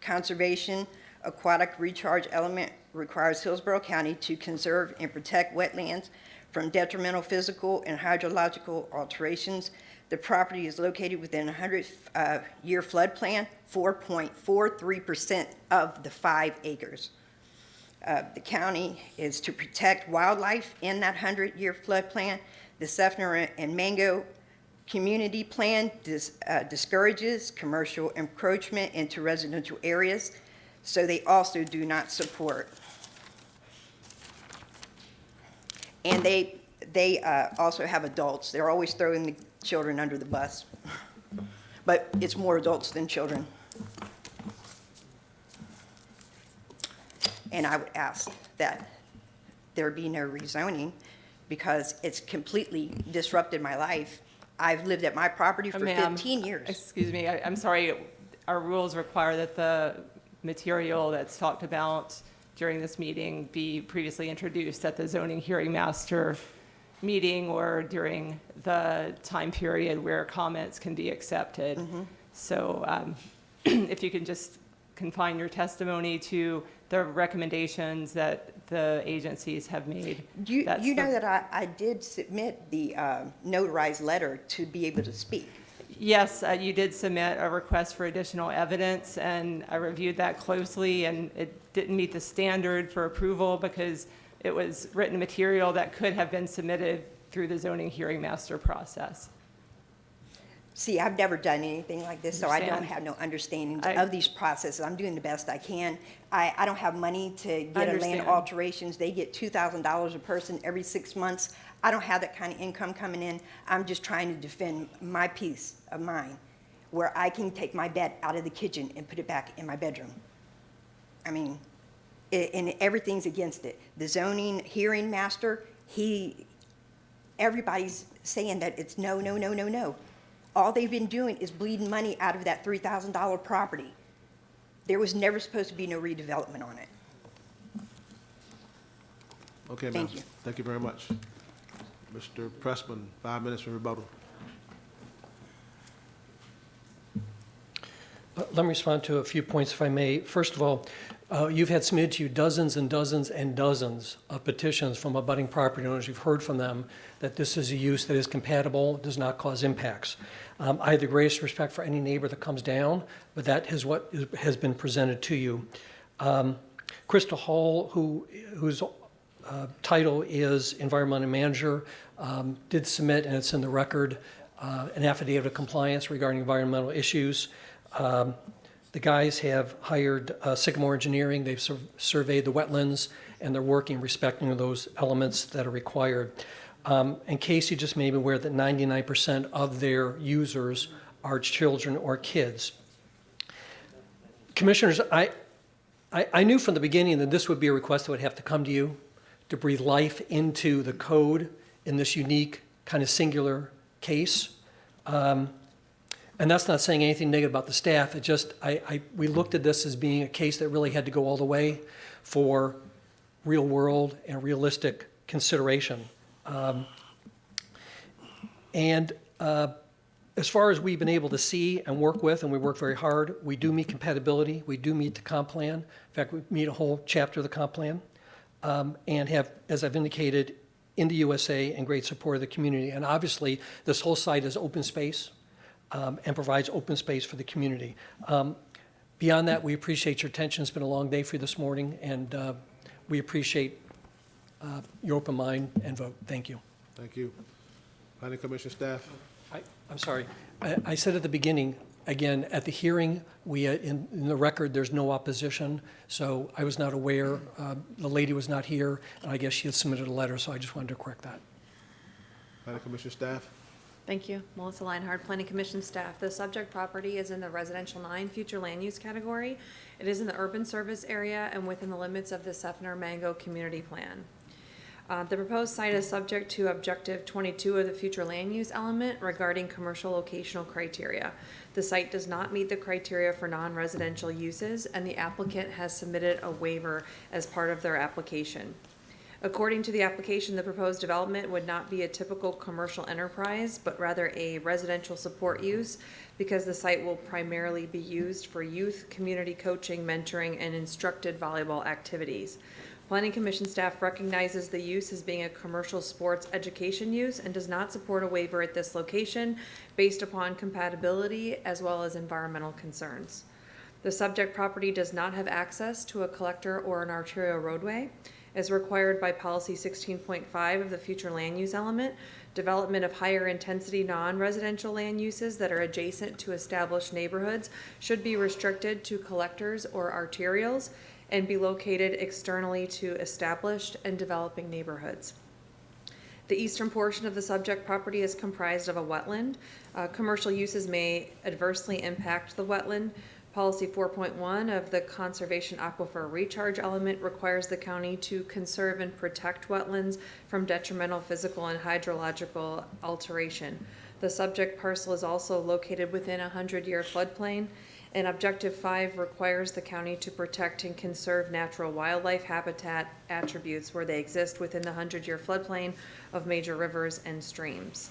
Conservation Aquatic Recharge Element requires Hillsborough County to conserve and protect wetlands from detrimental physical and hydrological alterations. The property is located within a 100-year flood plan, 4.43% of the 5 acres. The county is to protect wildlife in that 100-year flood plan. The Seffner and Mango Community Plan discourages commercial encroachment into residential areas, so they also do not support. And they also have adults. They're always throwing the children under the bus, but it's more adults than children. And I would ask that there be no rezoning because it's completely disrupted my life. I've lived at my property for 15 years. Excuse me, I'm sorry. Our rules require that the material that's talked about during this meeting be previously introduced at the zoning hearing master meeting or during the time period where comments can be accepted. So if you can just confine your testimony to the recommendations that the agencies have made. You know that I did submit the notarized letter to be able to speak. Yes, you did submit a request for additional evidence, and I reviewed that closely, and it didn't meet the standard for approval because it was written material that could have been submitted through the zoning hearing master process. See, I've never done anything like this, so I don't have no understanding of these processes. I'm doing the best I can. I don't have money to get a land alterations. They get $2,000 a person every 6 months. I don't have that kind of income coming in. I'm just trying to defend my peace of mind where I can take my bed out of the kitchen and put it back in my bedroom. I mean, and everything's against it. The zoning hearing master, everybody's saying that it's no, no, no, no, no. All they've been doing is bleeding money out of that $3,000 property. There was never supposed to be no redevelopment on it. Okay, ma'am. Thank you. Thank you very much. Mr. Pressman, 5 minutes for rebuttal. Let me respond to a few points, if I may. First of all, you've had submitted to you dozens and dozens and dozens of petitions from abutting property owners. You've heard from them that this is a use that is compatible, does not cause impacts. I have the greatest respect for any neighbor that comes down, but that is what has been presented to you. Krista Hall, whose title is Environmental Manager, did submit, and it's in the record, an affidavit of compliance regarding environmental issues. The guys have hired Sycamore Engineering. They've surveyed the wetlands, and they're working respecting those elements that are required. And Casey just made me aware that 99% of their users are children or kids. Commissioners, I knew from the beginning that this would be a request that would have to come to you to breathe life into the code in this unique kind of singular case. And that's not saying anything negative about the staff. It just, we looked at this as being a case that really had to go all the way for real world and realistic consideration. As far as we've been able to see and work with, and we work very hard, we do meet compatibility, we do meet the comp plan. In fact, we meet a whole chapter of the comp plan, and have, as I've indicated, in the USA and great support of the community. And obviously, this whole site is open space and provides open space for the community. Beyond that, we appreciate your attention. It's been a long day for you this morning, and we appreciate your open mind and vote. Thank you. Thank you. Planning Commission staff. I'm sorry. I said at the beginning, Again, at the hearing, in the record, there's no opposition, so I was not aware. The lady was not here, and I guess she had submitted a letter, so I just wanted to correct that. Planning Commission staff? Thank you. Melissa Leinhardt, Planning Commission staff. The subject property is in the Residential 9 Future Land Use category. It is in the urban service area and within the limits of the Seffner Mango Community Plan. The proposed site is subject to Objective 22 of the Future Land Use element regarding commercial locational criteria. The site does not meet the criteria for non-residential uses, and the applicant has submitted a waiver as part of their application. According to the application, the proposed development would not be a typical commercial enterprise, but rather a residential support use, because the site will primarily be used for youth, community coaching, mentoring, and instructed volleyball activities. Planning Commission staff recognizes the use as being a commercial sports education use and does not support a waiver at this location based upon compatibility as well as environmental concerns. The subject property does not have access to a collector or an arterial roadway. As required by Policy 16.5 of the Future Land Use element, development of higher intensity non-residential land uses that are adjacent to established neighborhoods should be restricted to collectors or arterials and be located externally to established and developing neighborhoods. The eastern portion of the subject property is comprised of a wetland. Commercial uses may adversely impact the wetland. Policy 4.1 of the Conservation Aquifer Recharge element requires the county to conserve and protect wetlands from detrimental physical and hydrological alteration. The subject parcel is also located within a 100-year floodplain, and Objective 5 requires the county to protect and conserve natural wildlife habitat attributes where they exist within the 100-year floodplain of major rivers and streams.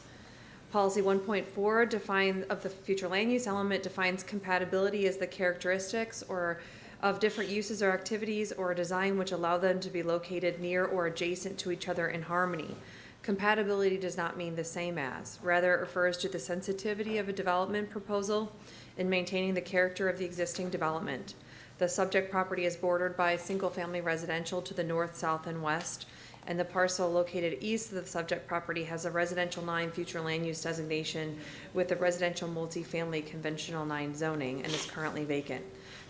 Policy 1.4 of the Future Land Use element defines compatibility as the characteristics or of different uses or activities or a design which allow them to be located near or adjacent to each other in harmony. Compatibility does not mean the same as. Rather, it refers to the sensitivity of a development proposal in maintaining the character of the existing development. The subject property is bordered by single-family residential to the north, south, and west, and the parcel located east of the subject property has a Residential 9 Future Land Use designation with the Residential Multifamily Conventional 9 zoning and is currently vacant.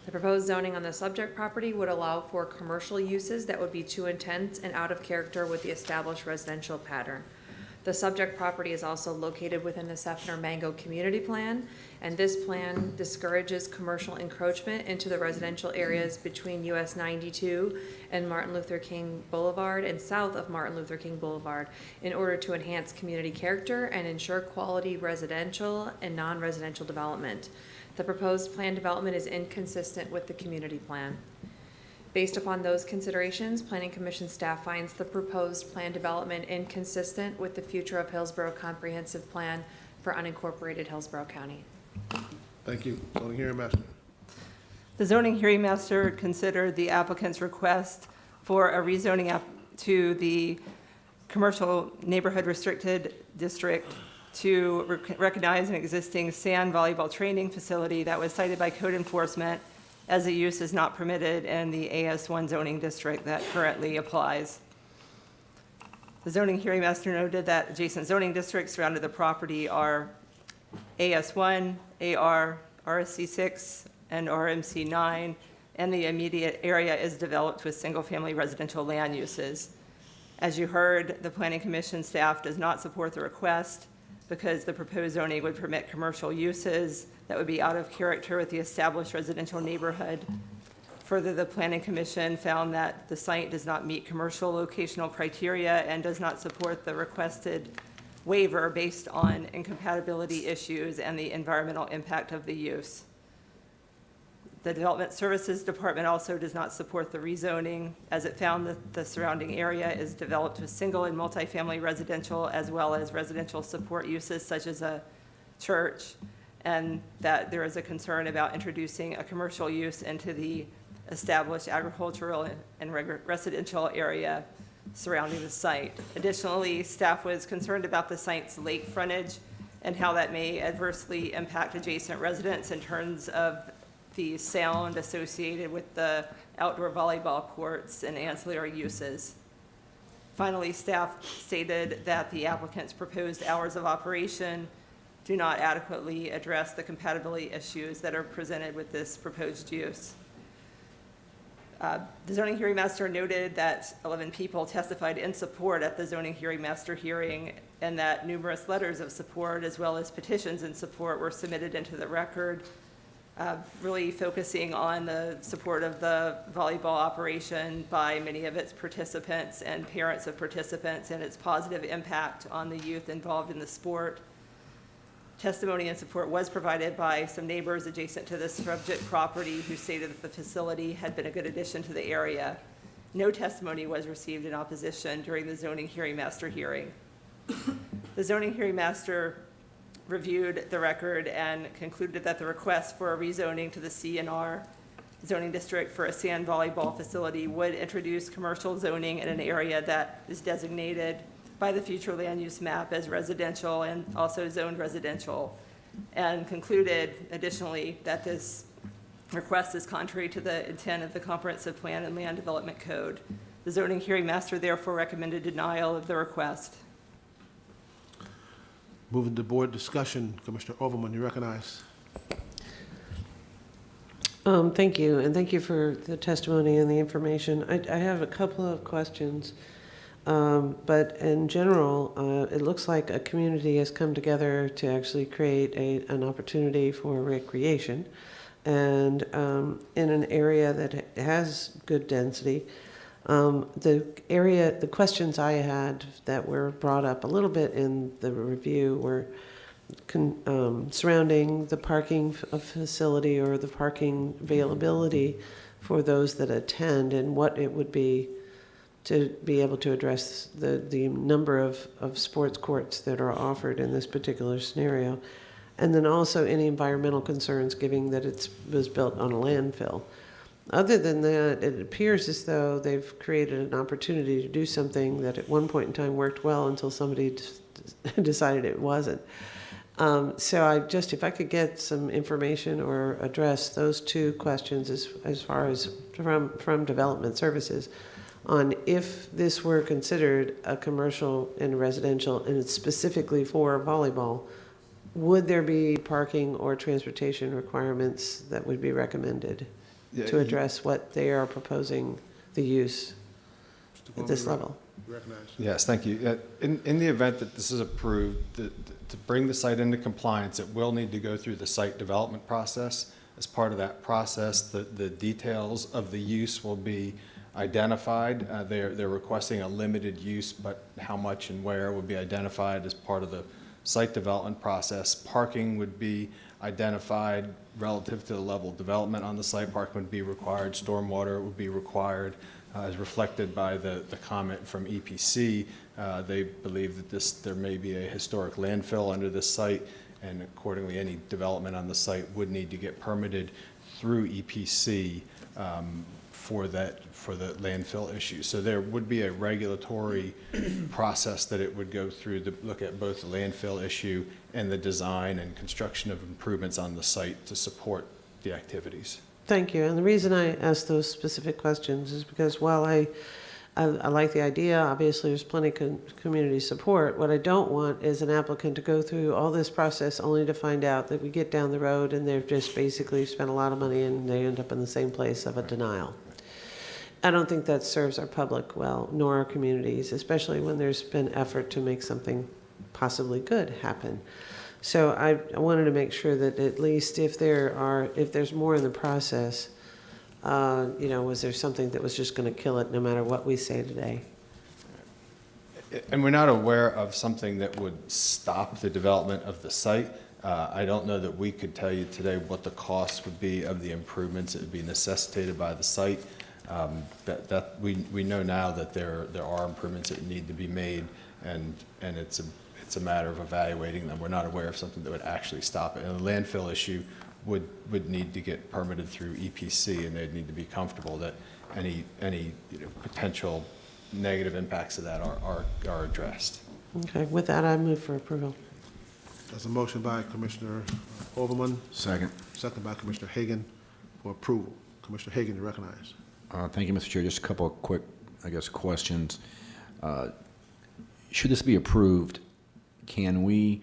The proposed zoning on the subject property would allow for commercial uses that would be too intense and out of character with the established residential pattern. The subject property is also located within the Seffner Mango Community Plan, and this plan discourages commercial encroachment into the residential areas between US 92 and Martin Luther King Boulevard and south of Martin Luther King Boulevard in order to enhance community character and ensure quality residential and non-residential development. The proposed plan development is inconsistent with the community plan. Based upon those considerations, Planning Commission staff finds the proposed plan development inconsistent with the future of Hillsborough Comprehensive Plan for unincorporated Hillsborough County. Thank you. Zoning hearing master. The zoning hearing master considered the applicant's request for a rezoning to the commercial neighborhood restricted district to recognize an existing sand volleyball training facility that was cited by code enforcement as the use is not permitted in the AS1 zoning district that currently applies. The zoning hearing master noted that adjacent zoning districts surrounding the property are AS1, AR, RSC6, and RMC9, and the immediate area is developed with single-family residential land uses. As you heard, the Planning Commission staff does not support the request because the proposed zoning would permit commercial uses that would be out of character with the established residential neighborhood. Further, the Planning Commission found that the site does not meet commercial locational criteria and does not support the requested waiver based on incompatibility issues and the environmental impact of the use. The Development Services Department also does not support the rezoning, as it found that the surrounding area is developed with single and multifamily residential as well as residential support uses such as a church, and that there is a concern about introducing a commercial use into the established agricultural and residential area surrounding the site. Additionally, staff was concerned about the site's lake frontage and how that may adversely impact adjacent residents in terms of the sound associated with the outdoor volleyball courts and ancillary uses. Finally, staff stated that the applicant's proposed hours of operation do not adequately address the compatibility issues that are presented with this proposed use. The zoning hearing master noted that 11 people testified in support at the zoning hearing master hearing, and that numerous letters of support as well as petitions in support were submitted into the record, really focusing on the support of the volleyball operation by many of its participants and parents of participants and its positive impact on the youth involved in the sport. Testimony and support was provided by some neighbors adjacent to this subject property who stated that the facility had been a good addition to the area. No testimony was received in opposition during the zoning hearing master hearing. The zoning hearing master reviewed the record and concluded that the request for a rezoning to the C&R zoning district for a sand volleyball facility would introduce commercial zoning in an area that is designated by the future land use map as residential and also zoned residential, and concluded additionally that this request is contrary to the intent of the comprehensive plan and land development code. The zoning hearing master therefore recommended denial of the request. Moving to board discussion, Commissioner Overman, you recognize. Thank you, and thank you for the testimony and the information. I have a couple of questions. But in general, it looks like a community has come together to actually create an opportunity for recreation, and in an area that has good density. The questions I had that were brought up a little bit in the review were surrounding the parking facility or the parking availability for those that attend, and what it would be to be able to address the number of sports courts that are offered in this particular scenario. And then also any environmental concerns, given that it was built on a landfill. Other than that, it appears as though they've created an opportunity to do something that at one point in time worked well until somebody decided it wasn't. So if I could get some information or address those two questions as far as from Development Services, on if this were considered a commercial and residential and it's specifically for volleyball, would there be parking or transportation requirements that would be recommended to address what they are proposing the use at this level? Yes, thank you. In the event that this is approved, to bring the site into compliance, it will need to go through the site development process. As part of that process, the details of the use will be identified. They're requesting a limited use, but how much and where will be identified as part of the site development process. Parking would be identified relative to the level of development on the site. Parking would be required. Stormwater would be required, as reflected by the comment from EPC. They believe that there may be a historic landfill under this site, and accordingly any development on the site would need to get permitted through EPC for the landfill issue. So there would be a regulatory process that it would go through to look at both the landfill issue and the design and construction of improvements on the site to support the activities. Thank you. And the reason I asked those specific questions is because while I like the idea, obviously there's plenty of community support. What I don't want is an applicant to go through all this process only to find out that we get down the road and they've just basically spent a lot of money and they end up in the same place of a denial. I don't think that serves our public well, nor our communities, especially when there's been effort to make something possibly good happen. So I wanted to make sure that at least if there's more in the process, was there something that was just going to kill it no matter what we say today? And we're not aware of something that would stop the development of the site. I don't know that we could tell you today what the cost would be of the improvements that would be necessitated by the site. We know now that there are improvements that need to be made, and it's a matter of evaluating them. We're not aware of something that would actually stop it. And the landfill issue would need to get permitted through EPC, and they'd need to be comfortable that any potential negative impacts of that are addressed. Okay, with that, I move for approval. There's a motion by Commissioner Overman. Second. Second by Commissioner Hagan for approval. Commissioner Hagan, you recognize. Thank you, Mr. Chair. Just a couple of quick, questions. Should this be approved, can we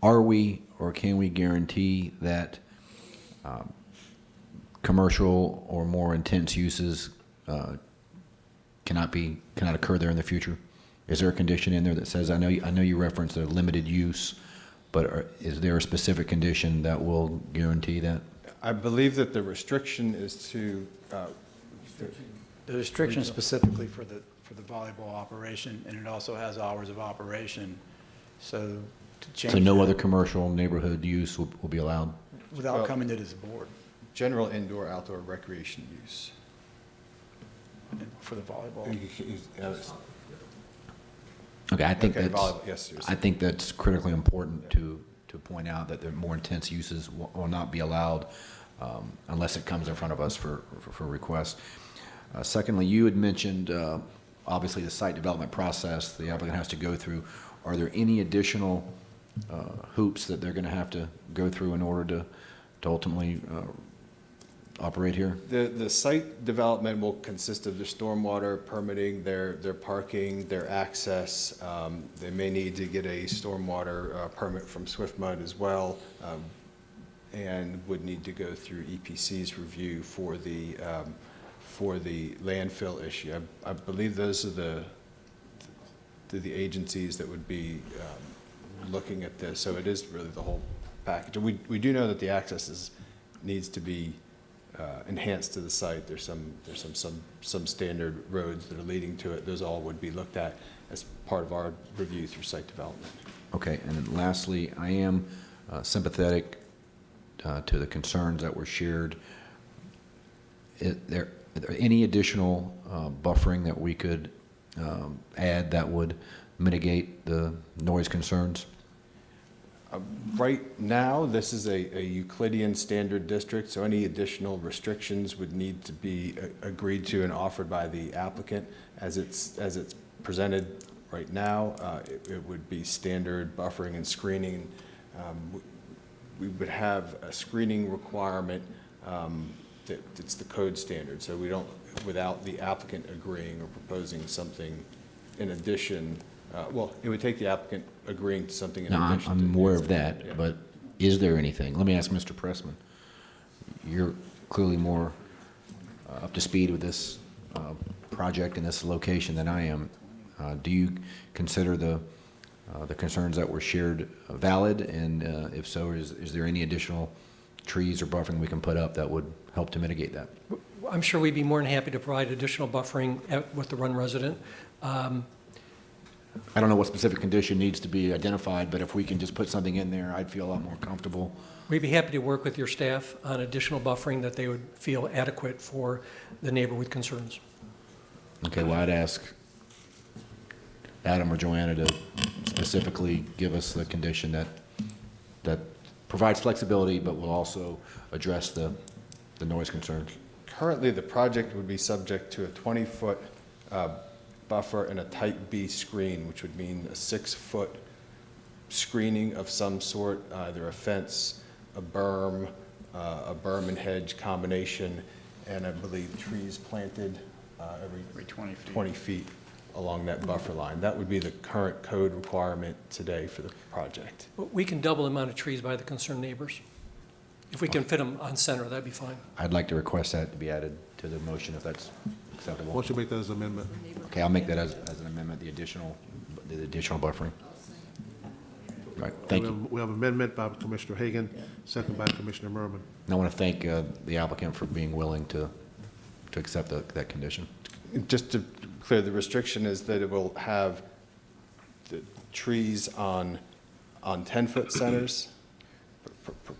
are we or can we guarantee that commercial or more intense uses cannot occur there in the future? Is there a condition in there that says, I know you referenced a limited use, but is there a specific condition that will guarantee that? I believe that the restriction is to, The restriction specifically for the volleyball operation, and it also has hours of operation. So to change. So no that other commercial neighborhood use will be allowed? without coming to this board general indoor, outdoor recreation use. for the volleyball. Okay, I think Okay, that's, volleyball, yes, you're I think that's critically important to point out that the more intense uses will not be allowed unless it comes in front of us for request. Secondly, you had mentioned, obviously, the site development process the applicant has to go through. Are there any additional hoops that they're going to have to go through in order to ultimately operate here? The site development will consist of the stormwater permitting, their parking, their access. They may need to get a stormwater permit from SwiftMud as well, and would need to go through EPC's review for the landfill issue. I believe those are the agencies that would be looking at this. So it is really the whole package. And we do know that the access needs to be enhanced to the site. There's some standard roads that are leading to it. Those all would be looked at as part of our review through site development. Okay, and then lastly, I am sympathetic to the concerns that were shared. Are there any additional buffering that we could add that would mitigate the noise concerns? Right now, this is a Euclidean standard district, so any additional restrictions would need to be agreed to and offered by the applicant. As it's presented right now, it would be standard buffering and screening. We would have a screening requirement that's the code standard, so we don't, without the applicant agreeing or proposing something in addition. Well, it would take the applicant agreeing to something in addition. I'm aware of that, but is there anything? Let me ask Mr. Pressman. You're clearly more up to speed with this project and this location than I am. Do you consider the concerns that were shared valid? And if so, is there any additional trees or buffering we can put up that would help to mitigate that? I'm sure we'd be more than happy to provide additional buffering with the Run resident. I don't know what specific condition needs to be identified, but if we can just put something in there, I'd feel a lot more comfortable. We'd be happy to work with your staff on additional buffering that they would feel adequate for the neighbor with concerns. Okay, well, I'd ask Adam or Joanna to specifically give us the condition that provides flexibility, but will also address the noise concerns. Currently, the project would be subject to a 20-foot buffer and a type B screen, which would mean a 6-foot screening of some sort, either a fence, a berm and hedge combination, and I believe trees planted every 20 feet along that buffer line. That would be the current code requirement today for the project. We can double the amount of trees by the concerned neighbors. If we can fit them on center, that'd be fine. I'd like to request that to be added to the motion if that's acceptable. Why don't you make that as an amendment? Okay, I'll make that as an amendment, the additional buffering. All right, thank you. We have amendment by Commissioner Hagan, second by Commissioner Merman. And I want to thank the applicant for being willing to accept that condition. Just to clear, the restriction is that it will have the trees on 10-foot centers,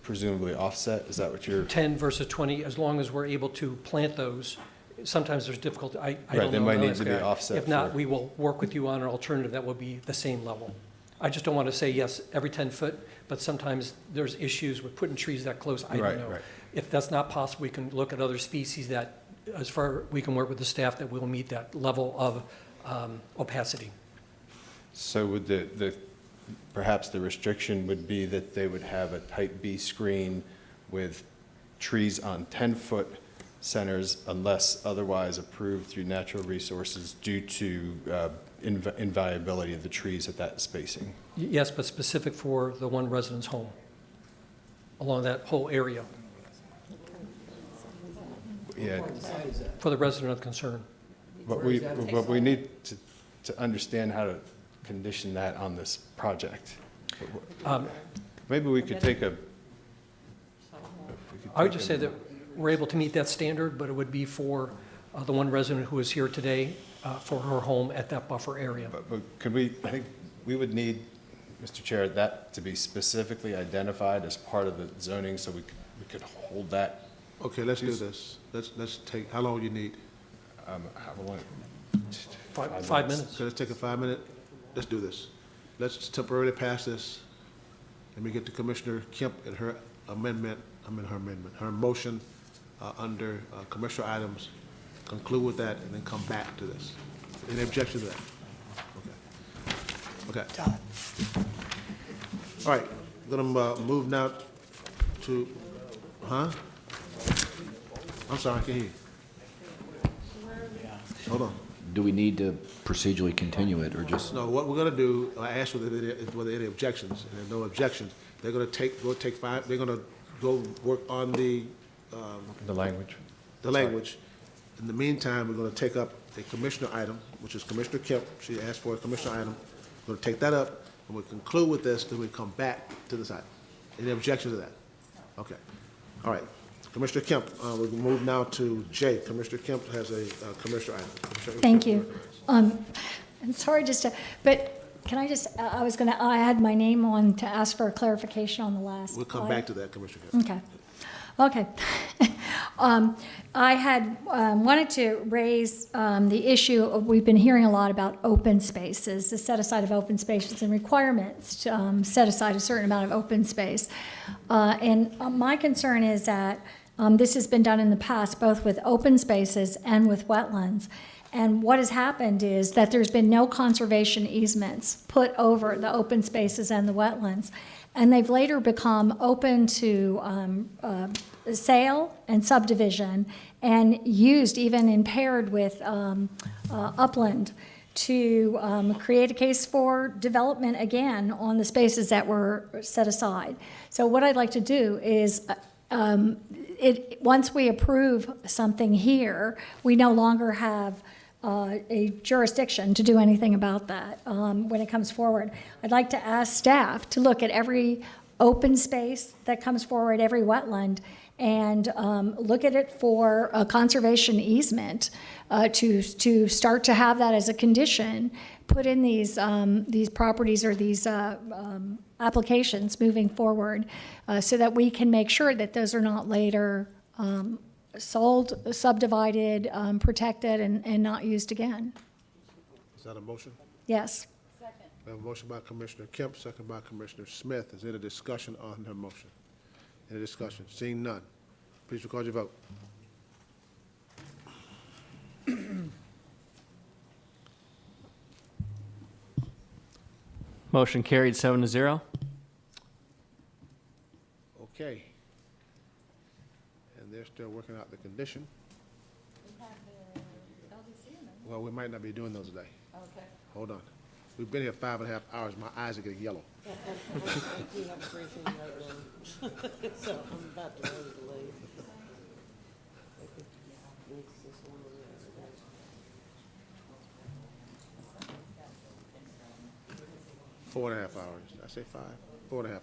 presumably offset. Is that what you're? 10 versus 20, as long as we're able to plant those. Sometimes there's difficulty. I don't know. They might need to be offset. If not, we will work with you on an alternative that will be the same level. I just don't want to say yes every 10 foot, but sometimes there's issues with putting trees that close. I don't know. Right. If that's not possible, we can look at other species that, as far, we can work with the staff that will meet that level of opacity. So would perhaps the restriction would be that they would have a type B screen with trees on 10-foot centers unless otherwise approved through natural resources due to inviolability of the trees at that spacing. Yes, but specific for the one residence home, along that whole area, Yeah, for the resident of concern. but we need to understand how to condition that on this project. Maybe we could take a. I would just say that we're able to meet that standard, but it would be for the one resident who is here today for her home at that buffer area. But could we, I think we would need, Mr. Chair, that to be specifically identified as part of the zoning so we could hold that. Okay, let's do this. Let's take, how long you need? How long? 5 minutes. Okay, let's take a 5 minute. Let's do this. Let's temporarily pass this. Let me get to Commissioner Kemp and her amendment, her motion under commercial items, conclude with that, and then come back to this. Any objection to that? Okay. Okay. All right, we're gonna move now to, I'm sorry, I can't hear you. Hold on. Do we need to procedurally continue it, or just? No, what we're gonna do, I asked whether there are any objections, and there are no objections. They're gonna they're gonna go work on the language. The language. In the meantime, we're gonna take up a commissioner item, which is Commissioner Kemp. She asked for a commissioner item. We're gonna take that up, and we'll conclude with this, then we come back to this item. Any objections to that? Okay. All right. Commissioner Kemp, we'll move now to Jay. Commissioner Kemp has a commissioner item. Thank you. I'm sorry, but can I just, I had my name on to ask for a clarification on the last. We'll come back to that, Commissioner Kemp. Okay. I had wanted to raise the issue of, we've been hearing a lot about open spaces, the set aside of open spaces and requirements to set aside a certain amount of open space. And my concern is that this has been done in the past, both with open spaces and with wetlands. And what has happened is that there's been no conservation easements put over the open spaces and the wetlands. And they've later become open to sale and subdivision, and used even in paired with upland to create a case for development again on the spaces that were set aside. So what I'd like to do is, once we approve something here, we no longer have a jurisdiction to do anything about that when it comes forward. I'd like to ask staff to look at every open space that comes forward, every wetland, and look at it for a conservation easement to start to have that as a condition, put in these properties or these applications moving forward, so that we can make sure that those are not later sold, subdivided, protected, and not used again. Is that a motion? Yes. We have a motion by Commissioner Kemp, second by Commissioner Smith. Is there any discussion on her motion? Any discussion? Seeing none, please record your vote. Motion carried 7-0. Okay. And they're still working out the condition. Well, we might not be doing those today. Okay. Hold on. We've been here 5.5 hours. My eyes are getting yellow. We have a briefing right now, so I'm about to leave. 4.5 hours. Did I say 5? 4.5 hours.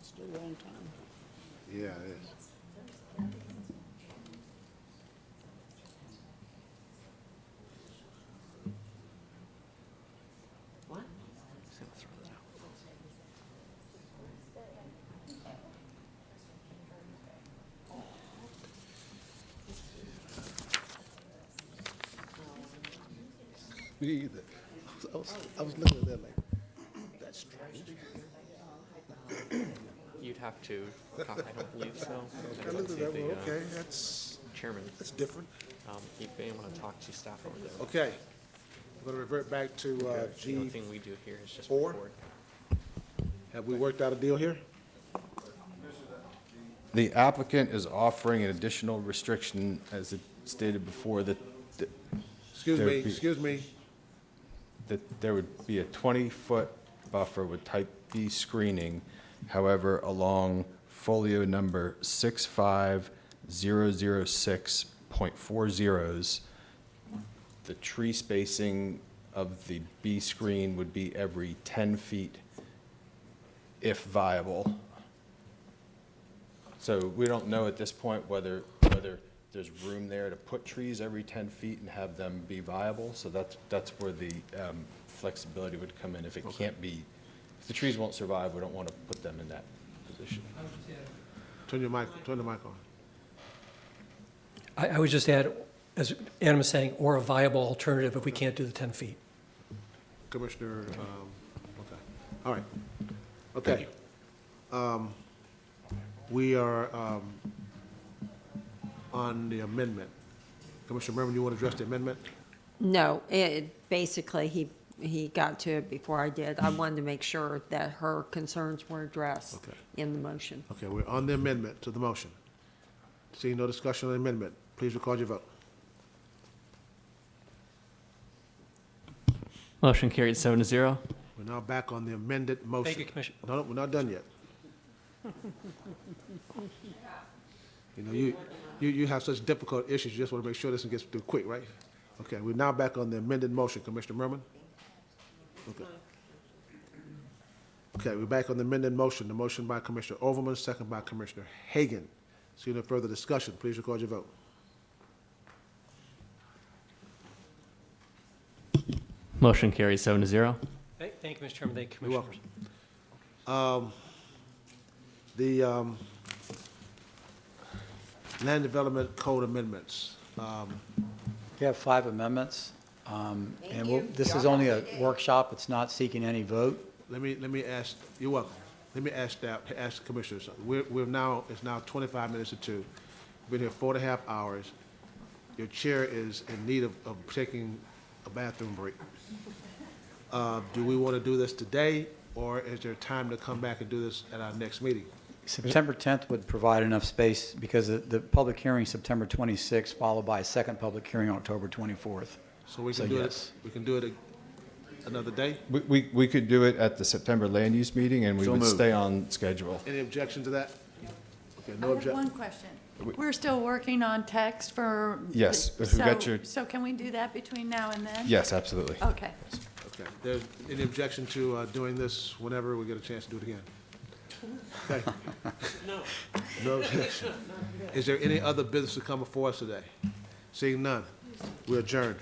Still a long time. Yeah, it is. What? Me either. I was looking at that like, that's strange. You'd have to, I don't believe so. I looked at that one, okay, that's Chairman. That's different. You may want to talk to staff over there. Okay. We're going to revert back to The only G4. thing we do here is just Four? record. Have we worked out a deal here? The applicant is offering an additional restriction, as it stated before, that. Excuse me, that there would be a 20-foot buffer with type B screening. However, along folio number 65006.40s, the tree spacing of the B screen would be every 10 feet if viable. So we don't know at this point whether there's room there to put trees every 10 feet and have them be viable. So that's where the flexibility would come in. If it can't be, if the trees won't survive, we don't want to put them in that position. Turn the mic on. I would just add, as Adam is saying, or a viable alternative if we can't do the 10 feet. Commissioner, okay, all right. Okay. We are on the amendment. Commissioner Merman, you want to address the amendment? No, basically, he got to it before I did. I wanted to make sure that her concerns were addressed in the motion. Okay, we're on the amendment to the motion. Seeing no discussion on the amendment, please record your vote. Motion carried 7-0. We're now back on the amended motion. Thank you, Commissioner. No, we're not done yet. You know, you have such difficult issues, you just want to make sure this one gets through quick, right? Okay, we're now back on the amended motion. Commissioner Merman? Okay. Okay, we're back on the amended motion. The motion by Commissioner Overman, second by Commissioner Hagan. See no further discussion. Please record your vote. Motion carried 7-0. Thank you, Mr. Chairman. Thank you, You're Commissioners. welcome. The Land Development Code amendments. We have 5 amendments, and this is only a workshop. It's not seeking any vote. Let me ask, you're welcome. Let me ask the commissioners something. It's now 25 minutes to 2. We've been here 4.5 hours. Your chair is in need of taking a bathroom break. Do we want to do this today, or is there time to come back and do this at our next meeting? September 10th would provide enough space because the public hearing is September 26th, followed by a second public hearing October 24th. So we can do it. We can do it another day. We could do it at the September land use meeting, and we would stay on schedule. Any objection to that? Okay, I no have objection. one question. We're still working on text for. Yes, if we got your- So can we do that between now and then? Yes, absolutely. Okay. Okay. There's any objection to doing this whenever we get a chance to do it again? Okay. No. No objection. Is there any other business to come before us today? Seeing none, we adjourn.